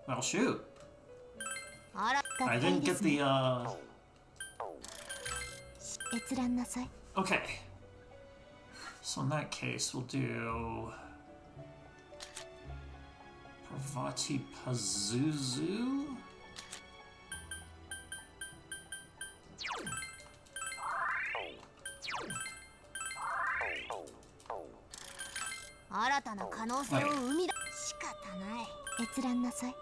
Well, shoot. あら合 I 体 didn't で get すね the,閲覧なさい Okay. So in that case, we'll do... Parvati Pazuzu? 新たな可能性を生み出仕方ない閲覧なさい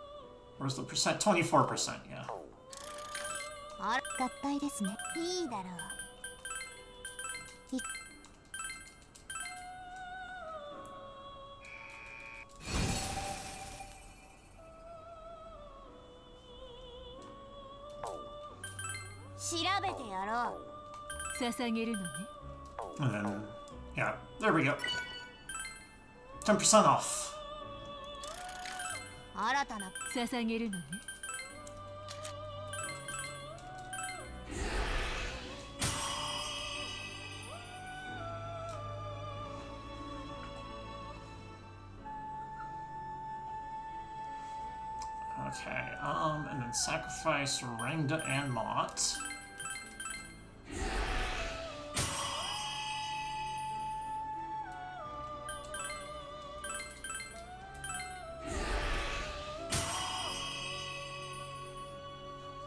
Where's the percent? 24%, yeah. あら合体ですねいいだろうい 調べてやろう捧げるのね And then, yeah, there we go. 10% off. 新たな捧げるのね Okay, and then sacrifice Rangda and Mott.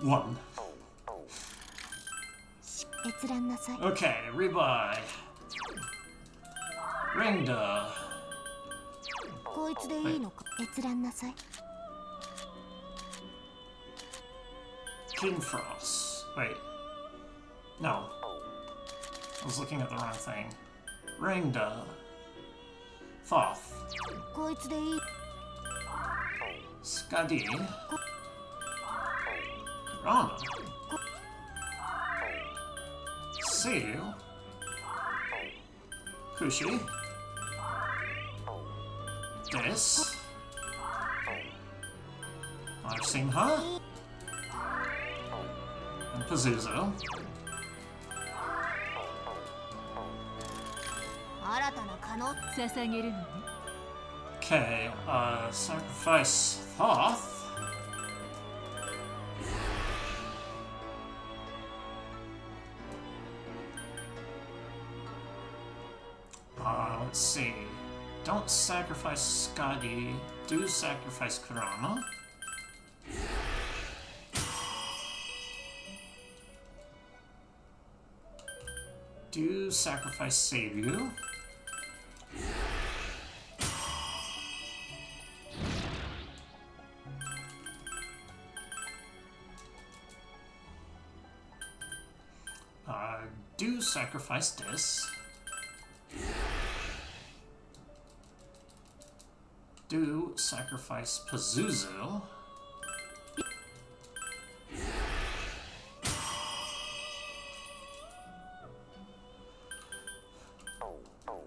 One. 閲覧なさい Okay, rebuy. Rangda. こいつでいいのか閲覧なさい King Frost. Wait. No. I was looking at the wrong thing. Rangda. Thoth. こいつでいい Skadi. Rama. Seiyu. Kushi. This. Narasimha. And Pazuzu. 新たな可能捧げるのね Okay, sacrifice Thoth. Let's see. Don't sacrifice Scotty. Do sacrifice Kurama. Do sacrifice Seiyu. Do sacrifice this. Do sacrifice Pazuzu.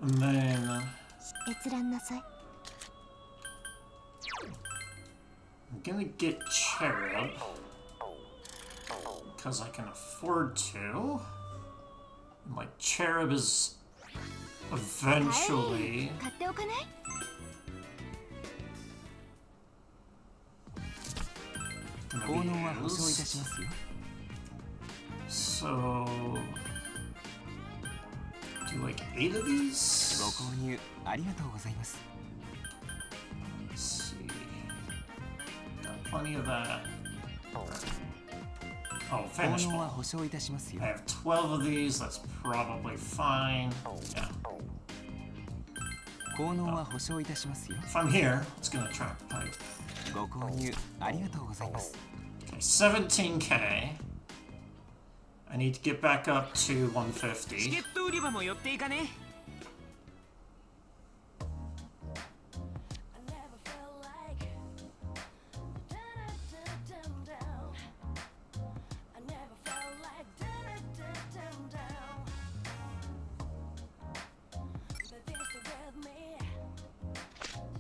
And then 閲覧なさい。 I'm gonna get Cherub because I can afford to. And, like, Cherub is eventually 買っておかない？ gonna 効能は be 保証いた used. しますよ So do like 8 of ご these. 購入ありがとうございます Let's see. Got plenty of that. Oh, 効 finish 能は ball. 保証いたしますよ I have 12 of these. That's probably fine. Yeah. 効能は保証いたしますよ If I'm here, it's gonna try to pipe. ご購入ありがとうございます Okay, 17k. I need to get back up to チケ 150. ット売り場も寄っていかね I never felt like down. I never felt like down. But they're still with me.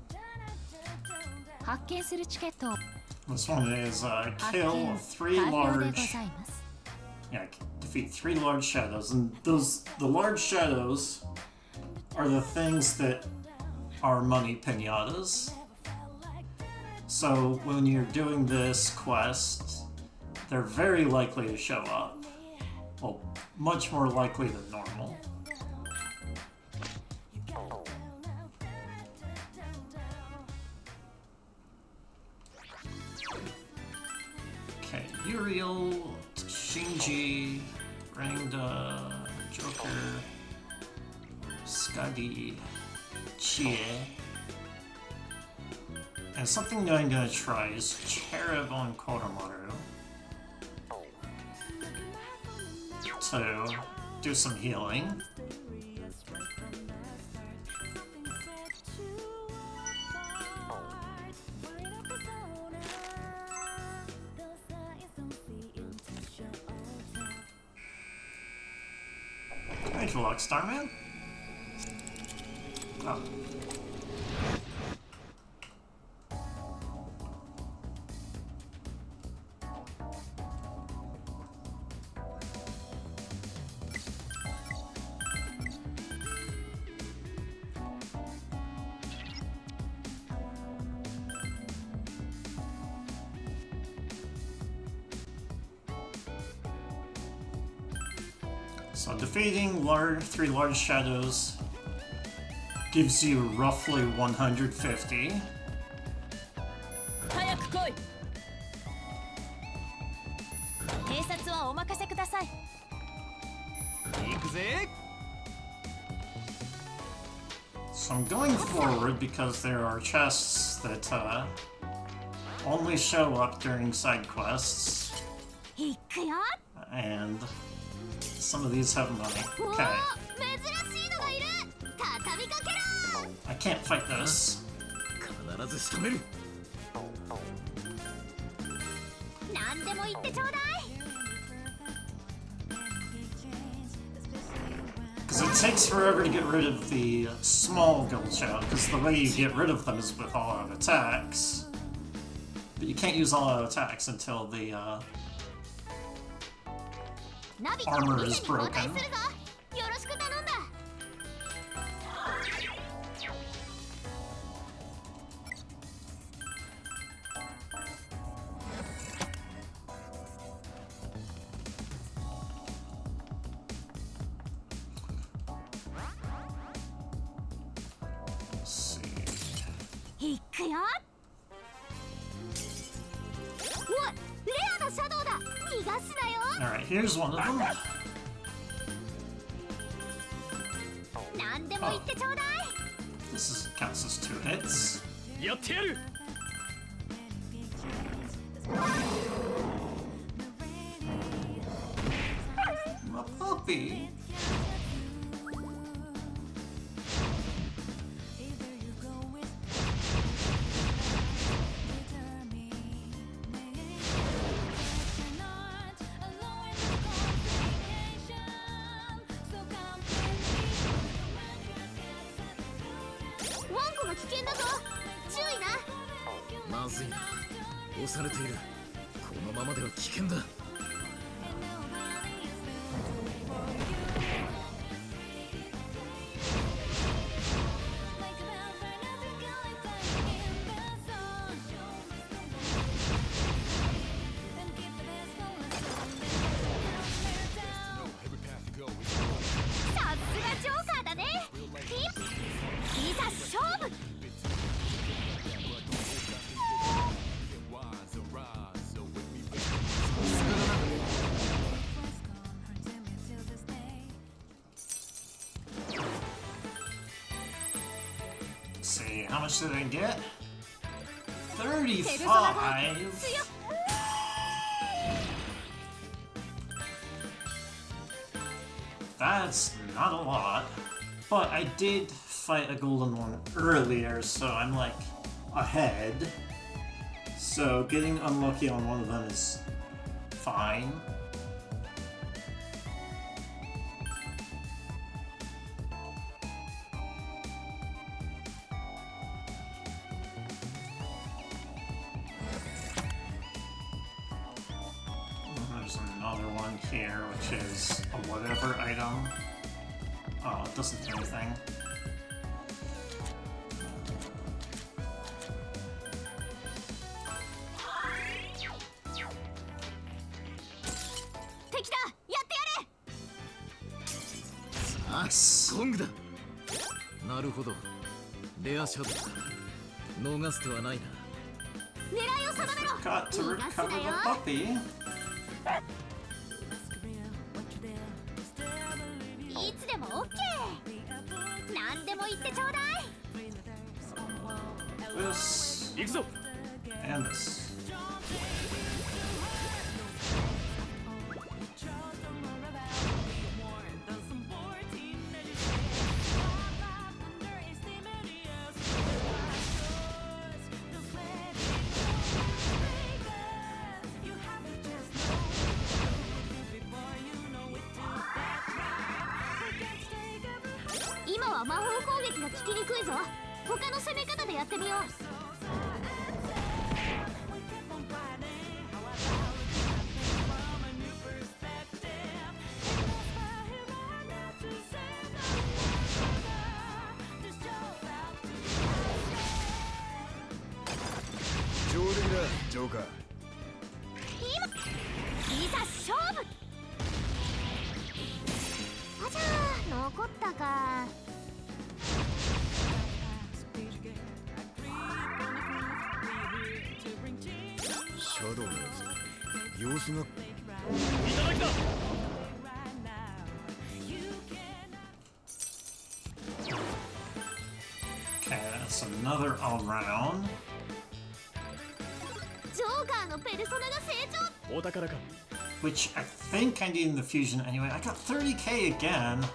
Down. 発見するチケットを This one is 発 kill 見 3完了でご large. ざいます。 Yeah, defeat 3 large shadows, and the large shadows are the things that are money pinatas. So when you're doing this quest, they're very likely to show up. Well, much more likely than normal. Okay, Uriel, Shinji, Rangda, Joker, Skadi, Chie. And something that I'm gonna try is Cherub on Kodomaru. To do some healing. Thanks a lot, Starman. Oh. So defeating 3 large shadows gives you roughly 150. 早く来い 偵察はお任せください。 行くぜ So I'm going forward because there are chests that only show up during side quests, いくよ。 and some of these have money. おお、 Okay, 珍しいのがいる。畳みかけろ。 I can't fight this. 必ず仕留める。何でも言ってちょうだい。 Because it takes forever to get rid of the small gold shadow, because the way you get rid of them is with all-out attacks. But you can't use all-out attacks until the ナビと Armor 店 is に交代 broken. するぞ。よろしく頼んだ。 I いくよ。おい、レアなシャドウだ。逃がすなよ。 Alright, here's one of them. 何でも言ってちょうだい。 This counts as 2 hits. やってやる。 A puppy. Wanko 危険だぞ。注意な。まずいな。押されている。このままでは危険だ。さすがジョーカーだね。いざ勝負。 See, how much did I get? 35. That's not a lot, but I did fight a golden one earlier, so I'm like ahead. So getting unlucky on one of them is fine. There's another one here, which is a whatever item. Oh, it doesn't do anything. Nice. コングだ。なるほど。レアシャドウだ。逃す手はないな。狙いを定めろ。 Got to 逃がす recover な the よ。 puppy. いつでも OK。何でも言ってちょうだい。 This 行くぞ。 and this. Now 魔法攻撃が効きにくいぞ。他の攻め方でやってみよう。 上出来だジョーカー。いざ勝負。あじゃあ残ったか。 シャドウのやつ様子が。いただきだ。 Okay, that's another all round. ジョーカーのペルソナが成長。お宝か。 Which I think I need in the fusion anyway. I got 30k again.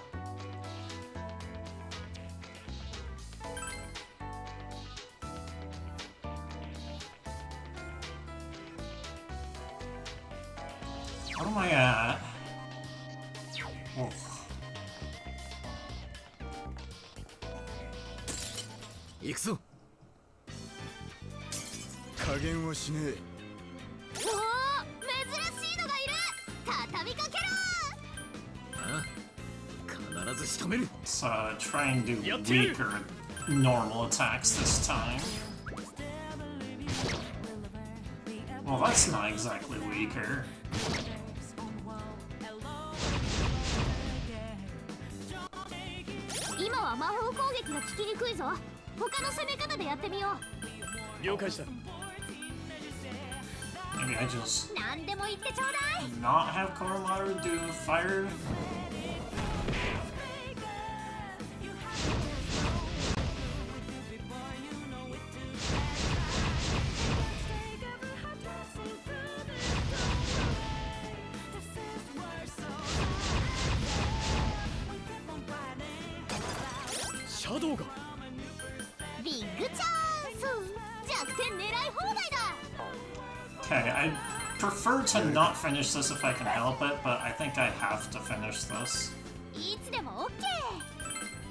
What am I at? Oh. 行くぞ。加減はしねえ。おお、珍しいのがいる。畳みかけろ。ああ、必ず仕留める。 Let's try and do weaker normal attacks this time. Well, that's not exactly weaker. 今は魔法攻撃が効きにくいぞ。他の攻め方でやってみよう。了解した Maybe I just 何でも言ってちょうだい not have Koromaru do fire. Shadow が ビッグチャンス弱点狙い放題だ Okay, I prefer to not finish this if I can help it, but I think I have to finish this. いつでも OK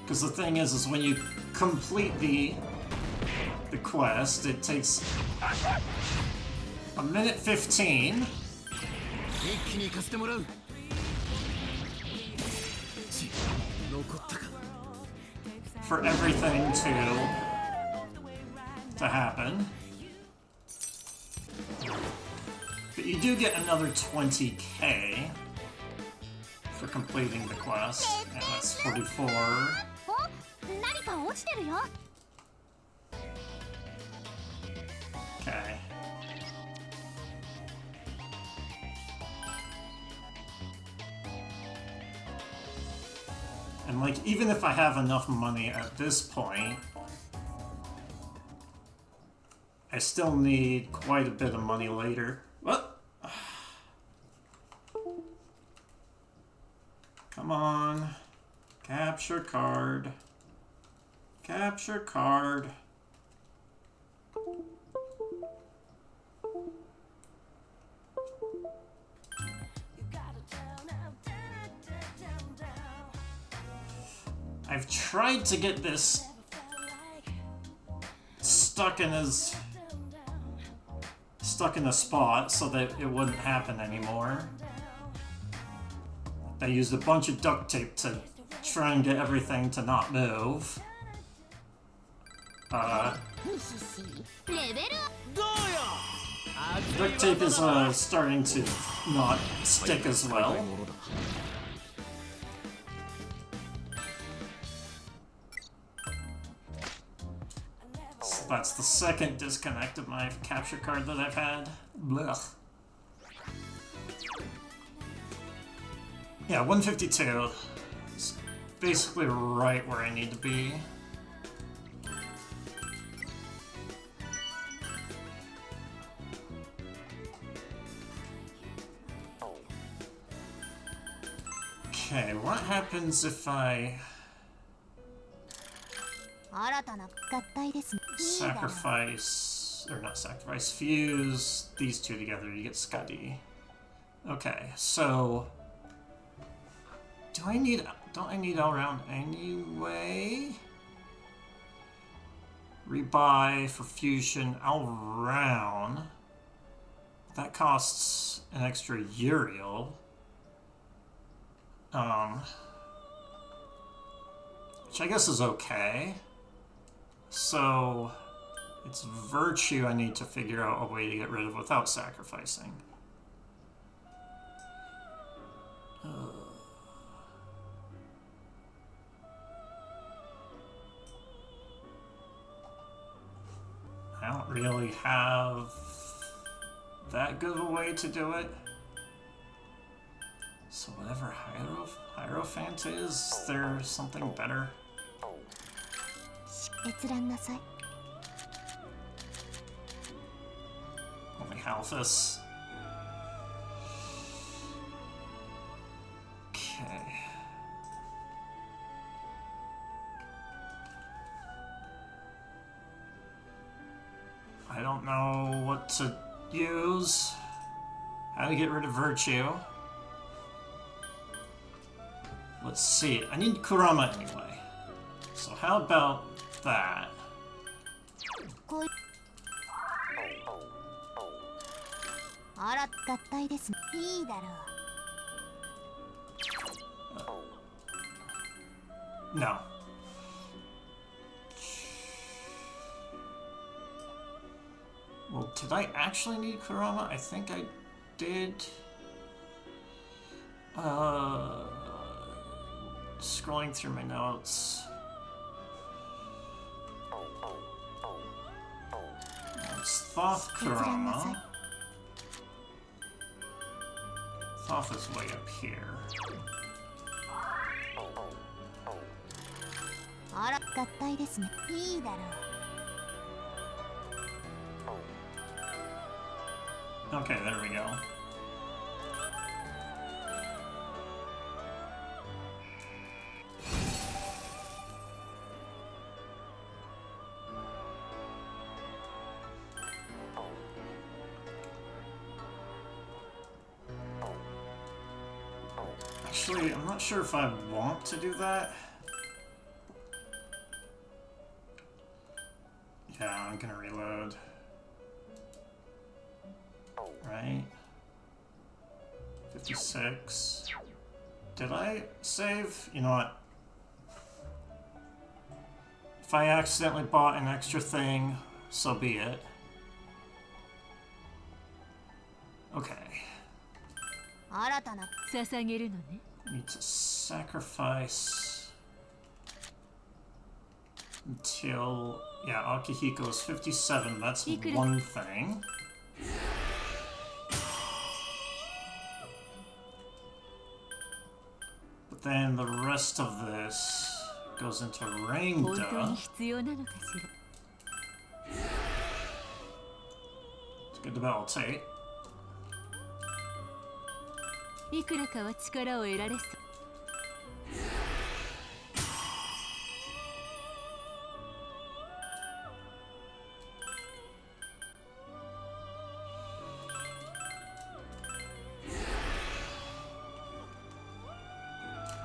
Because the thing is when you complete the quest, it takes a minute 15. 一気に行かせてもらう残ったか For everything to happen. But you do get another 20k for completing the quest. And that's 44. お何か落ちてるよ Okay. And like, even if I have enough money at this point, I still need quite a bit of money later. What? Come on. Capture card. Capture card. I've tried to get this stuck in a spot so that it wouldn't happen anymore. I used a bunch of duct tape to try and get everything to not move. レベル Duct tape is starting to not stick as well. So that's the second disconnect of my capture card that I've had. Blech. Yeah, 152. It's basically right where I need to be. Okay, what happens if I 新たな合体ですね sacrifice, or not sacrifice, fuse these two together, you get Scuddy. Okay, so don't I need all round anyway? Rebuy for fusion all round. That costs an extra Uriel. Which I guess is okay. So it's virtue I need to figure out a way to get rid of without sacrificing. I don't really have that good of a way to do it. So whatever Hierophant is there something better? 閲覧なさい Only Halphus. Okay. I don't know what to use. How to get rid of virtue. Let's see. I need Kurama anyway. So how about that? こう新た合体ですねいいだろう No. Well, did I actually need Kurama? I think I did. Scrolling through my notes. Thoth Kurama. Thoth is way up here. あら合体ですね。いいだろう。 Okay, there we go. Actually, I'm not sure if I want to do that. Yeah, I'm gonna reload. Right? 56. Did I save? You know what? If I accidentally bought an extra thing, so be it. Okay. 新たな捧げるのね。 Need to sacrifice until, yeah, Akihiko is 57. That's one thing. But then the rest of this goes into 本当に Rangda. 必要なのかしら。 It's good to meditate. いくらかは力を得られそう。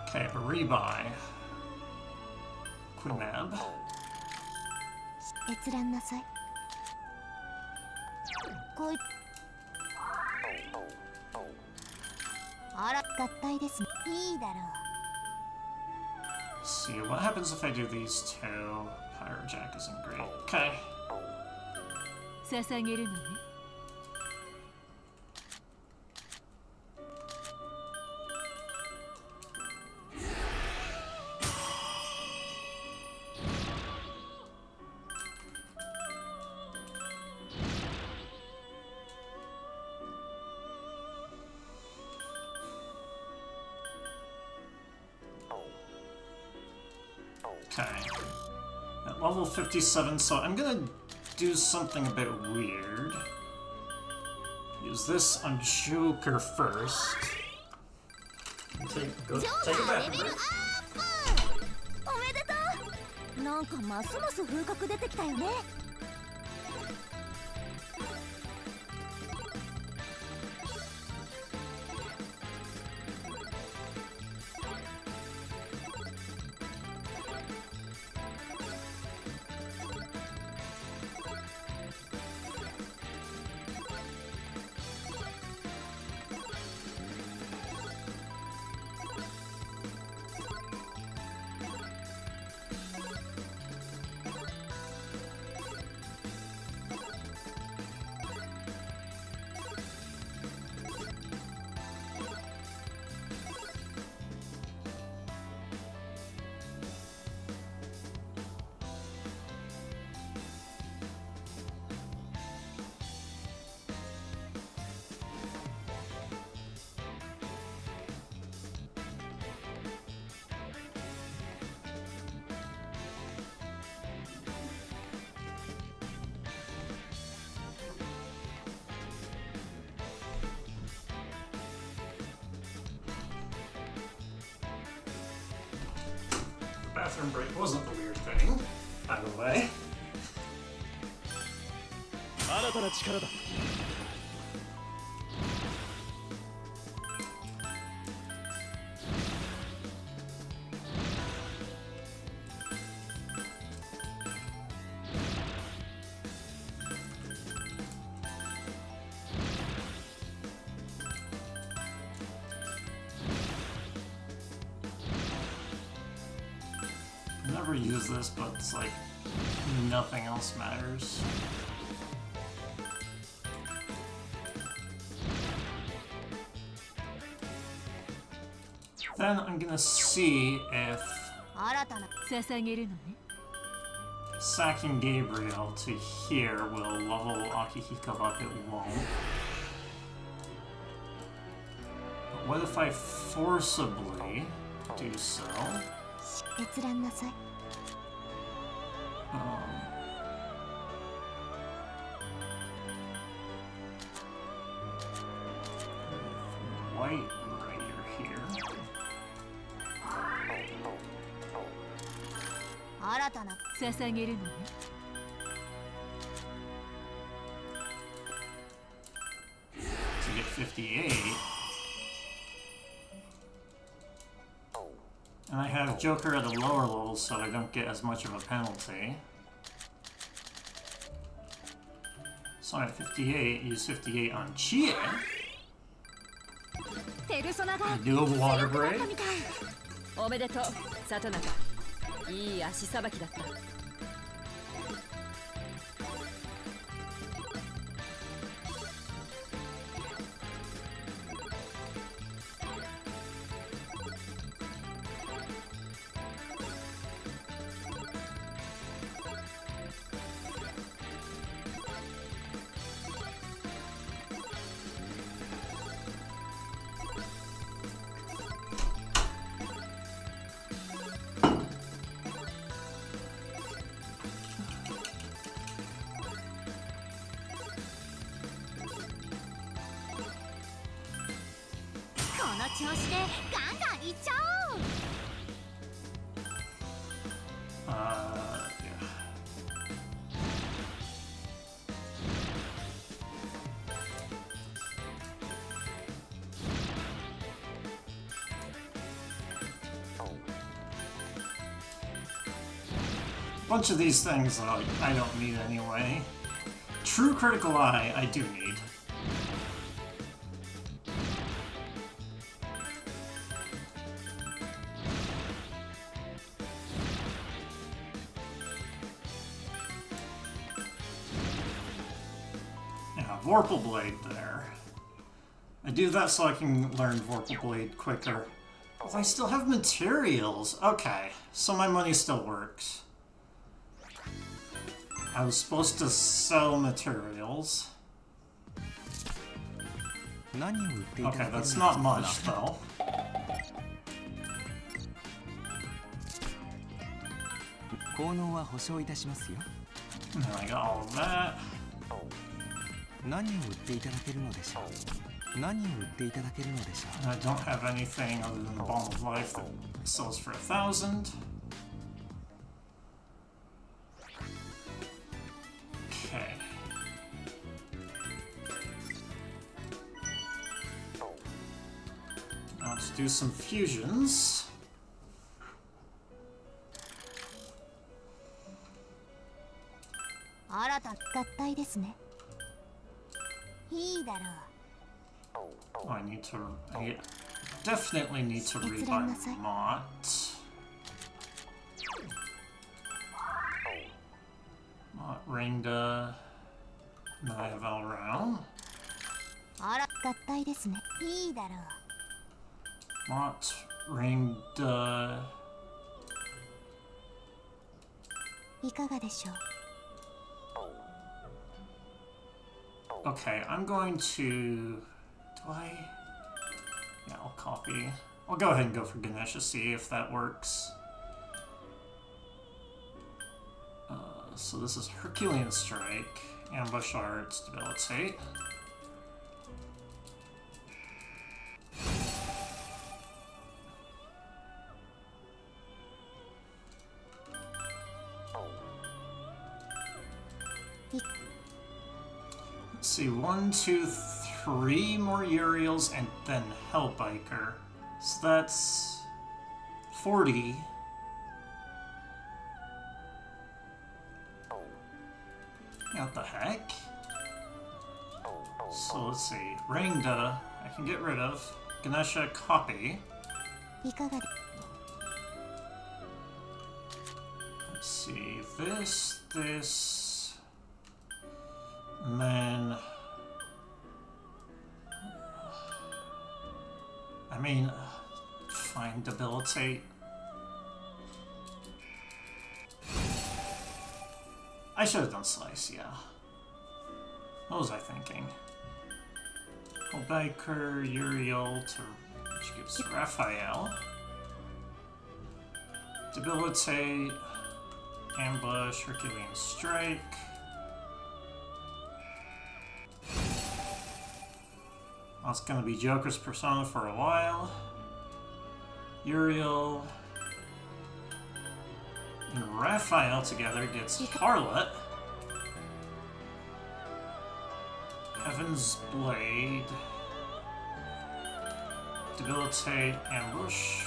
Okay, a rebuy. Quinab. 閲覧なさい。こいあら合体ですね。いいだろう。 Let's see, what happens if I do these two? Pyrojack isn't great. Okay. 捧げるのね。 Okay. At level 57, so I'm gonna do something a bit weird. Use this on Joker first. Take it back. レベルアップ。おめでとう。なんかますます風格出てきたよね。 Bathroom break wasn't the weird thing, by the way. 新たな力だ。 I never use this, but it's like nothing else matters. Then I'm gonna see if 新たな 捧げるのね。Sacking Gabriel to here will level Akihiko up, it won't. But what if I forcibly do so? 閲覧なさい White Rider here. 新たな捧げるのね To get 58. And I have Joker at a lower level, so I don't get as much of a penalty. So at 58, use 58 on Chie. ペルソナが Do a water 強くなっ break. たみたいおめでとう里中いい足さばきだったこの調子でガンガンいっちゃおう Yeah. Bunch of these things I don't need anyway. True Critical Eye, I do need. Yeah, Vorpal Blade there. I do that so I can learn Vorpal Blade quicker. Oh, I still have materials. Okay, so my money still works. I was supposed to sell materials. 何を売っていただ Okay, けるん that's です not か much though. 効能は保証いたしますよ And then I got all of that. 何を売っていただけるのでしょう何を売っていただけるのでしょ And I don't have anything other than the Balm of Life that sells for 1,000. Okay. Now let's do some fusions. 新たな合体ですねいいだろう Oh, I need to. I definitely need to rebuy Mott. Mott, Ringda. And then I have Elround. あら合体ですねいいだろう Mott, Ringda. いかがでしょう Okay, I'm going to. Do I? Yeah, I'll copy. I'll go ahead and go for Ganesha, see if that works. So this is Herculean Strike, Ambush Arts, Debilitate. Let's see, 1, 2, 3 more Uriels and then Hellbiker. So that's 40. Yeah, what the heck? So let's see, Ringda, I can get rid of. Ganesha, copy. いかがで Let's see, this, and then... I mean, fine, Debilitate. should have done Slice, yeah. What was I thinking? Biker, Uriel, which gives Raphael. Debilitate, Ambush, Herculean Strike. That's gonna be Joker's persona for a while. Uriel and Raphael together gets Harlot. Heaven's Blade. Debilitate, Ambush.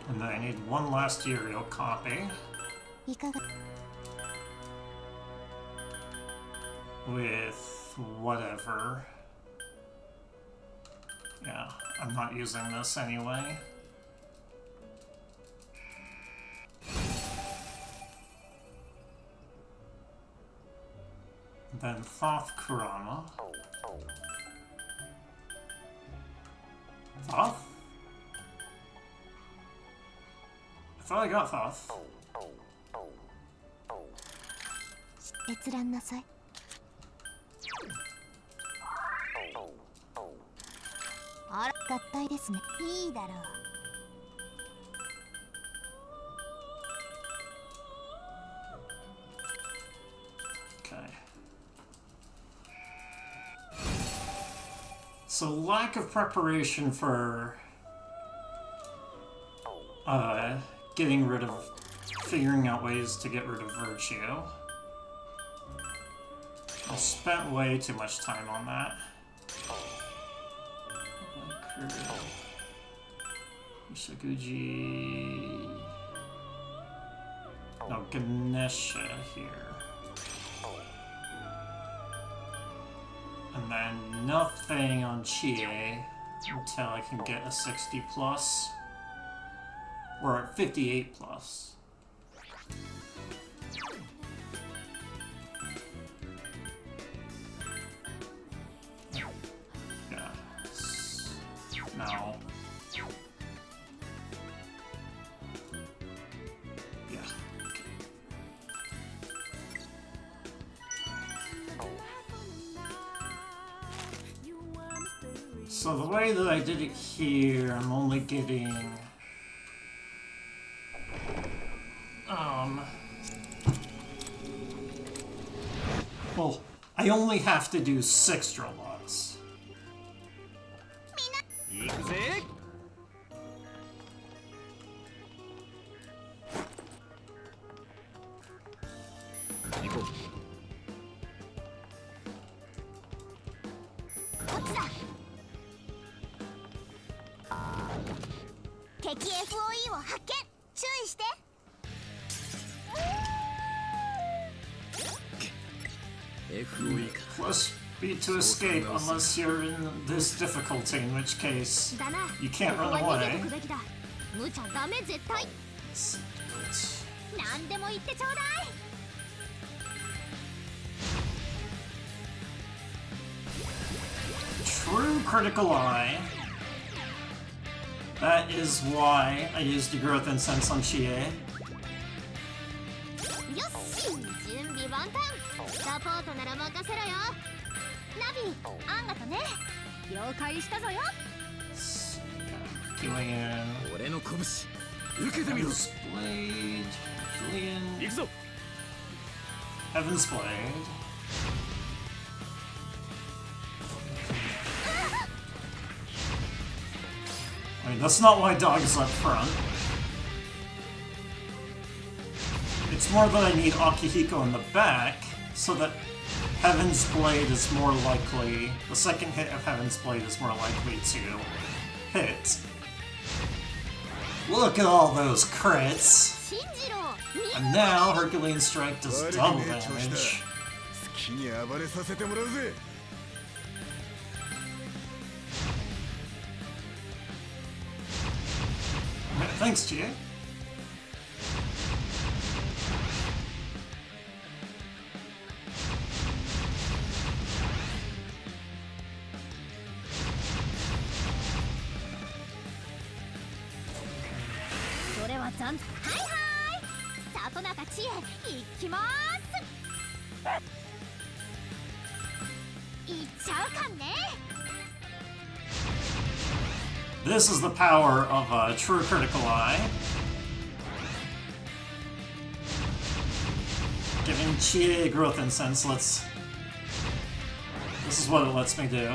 And then I need one last Uriel copy. いかが With whatever. Yeah, I'm not using this anyway. Then Thoth Kurama. Thoth? I thought I got Thoth. 閲覧なさい。あら、合体ですね。いいだろう。 Okay. So lack of preparation for getting rid of, figuring out ways to get rid of Virtue. I spent way too much time on that. Isaguji. No, Ganesha here. And then nothing on Chie until I can get a 60 plus. Or a 58 plus. Yes. No. Yeah. So the way that I did it here, I'm only getting well, I only have to do 6 robots. 行くぜ。行こう。こっちだ。敵 FOE を発見。注意して。 FOE か。 Plus B to escape unless you're in this difficulty, in which case だな。 you can't こ run こは逃げ away. とくべきだ。無茶ダメ絶対。何でも言ってちょうだい。 True critical eye. That is why I used the growth incense on Chie. よし、準備万端。サポートなら任せろよ。ナビ、あんがとね。了解したぞよ。 Killian. 俺の拳受けてみろ。 Heaven's Blade. Killian. 行くぞ。 Heaven's Blade. I mean, that's not why Dog is up front. It's more that I need Akihiko in the back, so that Heaven's Blade is more likely, the second hit of Heaven's Blade is more likely to hit. Look at all those crits! 信じろ。 And now Herculean Strike does double damage. 好きに暴れさせてもらうぜ。 Thanks, Chie. はいはい里中千恵行きまーす。行っちゃうかんね。 This is the power of a true critical eye. Giving Chie growth incense lets... This is what it lets me do.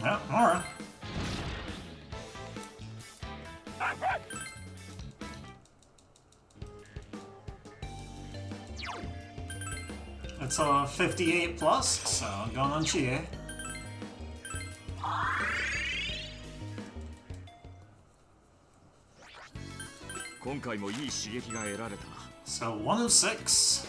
Yeah, alright. It's a 58 plus, so going on Chie. So 1 of 6.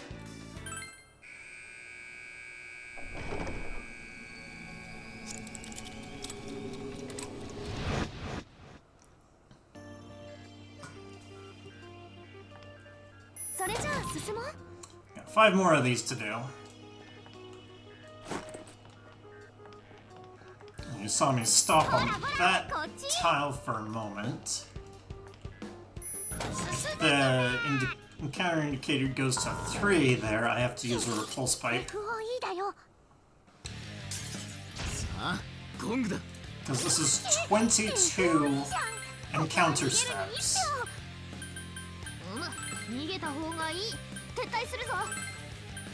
Got 5 more of these to do. You saw me stop on that tile for a moment. If the encounter indicator goes to 3 there, I have to use a repulse pipe. Because this is 22 encounter steps.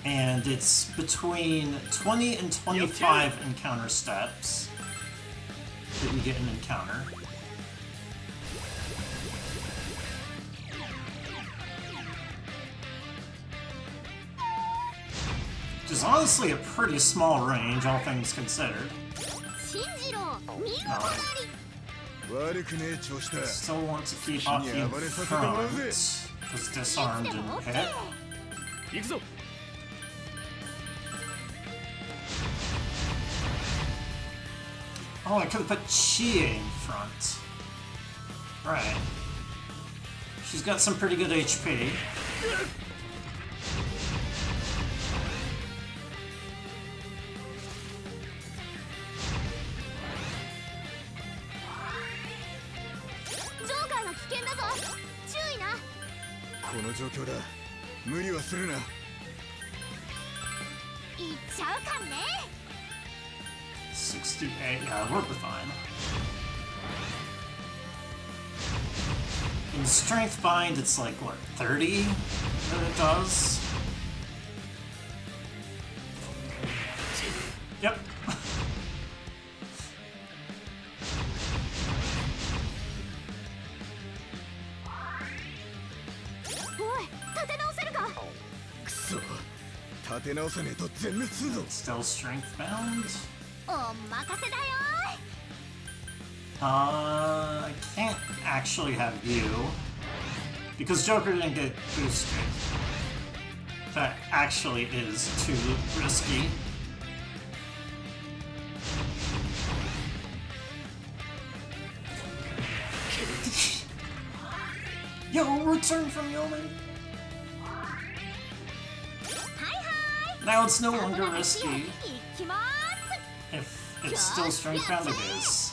And it's between 20 and 25 encounter steps that you get an encounter. Which is honestly a pretty small range, all things considered. Still want to keep Aki in front, because disarmed didn't hit. Oh, I could have put Chie in front. Right. She's got some pretty good HP. Yeah, we'll be fine. In Strength Bind, it's like, what, 30 that it does? Yep. Still Strength Bound? I can't actually have you, because Joker didn't get boosted. That actually is too risky. Yo, return from Yeoman! Now it's no longer risky. If it's still Strength Bound, it is.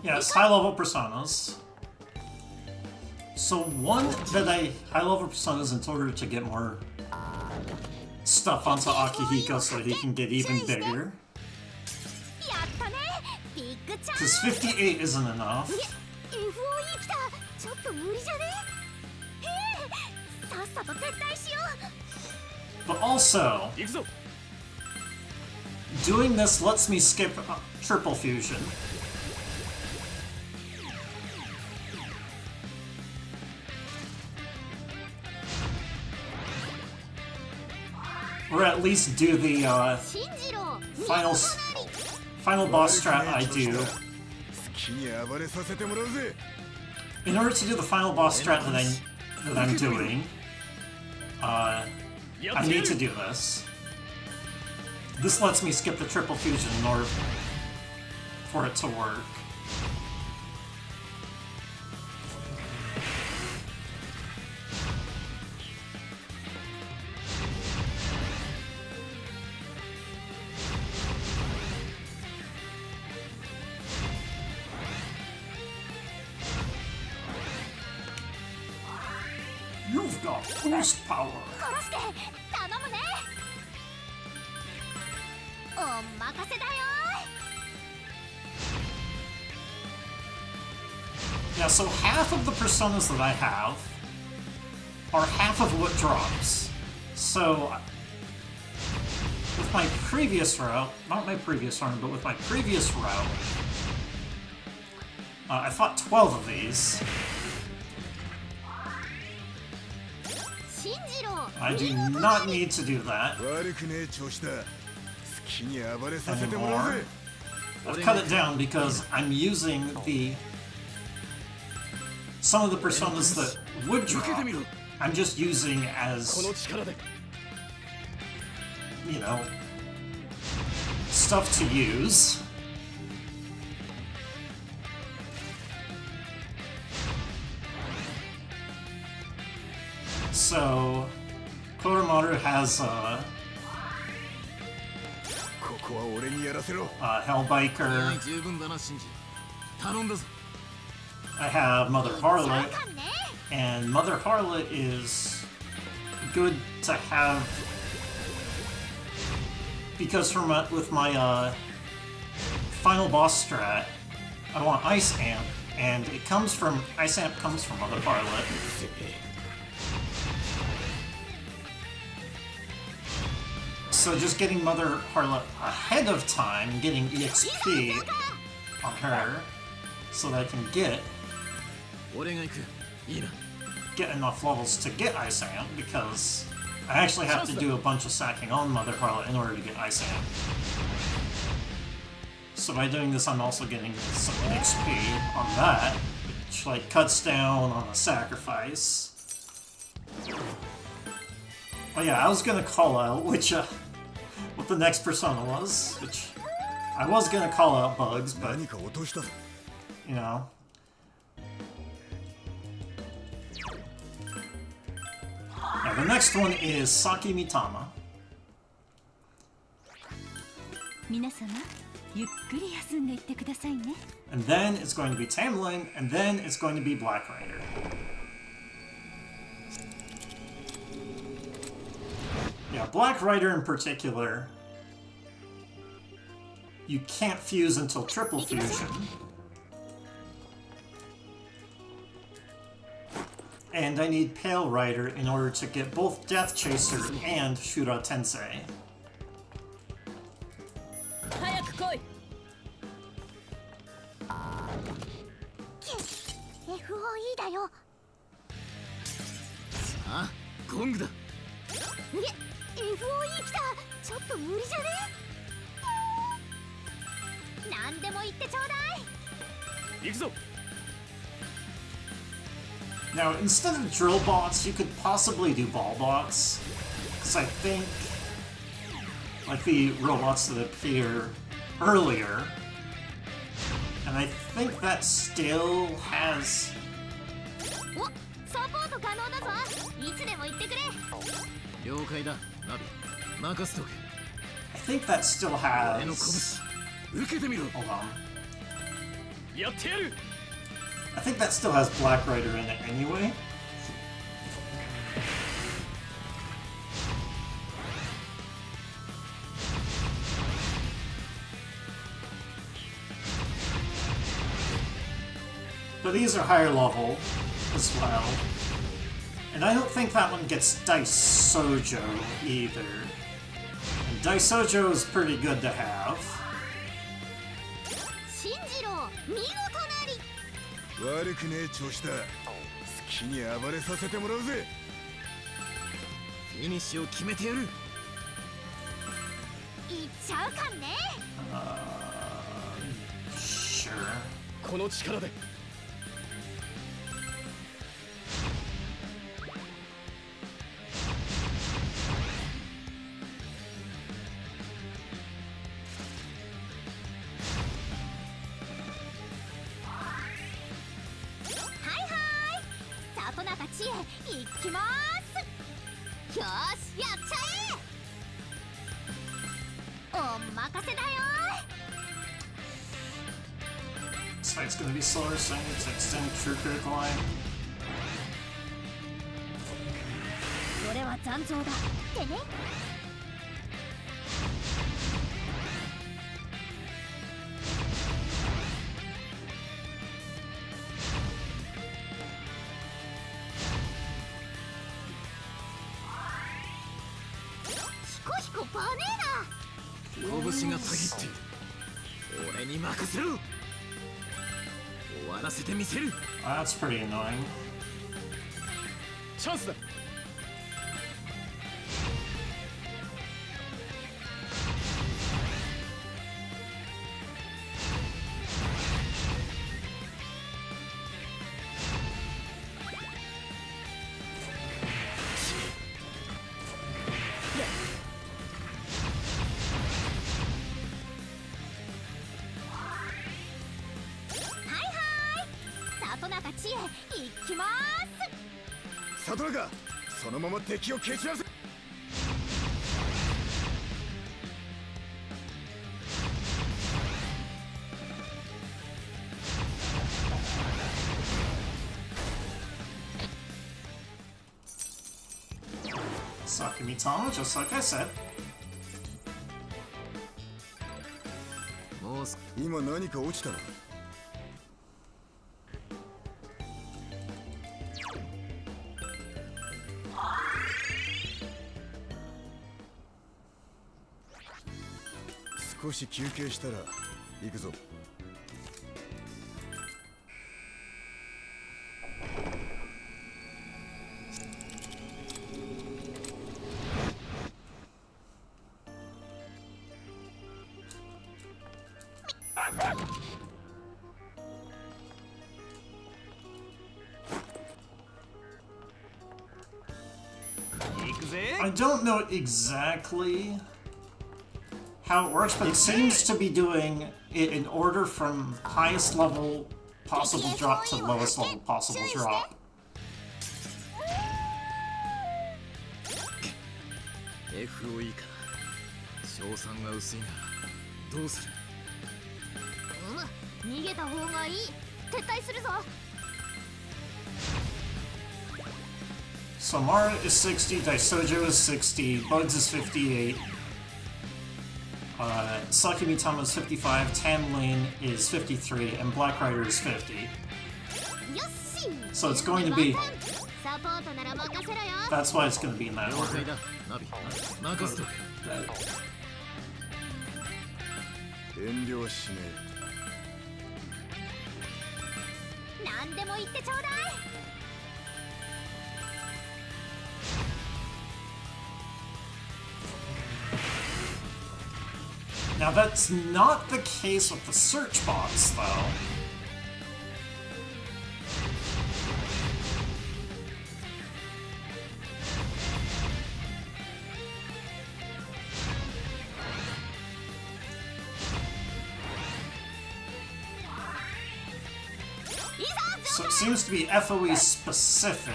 Yes, high-level personas. So one that high-level personas in order to get more stuff onto Akihiko so he can get even bigger. やったねビッグチャン Because 58 isn't enough. FOE 来たちょっと無理じゃねへえさっさと撤退しよう But also, 行くぞ doing this lets me skip triple fusion. Or at least do the 新次郎 final boss strat I do. 好きに暴れさせてもらうぜ In order to do the final boss strat that I'm doing, I need to do this. This lets me skip the triple fusion in order for it to work. You've got boost power. コロスケ頼むねお任せだよ Yeah, so half of the personas that I have are half of what drops. So, with my previous route, not my previous run, but with my previous route, I fought 12 of these. 新次郎 I do not need to do that 悪くねえ調子だ好きに暴れさせてもらう anymore. ぜ I've cut it down because I'm using some of the personas that would drop. I'm just using この as, 力で you know, stuff to use. So, Koromaru has ここは俺にやらせろ Hellbiker. 十分だなシンジ頼んだぞ I have Mother か Harlot, んね and Mother Harlot is good to have because with my final boss strat, I want Ice Amp, and Ice Amp comes from Mother Harlot. So just getting Mother Harlot ahead of time, getting EXP on her, so that I can get 俺が行くいいな enough levels to get Ice Amp, because I actually have to do a bunch of sacking on Mother Harlot in order to get Ice Amp. So by doing this, I'm also getting some XP on that, which like cuts down on a sacrifice. Oh yeah, I was gonna call out what the next persona was, which I was gonna call out Bugs, but 何か落としたぞ you know. Now the next one is Saki Mitama. 皆様ゆっくり休んでいってくださいね And then it's going to be Tamlin, and then it's going to be Black Rider. Yeah, Black Rider in particular, you can't fuse until triple fusion. And I need Pale Rider in order to get both Death Chaser and Shura Tensei. 早く来い FOE だよあゴングだ FOE 来たちょっと無理じゃね何でも言ってちょうだい行くぞ Now, instead of drill bots, you could possibly do ball bots. Because I think, like the robots that appear earlier, and I think that still has... おサポート可能だぞいつでも言ってくれ了解だナビ任せとけ I think that still 俺の has... 拳受けてみろ Hold on. やってやる。 I think that still has Black Rider in it anyway. But these are higher level as well. And I don't think that one gets Daisojo either. And Daisojo is pretty good to have. 新次郎見事なり。悪くねえ調子だ。好きに暴れさせてもらうぜ。フィニッシュを決めてやる。いっちゃうかね。Sure. この力で。 はいはい里中千恵いきまーす。よーしやっちゃえ。お任せだよ。 This fight's gonna be slower, so I need to extend true critical line. それは残像だってね。ヒコヒコバネーナ。拳がたぎっている。俺に任せろ。終わらせてみせる。 That's pretty annoying. チャンスだ。 はいはい里中千恵いきまーす。里中、そのまま敵を蹴散らせ。 Sakumitama, just like I said. もうす今何か落ちたな。少し休憩したら行くぞ。行くぜ。 I don't know exactly how it works, but it seems to be doing it in order from highest level possible drop to lowest level possible drop. FOE か。賞賛が薄いな。どうする。逃げた方がいい。撤退するぞ。 So Mara is 60, Daisojo is 60, Buds is 58, Sakumitama is 55, Tanlin is 53, and Black Rider is 50. よっし。 So it's going to be... サポートなら任せろよ。 That's why it's going to be in that 了 order. 解だ。ナビ、任せと。遠慮はしね何でも言ってちょうだい。 Now that's not the case with the search box, though. So it seems to be FOE specific.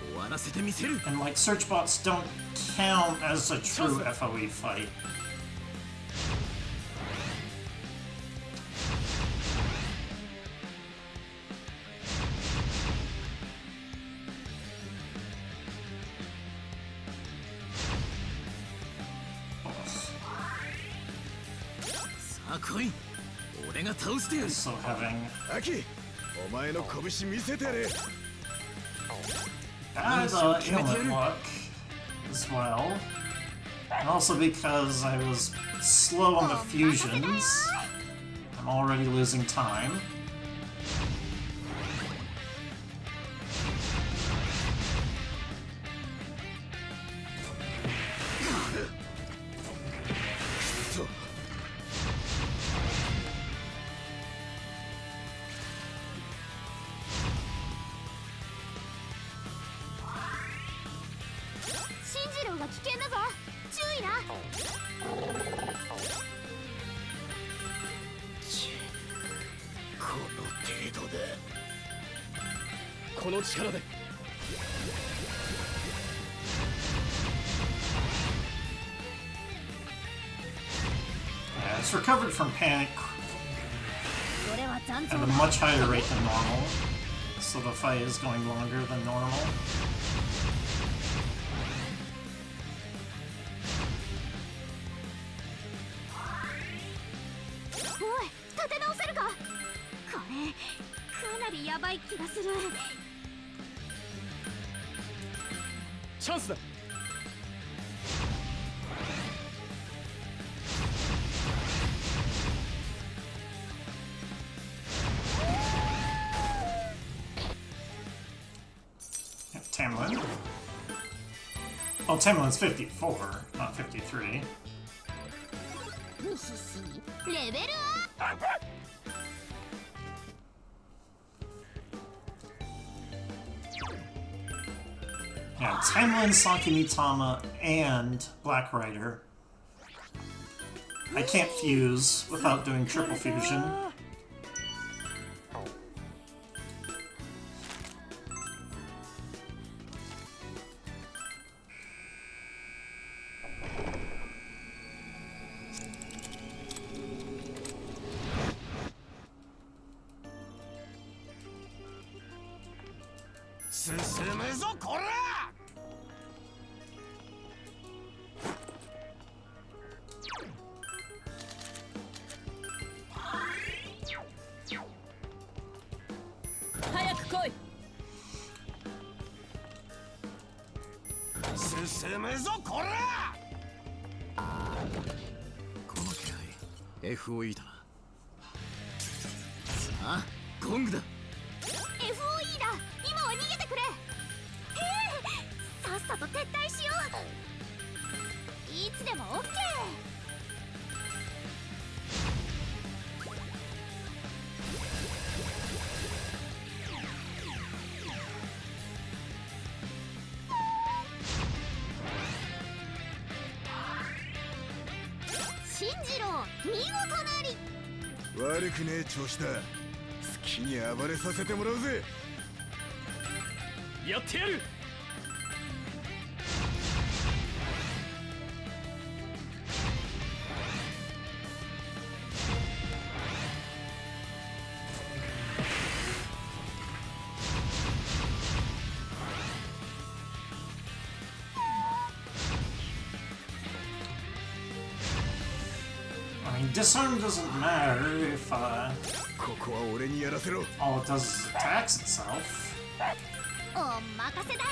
終わらせてみせる。 And like search bots don't count as a true FOE fight. あ来い俺が倒してやる So having アキお前の拳見せてやれ bad ailment luck as well. And also because I was slow on the fusions, I'm already losing time. Yeah, it's recovered from panic at a much higher rate than normal, so the fight is going longer than normal. Oi, 立て直せるか？これかなりヤバい気がする。チャンスだ。 Tamlin. Oh, Tamlin's 54, not 53. レベルアップ。 Yeah, Tamlin, Sakimitama, and Black Rider. I can't fuse without doing triple fusion. FOE だな。さあ、ゴングだ。 FOE だ。今は逃げてくれ。さっさと撤退しよう。いつでも OK。 信じろ、見事なり。悪くねえ調子だ。好きに暴れさせてもらうぜ。やってやる。 I mean, disarm doesn't matter if ここは俺にやらせろ。 all it does is attacks itself. お任せだよ。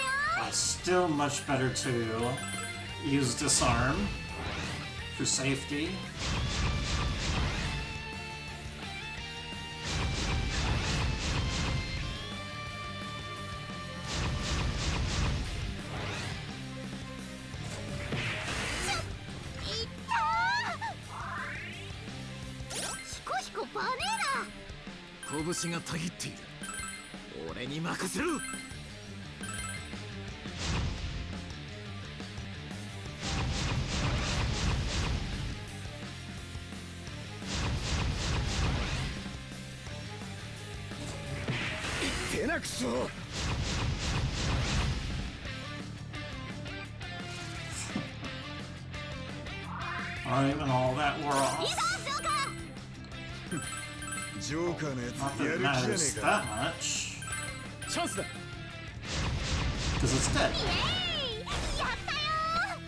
It's still much better to use disarm for safety. Hiko hikoバネ拳がたぎっている。俺に任せろ。 てなくそ。 Alright, when all that wore い off. ざジョーカー。 ジョーカーのや Not つ that や it る気じゃね matters え that か。 much, チャンスだ。 because it's dead. イエーイ、やったよー。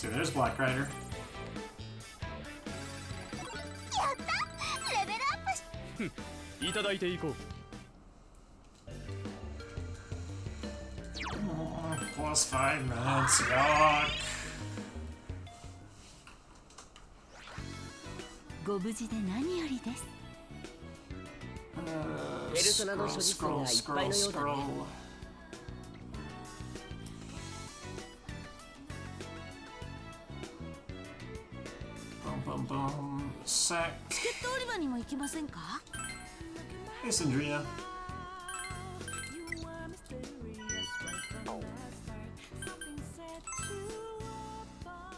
See, there's Black Rider. やったレベルアップしいただいていこう。 Plus 5 minutes, yuck. ご無事で何よりです。ペルソナの所持数がいっぱいのようだね。 Boom, boom, boom. Sec. チケット売り場にも行きませんか？ Hey, Sandrina. You are mysterious right from the start. Something set you apart.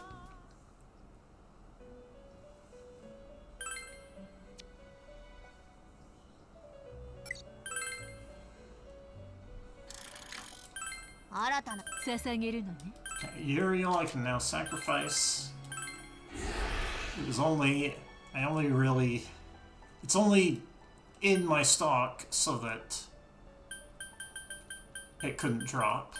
Okay, Uriel, I can now sacrifice. It was only... I only really... It's only in my stock so that it couldn't drop.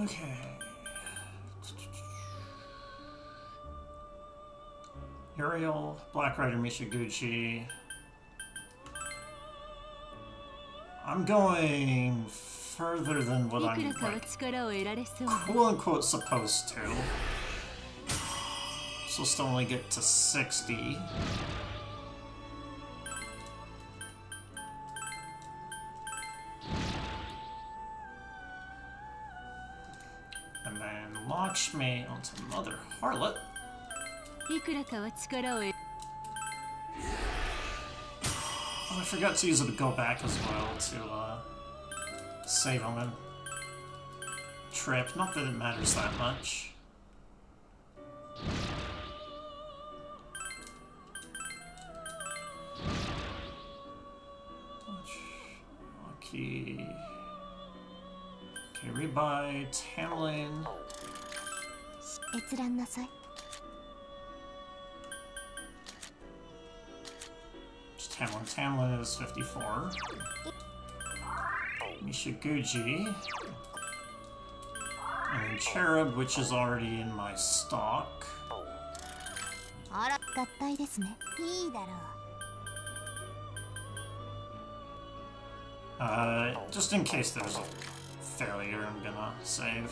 Okay. Uriel, Black Rider, Michiguchi. I'm going further than what I'm like, quote unquote supposed to. Supposed to only get to 60. And then launch me onto another harlot. Oh, I forgot to use it to go back as well to save on a trip. Not that it matters that much. Lucky. Okay, rebuy Tamlin. 閲覧なさい Tamlin is 54. Michiguchi. And then Cherub, which is already in my stock. あら合体ですねいいだろう Just in case there's a failure, I'm gonna save.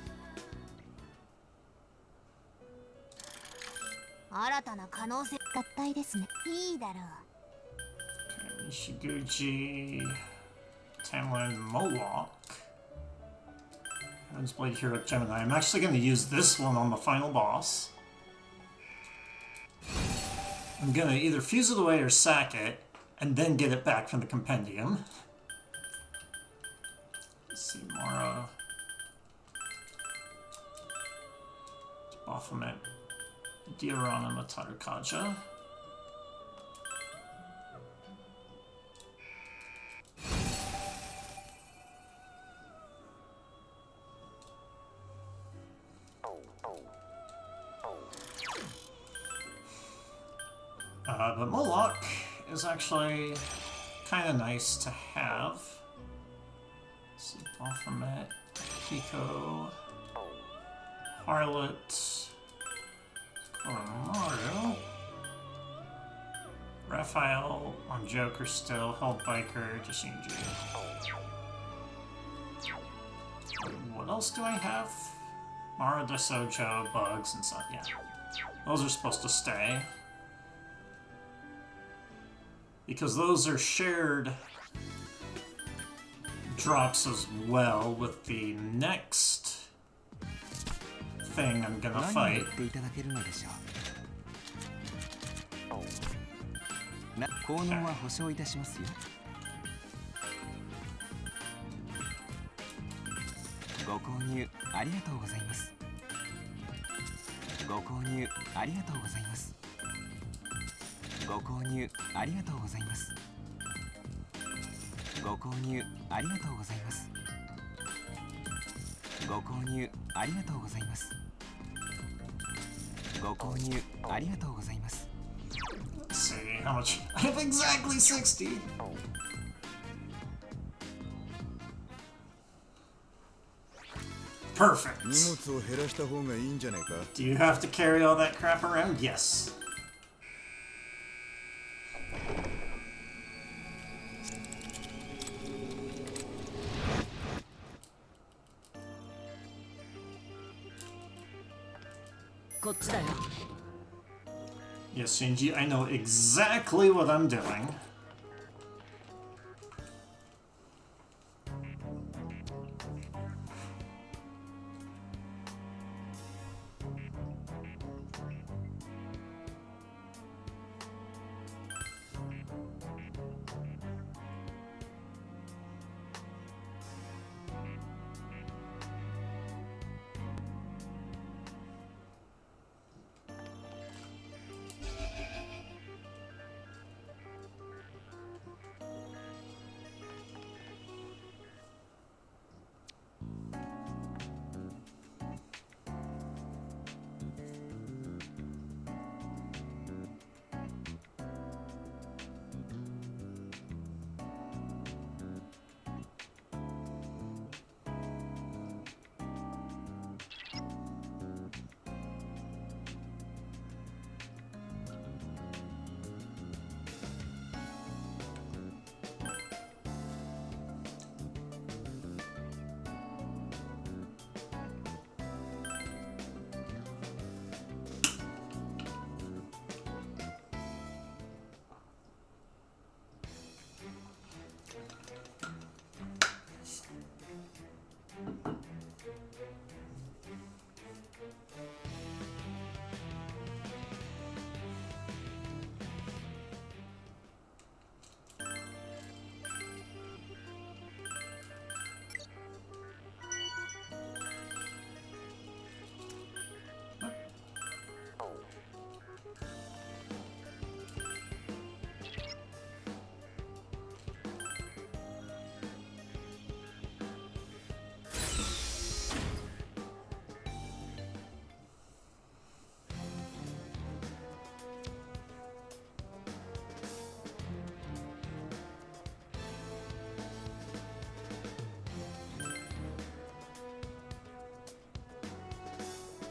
Okay, Michiguchi, Tamlin, Moloch. Heaven's Blade Hero Gemini. I'm actually going to use this one on the final boss. I'm going to either fuse it away or sack it, and then get it back from the compendium. Let's see, Mara. Baphomet. Diorana Matarukaja. But Moloch is actually kind of nice to have. Let's see, Baphomet, Kiko, Harlot, Mario, Raphael on Joker still, Hellbiker, Jashinji. What else do I have? Mara Desojo, Bugs, and stuff. Yeah, those are supposed to stay. Because those are shared drops as well with the next thing I'm gonna fight. 効能は保証いたしますよ。ごご購入ありがとうございます。ご購入ありがとうございます。ご購入ありがとうございます。ご購入ありがとうございます。ご購入ありがとうございます。ご購入ありがとうございます。 Let's see how much. I have exactly 60. Perfect. 荷物を減らした方がいいんじゃねえか。 Do you have to carry all that crap around? Yes. Yes, Shinji, I know exactly what I'm doing.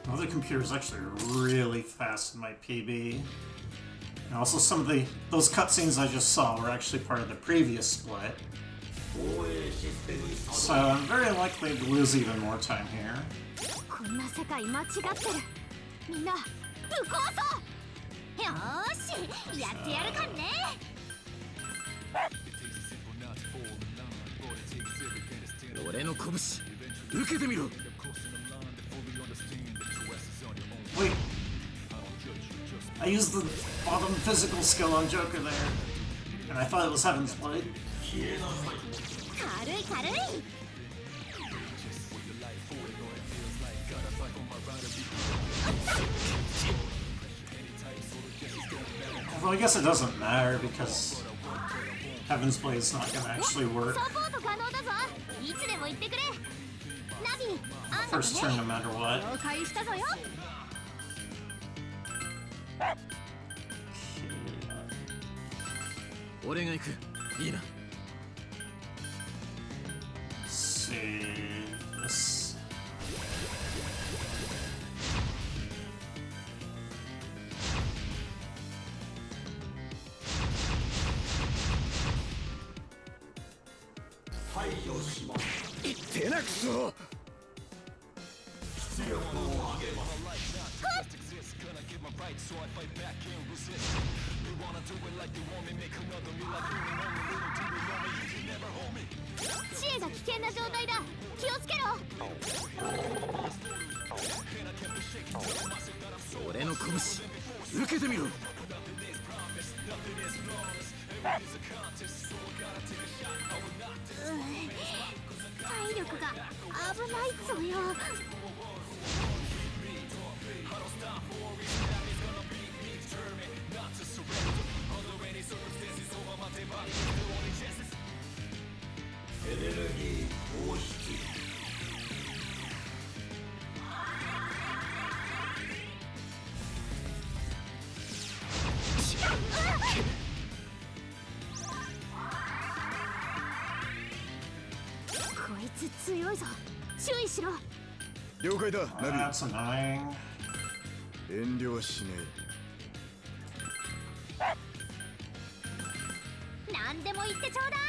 Well, the computer is actually really fast in my PB. And also some of those cutscenes I just saw were actually part of the previous split. So I'm very likely to lose even more time here. こんな世界間違ってる。みんなぶっ壊そう。よーし、やってやるかね。俺の拳受けてみろ。 Wait. I used the bottom physical skill on Joker there. And I thought it was Heaven's Blade. 軽い軽い。 Well, I guess it doesn't matter because Heaven's Blade is not going to actually work サポート可能だぞ。いつでも言ってくれ。ナビ、あんた first turn no matter what. 了解したぞよ。 俺が行く。いいな。 Let's see this. Chie が危険な状態だ。気をつけろ。俺の拳受けてみろ。体力が危ないぞよ。こいつ強いぞ。注意しろ。了解だナビ。 That's annoying. 遠慮はしね何でも言ってちょうだい。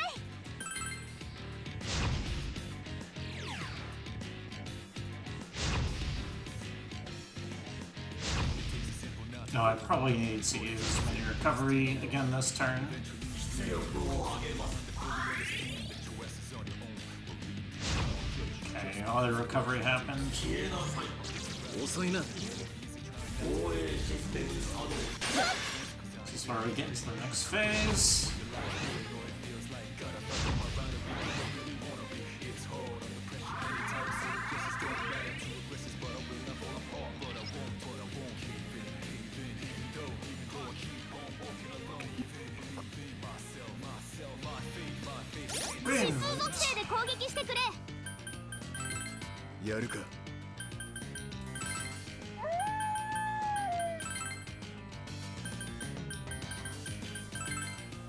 No, I probably need to use mini recovery again this turn. Okay, auto recovery happened. 遅いな。 This is where we get into the next phase. Boom. 指数属性で攻撃してくれ。え。やるか。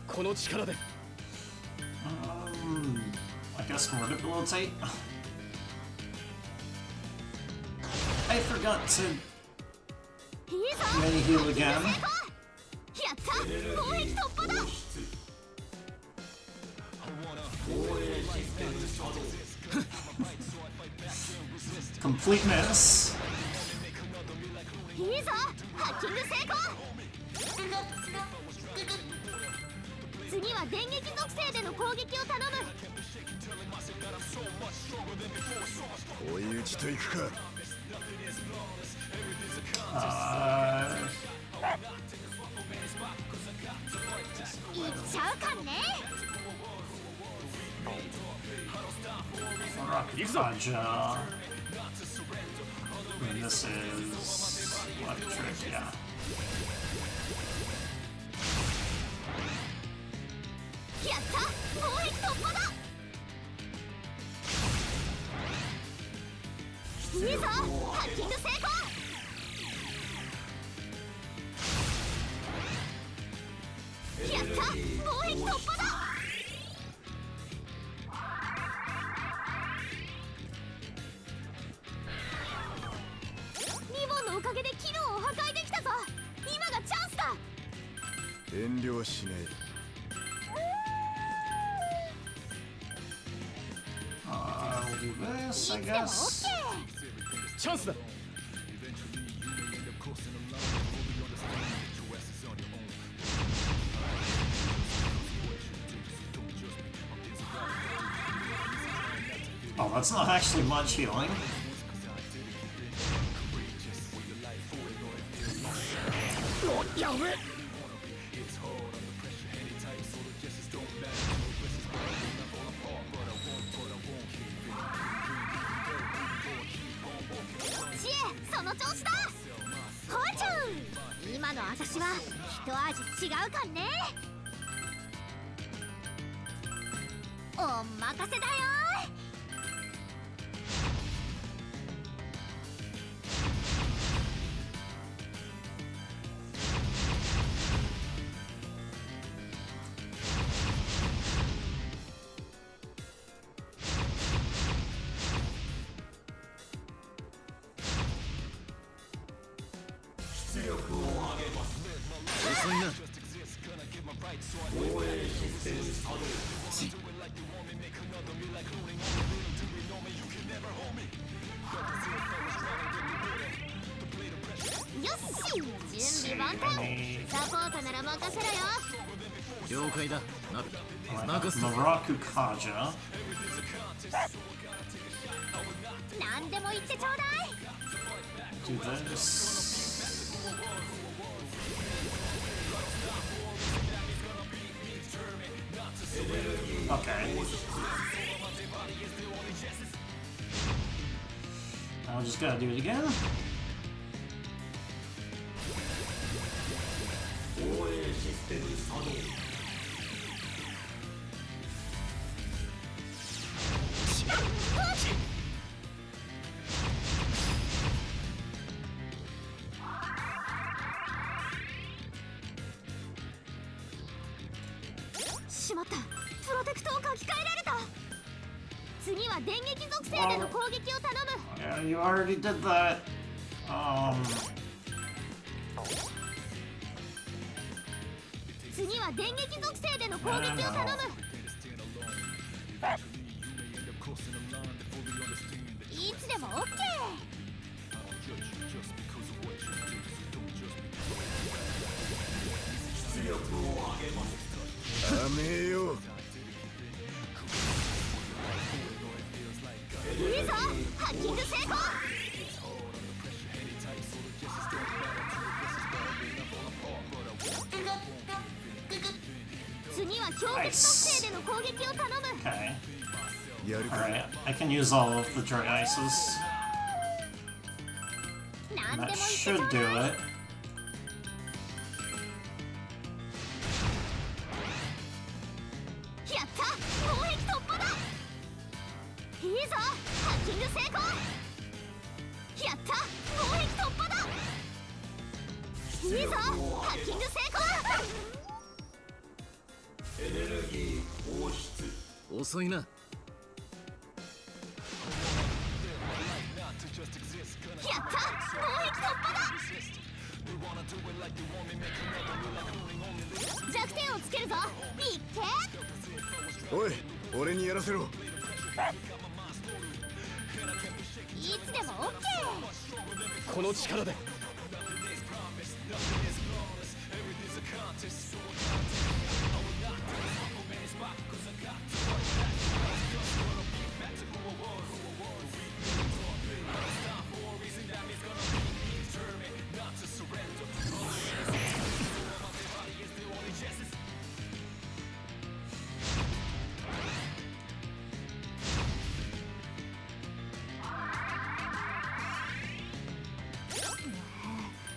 この力で I guess more debilitate. I forgot to いいぞ。 mini heal again. やった防壁突破だ。 Complete miss. いいぞハッキング成功。次は電撃属性での攻撃を頼む。追い打ちといくか。いっちゃうかね。 Rocket Fudge. And this is electric, yeah. やった防壁突破だ。いいぞハッキング成功。やった防壁突破だ。リボンのおかげで機能を破壊できたぞ。今がチャンスだ。遠慮はしねえ。 I'll do this, I いつでも guess. OK。 チャンスだ。 Oh, that's not actually much healing.知恵その調子だ。ほいちゅう今の私は一味違うかんね。お任せだよ。 遅いな。 よし準備万端。サポートなら任せろよ。了解だナビ。 Maraku Kaja. 何でも言ってちょうだい。 Do this. Okay. I just gotta do it again.しまった。プロテクトを書き換えられた。次は電撃属性での攻撃を頼む。 Yeah, you already did that. 次は電撃属性での攻撃を頼む。いつでも OK。 ダメよ。いいぞ、ハッキング成功。次は氷結属性での攻撃を頼む。 Okay. やるか。 Alright. I can use all of the dry ices. なんでも That 言って should ちょう do だい。 it. やった、防壁突破だ。いいぞ、ハッキング成功。やった、防壁突破だ。いいぞ、ハッキング成功。遅いな。やった、防壁突破だ。弱点をつけるぞ。いっけ。おい、俺にやらせろ。いつでも OK。 この力で。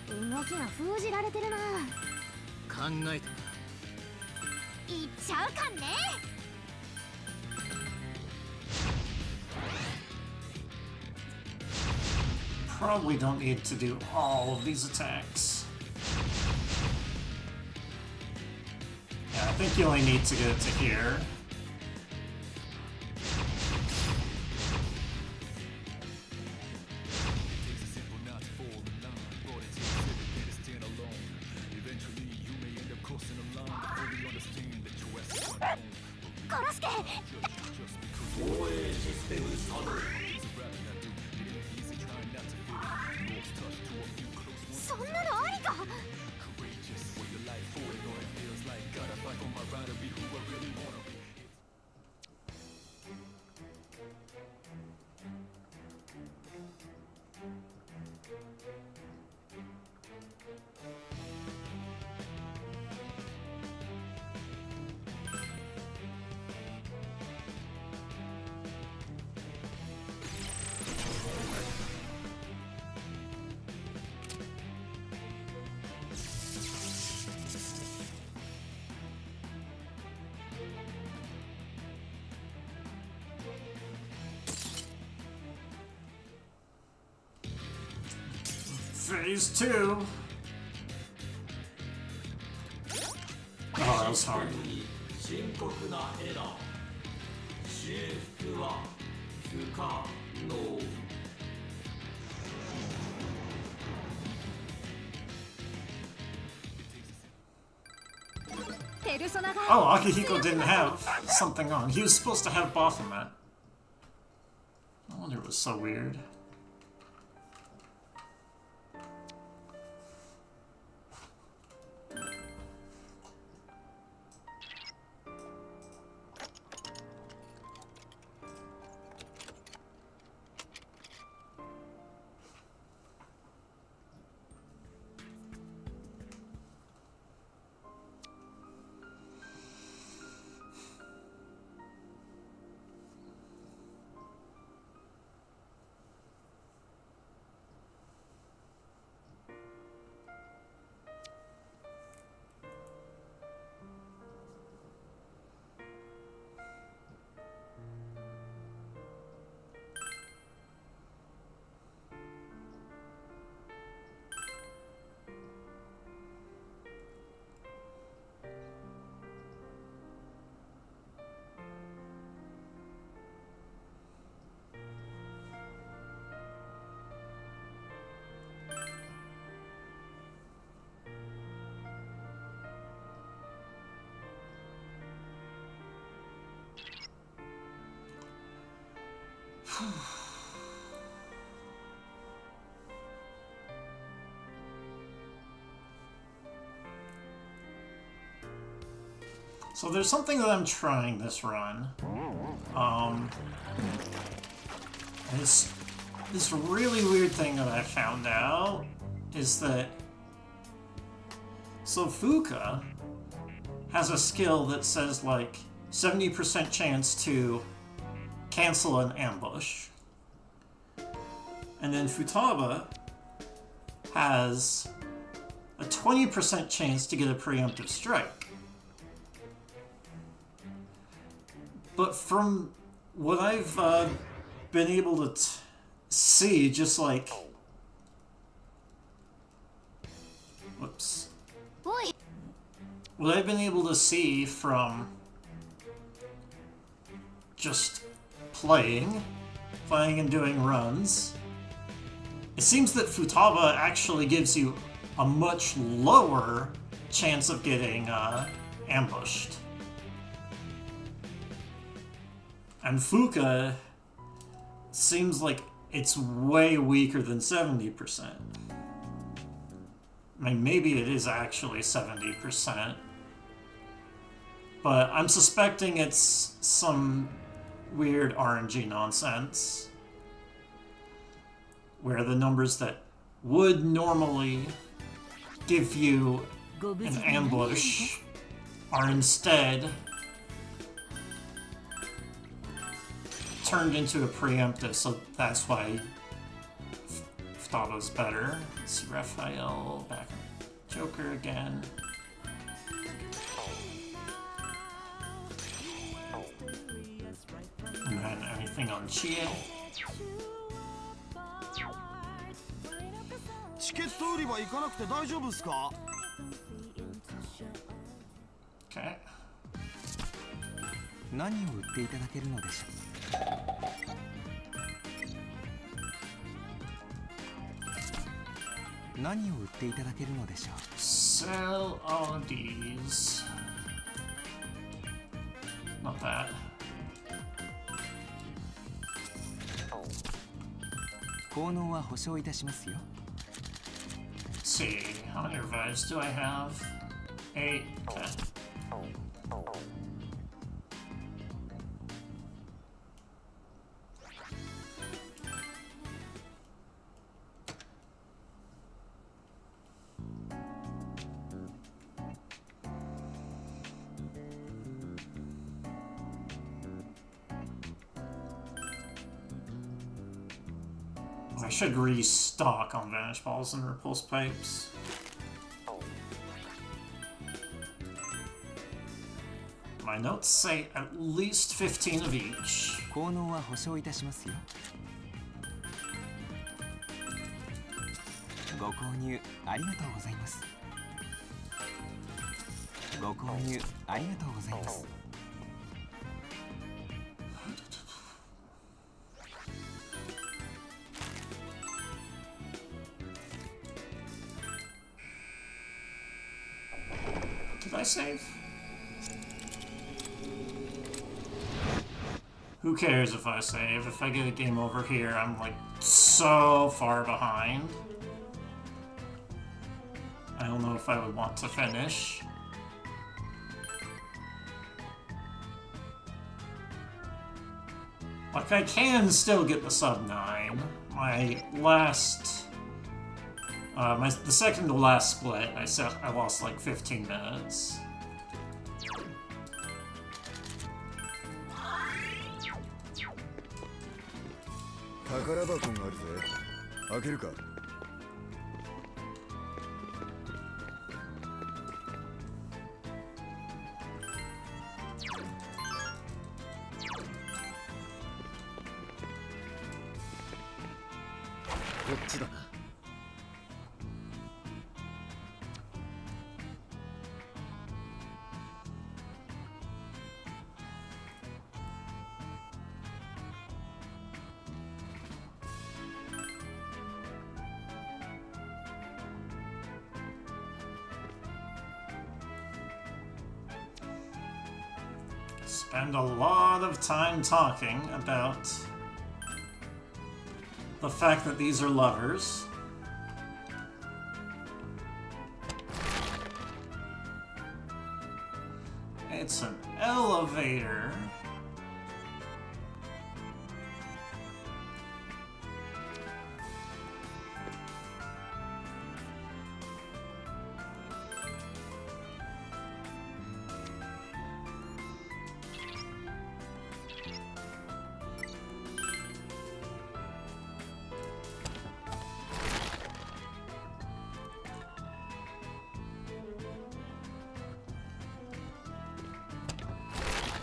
動きが封じられてるな。考えた。いっちゃうかんね。 Probably don't need to do all of these attacks. Yeah, I think you only need to get to here. Phase 2. Oh, that was hard. 深刻なエラー。修復は不可能。 Oh, Akihiko didn't have something on. He was supposed to have Baphomet. No wonder it was so weird. So there's something that I'm trying this run. And it's this really weird thing that I found out is that so Fuka has a skill that says like 70% chance to cancel an ambush. And then Futaba has a 20% chance to get a preemptive strike. But from what I've been able to see, just like... Whoops. Boy. What I've been able to see from just playing and doing runs, it seems that Futaba actually gives you a much lower chance of getting ambushed. And Fuka seems like it's way weaker than 70%. I mean, maybe it is actually 70%. But I'm suspecting it's some weird RNG nonsense. Where the numbers that would normally give you an ambush are instead turned into a preemptive, so that's why Futaba's better. Let's see, Raphael back on Joker again. And then anything on Chie. チケット売り場行かなくて大丈夫ですか？ Okay. 何を売っていただけるのでしょう。何を売っていただけるのでしょう。 Sell all these. Not that. 効能は保証いたしますよ。 Let's see, how many revives do I have? 8. Okay. I should restock on Vanish Balls and Repulse Pipes. My notes say at least 15 of each. 効能は保証いたしますよ。ご購入ありがとうございます。ご購入ありがとうございます。 Did I save? Who cares if I save? If I get a game over here, I'm like so far behind. I don't know if I would want to finish. Like, I can still get the sub 9. My last... the second to last split, I lost like 15 minutes. Spend a lot of time talking about the fact that these are lovers. It's an elevator.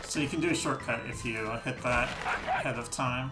So you can do a shortcut if you hit that ahead of time.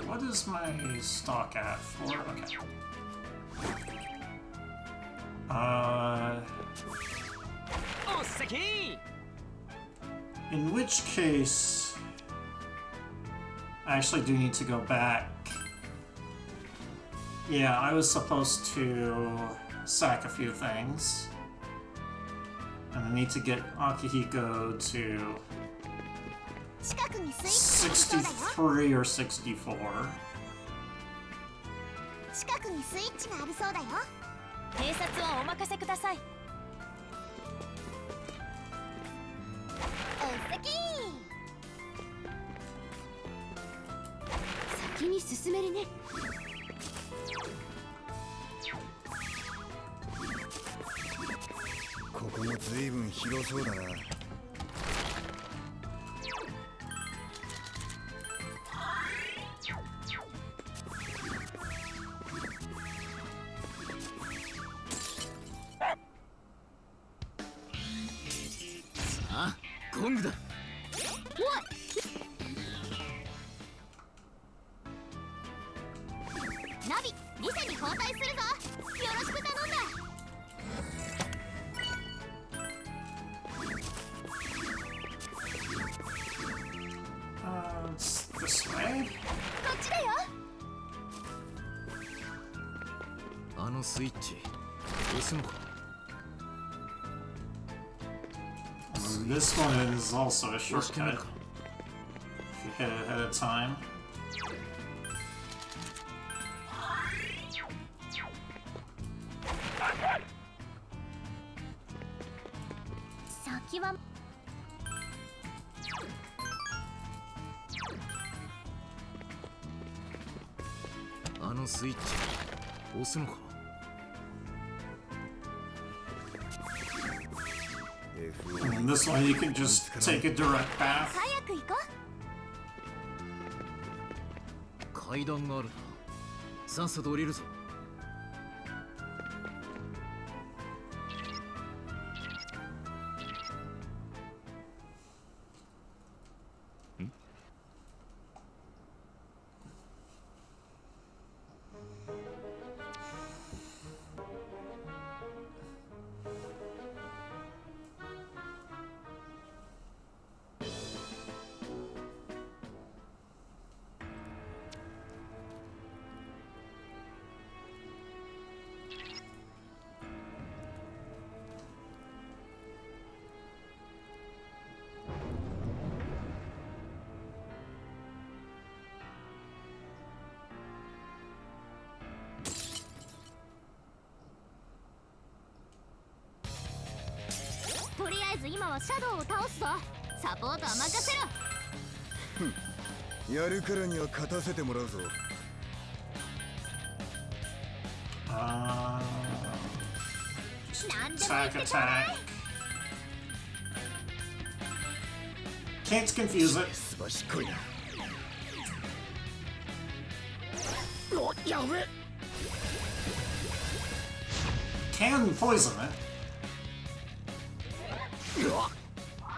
What is my stock at for? Okay. In which case, I actually do need to go back. Yeah, I was supposed to sack a few things. And I need to get Akihiko to 近くにスイッチがありそうだよ。 63 or 64. 近くにスイッチがありそうだよ。偵察はお任せください。お先。先に進めるね。ここも随分広そうだな。あ、ゴングだ。ナビ、リセに交代するぞ。よろしく頼んだ。It's this way. こっちだよ。あのスイッチ押すのか。 This one is also a shortcut. If you hit it ahead of time. 先はあのスイッチ押すのか。 And this one you can just take a direct path. 早く行こう。階段があるな。さっさと降りるぞ。 とりあえず今はシャドウを倒すぞ。サポートは任せろ。やるからには勝たせてもらうぞ。なんでも言 Attack, ってちょうだい。 attack. Can't confuse it. すばしっこいな。やべ。 Can poison it.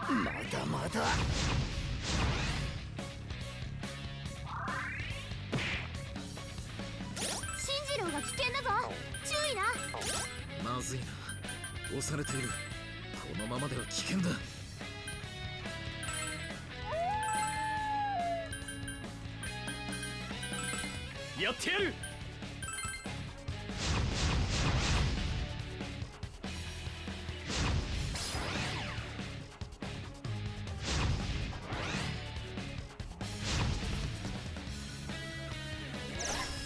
まだまだ。進次郎が危険だぞ。注意な。まずいな。押されている。このままでは危険だ。やってやる。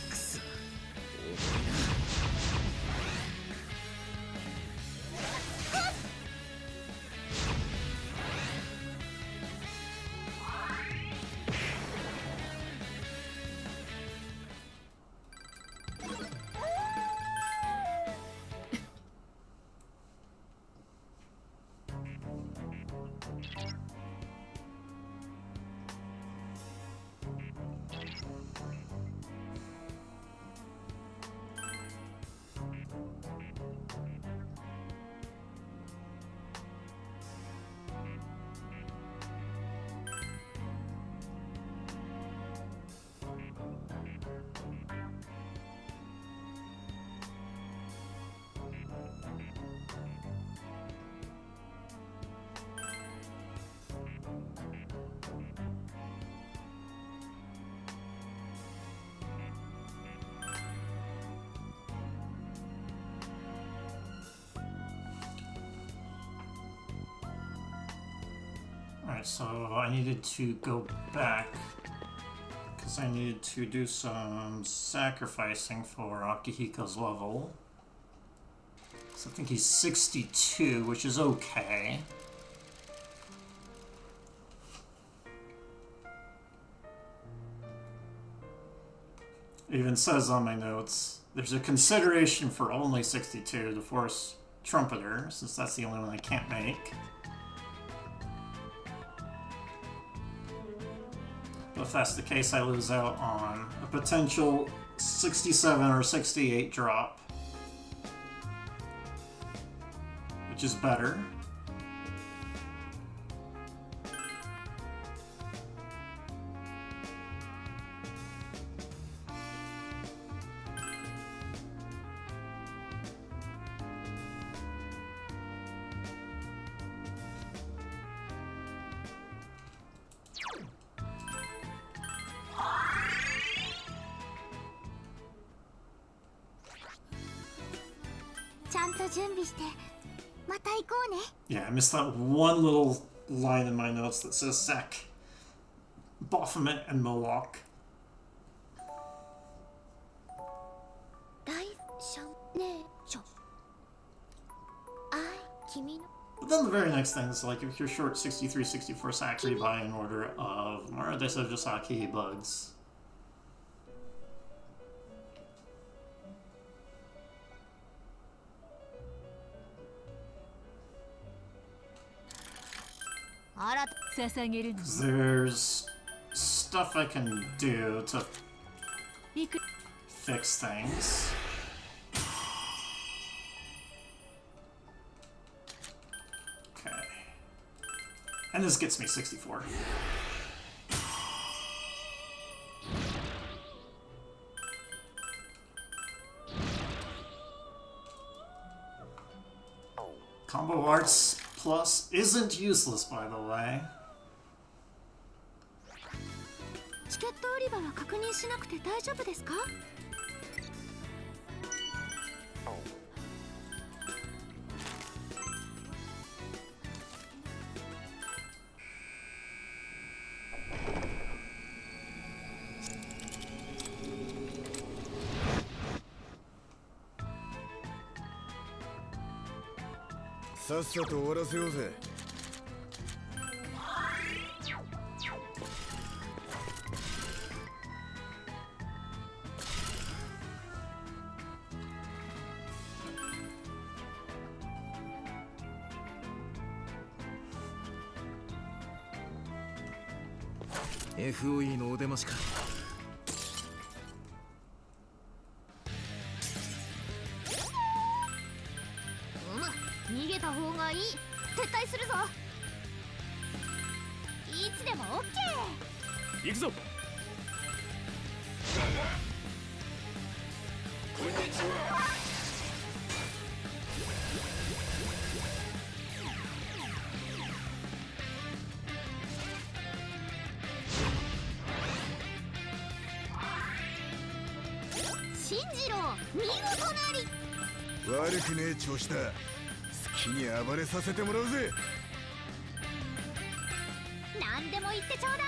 くそ。Alright, so I needed to go back because I needed to do some sacrificing for Akihiko's level. So I think he's 62, which is okay. It even says on my notes, there's a consideration for only 62 to force Trumpeter, since that's the only one I can't make. But if that's the case, I lose out on a potential 67 or 68 drop, which is better. Yeah, I missed that one little line in my notes that says Sack, Baphomet, and Moloch. But then the very next thing is like, if you're short 63, 64 Sakri by an order of Maradesa Josaki bugs. There's stuff I can do to fix things. Okay. And this gets me 64. Combo Arts Plus isn't useless, by the way. チケット売り場は確認しなくて大丈夫ですか? FOE のお出ましか。撤退するぞ。いつでも OK。 行くぞ。新次郎見事なり。悪くねえ調子だ。好きに暴れさせてもらうぜ。何でも言ってちょうだ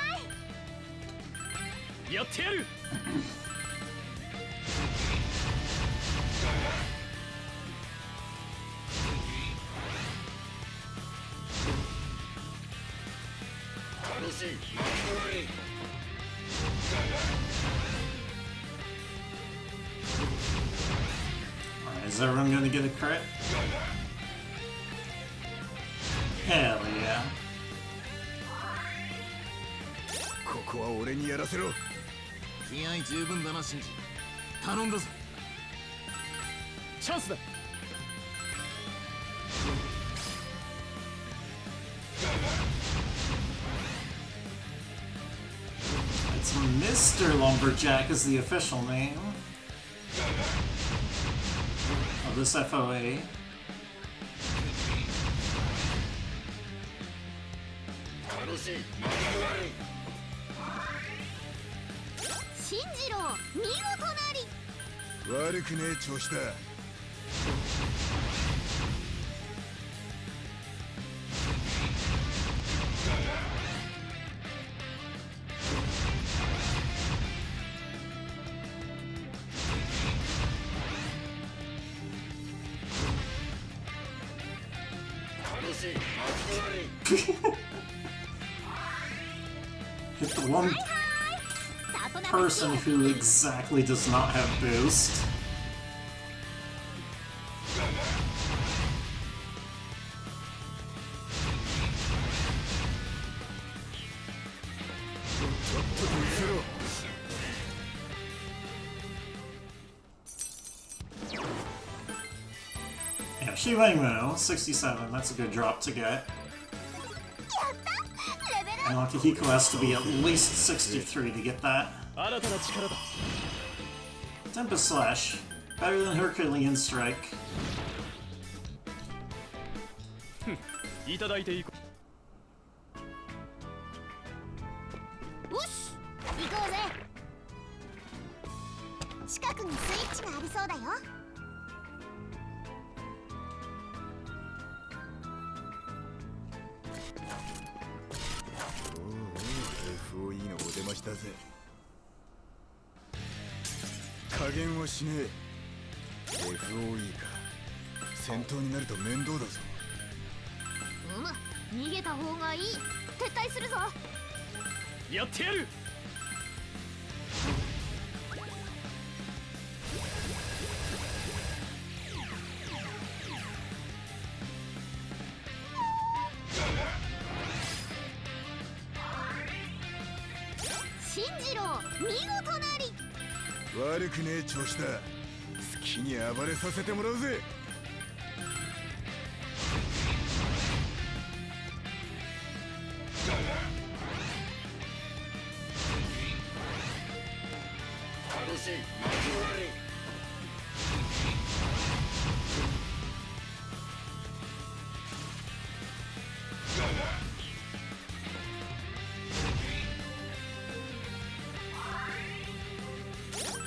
い。やってやる。Alright, is everyone gonna get a crit? Hell yeah. ここは俺にやらせろ。気合十分だなシンジ。頼んだぞ。チャンスだ。It's Mr. Lumberjack is the official name of this FOA. 新次郎見事なり。悪くねえ調子だ。Hit the one person who exactly does not have boost. Yeah, Shivaimu, 67, that's a good drop to get. やったレベル And Akihiko has to be at least 63 to get that. 新たな力だ。 Tempest Slash, better than Herculean Strike. いただいていこう。よし行こうぜ。近くにスイッチがありそうだよ。おお FOE のお出ましだぜ。加減はしねえ。 FOE か。戦闘になると面倒だぞ。逃げた方がいい。撤退するぞ。やってやる。新次郎見事なり。悪くねえ調子だ。好きに暴れさせてもらうぜ。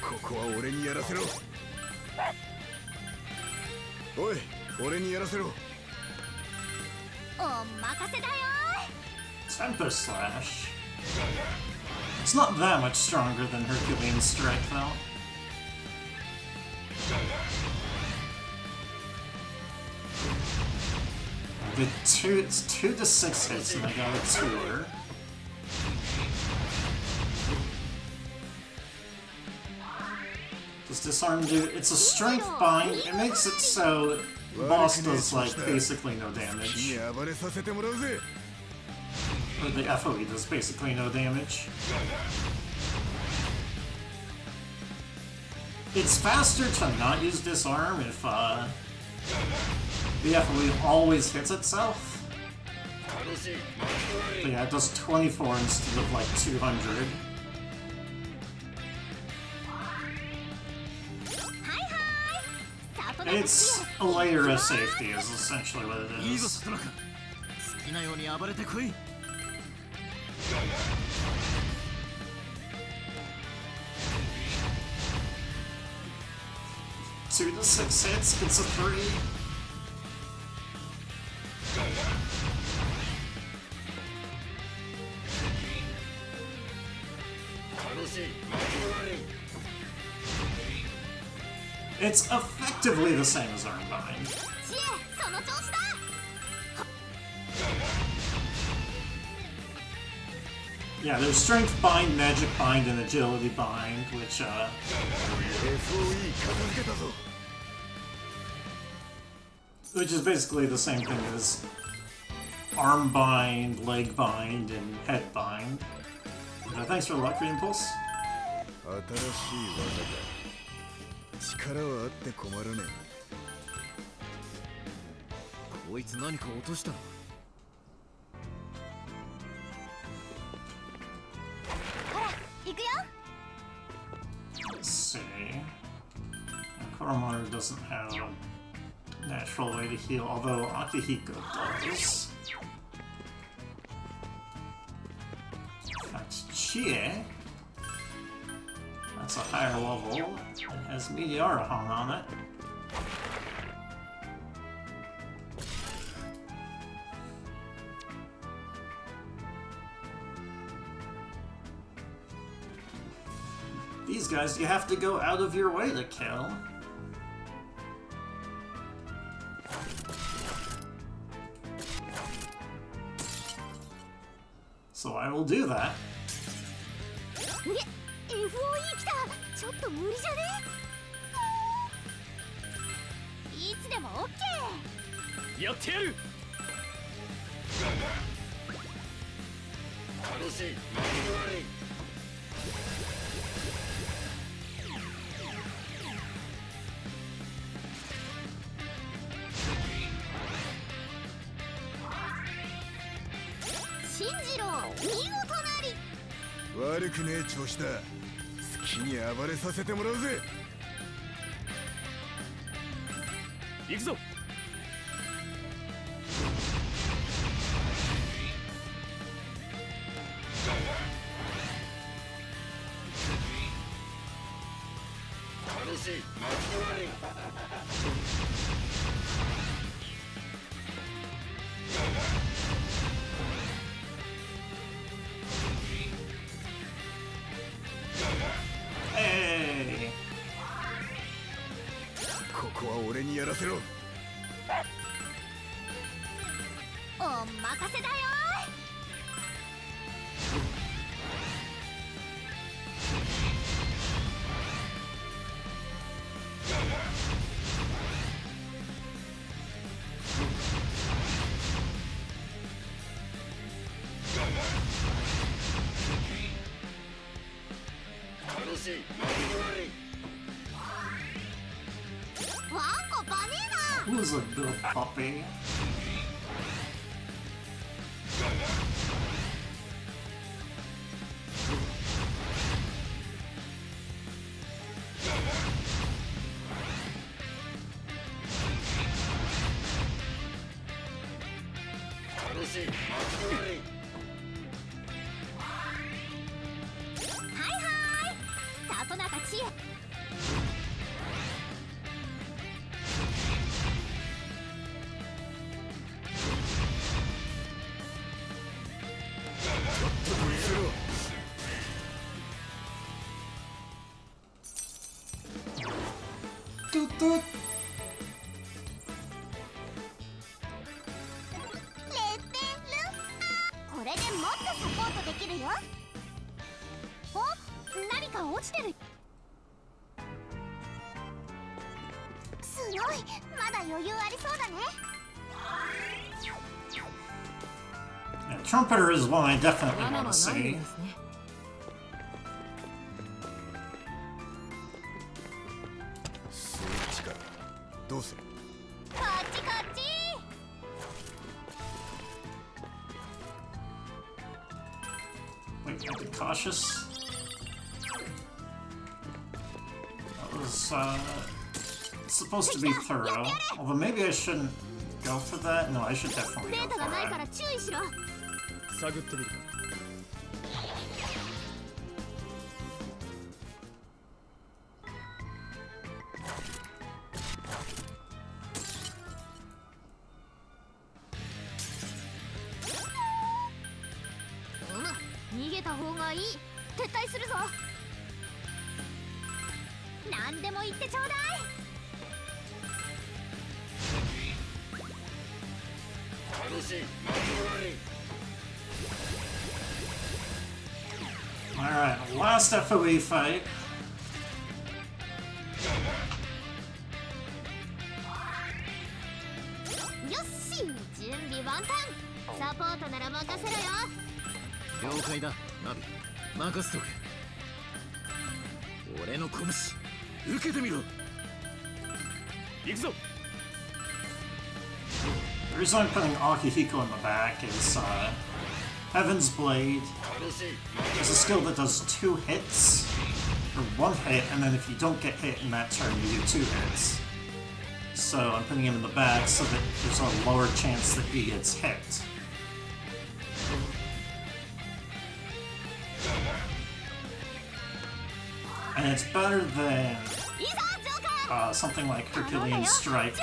ここは俺にやらせろ。おい、俺にやらせろ。お任せだよ。 Tempest Slash. It's not that much stronger than Herculean Strike, though. It's 2 to 6 hits, and I got a tour. Does disarm do? It's a strength bind. It makes it so the boss does like basically no damage. Or the FOE does basically no damage. It's faster to not use disarm if the FOE always hits itself. But yeah, it does 24 instead of like 200. It's a layer of safety is essentially what it いいぞ is. 里中好きなように暴れてこい 2 to 6 hits gets a 3. It's effectively the same as Armbind. 知恵その調子だ Yeah, there's Strength Bind, Magic Bind, and Agility Bind, which, FOE 片付けたぞ which is basically the same thing as Arm Bind, Leg Bind, and Head Bind. Thanks for the luck impulse. 新しい技だ力はあって困らねこいつ何か落としたの ほら行くよ Let's see. Koromaru doesn't have a natural way to heal, although Akihiko does. That's Chie. That's a higher level. It has Meteorahon on it. These guys you have to go out of your way to kill. So I will do that. FOE 来たちょっと無理じゃねいつでも OK やってやる楽しい進次郎見事なり悪くねえ調子だ好きに暴れさせてもらうぜ行くぞ楽しい巻き終わり Hey! ここは俺にやらせろお任せだよ楽しい巻き終わりワンコバネーナ Who's a good puppy? Toot toot! レッペルこれでもっとサポートできるよお何か落ちてるすごいまだ余裕ありそうだね Yeah, Trumpeter is one I definitely want to see. スイッチかどうするこっちこっち Wait, I'll be cautious. That was supposed to be thorough. Although maybe I shouldn't go for that. No, I should definitely デ go ータが for ないか it. ら注意しろ。探ってみるか。逃げた方がいい。撤退するぞ。何でも言ってちょうだい。 Alright, last FOE fight. Yoshi! 準備万端。サポートなら任せろよ。了解だナビ任せとけ俺の拳受けてみろ行くぞ。 The reason I'm putting Akihiko in the back is Heaven's Blade is a skill that does 2 hits, or 1 hit, and then if you don't get hit in that turn, you do 2 hits. So I'm putting him in the back so that there's a lower chance that he gets hit. And it's better than something like Herculean Strike,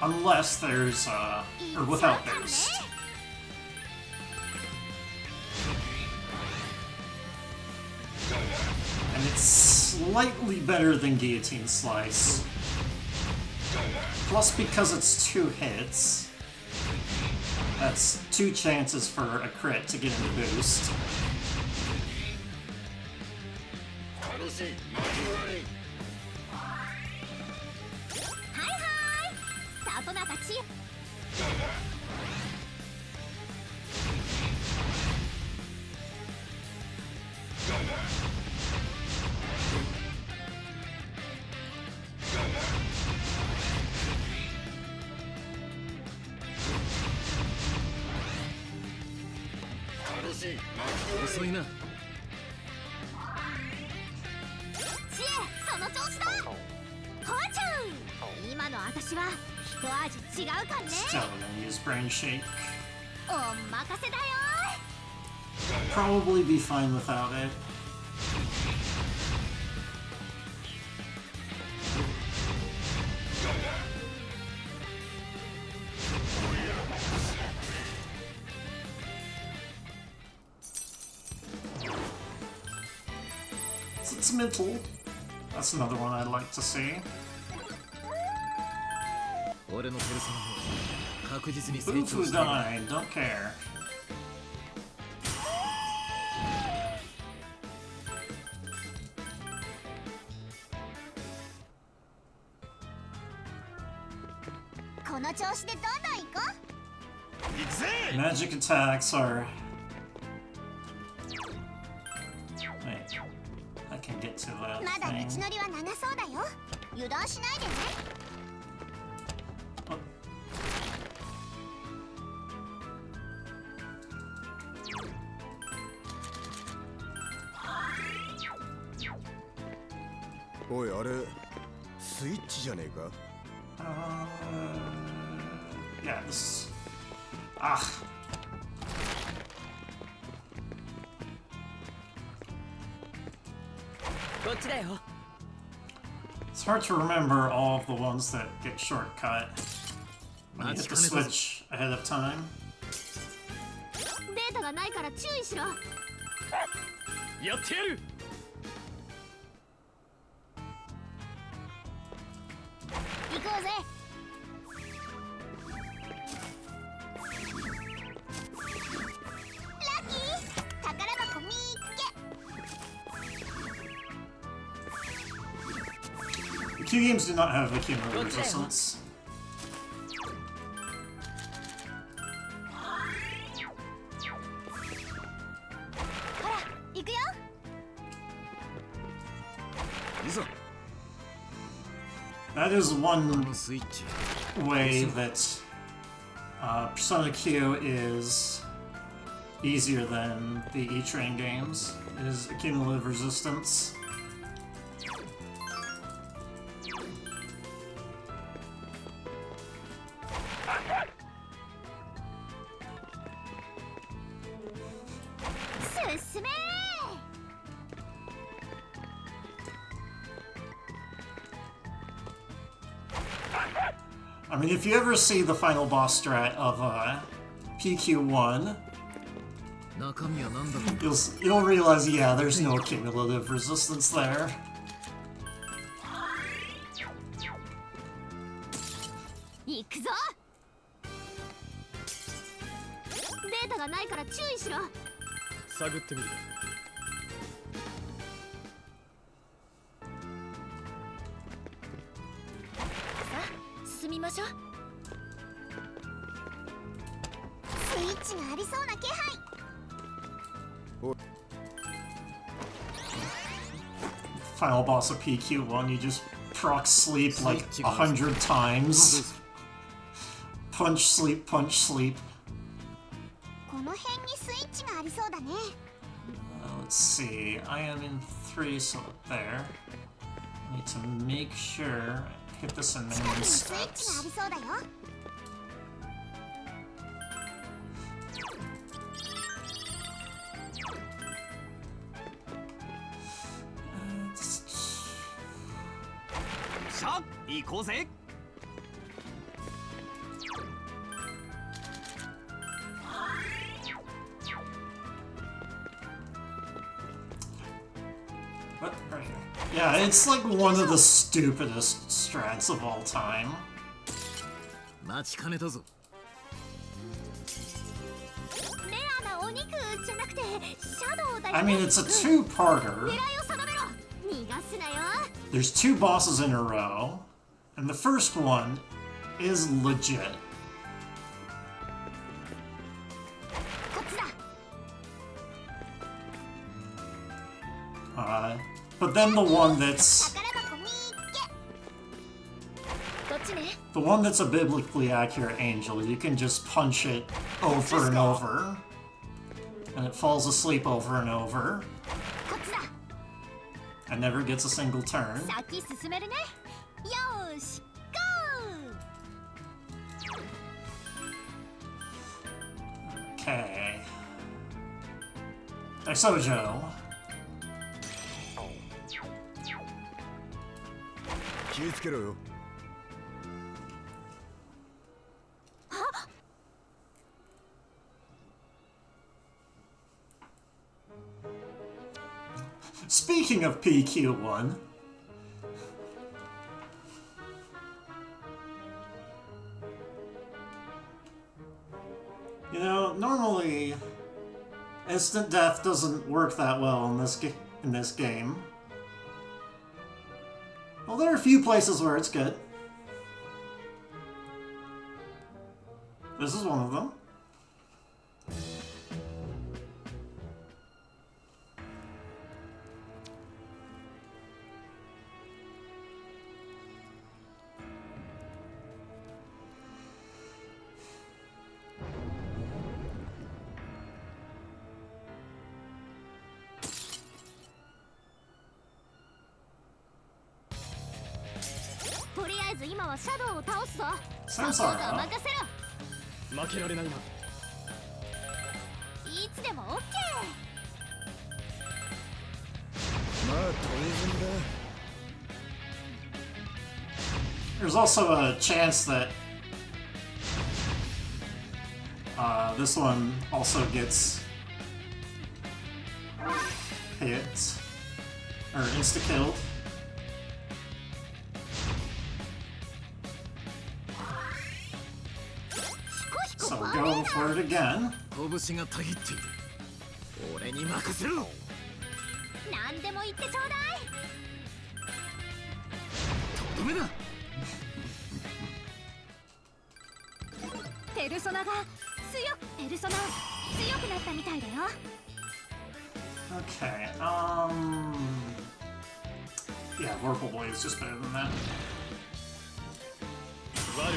unless there's, or without boost. And it's slightly better than Guillotine Slice. Plus, because it's 2 hits, that's 2 chances for a crit to get into boost. サトナたち。 遅いな知恵、その調子だ。ほーちゃん。今の私は一味違うかね。 Still gonna use Brain Shake. お任せだよ。 Probably be fine without it. It's mental. That's another one I'd like to see. 俺のペルソナも確実に成 Boo 長 Foo している died, don't care. この調子でどんどん行こう。行くぜ。 Magic attacks are. Wait, I can get to that まだ道 thing. のりは長そうだよ。油断しないでね。 Oh. おいあれスイッチじゃねえか Yeah, this. Ah. こっちだよ。 It's hard to remember all of the ones that get shortcut when you hit the switch ahead of time. データがないから注意しろ。やってやる。行こうぜ。ラッキー、宝箱みっけ。 The Q games do not have accumulator resistance. ほら、行くよ。 いざ That is こ one のスイッチ way that Persona Q is easier than the E-Train games is cumulative resistance. I mean, if you ever see the final boss strat of PQ1, you'll realize, yeah, there's no cumulative resistance there. 行くぞ。データがないから注意しろ。探ってみる。進みましょう。スイッチがありそうな気配。Final boss of PQ1, you just proc sleep like 100 times. Punch sleep, punch sleep. この辺にスイッチがありそうだね。Let's see, I am in 3, so there. I need to make sure I hit this in minimum スイッチがあ steps. りそうだよ。さあ行こうぜ。What? Right here. Yeah, it's like one of the stupidest strats of all time. 待ちかねたぞ。レアなお肉じゃなくてシャドウだよ。 I mean, it's a two-parter. 狙いを定めろ。逃がすなよ。 There's 2 bosses in a row, and the first one is legit. こっちだ。 But then the one that's 宝箱見っけ。どっちね。 the one that's a biblically accurate angel, you can just punch it over and over, and it falls asleep over and over, こっちだ。 and never gets a single turn. 先進めるね。よーし、ゴー。 Okay. Daisojo. 気をつけろよ。 Speaking of PQ1, you know, normally instant death doesn't work that well in this game. Well, there are a few places where it's good. This is one of them. Samsara. 負けられないな。いつでもオッケー。まあ当然だ。 There's also a chance that this one also gets hit or insta-killed. So go for it again. 拳がたぎっている。俺に任せろ。何でも言ってちょうだい。とどめだ。ペルソナがペルソナ強くなったみたいだよ。 Okay, yeah, Vorpal Blade is just better than that. 悪くない。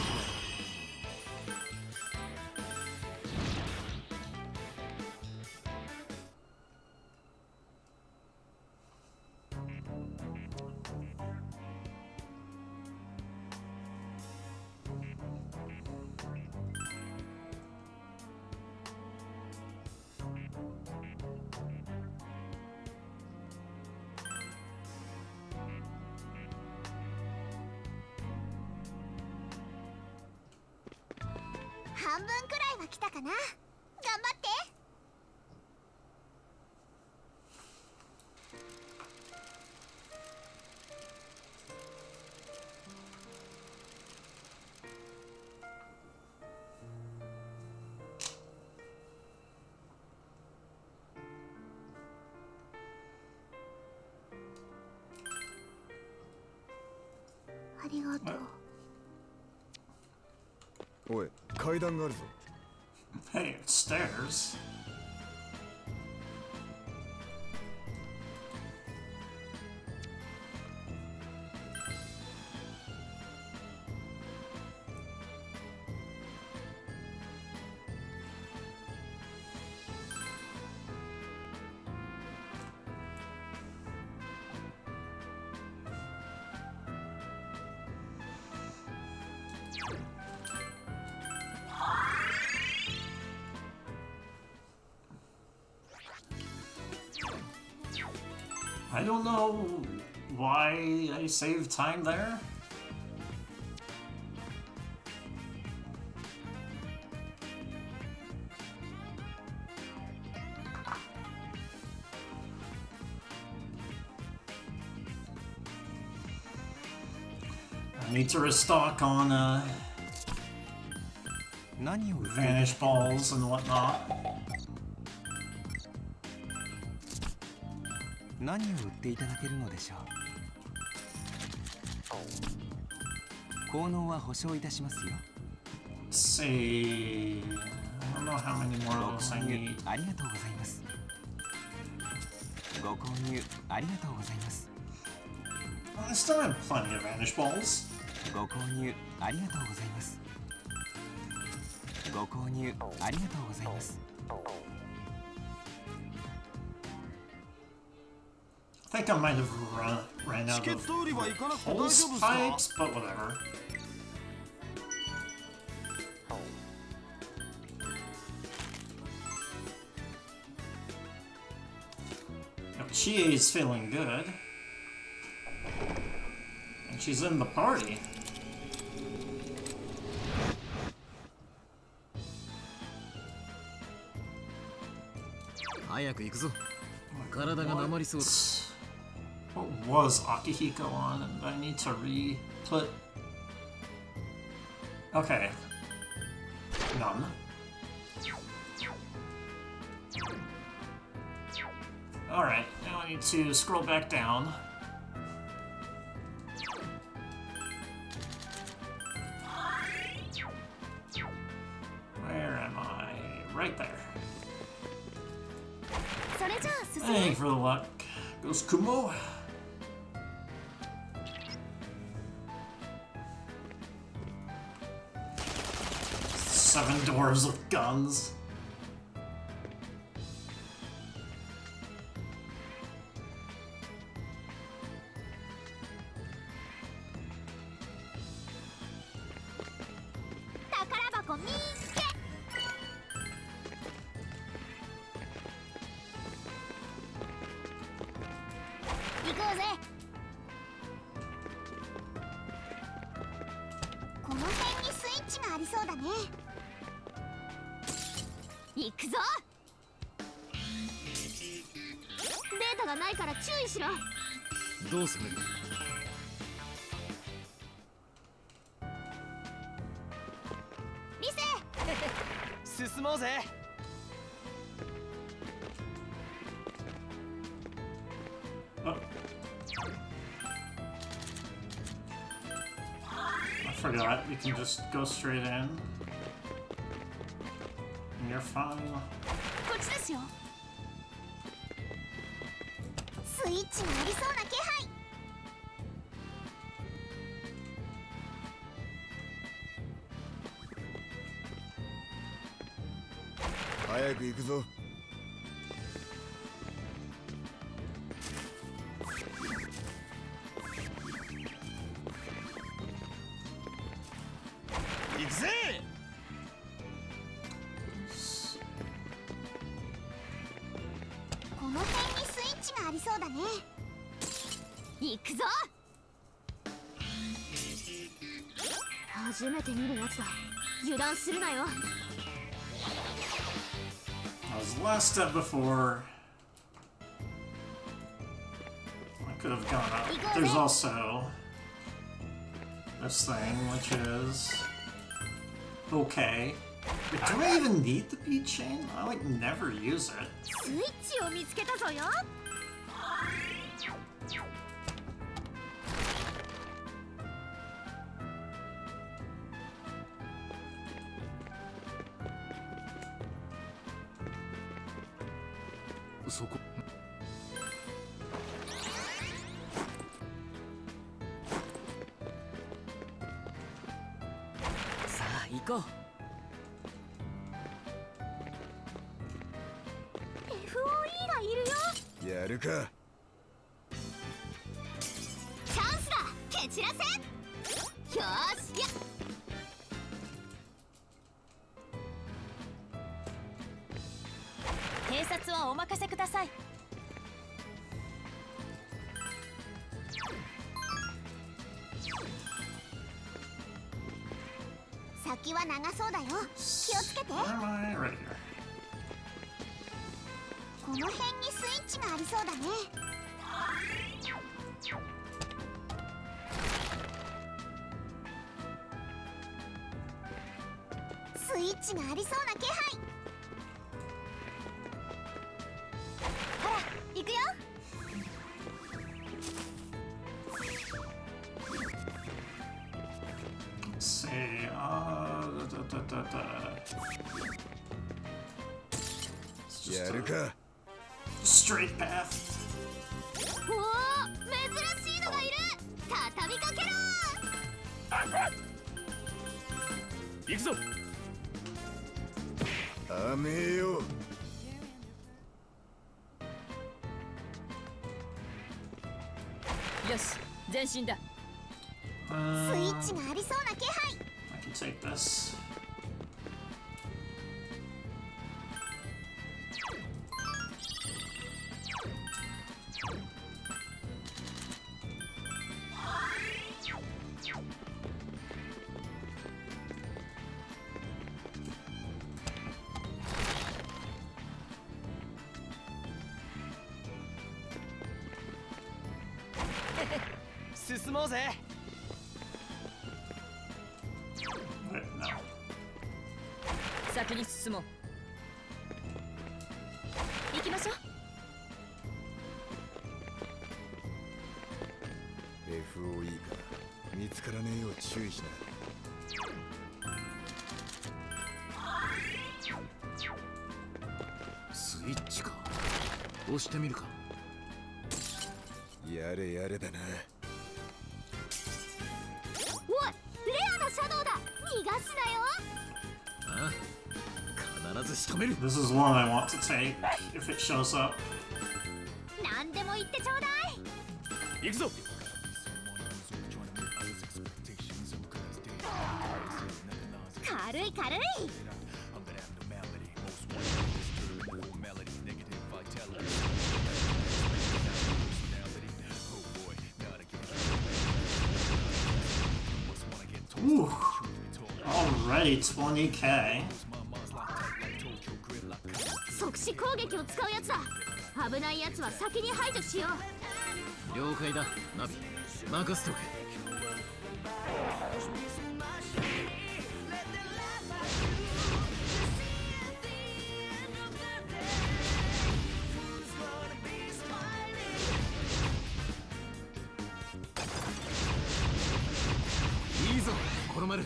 半分くらいは来たかな。頑張って。ありがとう。おい、階段があるぞ。Hey, it's stairs. I don't know why I saved time there. I need to restock on vanish balls and whatnot. 何を売っていただけるのでしょう。効能は保証いたしますよ。Let's see. I don't know how many more of those I need. ありがとうございます。ご購入ありがとうございます。I still have plenty of vanish balls. ご購入ありがとうございます。ご購入ありがとうございます。I think I might have ran out of hose pipes, but whatever. Chie is feeling good. And she's in the party. What was Akihiko on? And I need to re-put... Okay. None. Alright, now I need to scroll back down. Where am I? Right there. Thank you for the luck. Goes Kumo. Seven dwarves with guns. Oh. I forgot, you can just go straight in. And you're fine. スイッチがありそうな気配。早く行くぞ。行くぜ。この辺にスイッチがありそうだね。行くぞ。初めて見るやつだ。油断するなよ。That was the last step before. I could have gone up. There's also this thing, which is okay. Wait, do I even need the bead chain? I like never use it. スイッチを見つけたぞよ。そこさあ行こう。 FOE がいるよ。やるか。チャンスだ。蹴散らせ。よーしや。偵察はお任せください。先は長そうだよ。気をつけて。 Where am I? Right here. この辺にスイッチがありそうだね。スイッチがありそうな気配。ほら行くよ。 Let's see. It's just やる a か。 straight path. おお、珍しいのがいる。畳みかけろ。行くぞ。あめえよ。よし、前進だ。スイッチがありそうな気配。 I can take this. Wait, 進もうぜ。 Wait, no. 先に進もう。行きましょう。 FOE か。見つからねえよう注意しな。スイッチか。押してみるか。やれやれだな。おい、レアなシャドウだ。逃がすなよ。ああ、必ず仕留める。 This is one I want to take if it shows up. 何でも言ってちょうだい。行くぞ。 軽い軽い。 Ooh. Already 20k. 即死攻撃を使うやつだ。危ないやつは先に排除しよう。了解だ。ナビ任せておけ。 いいぞ、この丸。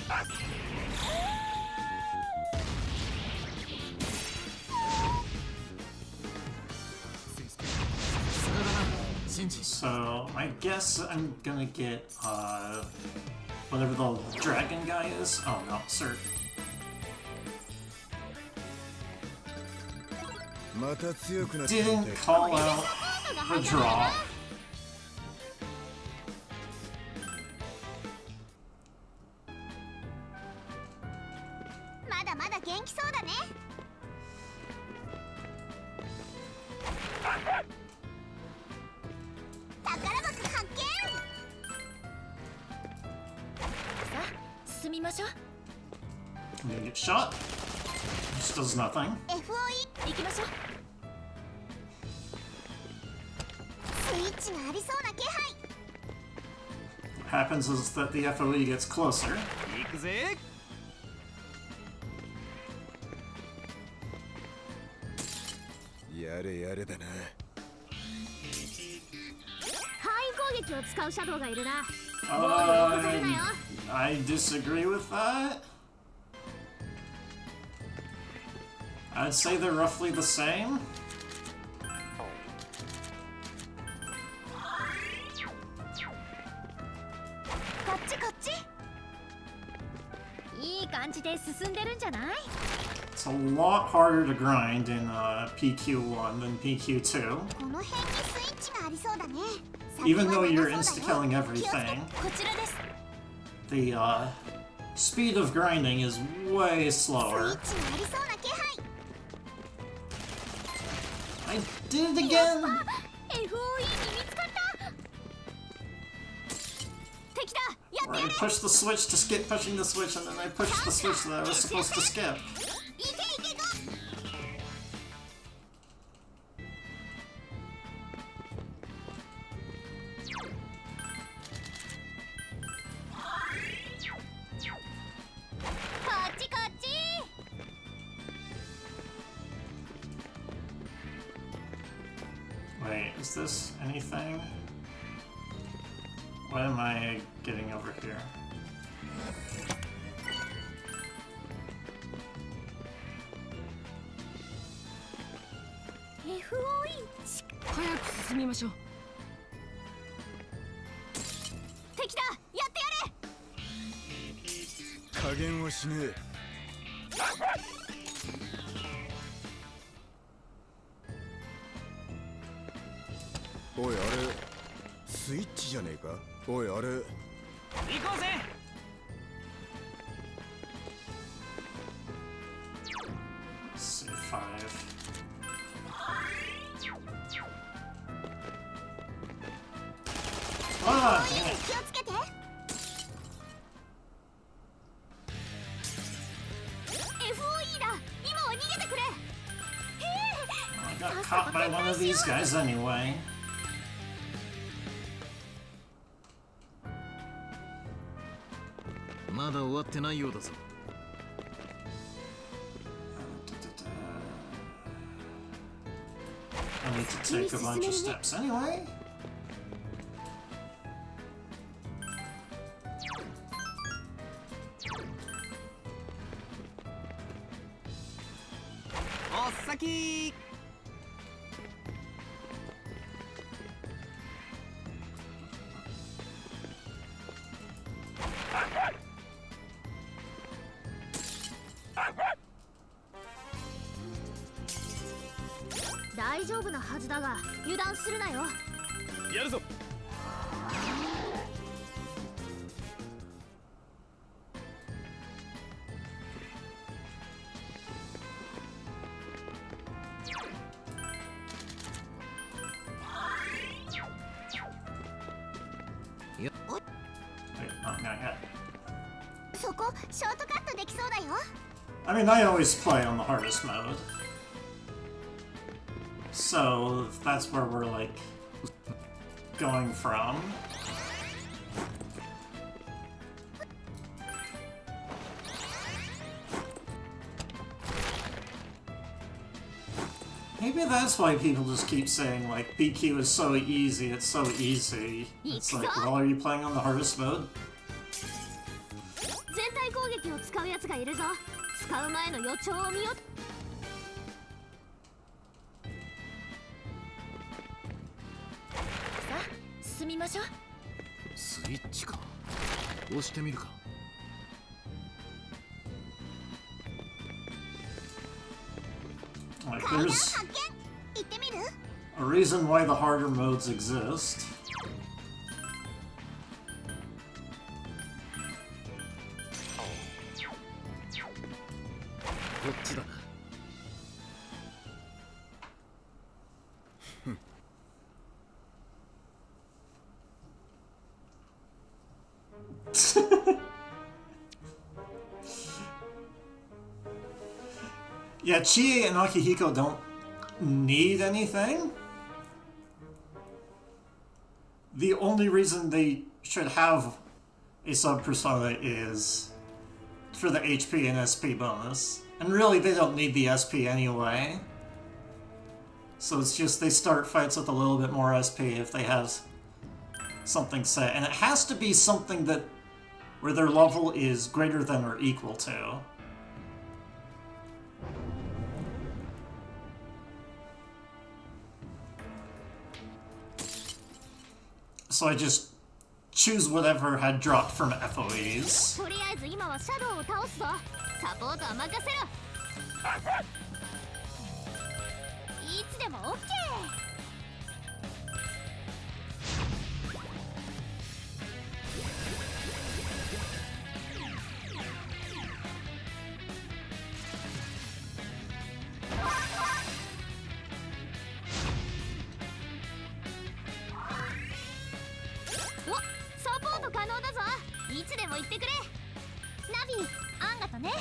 さすがだな、シンジ。 So I guess I'm gonna get whatever the dragon guy is. Oh no, sir. また強くなって Didn't call out the draw. まだまだ元気そうだね。宝箱発見。さあ、進みましょう。I'm gonna get shot. Which does nothing. FOE 行きましょう。スイッチがありそうな気配。 What happens is that the FOE gets closer. 行くぜ。やれやれだな。範囲攻撃を使うシャドウがいるな。 I disagree with that. I'd say they're roughly the same. こっちこっち。いい感じで進んでるんじゃない？ It's a lot harder to grind in PQ1 than PQ2. この辺にスイッチがありそうだね。 Even though you're insta-killing everything, こちらです。 the speed of grinding is way スイ slower. ッチがありそうな気配。 I did it again! FOE に見つかった。敵だ。やっ Where て I やれ。 pushed the switch to skip pushing the switch, and then I pushed the switch that I was supposed to skip. いけいけゴー。 こっちこっち。 Wait, is this anything? What am I getting over here? FOE 早く進みましょう。敵だ。やってやれ。加減はしねえ。おいあれスイッチじゃねえか。おいあれ行こうぜ。 Let's see, 5. Ah, damn it. 気をつけて。 FOE だ。今は逃げてくれ。 I got caught by one of these guys anyway. まだ終わってないようだぞ。 I need to take a bunch of steps anyway.おっさき。 大丈夫なはずだが油断するなよ。やるぞ。 Wait, not yet. そこショートカットできそうだよ。 I mean, I always play on the hardest mode. So, that's where we're, like, going from. Maybe that's why people just keep saying, like, PQ is so easy, it's so easy. It's like, well, are you playing on the hardest mode? 全体攻撃を使うやつがいるぞ。使う前の予兆を見よ。さあ進みましょう。スイッチか。押してみるか。 Like, 階段 there's 発見。行ってみる？ a reason why the harder modes exist. こっちだな。Yeah, Chie and Akihiko don't need anything. The only reason they should have a sub-persona is for the HP and SP bonus. And really, they don't need the SP anyway. So it's just they start fights with a little bit more SP if they have something set. And it has to be something that where their level is greater than or equal to. So I just choose whatever had dropped from FOEs. とりあえず今はシャドウを倒すぞ。サポートは任せろ。いつでも OK。お、サポート可能だぞ。いつでも言ってくれ。ナビ、アンガとね。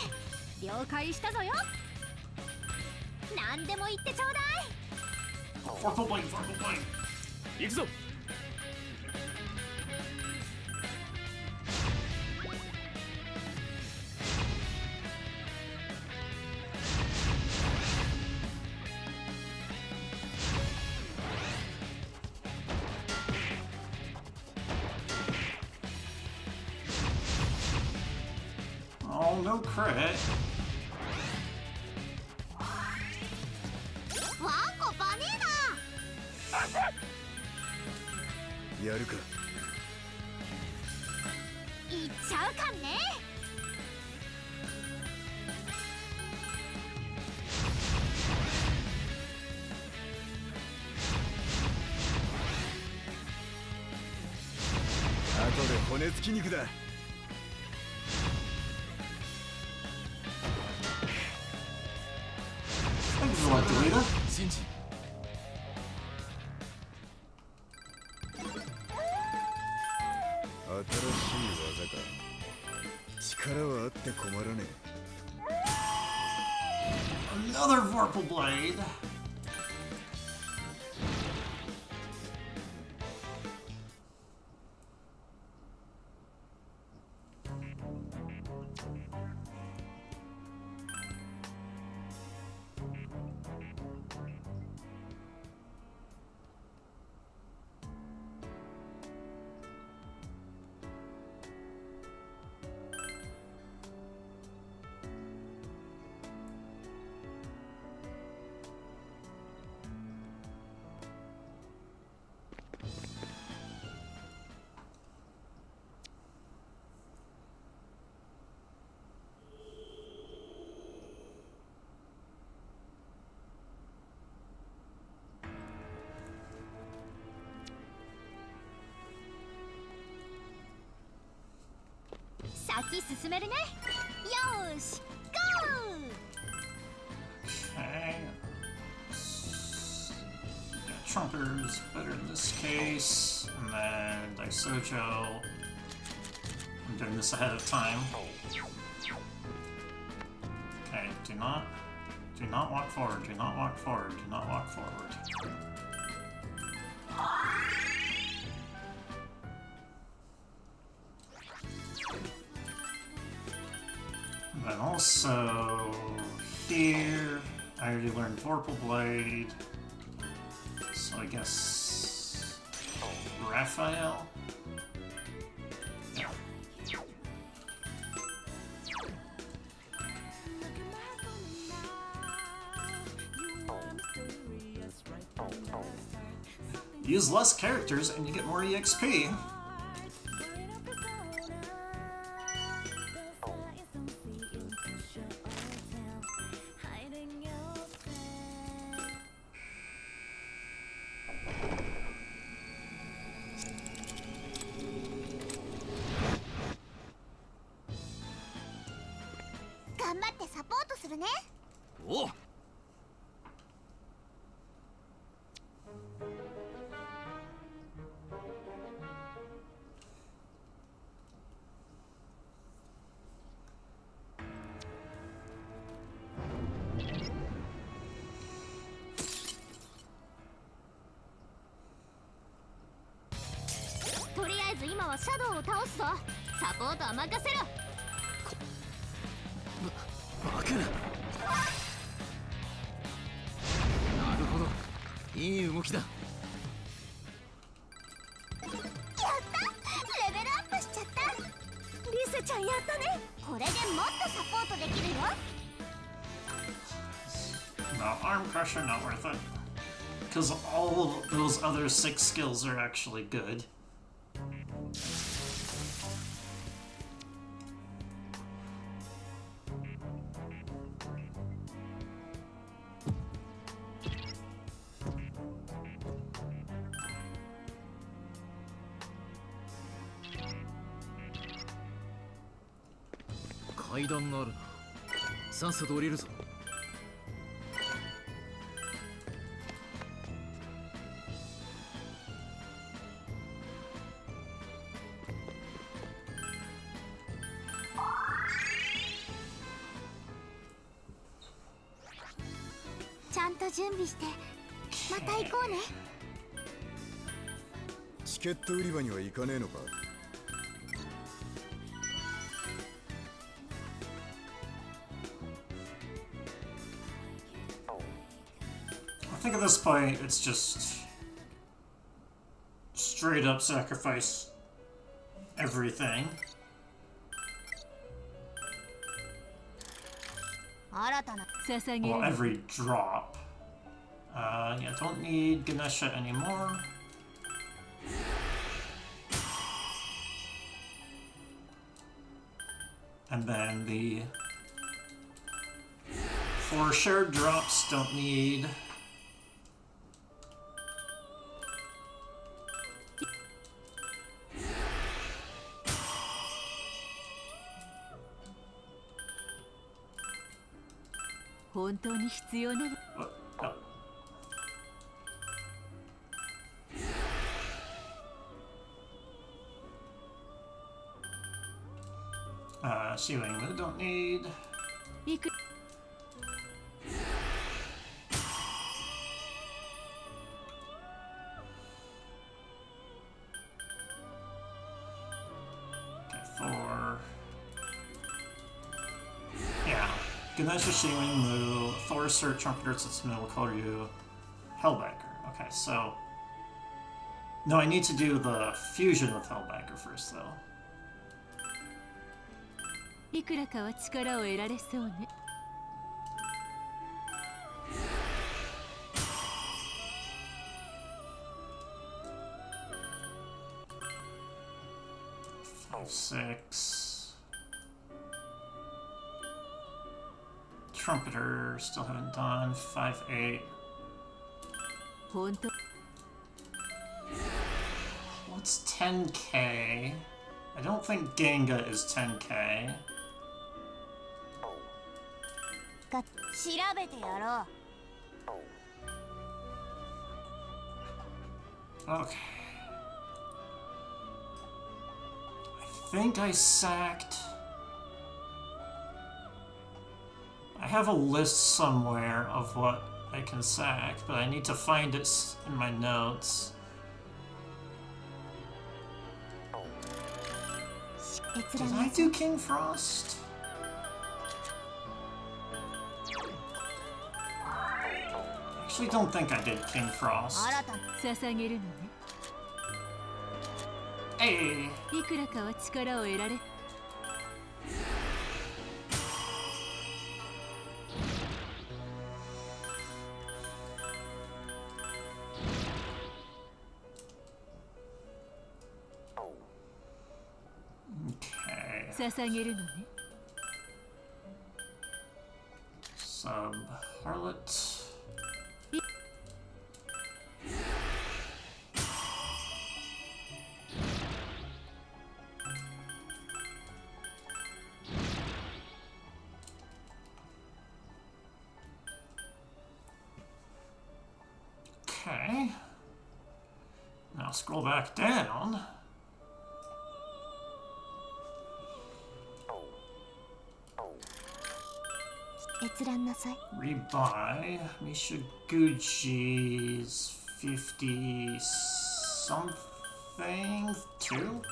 了解したぞよ。何でも言ってちょうだい。Vorpal Blade, Vorpal Blade. 行くぞ。Oh, no crit. ワンコバネーやるか。ナいっちゃうかんね。後で骨付き肉だ。Thank you, Delita. シンジ。新しい技か。力はあって困らねえ。 Another Vorpal Blade.先進めるね。よーし、ゴー。 Okay. Yeah, Trumper's better in this case. And then Daisojo. I'm doing this ahead of time. Okay, do not walk forward, do not walk forward, do not walk forward. And then also here, I already learned Vorpal Blade, so I guess Raphael? Yeah. Use less characters and you get more EXP. ず今はシャドウを倒すぞ。サポートは任せろ。負ける。なるほど、いい動きだ。やった、レベルアップしちゃった。リセちゃんやったね。これでもっとサポートできるよ。 No, arm crusher, not worth it. Because all of those other 6 skills are actually good.階段があるな。さっさと降りるぞ。ちゃんと準備してまた行こうね。チケット売り場には行かねえのか。I think at this point it's just straight up sacrifice everything. 新たな Well, every drop. Yeah, don't need Ganesha anymore. And then the 4 shared drops don't need. What? Oh. Ceiling Mood don't need. Okay, 4. Yeah. Ganesha, Shewing, Moo, Thor, Sir, Trumpeter, Tsutsumi will call you Hellbacker. Okay, so. No, I need to do the fusion with Hellbacker first, though. いくらかは力を得られそうね。6. Trumpeter, still haven't done. 5, 8. 本当。 What's 10k? I don't think Genga is 10k. 調べてやろう。 Okay. I think I sacked. I have a list somewhere of what I can sack, but I need to find it in my notes. Did I do King Frost? I actually don't think I did King Frost. 捧げるのね。 Hey! いくらかは力を得られ。 Okay. 捧げるのね。 Sub Harlot. Okay. Now scroll back down. Rebuy Misha Gucci's 50 something. think 2?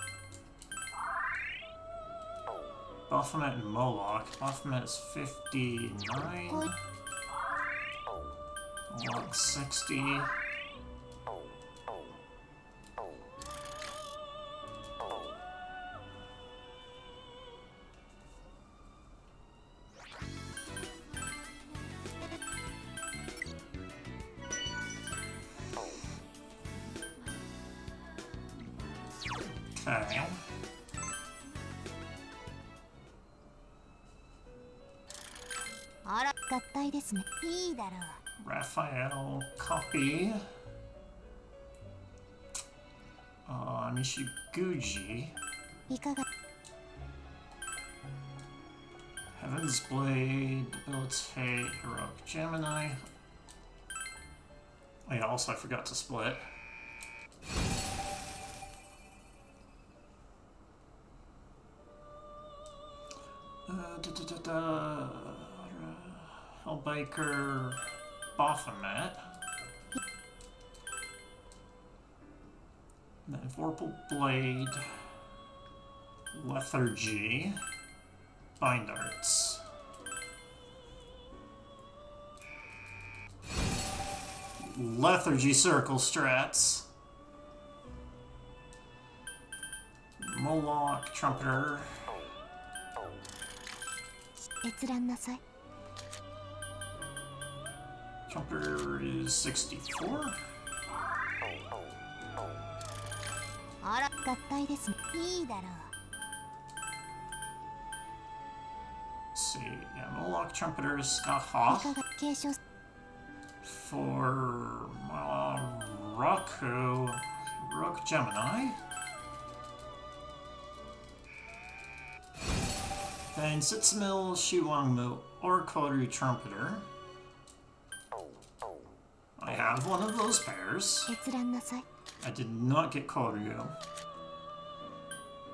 Baphomet and Moloch. Baphomet is 59. Moloch 60. Okay. Raphael copy. Nishiguchi. Heaven's Blade, Debilitate, Heroic Gemini. Oh yeah, also I forgot to split. Hellbiker, Baphomet. Then Vorpal Blade, Lethargy, Bind Arts. Lethargy Circle Strats. Moloch, Trumpeter. Trumpeter is 64. Let's see, yeah, Moloch, Trumpeter, Skaha. For Raku, Heroic Gemini. Then Sitsumil, Shiwangmu, or Koru Trumpeter. I have one of those pairs. I did not get Koryu.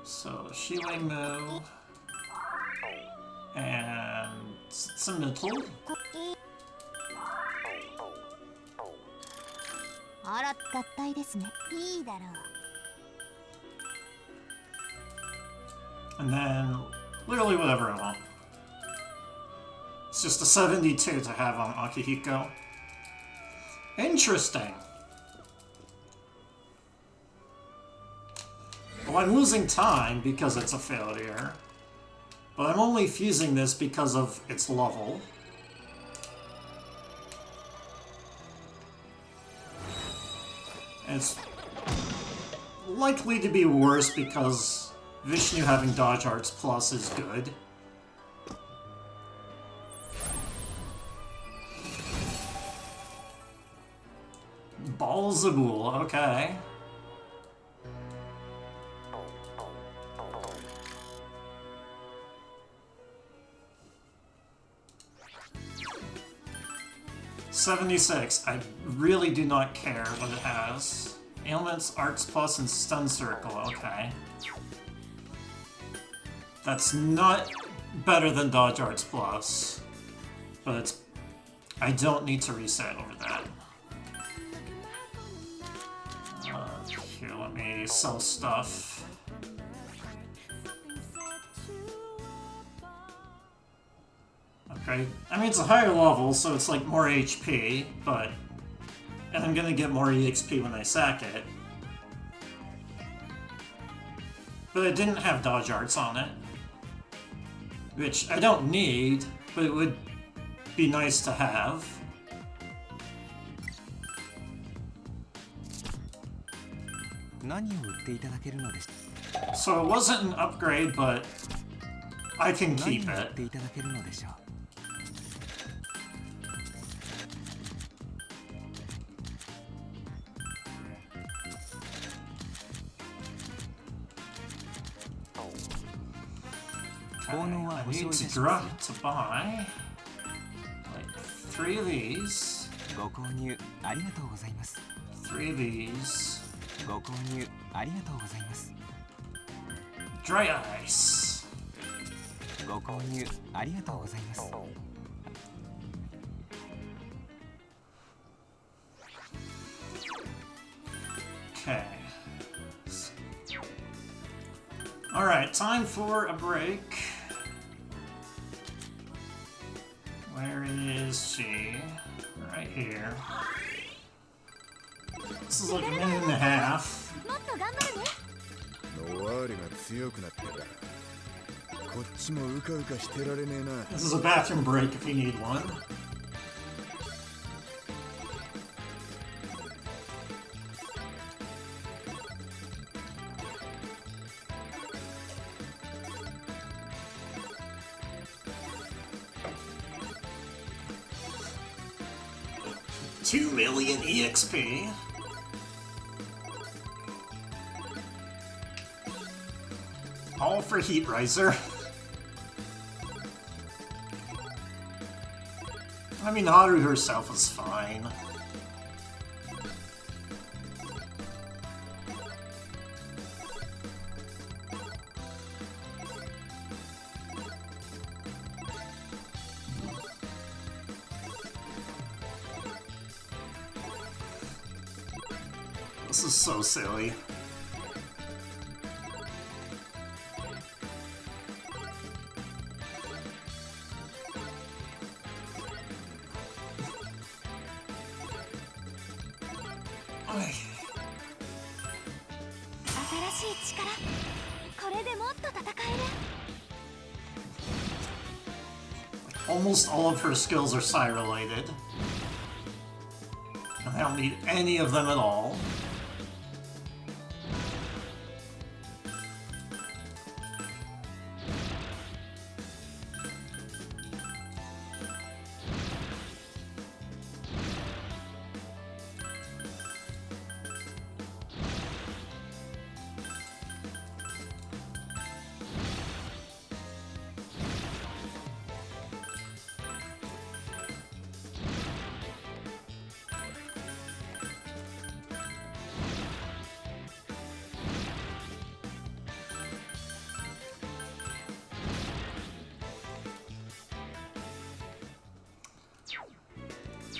So Shiwangmu and Sitsumil. And then literally whatever I want. It's just a 72 to have on Akihiko. Interesting. Well, I'm losing time because it's a failure. But I'm only fusing this because of its level. And it's likely to be worse because Vishnu having Dodge Arts Plus is good. Balzabul, okay. $76. I really do not care what it has. Ailments, Arts Plus, and Stun Circle, okay. That's not better than Dodge Arts Plus, but it's... I don't need to reset over that. Here, let me sell stuff. Okay, I mean it's a higher level, so it's like more HP, but... And I'm gonna get more EXP when I sack it. But it didn't have Dodge Arts on it. Which I don't need, but it would be nice to have. So it wasn't an upgrade, but I can keep it. I need to buy like 3 of these. 3 of these. Dry ice. Okay. So Alright, time for a break. Where is she? Right here. This is like a minute and a half. もっと頑張るね。ノワールが強くなってからこっちもうかうかしてられねえな。 This is a bathroom break if you need one. $2 million EXP. All for Heat Riser. I mean, Haru herself is fine. This is so silly. Ay. 新しい力。これでもっと戦える。 Almost all of her skills are psi related. And I don't need any of them at all.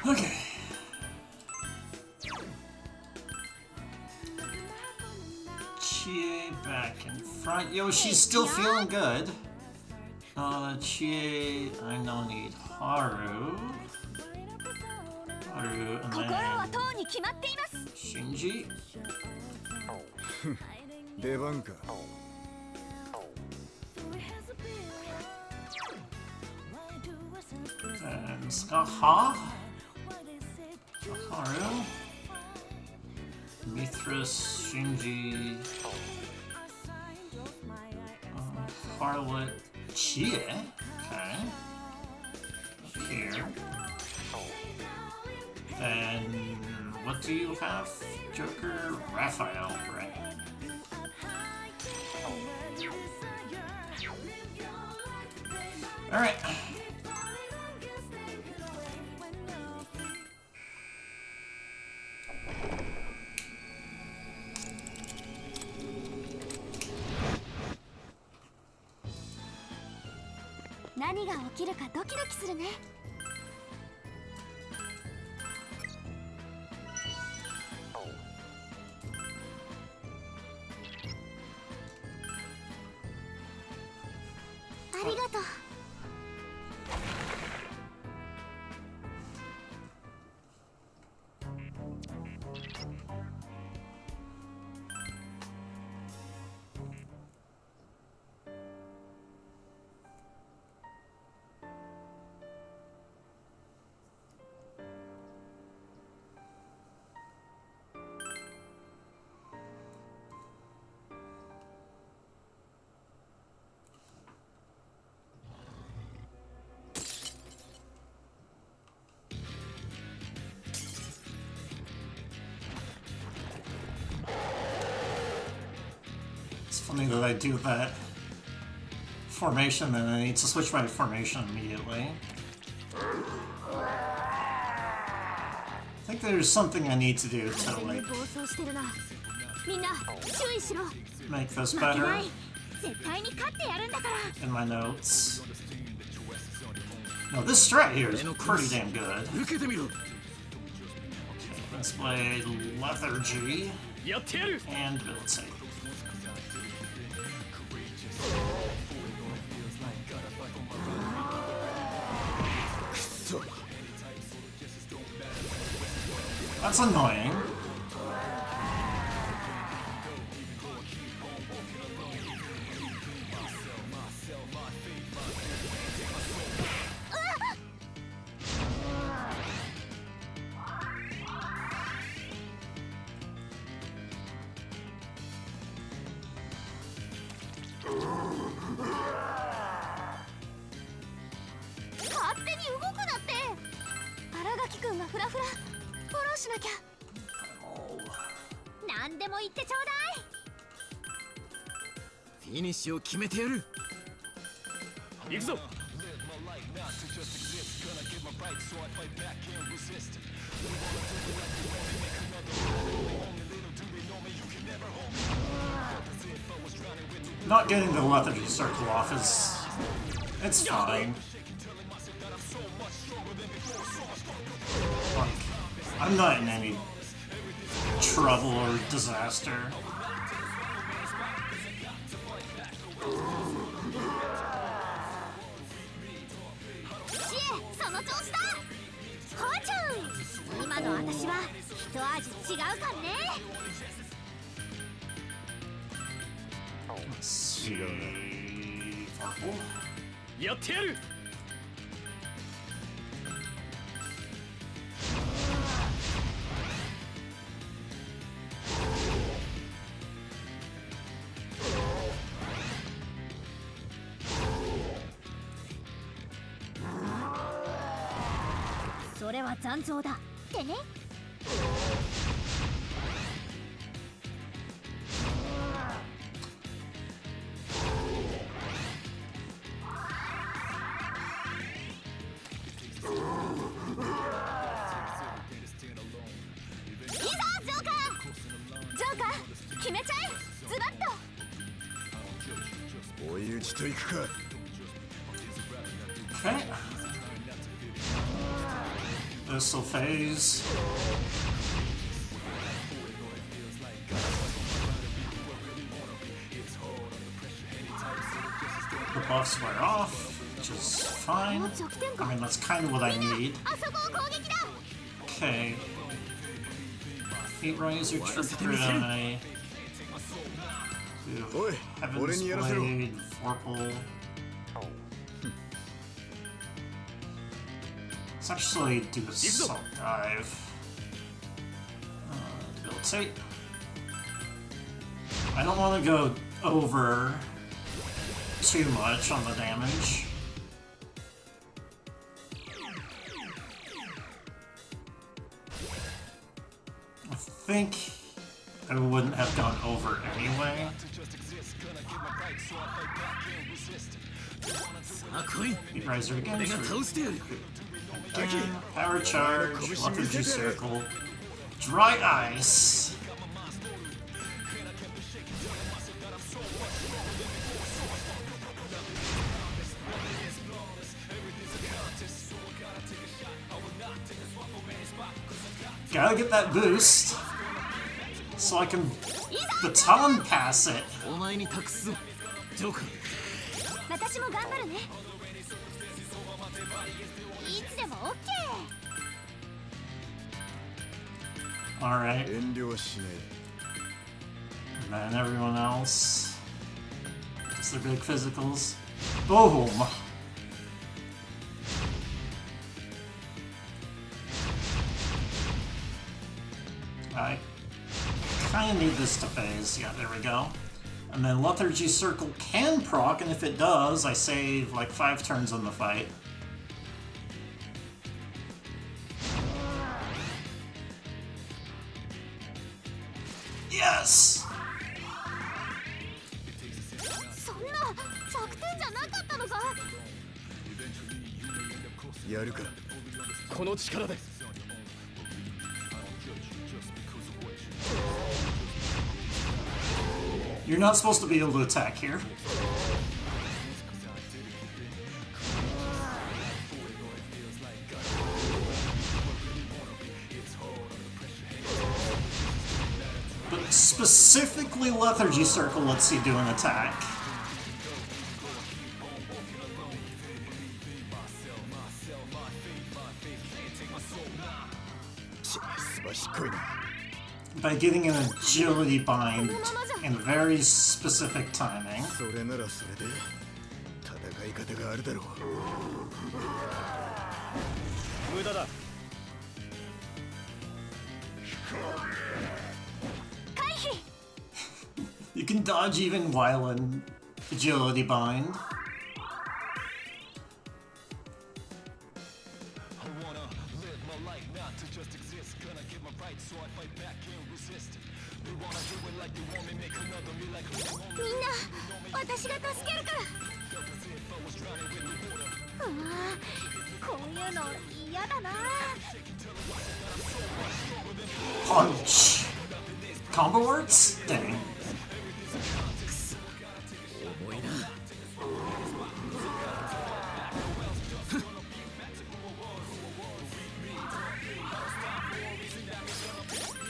Okay. Chie back in front. Yo, she's still feeling good. Chie, I now need Haru. Haru, and 心 then はとうに決まっています。 Shinji. 出番か。 And Skaha. Haru. Mithras, Shinji. Harlot, Chie. Okay. Up here. Then, what do you have? Joker, Raphael, right? Alright. What 何が起きるかドキドキするね。ありがとう。It's funny that I do that formation and I need to switch my formation immediately. I think there's something I need to do to like make this better in my notes. No, this strat here is pretty damn good. Okay, let's play Lethargy and ability. That's annoying.何でも言ってちょうだい。フィニッシュを決めてやる。行くぞ。Not getting the lethargy circle off is... it's fine. Like, I'm not in any trouble or disaster. シエ、その調子だ。ほうちゃん、今の私は一味違うかんね。Let's see. Purple. やってやる。それは残像だってね。決めちゃえ、ズバッと。追い打ちといくか。 Okay. This'll phase. The buffs wear off, which is fine. I mean, that's kind of what I need. あそこを攻撃だ。 Okay. Heat Riser, Trigger Eye. Oi, Heaven's Blade, Vorpal. Let's actually do a Salt Dive. Debilitate. I don't want to go over too much on the damage. I think I wouldn't have gone over anyway. Heat Riser again. Power Charge, Lethargy Circle, Dry Ice. Gotta get that boost so I can baton pass it. お前に託すぞ、ジョーカー。私も頑張るね。いつでもオッケー。 Alright. 遠慮はしない。 And then everyone else. Just their big physicals. Boom! I kind of need this to phase. Yeah, there we go. And then Lethargy Circle can proc, and if it does, I save like 5 turns on the fight. Yes! そんな弱点じゃなかったのか。やるか。この力で。 You're not supposed to be able to attack here. But specifically Lethargy Circle lets you do an attack. by getting an agility bind in very specific timing. それならそれで戦い方があるだろう。無駄だ。回避。 You can dodge even while in agility bind. I wanna live my life not to just exist. Gonna get my rights, so I fight back and resist. They wanna do it like they want me, make another me like who they want me. みんな私が助けるから。うわー、こういうの嫌だな。 Punch! Combo works? Dang. 重いな。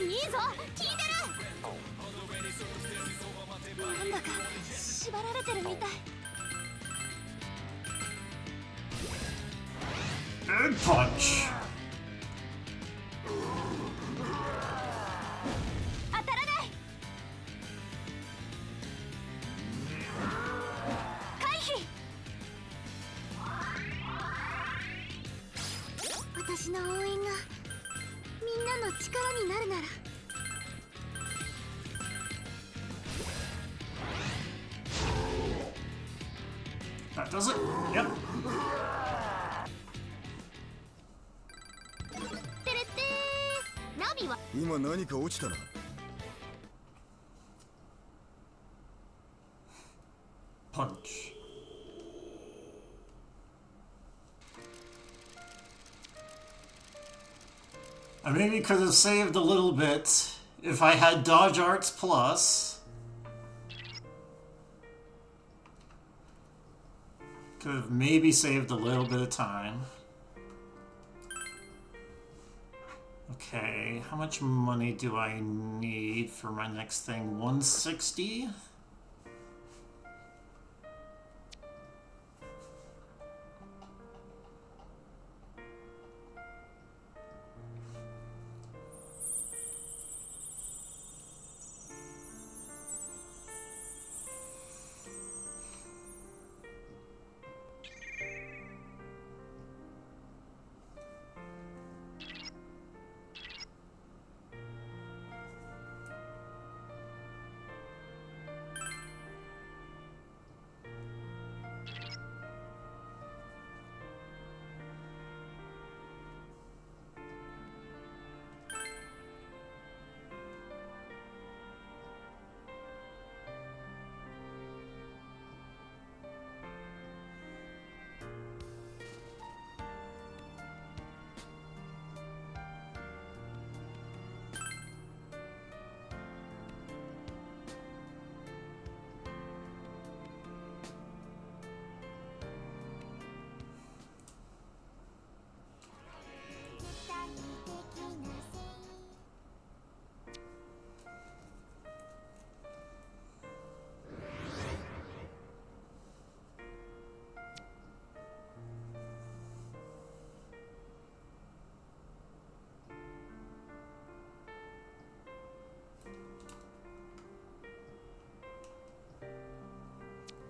いいぞ、聞いてる。なんだか縛られてるみたい。 Good punch. 当たらない。回避。私の応援がみんなの力になるなら。 That does it? Yep. てれってー。ナビは今何か落ちたな。 Punch. I maybe could have saved a little bit if I had Dodge Arts Plus. Could have maybe saved a little bit of time. Okay, how much money do I need for my next thing? 160?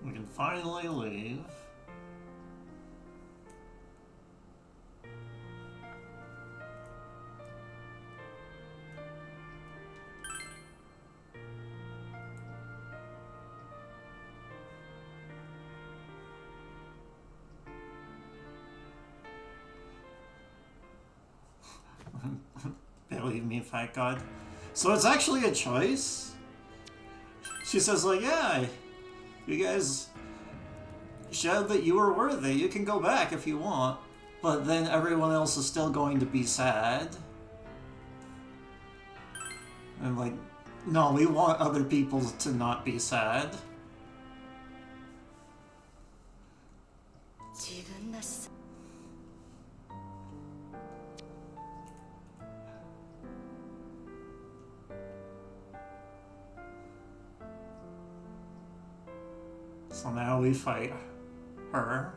We can finally leave. Believe me, Fight God. So it's actually a choice? She says, like, yeah, you guys showed that you were worthy. You can go back if you want. But then everyone else is still going to be sad. And like, no, we want other people to not be sad. So now we fight her.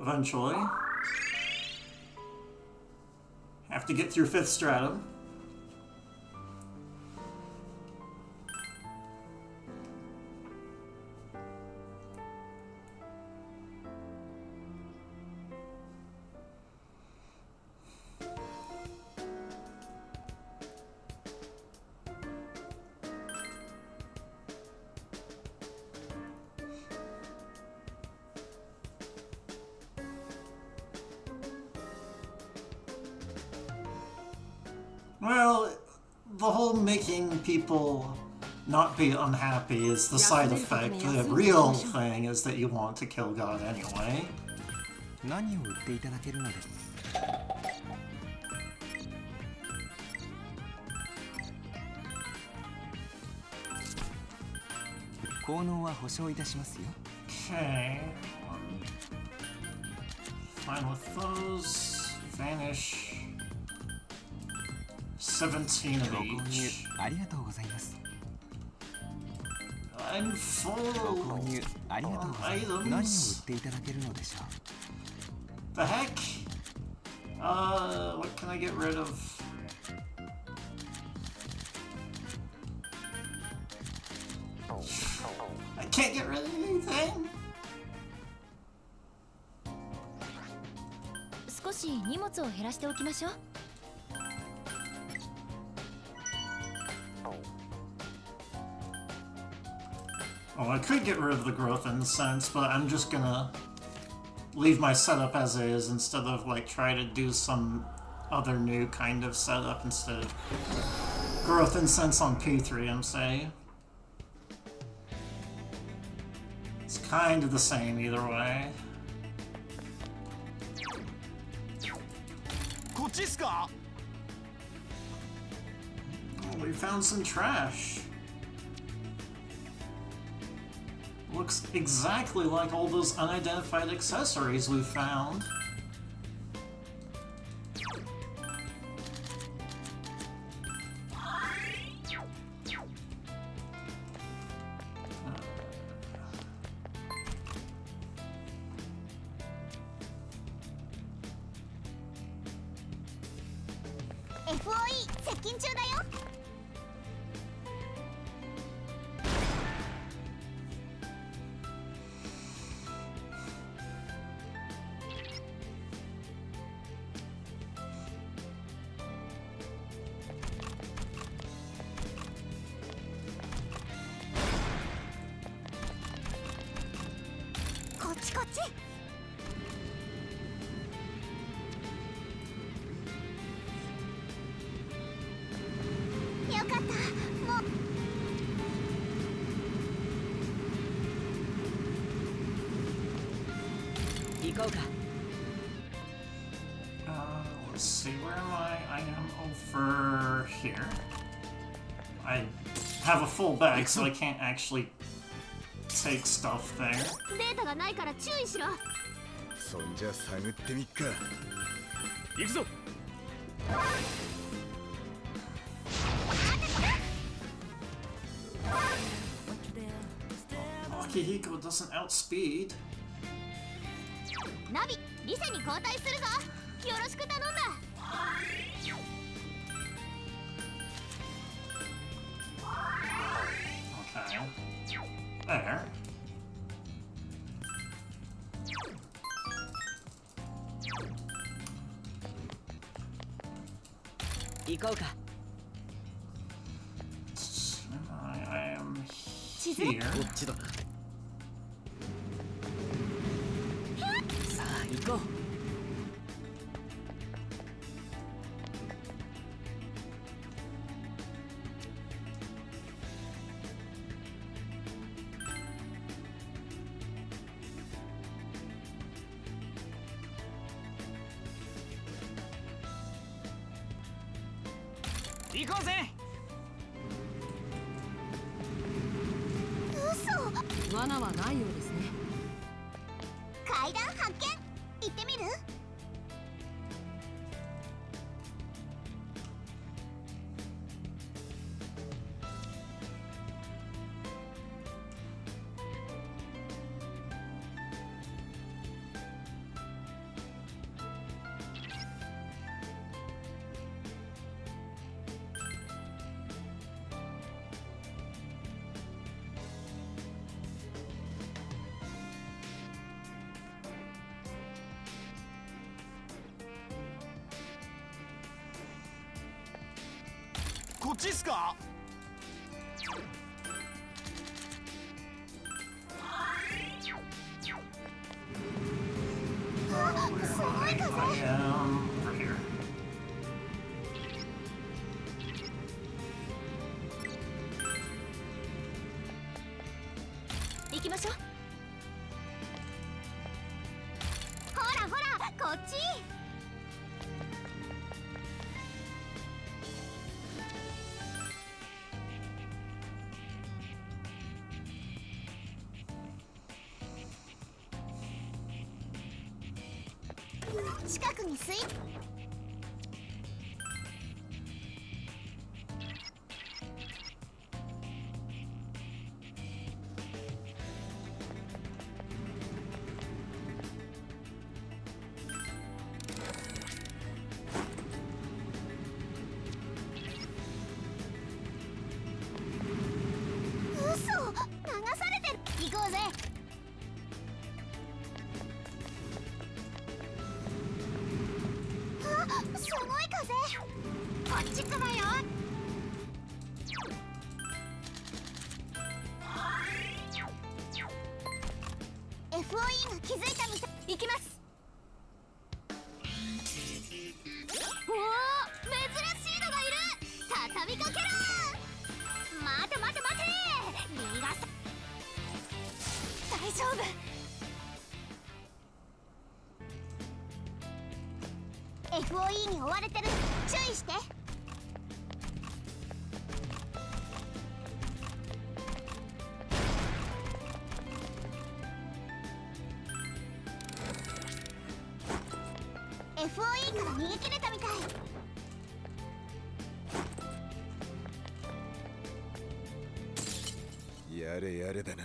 Eventually. Have to get through 5th Stratum. Well, the whole making people not be unhappy is the side effect. The real thing is that you want to kill God anyway. 何を売っていただけるので効能は保証いたしますよ Okay. Fine with those. Vanish. 17 of ご購入 each. ありがとうございます I'm ご full 購入ありがとうございます items. 何を売っていただけるのでしょ The heck? What can I get rid of? I can't get rid of anything? 少し荷物を減らしておきましょう。 Oh, I could get rid of the growth incense, but I'm just gonna leave my setup as is instead of like try to do some other new kind of setup instead of growth incense on P3, I'm saying. It's kind of the same either way. こっちっすか Oh, we found some trash. Looks exactly like all those unidentified accessories we found. FOE 接近中だよ。 こっちこっち。よかった。もう。 行こうか Let's see, where am I? I am over here. I have a full bag, so I can't actually take stuff there. データがないから注意しろ。そんじゃ探ってみっか行くぞ Akihiko doesn't outspeed. ナビ、リセに交代するぞ。よろしく頼んだ。 Okay. There. 行こうか I am here. こっちだなさあ行こう 行こうぜ 嘘。 罠はないようですね 階段発見。行ってみる？ こっちっすか すごい風。 I am over here. きましょう。ほらほらこっち。近くにスイッ嘘、流されてる。行こうぜ。あ、すごい風。こっち来なよ。FOE が気づいたみたい。行きます。おお、珍しいのがいる。畳みかけろ。待て待て待て、逃がさ。大丈夫。FOE に追われてる。注意して。FOE から逃げ切れたみたい。やれやれだな。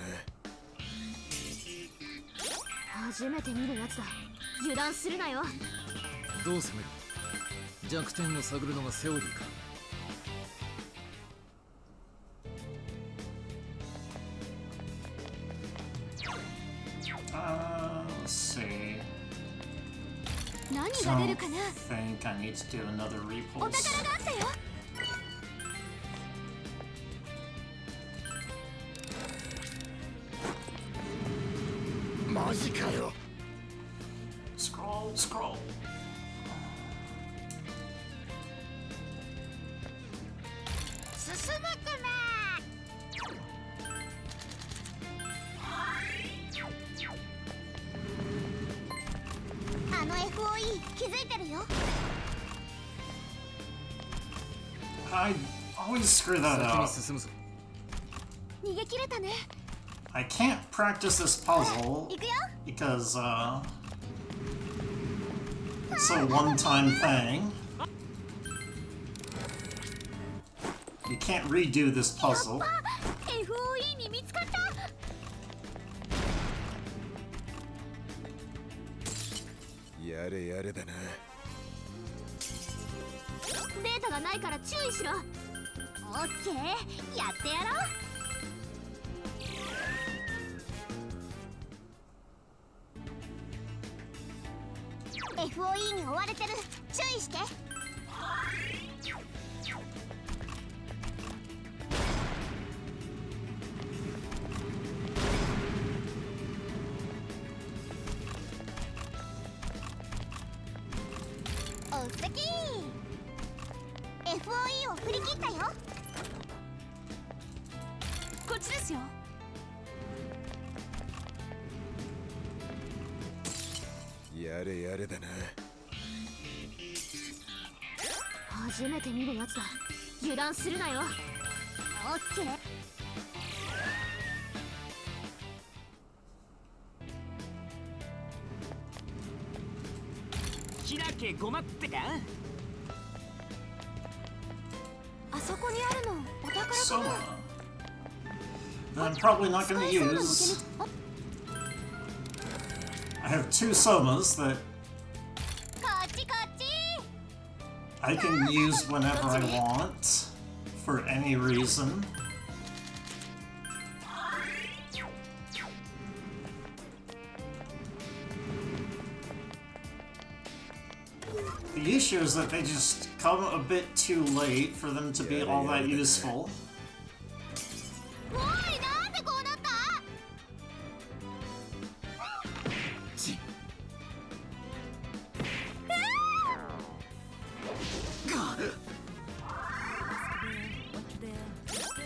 初めて見るやつだ。油断するなよ。どう攻める？弱点を探るのがセオリーか。Let's see. 何が出るかな。 Think I need to do another お repulse. 宝があったよ。マジかよ。Scroll, scroll. 進むってね。あの FOE 気づいてるよ。I always screw that 先に up. 進むぞ。逃げ切れたね。 I can't practice this puzzle 行くよ。 because it's a one-time thing. You can't redo this puzzle. あ、FOE に見つかった。やれやれだな。データがないから注意しろ。オッケー、やってやろう。FOE に追われてる。注意して。おっさきー。FOE を振り切ったよ。こっちですよ。やれやれだな。初めて見るやつだ。油断するなよ。オッケー。開けごまってか。あそこにあるのお宝か Soma. な。 That I'm probably not going to 使えそうな抜け use. 道。 I have two Somas that こっちこっち。 I can use whenever I want for any reason. The issue is that they just come a bit too late for them to be all that useful. おい、なんでこうなった。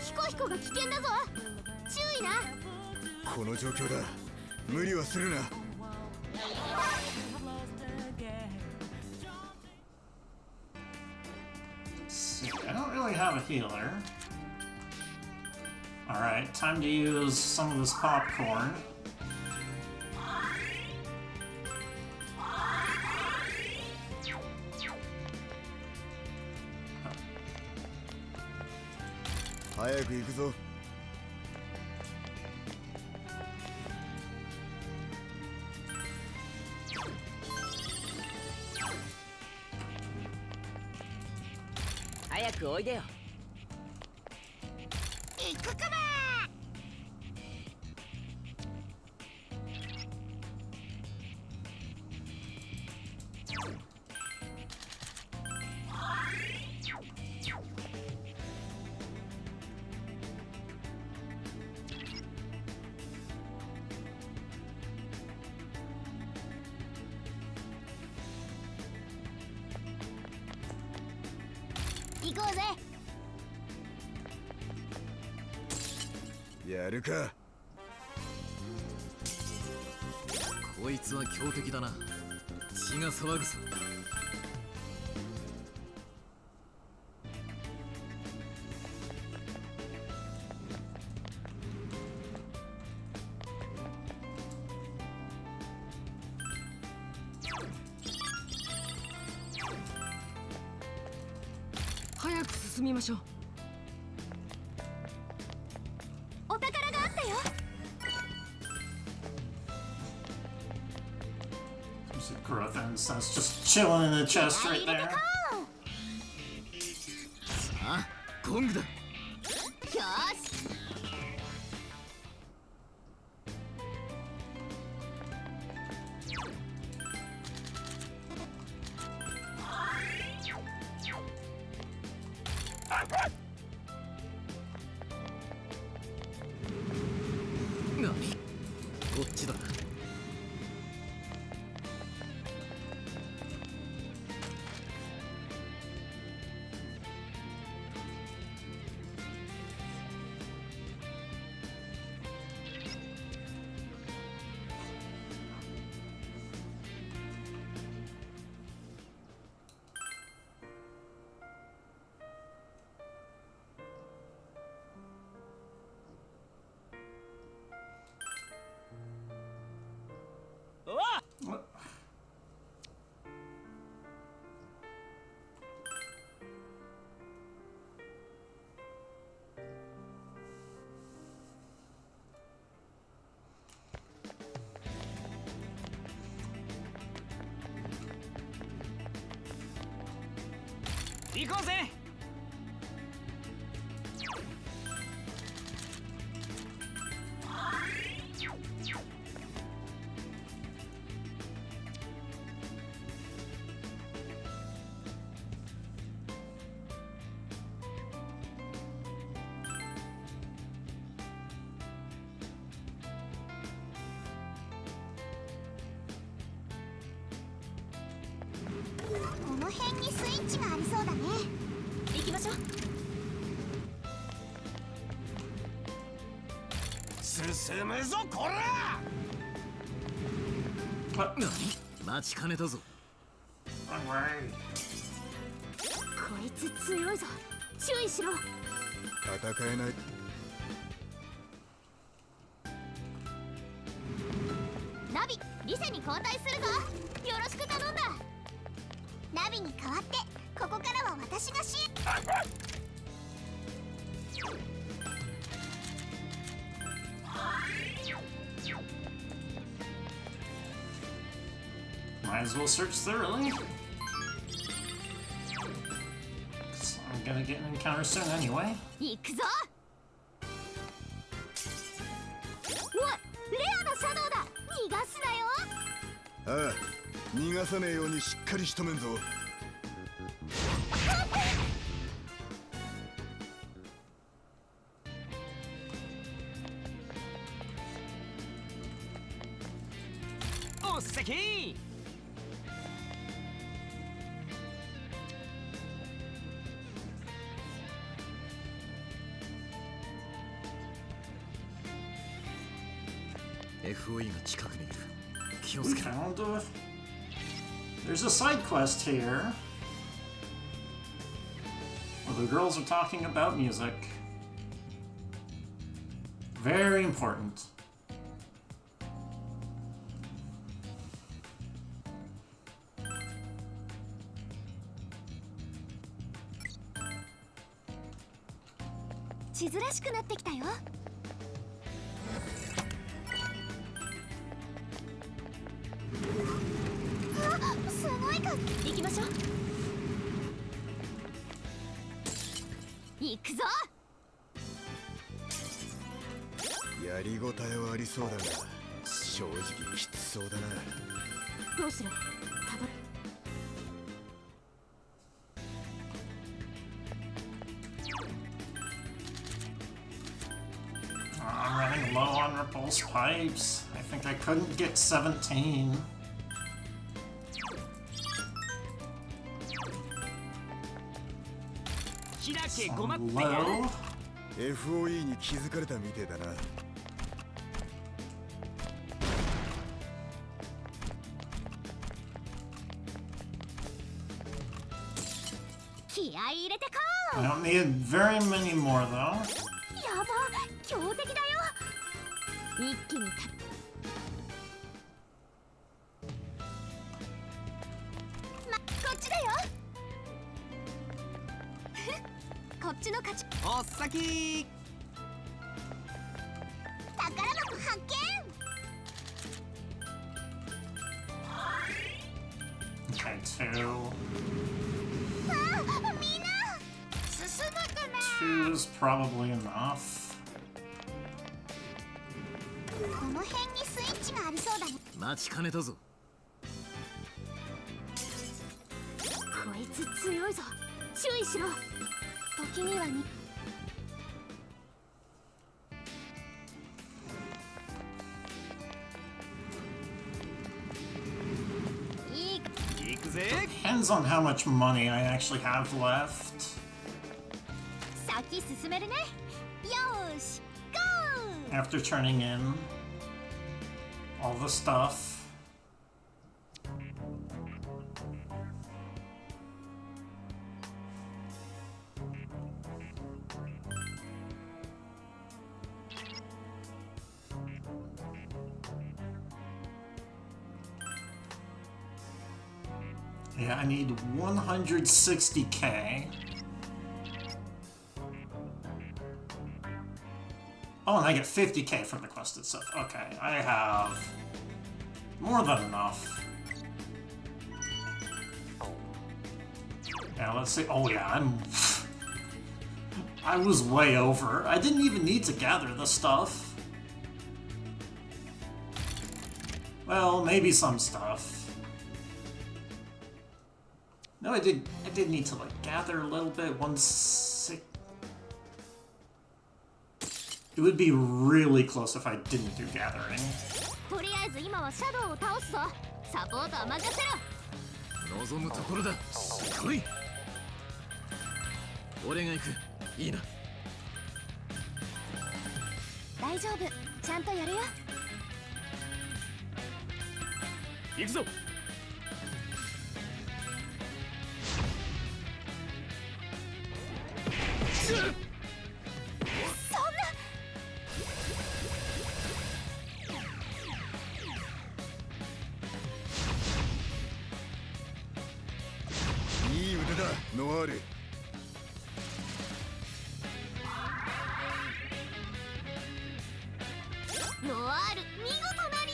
ヒコヒコが危険だぞ。注意な。この状況だ。無理はするな。 See, I don't really have a healer. Alright, time to use some of this popcorn. Oh. 早く行くぞ。早くおいでよ。行くかな。行こうぜ。やるか。こいつは強敵だな。血が騒ぐぞ。早く進みましょう。お宝があったよ。 There's a growth incense just chilling in the chest right there. さあ、ゴングだ。よし。 何？こっちだ。行こうぜ。この辺にスイッチがありそうだね。行きましょう。進むぞこら。何？待ちかねたぞ。Alright. こいつ強いぞ。注意しろ。戦えない。ナビ、リセに交代するぞ。よろしく頼んだ。ナビに代わってここからは私が支援。 Might as well search thoroughly. So I'm gonna get an encounter soon anyway. 行くぞ。おい、レアなシャドウだ。逃がすなよ。ああ、逃がさねえようにしっかりしとめんぞ。おっせき。FOE が近くにいる。気を We つけろ。 found there's a side quest here. Where the girls are talking about music. Very important. "地図らしくなってきたよ。あ、すごいか。行きましょう。行くぞ。やりごたえはありそうだが正直きつそうだな。どうする？たど。I'm running low on repulse pipes. I think I couldn't get 17. 開けごまっ I'm てやる。 low. FOE に気づかれたみてえだな。気合い入れてこ I don't need very many more though. う。やば、強敵だよ。一気にた。こっちだよ。こっちの勝ち。おっさき。宝箱発見。 Okay, 2. あ、みんな進むかな。 2 is probably enough. この辺にスイッチがありそうだね。待ちかねたぞ。こいつ強いぞ。注意しろ。時にはに。いいか。行くぜ。 Depends on how much money I actually have left. 先進めるね。よーし、ゴー。 After turning in all the stuff. Yeah, I need 160k. Oh, and I get 50k from the quest itself. Okay, I have more than enough. Yeah, let's see. Oh yeah, I was way over. I didn't even need to gather the stuff. Well, maybe some stuff. No, I did need to like gather a little bit. 160. It would be really close if I didn't do gathering. とりあえず今はシャドウを倒すぞ。サポートは任せろ。望むところだ。来い。俺が行く。いいな。大丈夫。ちゃんとやるよ。行くぞ。そんな。いい腕だノワール。ノワール見事なり。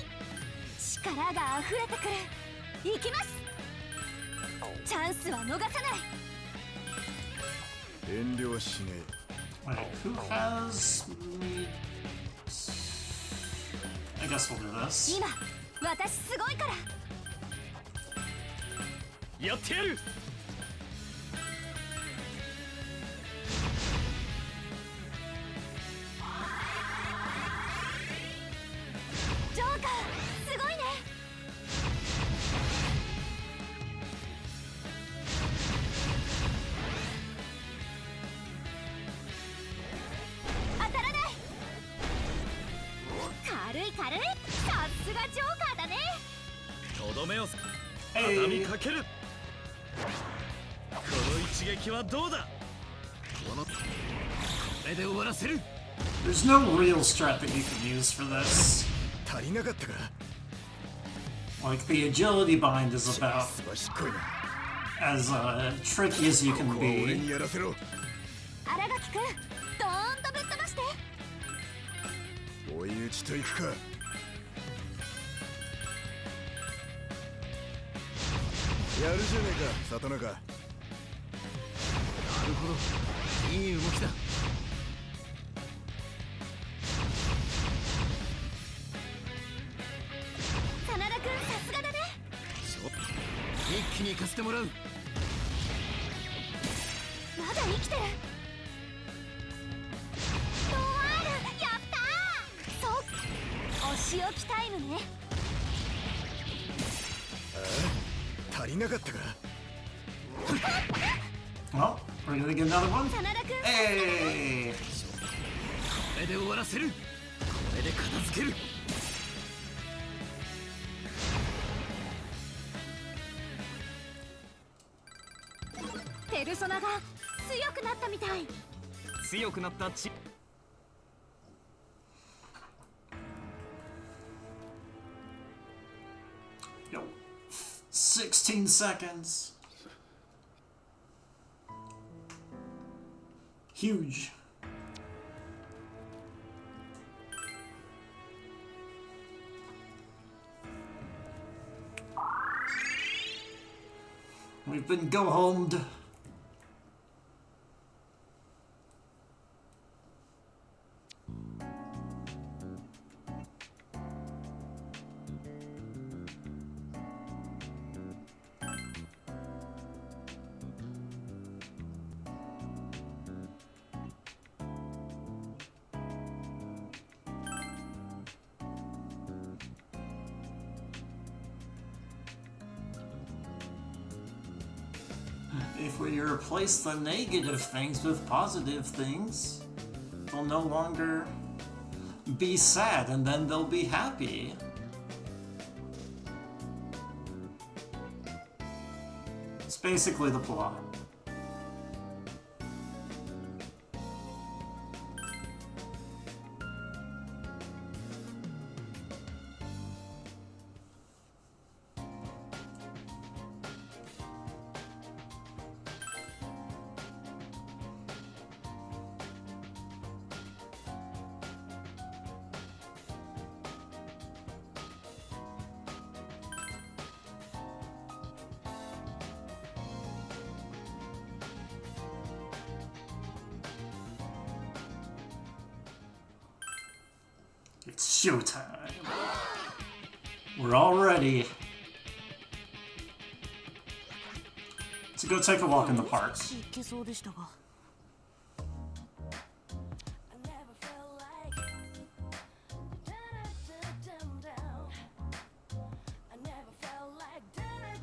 力が溢れてくる。行きます。チャンスは逃さない。遠慮はしねえ。 Wait, who has meat? I guess we'll do this. 今私すごいから。やってやる。ジョーカーすごいね。当たらない。軽いか。軽い。さすがジョーカーだね。とどめをHey. 畳みかける。この一撃はどうだ。これで終わらせる。 There's no real strat that you can use for this. 足りなかったか。 Like, the agility bind is about すばしっこいな。 as tricky as you こ can こは俺 be. にやらせろ。荒垣くん、ドーンとぶっ飛ばして。追い打ちといくか。やるじゃねえか、里中。なるほど、いい動きだ。真田くん、さすがだね。一気に行かせてもらう。まだ生きてる。ノワール、やったー。そう、お仕置きタイムね。足りなかったか。 Well, we're gonna get another one. 真田くん、 Hey! これで終わらせる。これで片付ける。ペルソナが強くなったみたい。強くなったチ Yo, 16 seconds. Huge. We've been go-homed. If we replace the negative things with positive things, they'll no longer be sad and then they'll be happy. It's basically the plot. It's showtime. We're all ready to go take a walk in the park. いけそうでしたが。 I never felt like down. I never felt like down.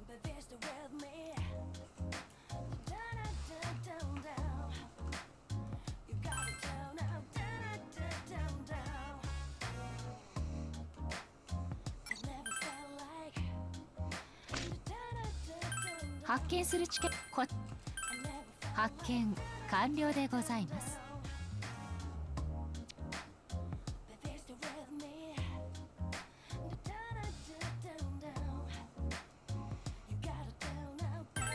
But they're still with me. Down. You got it down now. Down. I never felt like down. 発見するチケット I never felt 発見完了でございます。 But they're still with me. Down. You got it down now. Down.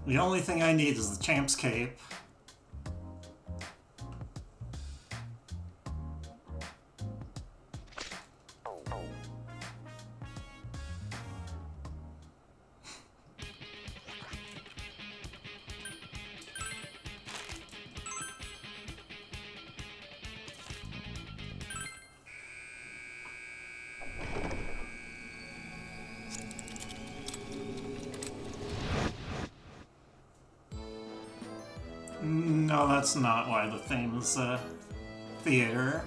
The only thing I need is the champ's cape. No, that's not why the theme is theater.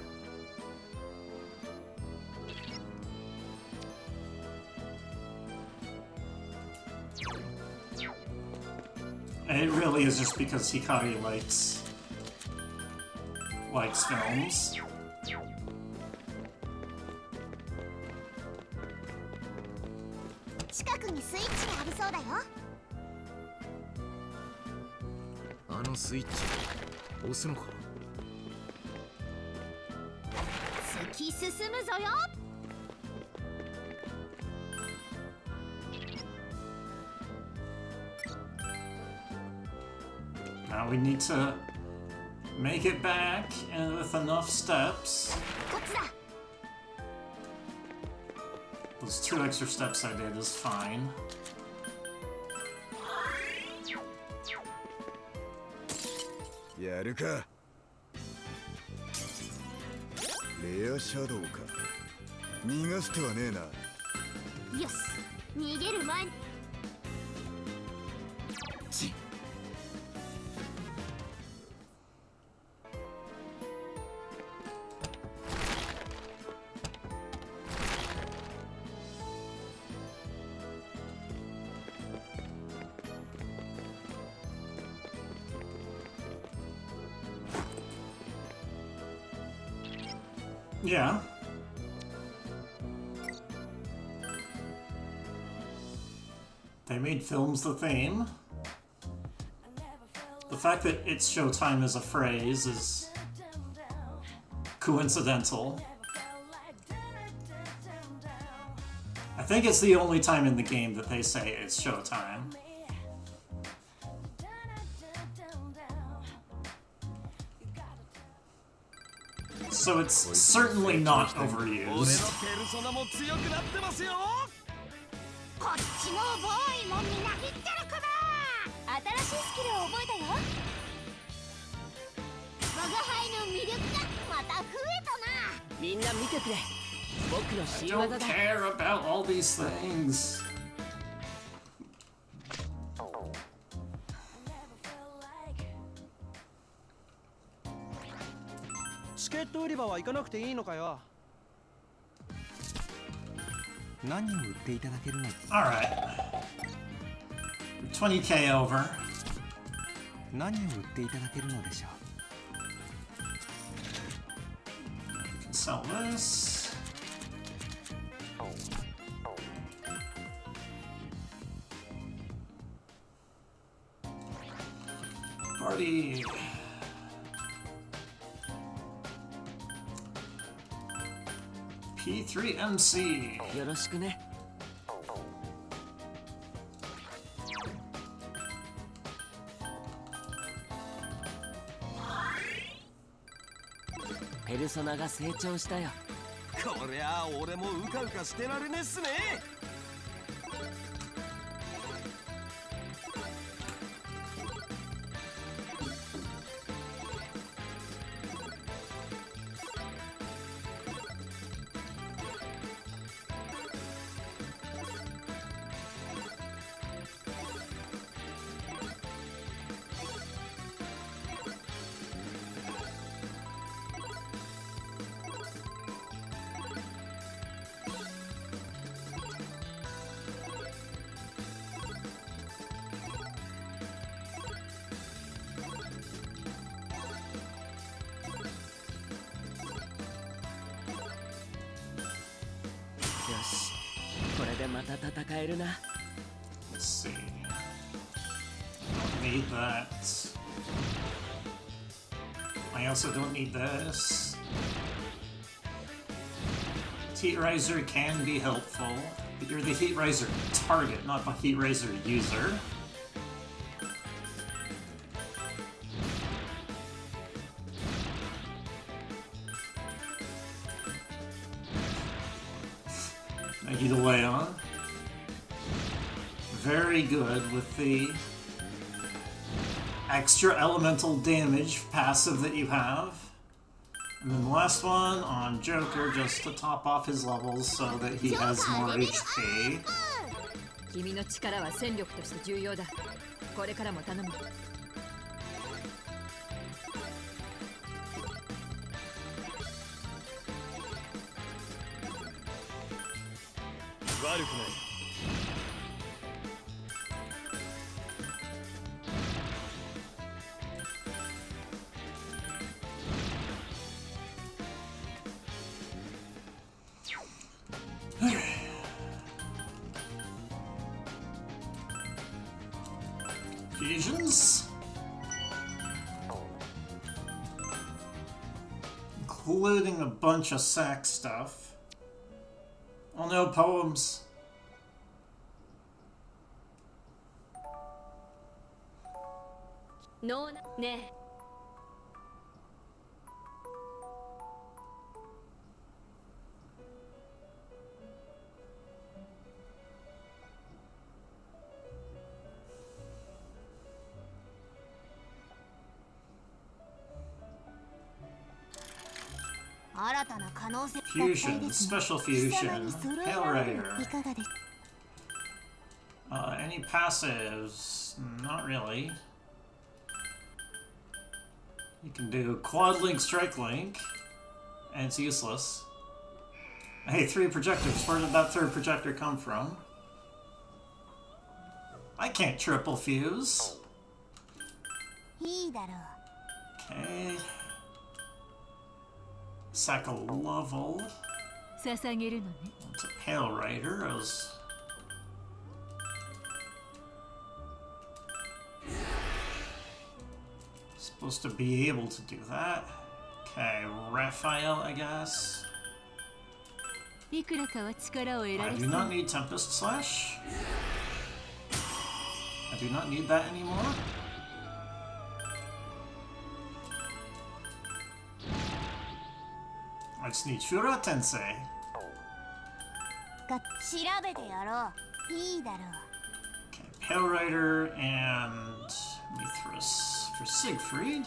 And it really is just because Hikari likes films. 近くにスイッチがありそうだよ。あのスイッチ押すのか。突き進むぞよ。Now we need to make it back and with enough steps. こっちだ。 Those 2 extra steps I did is fine. やるか。レアシャドウか。逃がす手はねえな。よし、逃げる前に。ち。 Yeah. They made films the theme. The fact that it's showtime as a phrase is coincidental. I think it's the only time in the game that they say it's showtime. So it's certainly not overused. こっちのボーイもみなぎってるかな。新しいスキルを覚えたよ。我が輩の魅力がまた増えたな。みんな見てくれ。僕の I 新 don't 技だ。 care about all these things. チケット売り場は行かなくていいのかよ。何を売っていただけるの？ Alright. 20k over. 何を売っていただけるのでしょう？ Sell this. Party. P3MC. よろしくね。ペルソナが成長したよ。こりゃあ俺もうかうかしてられねえっすね。よし、これでまた戦えるな。 Let's see. Don't need that. I also don't need this. Heat Riser can be helpful, but you're the Heat Riser target, not the Heat Riser user. Megiddo very good with the extra elemental damage passive that you have. And then the last one on Joker, just to top off his levels so that he has more HP. 君の力は戦力として重要だ。これからも頼む。悪くない。fusions. Including a bunch of sack stuff. Oh no, poems. No, ne. Fusion, special fusion, Hail Rider. Any passives? Not really. You can do quad link, strike link, and it's useless. Hey, 3 projectors. Where did that 3rd projector come from? I can't triple fuse. Okay. Sack a level. It's a Pale Rider. I was... supposed to be able to do that. Okay, Raphael, I guess. I do not need Tempest Slash. I do not need that anymore. I just need Shura Tensei. Okay, Pale Rider and Mithras for Siegfried.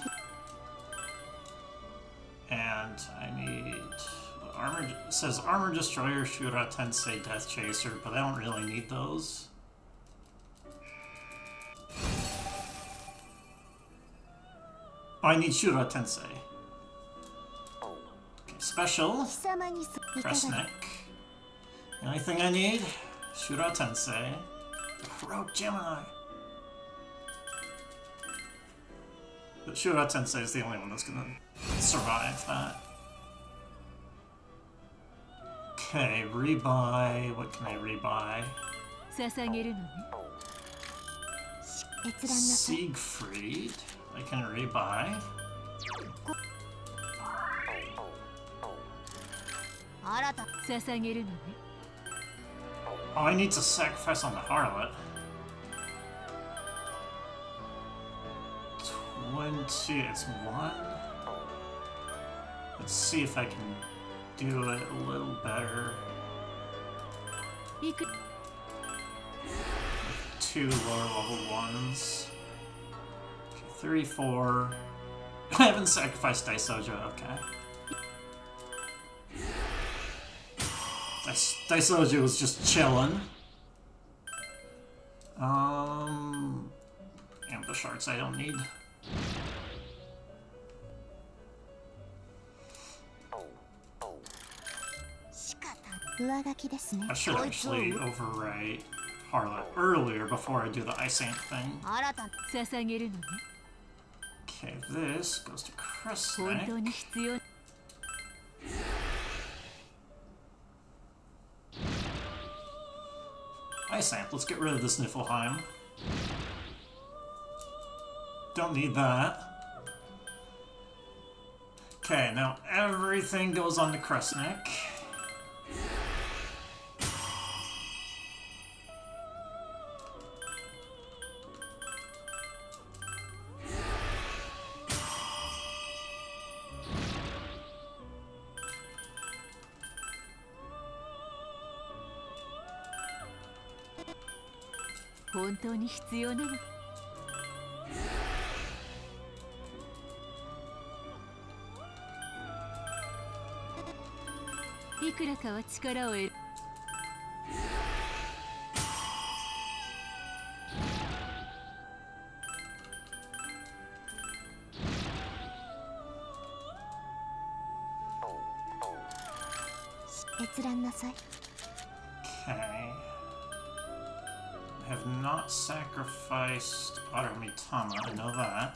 And I need Armor. It says Armor Destroyer, Shura Tensei, Death Chaser, but I don't really need those. Oh, I need Shura Tensei. Okay, special. Crestneck. The only thing I need, Shura Tensei. Heroic Gemini. But Shura Tensei is the only one that's gonna survive that. Okay, rebuy. What can I rebuy? Siegfried. I can rebuy. Oh, I need to sacrifice on the Harlot. 20, it's 1. Let's see if I can do it a little better. 2 lower level ones. Okay, 3, 4. I haven't sacrificed Daisojo, okay. Daisojo was just chilling. Ambush arts I don't need. I should actually overwrite Harlot earlier before I do the Ice Ant thing. Okay, this goes to Crestneck. Ice Ant, let's get rid of this Niflheim. Don't need that. Okay, now everything goes on to Crestneck. Okay. I have not sacrificed Aramitama, I know that.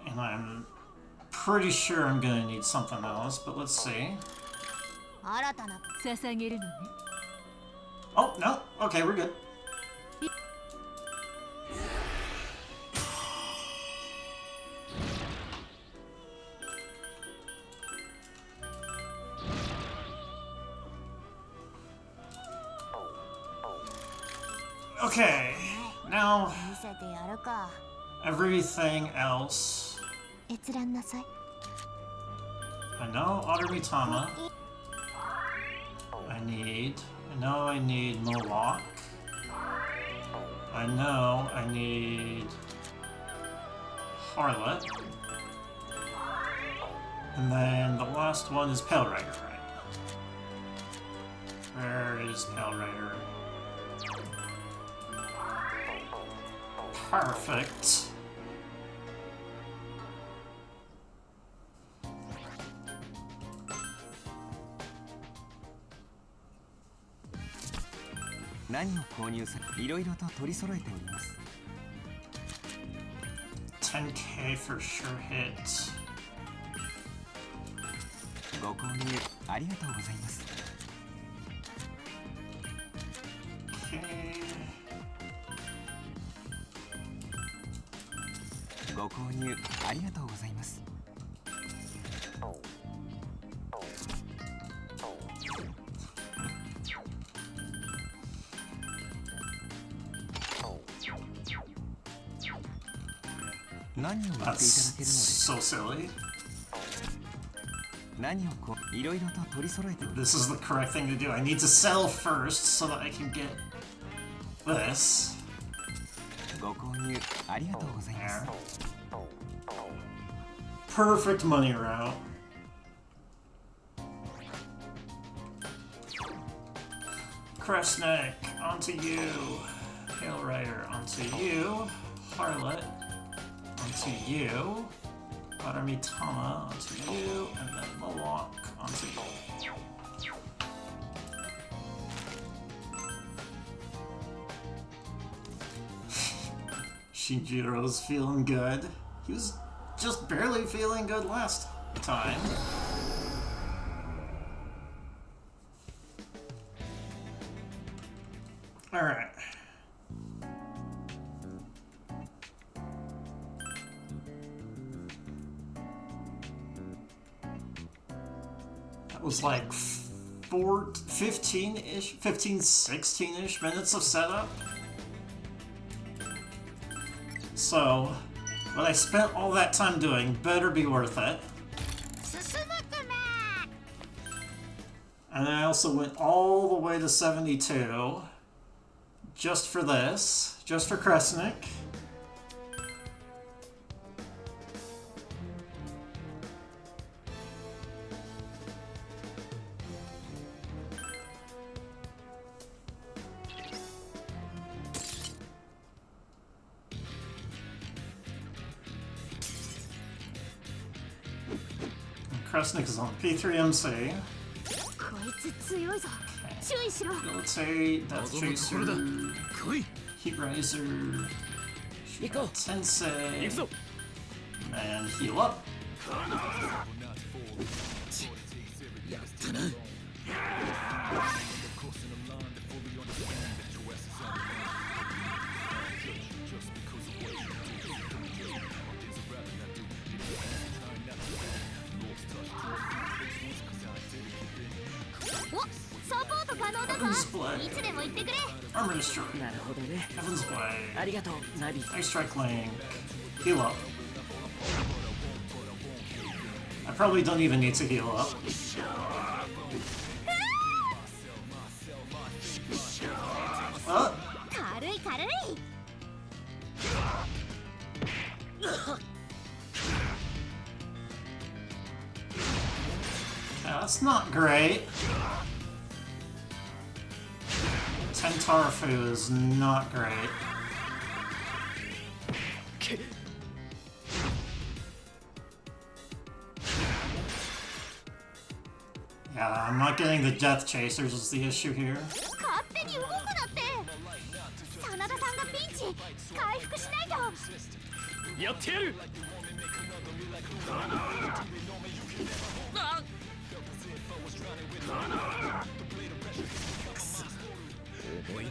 And I'm pretty sure I'm gonna need something else, but let's see. Oh, no. Okay, we're good. Okay, now 見せてやるか。 everything else. 閲覧なさい。 I know Autoritama. I know I need Moloch. I know I need Harlot. And then the last one is Pale Rider, right? Where is Pale Rider? Perfect. What 購入さいろいろと取り揃えております。 10k for sure hit. ご購入ありがとうございます。 Okay. ご購入ありがとうございます。 何を売っていただけるので That's so silly. 何をこういろいろと取り揃えております。 This is the correct thing to do. I need to sell first so that I can get this. ご購入ありがとうございます。 Perfect money route. Crestneck, onto you. Pale Rider, onto you. Harlot, onto you. Autoritama, onto you. And then Moloch, onto you. Shinjiro's feeling good. He was just barely feeling good last time. Alright. That was like 15-ish, 15, 16-ish minutes of setup. So, what I spent all that time doing better be worth it. And I also went all the way to 72 just for this, just for Kresnik. Kresnik is on P3MC. こいつ強いぞ。注意しろ。 Militate, Death Chaser, Heat Riser, Tensei, and heal up. Heaven's Blade. Armor Destroy. Heaven's Blade. Ice Strike Link. Heal up. I probably don't even need to heal up. Oh. Yeah, that's not great. Tentarafu is not great. Yeah, I'm not getting the Death Chasers is the issue here. 勝手に動くなって。真田さんがピンチ。回復しないと。やってやる。重いな。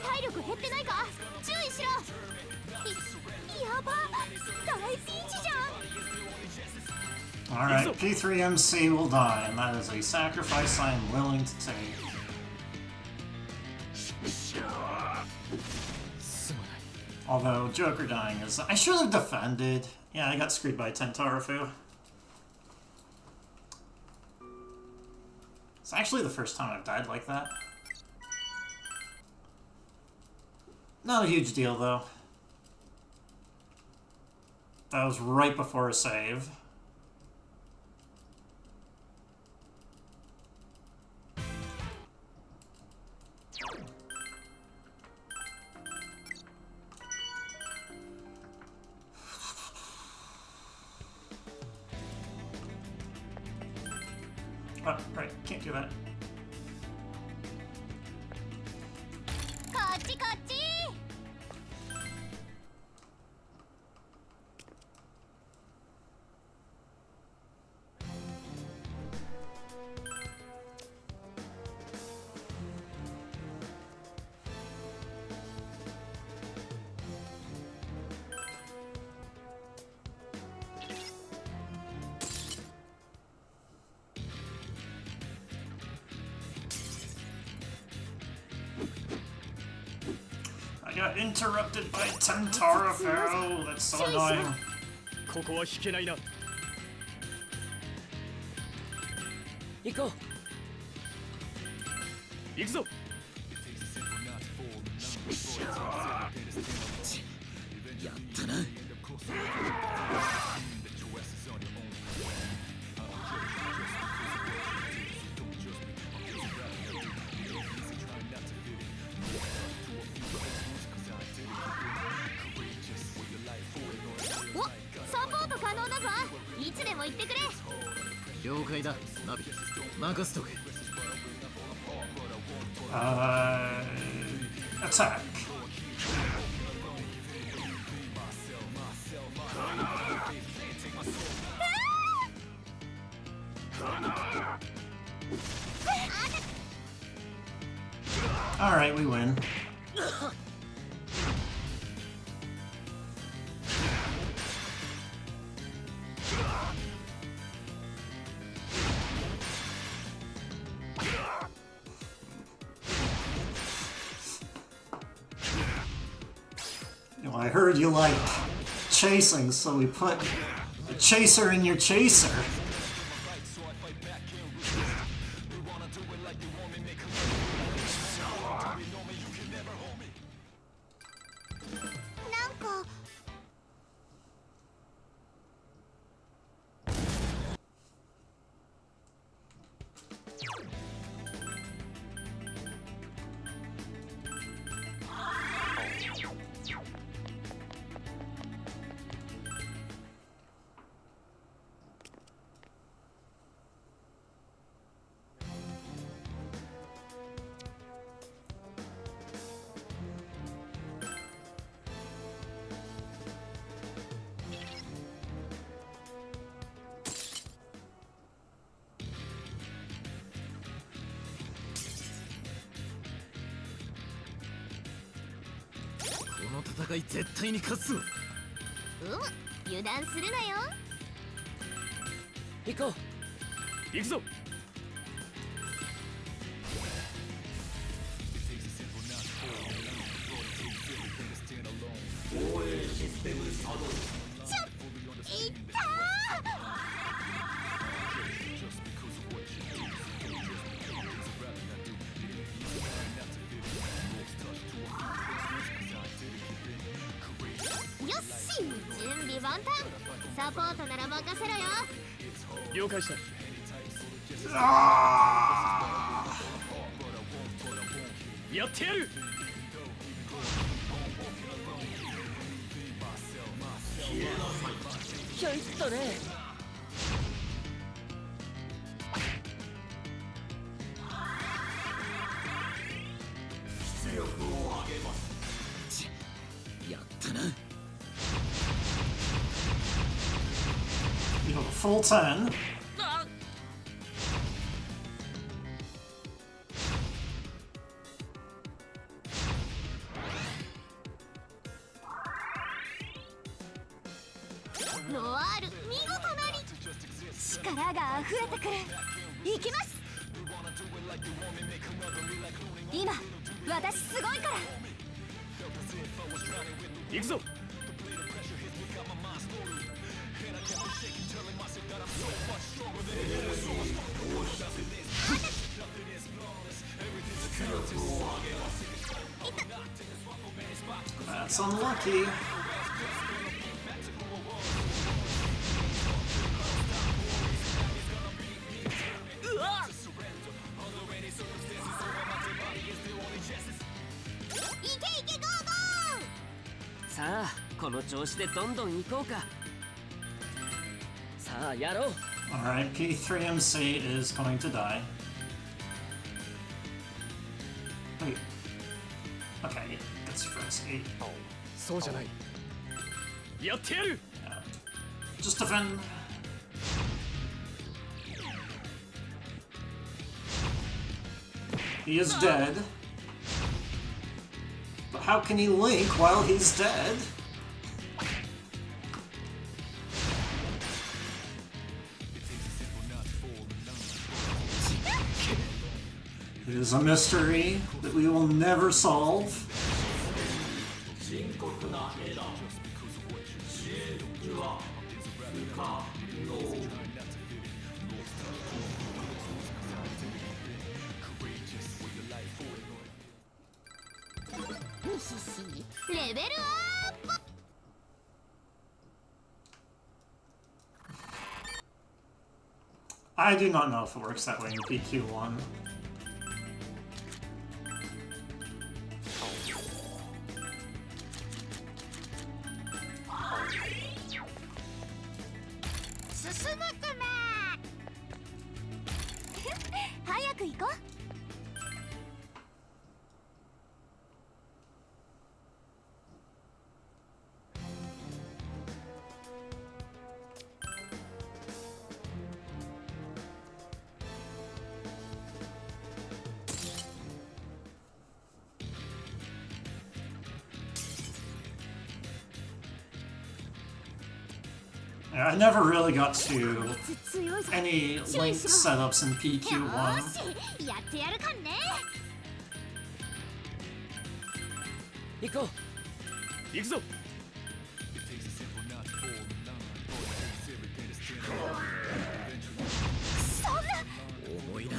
体ば、大ピンチじゃん。 Alright, P3MC will die, and that is a sacrifice I am willing to take. Although, Joker dying is... I should have defended. Yeah, I got screwed by Tentarafu. It's actually the first time I've died like that. Not a huge deal, though. That was right before a save. Oh, right, can't do that. こっちこっち。 I got interrupted by Tentarafu. That's so annoying. ここは引けないな。行こう。行くぞ。やったな。お、サポート可能だぞ。いつでも言ってくれ。了解だ、ナビ。任せとけ。Attack. Alright, we win. I heard you like chasing, so we put a chaser in your chaser.戦い絶対に勝つぞ。油断するなよ。行こう。行くぞ。防衛システム作動。いったー。よし、準備万端。サポートなら任せろよ。了解した。やってやる。ひゃいったね。出力を上げます。やったな。You have a full 10. ロワール見事なり力が溢れてくる。行きます。今私すごいから。行くぞ。That's unlucky. Go! さあこの調子でどんどん行こうか。さあやろう。 Alright, P3MC is going to die. Wait. Okay, that's first 8. そうじゃない。やってやる。 Just defend. He is dead. But how can he link while he's dead? It is a mystery that we will never solve. 深刻なエラー。シエフは不可能。レベルアップ。 I do not know if it works that way in PQ1. I never really got to any link setups in PQ1. やってやるかんね。行こう。行くぞ。そんな。重いな。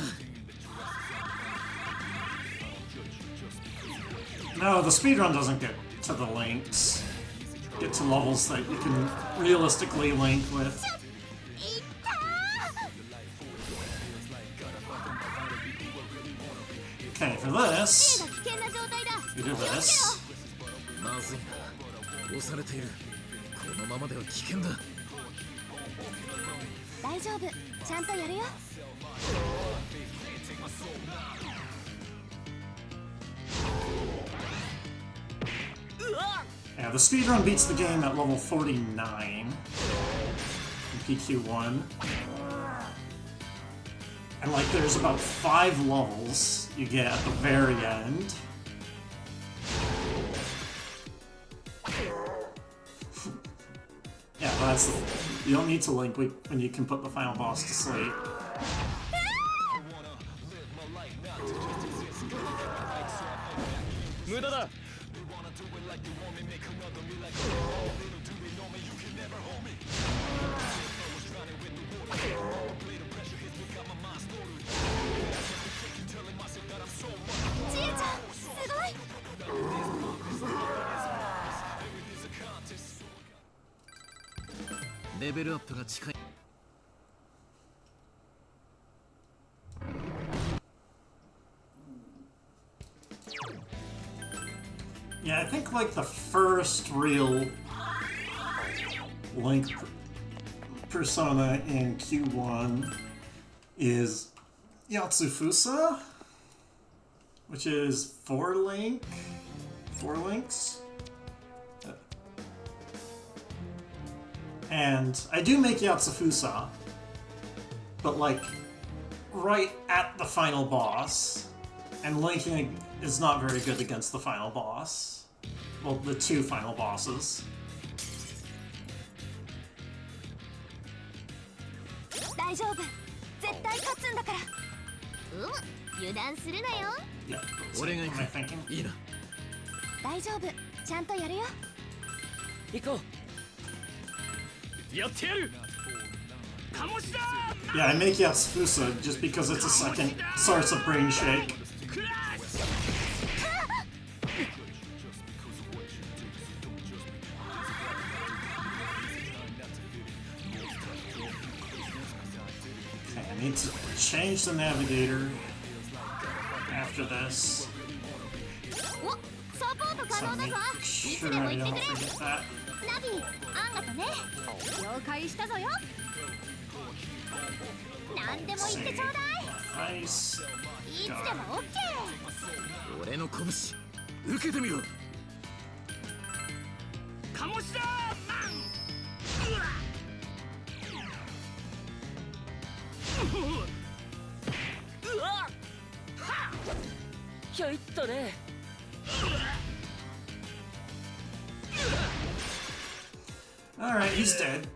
No, the speedrun doesn't get to the links. Get to levels that you can realistically link with. Okay, for this, you do this. まずいな。押されている。このままでは危険だ。大丈夫。ちゃんとやるよ。 Yeah, the speedrun beats the game at level 49 in PQ1. And like there's about 5 levels you get at the very end. Yeah, that's you don't need to link when you can put the final boss to sleep. Level up が近い。 Yeah, I think like the first real Link persona in Q1 is Yatsufusa, which is 4 links. And I do make Yatsufusa, but like right at the final boss, and linking is not very good against the final boss. Well, the 2 final bosses. 大丈夫、絶対勝つんだから。油断するなよ。 Yeah. 俺が行 What am I thinking? く。いいな。大丈夫、ちゃんとやるよ。行こう。やってやる。鴨志田。 Yeah, I make Yasufusa just because it's a second source of brain shake. クラッシュ。 Okay, I need to change the navigator after this. お、サポート可 So 能だ make ぞ。いつ sure でも I 言って don't くれ。 forget that. ナビ、あんがとね。了解したぞよ。何でも言ってちょうだい。 Nice. いつでもオッケー。俺の拳受けてみろ。鴨志田マン。うわっ。はっ。ひょいっとね。 Alright, he's dead.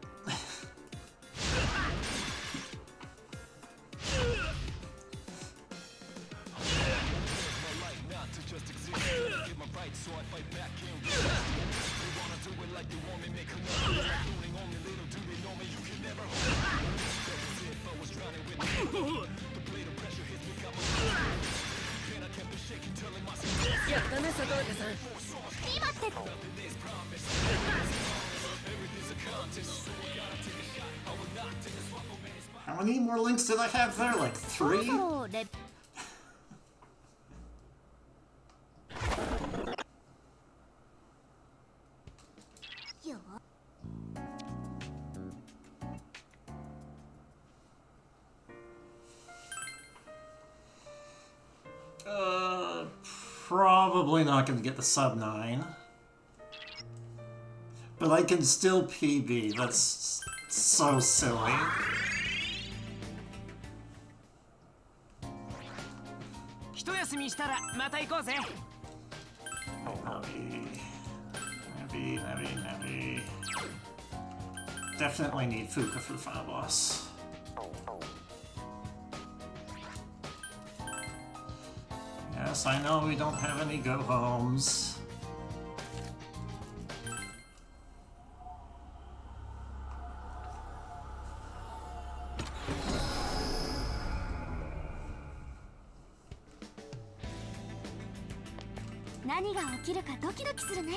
How many more links did I have there? Like 3? そうレよ Probably not going to get the sub 9. But I can still PB. That's so silly. 一休みしたらまた行こうぜ。 Navi. Definitely need Fuka for the final boss. Yes, I know we don't have any go-homes. What 何が起きるかドキドキするね。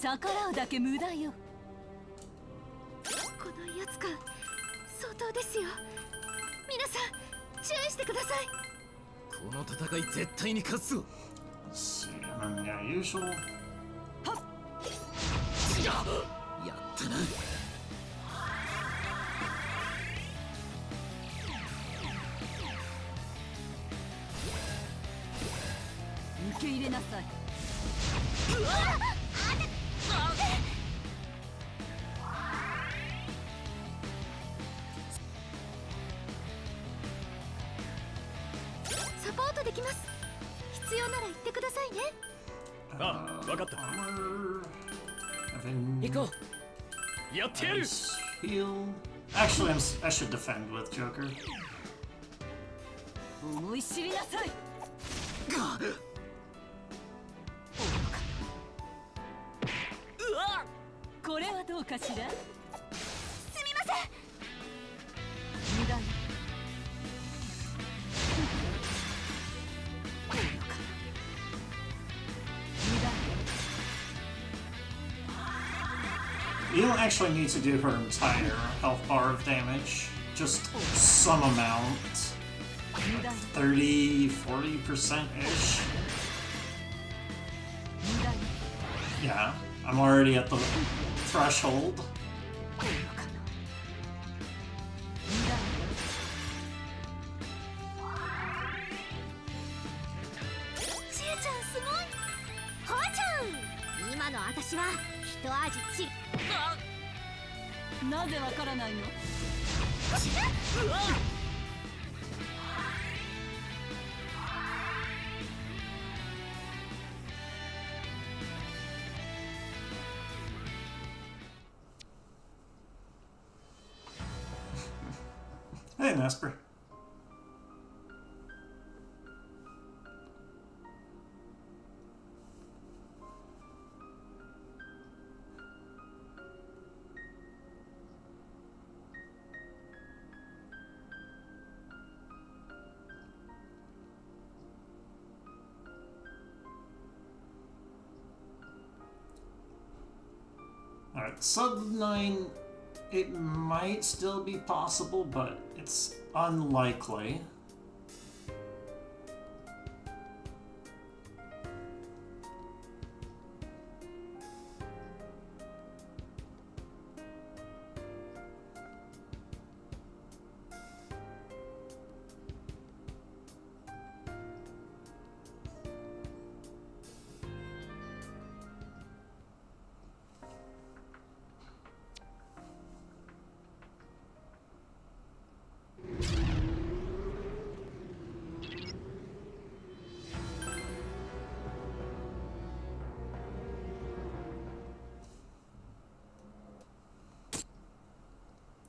逆らうだけ無駄よ。このやつか相当ですよ。皆さん注意してください。この戦い絶対に勝つぞ。 Let's see, and then, yeah, usual. やったな。サポートできます。必要なら言ってくださいね。あ、わかった。 Evan 行こう。やってやる。 Ice heal. Actually, I should defend with Joker. 思い知りなさい。うわ、これはどうかしら。すみません。無駄に。You don't actually need to do her entire health bar of damage. Just some amount. 30, 40%-ish. Yeah, I'm already at the threshold. ちえちゃんすごい。ほーちゃん、今の私は一味違う。なぜわからないの。Hey, Nesper. Alright, sub 9, it might still be possible, but it's unlikely.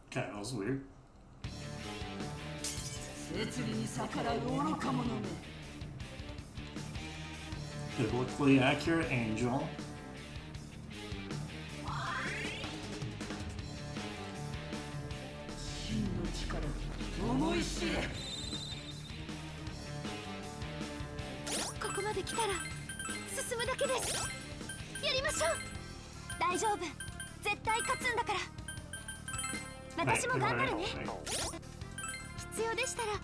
Okay, that was weird. 摂理に逆らう愚か者め。 Biblically accurate angel. 真の力、思い知れ。ここまで来たら進むだけです。やりましょう。大丈夫、絶対勝つんだから。私も頑張るね。必要でしたらい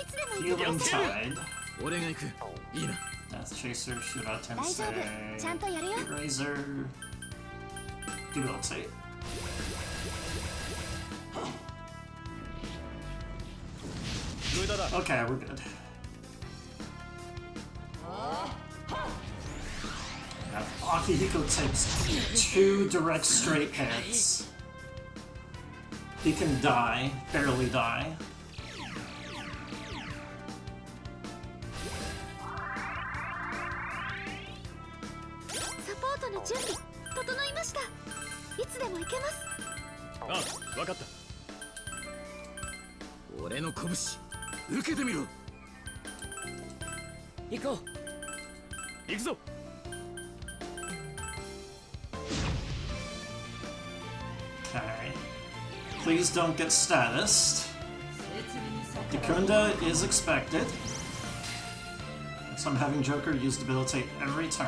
つでも言ってください。 Healing Tide. 俺が行く。いいな。 Death Chaser, Shootout 大丈 Tensei. 夫、ちゃんとやるよ。 Razor. Debilitate. Okay, we're good. Akihiko takes 2 direct straight hits. He can die, barely die. Support の準備整いました。いつでも行けます。あ、わかった。俺の拳受けてみろ。行こう。行くぞ。 Okay. Please don't get statused. Dekunda is expected. So I'm having Joker use Debilitate every turn.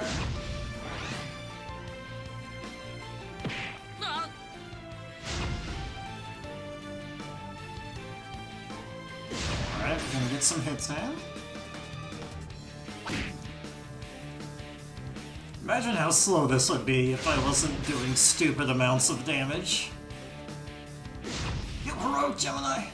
Alright, we're gonna get some hits in. Imagine how slow this would be if I wasn't doing stupid amounts of damage. You heroic Gemini!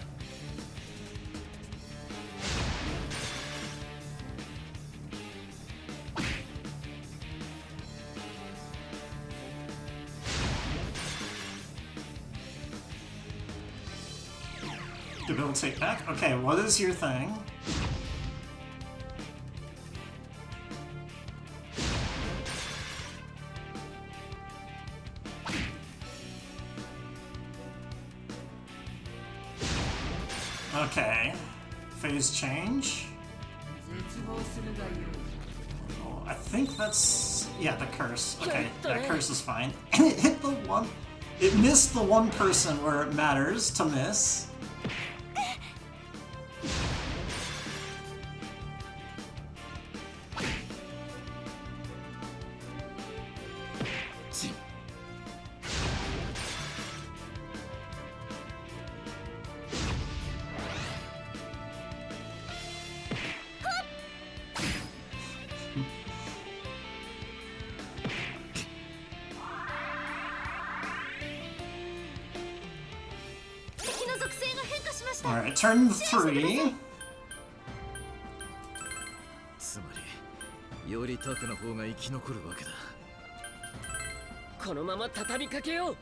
Debilitate back? Okay, what is your thing? Okay. Phase change? Oh, I think that's... yeah, the curse. Okay, that curse is fine. And it hit the one... it missed the one person where it matters to miss. Alright, turn 3. つまりよりタクな方が生き残るわけだ。このまま畳みかけよう。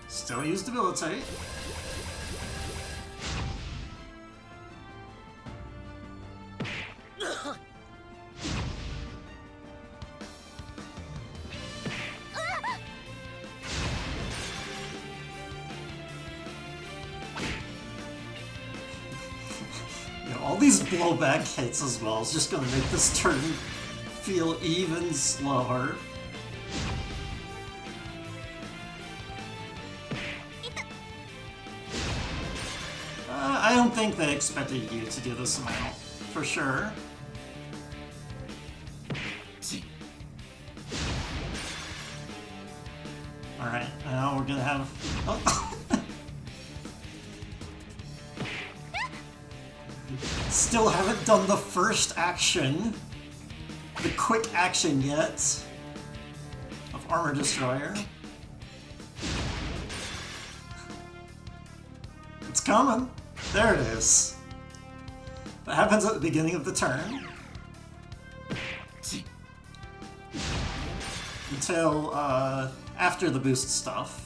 Still use debilitate. All these blowback hits as well is just gonna make this turn feel even slower. I don't think they expected you to do this amount, for sure. Alright, now we're gonna have... oh. Still haven't done the first action, the quick action yet, of Armor Destroyer. It's coming. There it is. That happens at the beginning of the turn. Until, after the boost stuff.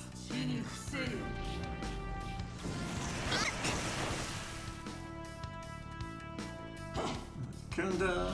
Kunda.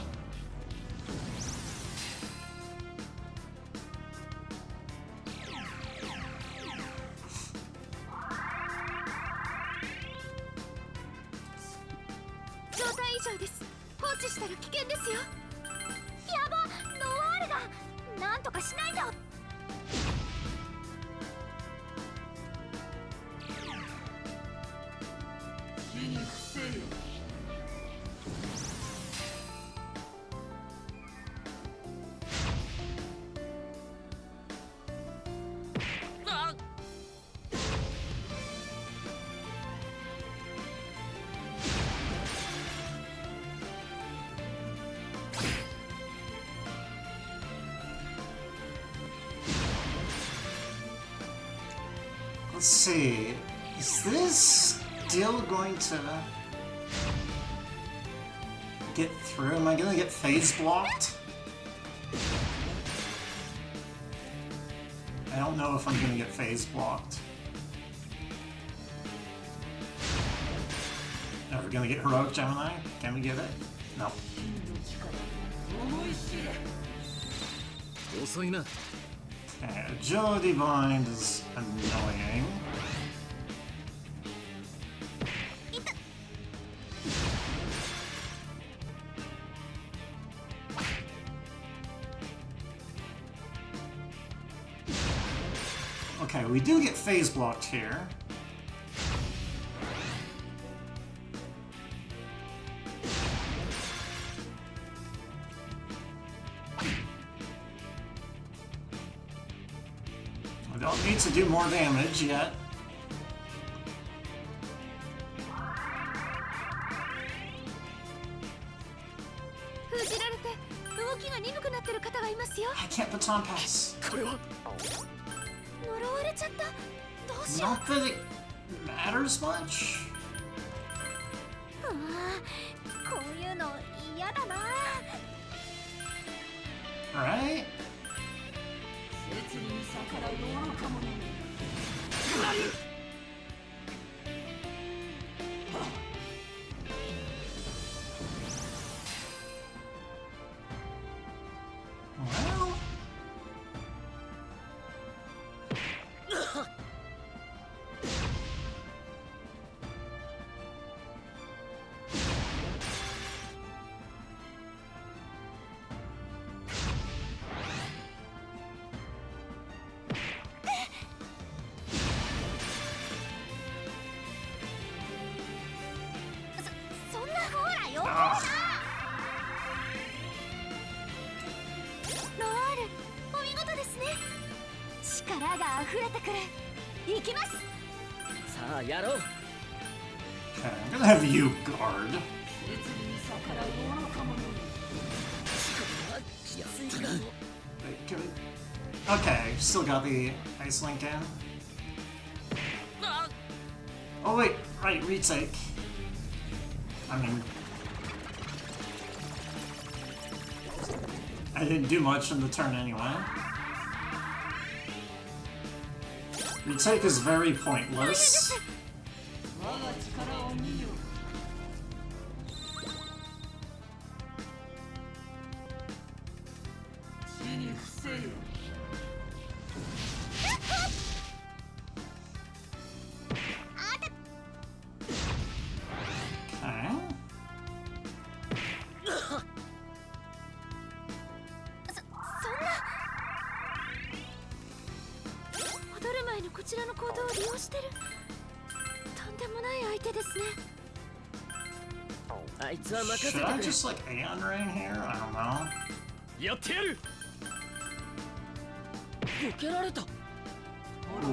Let's see, is this still going to get through? Am I gonna get phase blocked? I don't know if I'm gonna get phase blocked. Are we gonna get Heroic Gemini? Can we get it? No. Okay, Agility Bind is annoying. Okay, we do get phase blocked here. We don't need to do more damage yet. I can't baton pass. Not that it matters much. Right? 力が溢れてくる。行きます。さあやろう。 Okay, I'm gonna have you guard. やったな。 Wait, can we... Okay, still got the ice link in. Oh wait, right, retake. I mean... I didn't do much in the turn anyway. Retake is very pointless. Okay. 戻る前のこちらの行動を利用してる。とんでもない相手ですね。あいつは任せて Should I くれ。 just like Aeon Rain here? I don't know. やってやる。避けられた。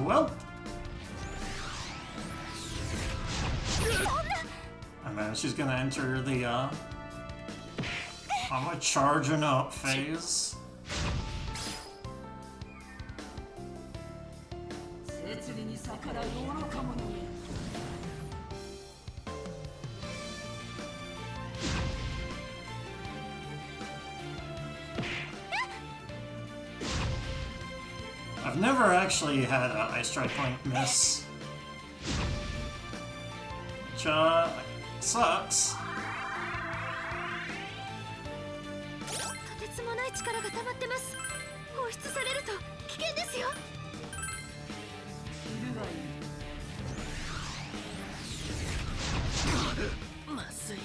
Well. And then she's gonna enter the I'm a charging up phase. I've never actually had an ice strike point miss. Which sucks. とてつもない力が溜まってます。放出されると危険ですよ。まずい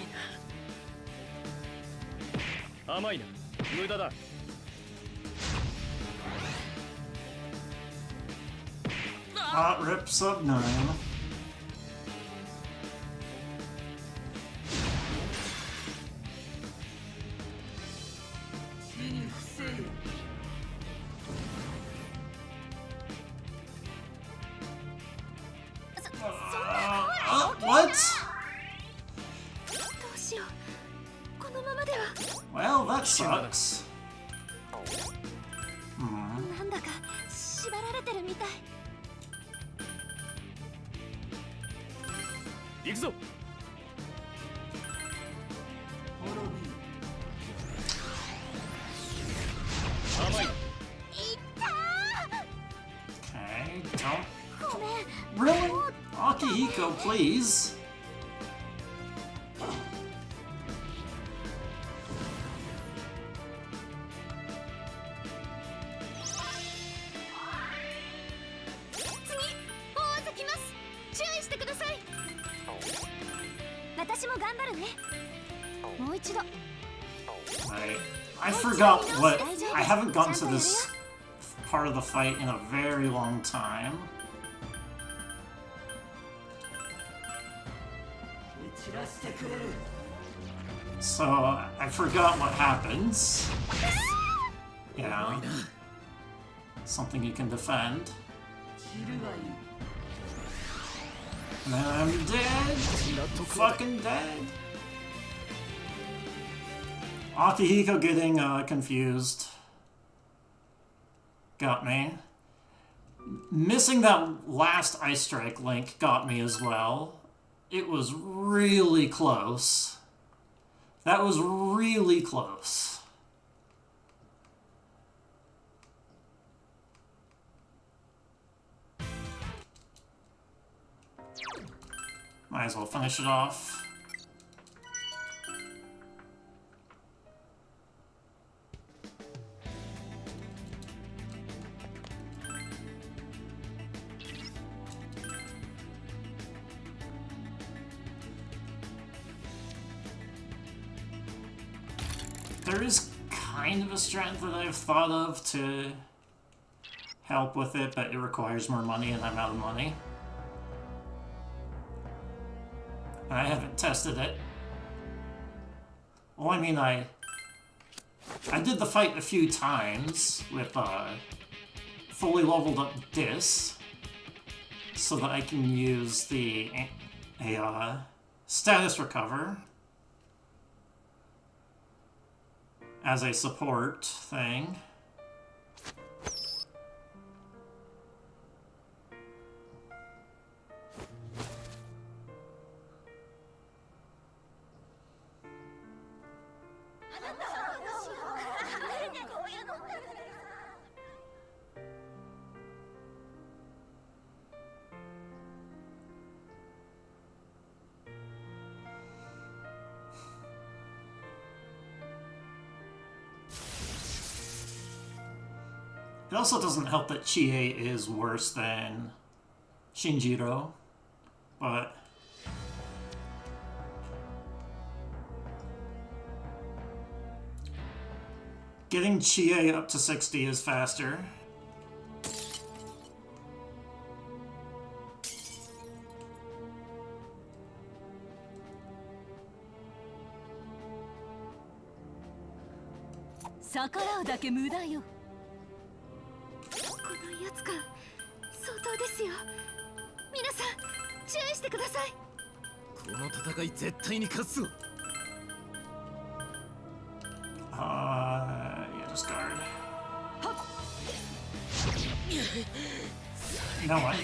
な。甘いな。無駄だ。 Hot rip sub 9. What? どうしよう。このままでは。 Well, that sucks. なんだか縛られてるみたい。 行くぞ。 Okay, don't. Really? Akihiko, please. I forgot what. I haven't gotten to this part of the fight in a very long time. So I forgot what happens. Yeah. Something you can defend. And then I'm dead. Fucking dead. Akihiko getting confused. Got me. Missing that last Ice Strike link got me as well. It was really close. That was really close. Might as well finish it off. There is kind of a strat that I've thought of to help with it, but it requires more money and I'm out of money. I haven't tested it. Well, I mean, I did the fight a few times with fully leveled up this so that I can use the status recover as a support thing. It also doesn't help that Chie is worse than Shinjiro, but getting Chie up to 60 is faster. Yeah, discard. You know what?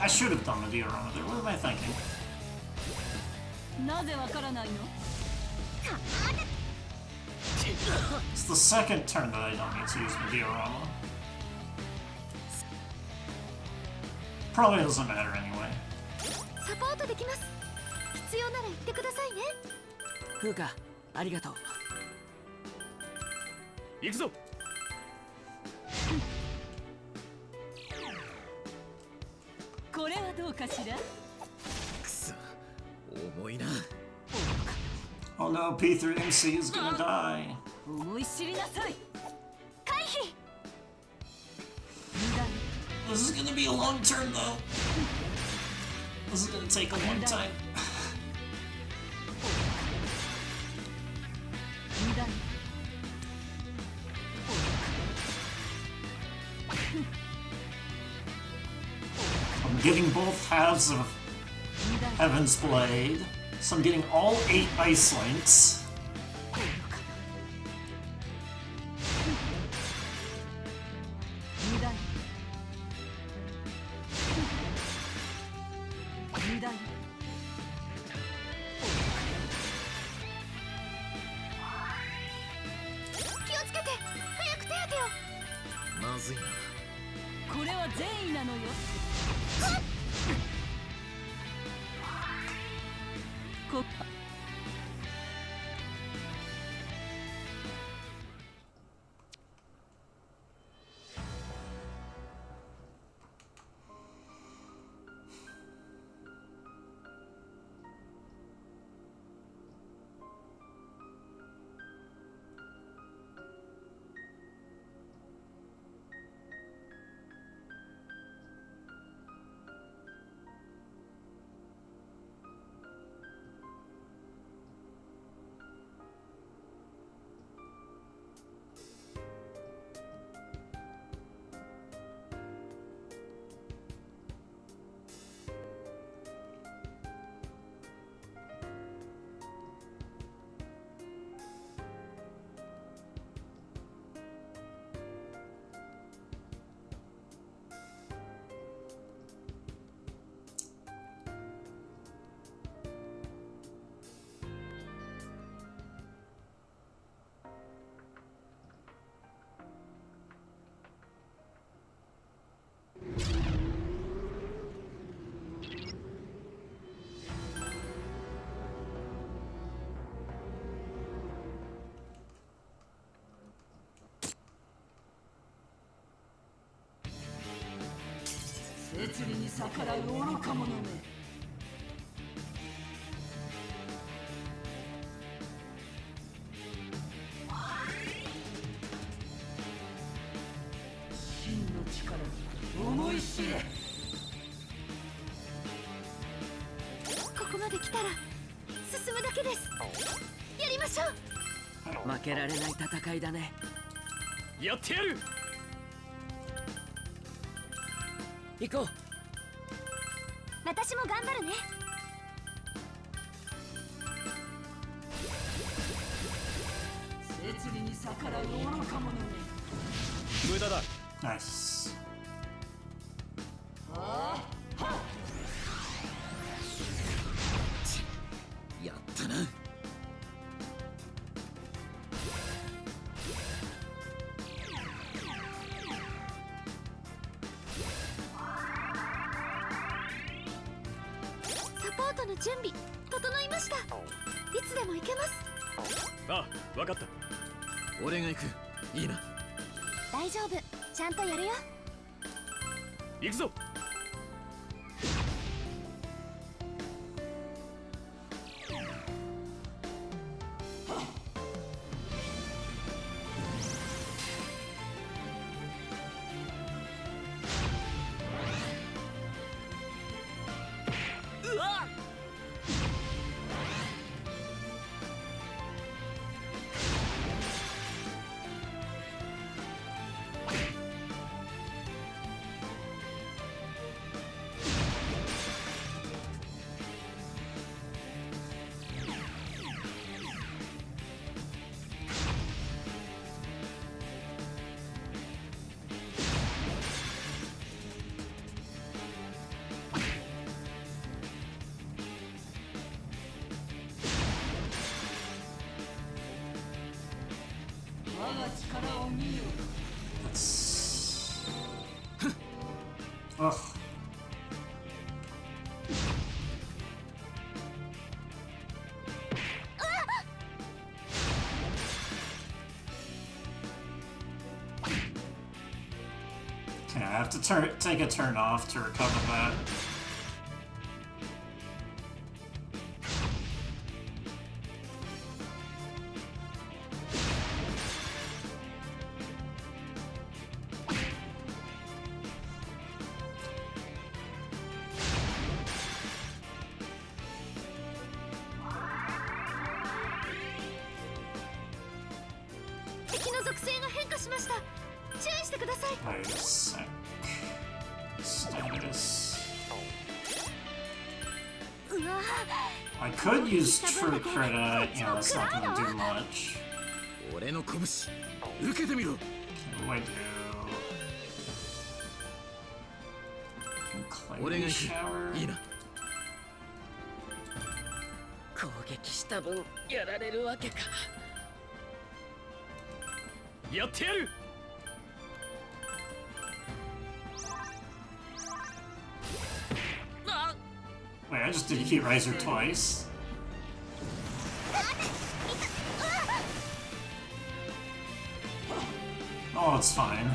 I should have done the diorama there. What am I thinking? It's the second turn that I don't need to use my diorama. Probably doesn't matter anyway. サポートできます。必要なら言ってくださいね。フーカ、ありがとう。行くぞ。これはどうかしら。くそ、重いな。Oh no, P3MC is gonna die. 思い知りなさい。回避。 This is gonna be a long turn though. This is gonna take a long time. I'm getting both halves of Heaven's Blade, so I'm getting all 8 Ice Links. Let's 負けられない戦いだね。やってやる。行こう。私も頑張るね。摂理に逆らう愚か者め。無駄だ。ナイス。やったな。サポートの準備整いました。いつでも行けます。ああ、わかった。俺が行く。いいな。大丈夫、ちゃんとやるよ。行くぞ。うわっ。我が力を見よ。Let's... Ugh. Okay, I have to take a turn off to recover that. Wait a sec. Status. I could use True Credit. Yeah, that's not gonna do much. 俺の拳受けてみろ。 What do I do? 俺が Clay 行 shower. く。いいな。攻撃した分やられるわけか。やってやる。あ、 Wait, I just did Heat Riser twice. Oh, it's fine.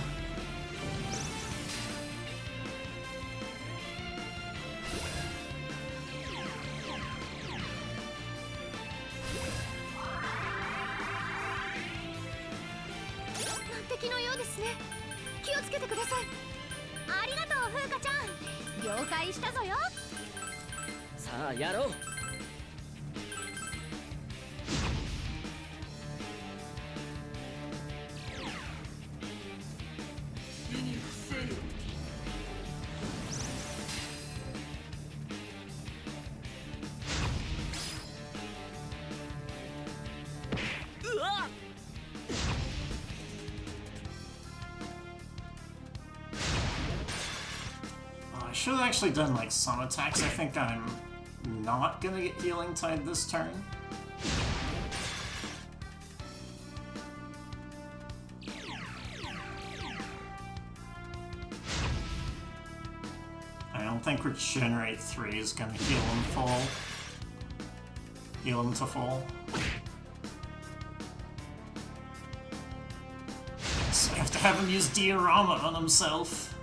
Yo. 了解したぞよ。さあやろう。死に伏せよ。うわっ。 I should have actually done like some attacks. I think I'm not gonna get healing tide this turn. I don't think Regenerate 3 is gonna heal him full. Heal him to full. So I have to have him use Diorama on himself.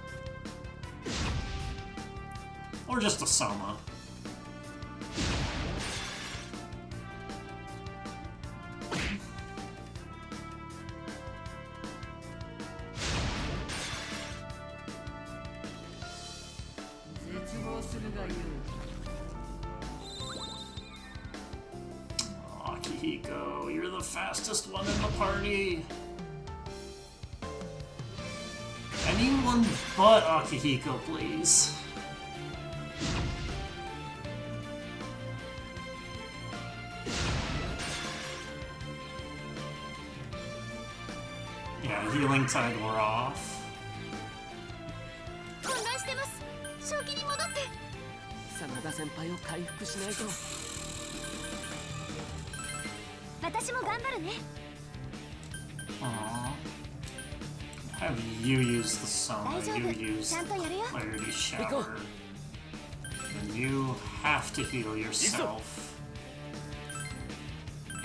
Or just a Soma. Aw, Kihiko, you're the fastest one in the party. Anyone but Akihiko, please. Yeah, healing tide wore off. 混乱してます。正気に戻って。真田先輩を回復しないと。私も頑張るね。Aww. Have you use the sauna, you use the clarity shower. And you have to heal yourself.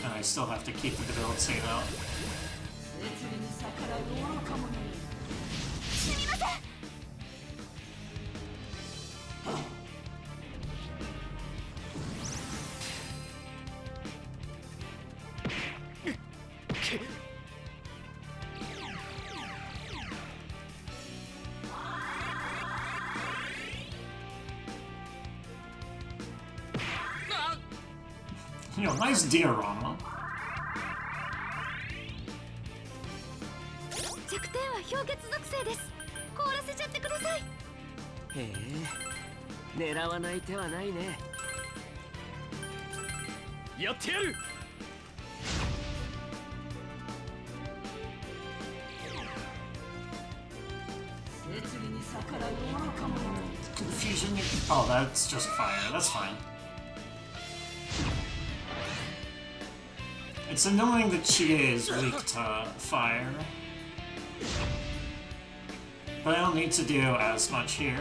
And I still have to keep the debilitated up. すみません。You know, nice diorama. 弱点は氷結属性です。凍らせちゃってください。へえ、狙わない手はないね。やってやる。Confusion. Oh, that's just fire. That's fine. It's annoying that Chie is weak to fire. But I don't need to do as much here.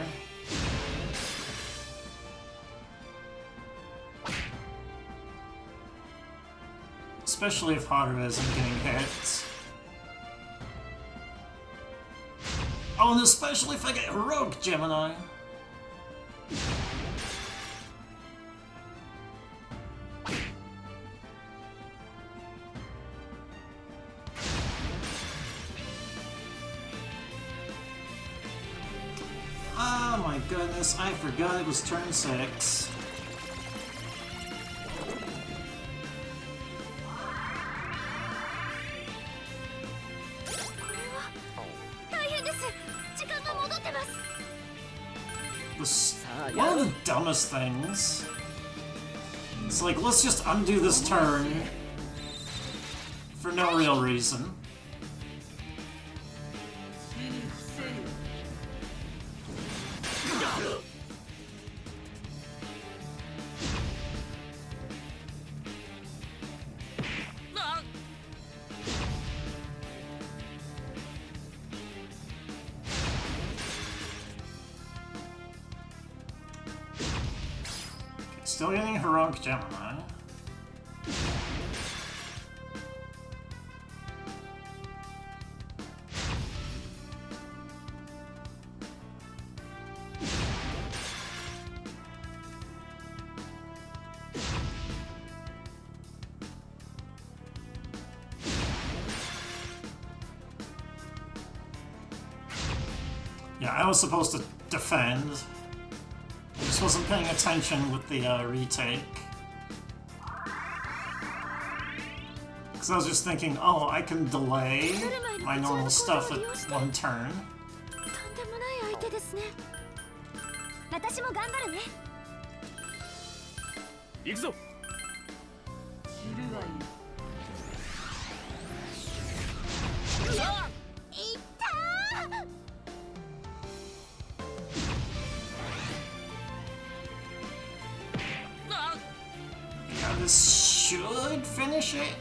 Especially if Haru isn't getting hit. Oh, and especially if I get Heroic Gemini. Oh my goodness, I forgot it was turn 6. One of the dumbest things. It's like, let's just undo this turn for no real reason. Still getting Heroic Gemini. Yeah, I was supposed to defend. I just wasn't paying attention with the retake. Because I was just thinking, oh, I can delay my normal stuff at one turn. とんでもない相手ですね。私も頑張るね。行くぞ。いったー。Yeah, this should finish it.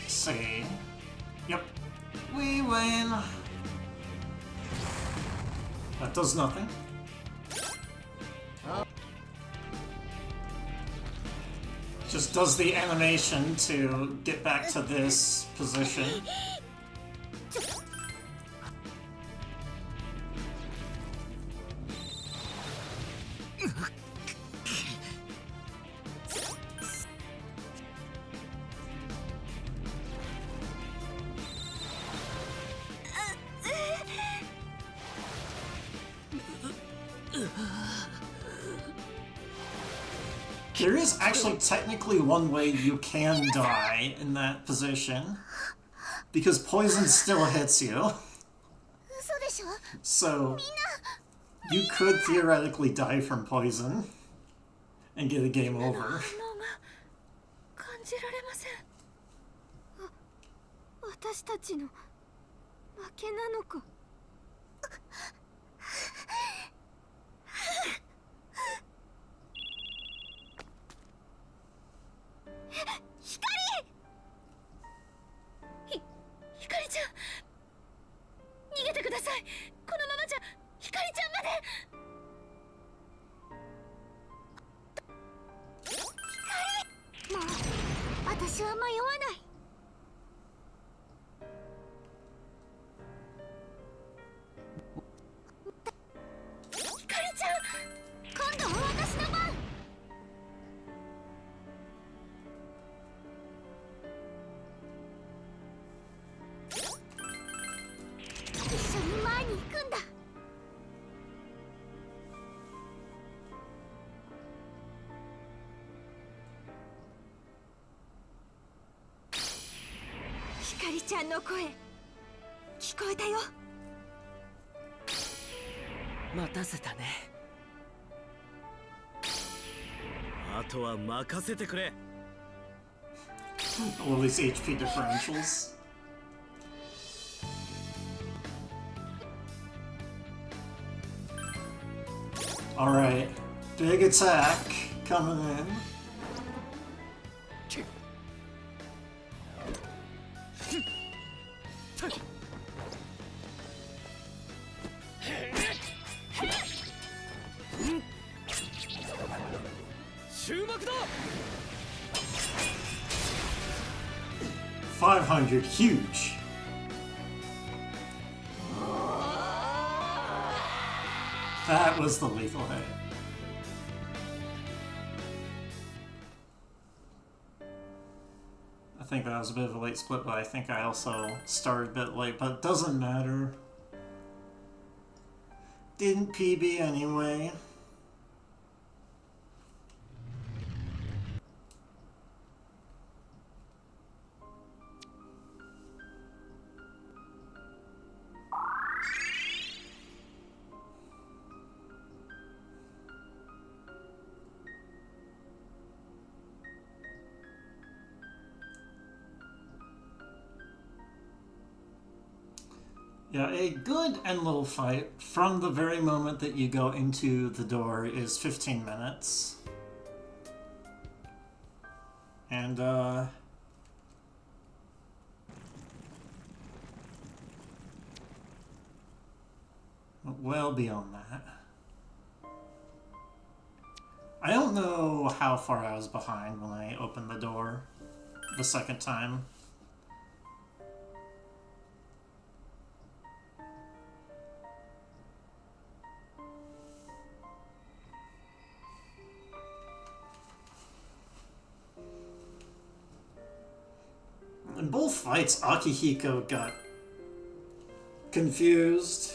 See. Yep. We win. That does nothing. Just does the animation to get back to this position. There is actually technically one way you can die in that position, because poison still hits you. 嘘でしょ So you could theoretically die from poison and get a game over. 反応が感じられません。私たちの負けなのか。光ちゃん、逃げてください。このままじゃ光ちゃんまで。もう私は迷わない。光ちゃん、今度は私の番。一緒に前に行くんだ。光ちゃんの声聞こえたよ。待たせたね。あとは任せてくれ。 All these HP differentials. Alright, big attack coming in. $500, huge. That was the lethal hit. I think that was a bit of a late split, but I think I also started a bit late, but it doesn't matter. Didn't PB anyway. Yeah, a good and little fight from the very moment that you go into the door is 15 minutes. And, well beyond that. I don't know how far I was behind when I opened the door the second time. In both fights, Akihiko got confused.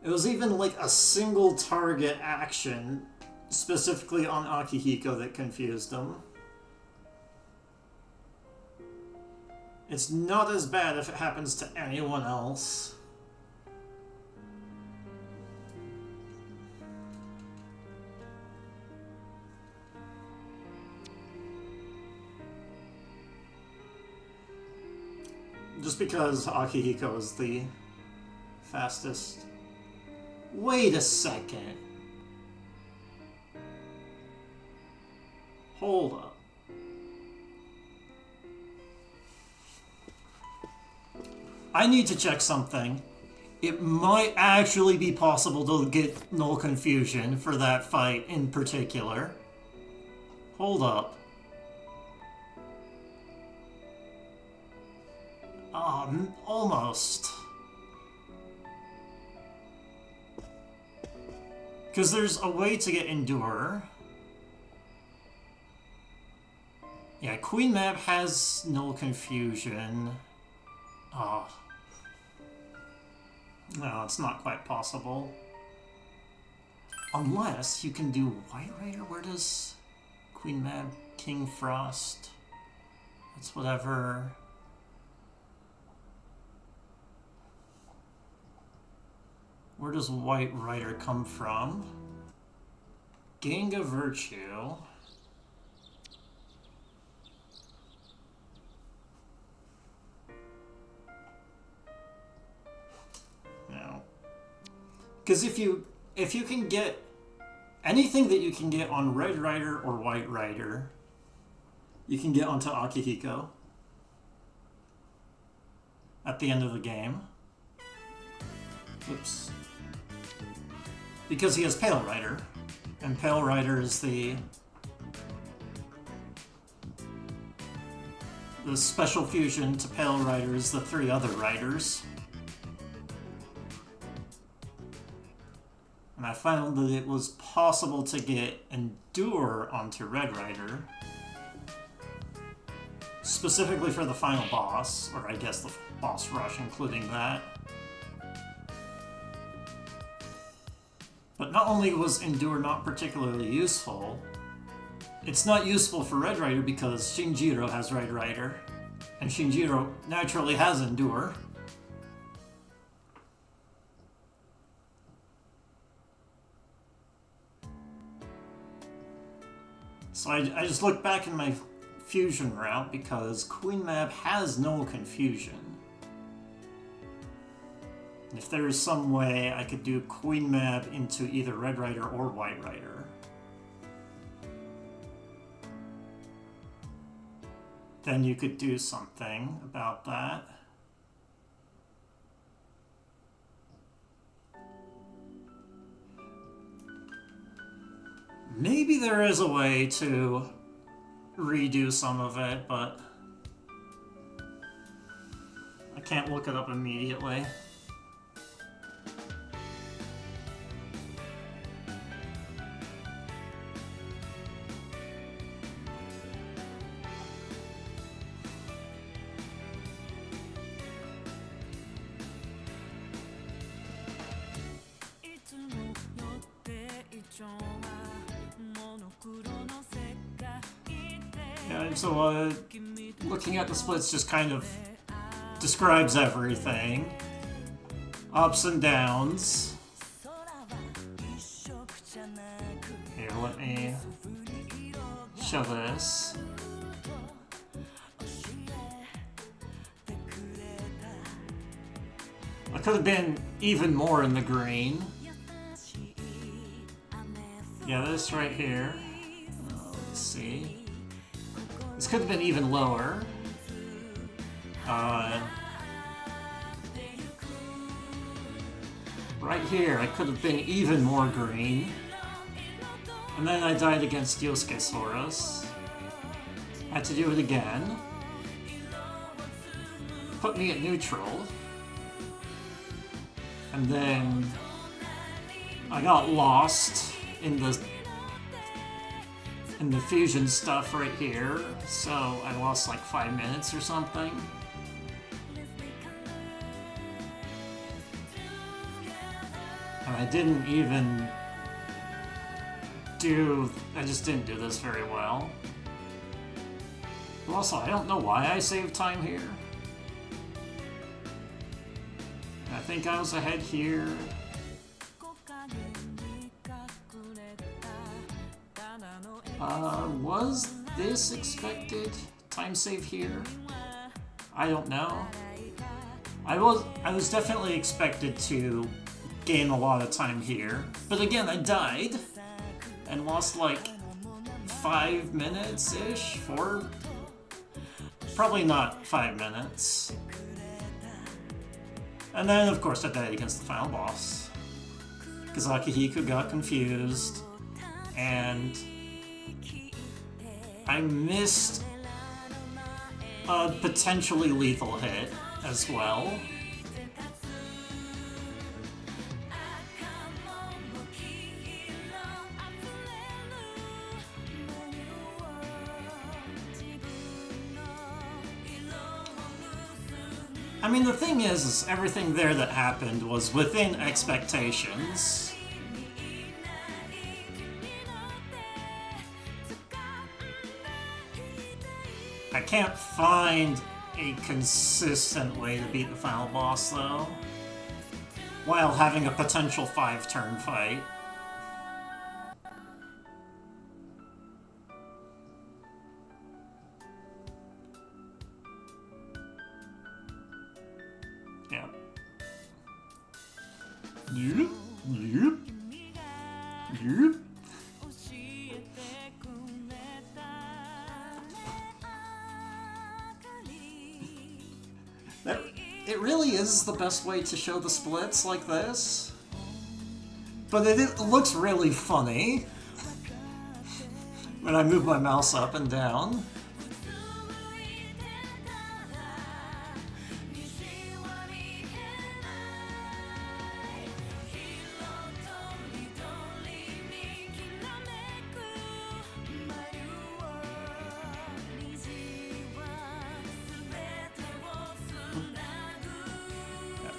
It was even like a single target action specifically on Akihiko that confused him. It's not as bad if it happens to anyone else. Just because Akihiko is the fastest. Wait a second. Hold up. I need to check something. it might actually be possible to get null confusion for that fight in particular. Hold up. Almost. Because there's a way to get Endure. Yeah, Queen Map has null confusion. Oh. No, it's not quite possible. Unless you can do White Rider. Where does Queen Mab, King Frost? It's whatever. Where does White Rider come from? Ganga Virtue. No. Because if you can get anything that you can get on Red Rider or White Rider, you can get onto Akihiko at the end of the game. Oops. Because he has Pale Rider, and Pale Rider is the special fusion to Pale Rider is the 3 other riders. And I found that it was possible to get Endure onto Red Rider, specifically for the final boss, or I guess the boss rush, including that. But not only was Endure not particularly useful, it's not useful for Red Rider because Shinjiro has Red Rider, and Shinjiro naturally has Endure. So I just looked back in my fusion route because Queen Mab has no confusion. If there is some way I could do Queen Mab into either Red Rider or White Rider, then you could do something about that. Maybe there is a way to redo some of it, but I can't look it up immediately. Yeah, so looking at the splits just kind of describes everything. Ups and downs. Here, let me show this. I could have been even more in the green. Yeah, this right here. Let's see. This could have been even lower. Right here, I could have been even more green. And then I died against Yosuke Soros. Had to do it again. Put me at neutral. And then I got lost in the fusion stuff right here, so I lost like 5 minutes or something. And I didn't even I just didn't do this very well. But also, I don't know why I saved time here. I think I was ahead here. Was this expected? Time save here? I don't know. I was definitely expected to gain a lot of time here, but again, I died and lost like 5 minutes-ish, probably not 5 minutes. And then, of course, I died against the final boss. Because Akihiko got confused, and I missed a potentially lethal hit as well. I mean, the thing is everything there that happened was within expectations. I can't find a consistent way to beat the final boss, though, while having a potential 5-turn fight. Yeah. Yep. Yep. Yep. It really is the best way to show the splits like this. But it looks really funny when I move my mouse up and down.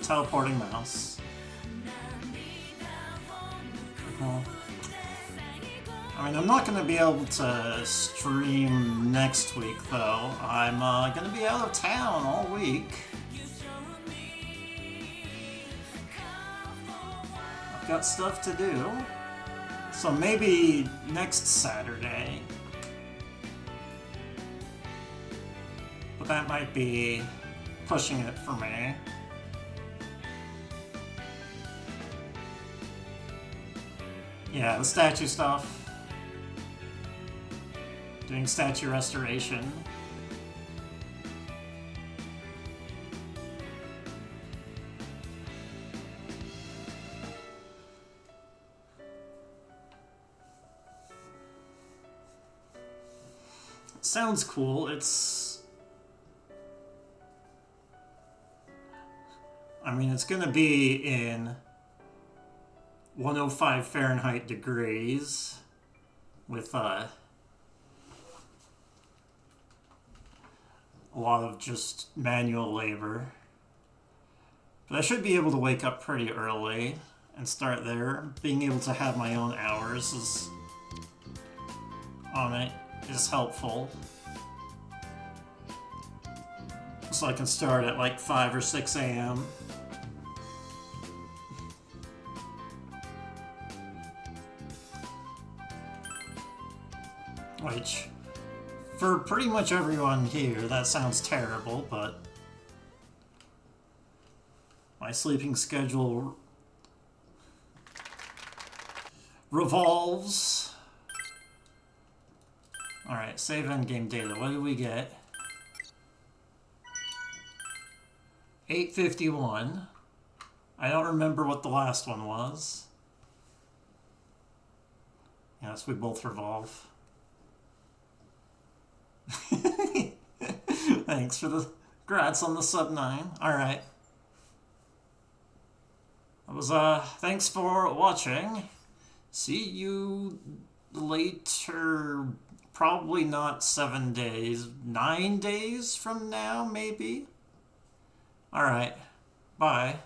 Teleporting mouse. I mean, I'm not going to be able to stream next week, though. I'm going to be out of town all week. I've got stuff to do. So maybe next Saturday. But that might be pushing it for me. Yeah, the statue stuff. Doing statue restoration. It sounds cool. I mean, it's gonna be in 105 Fahrenheit degrees with a lot of just manual labor. But I should be able to wake up pretty early and start there. Being able to have my own hours on it is helpful. So I can start at like 5 or 6 a.m. Which, for pretty much everyone here, that sounds terrible, but my sleeping schedule revolves. Alright, save endgame data. What do we get? 851. I don't remember what the last one was. Yes, we both revolve. Thanks for the grats on the sub 9. Alright. That was thanks for watching. See you later. Probably not 7 days. 9 days from now, maybe? Alright. Bye.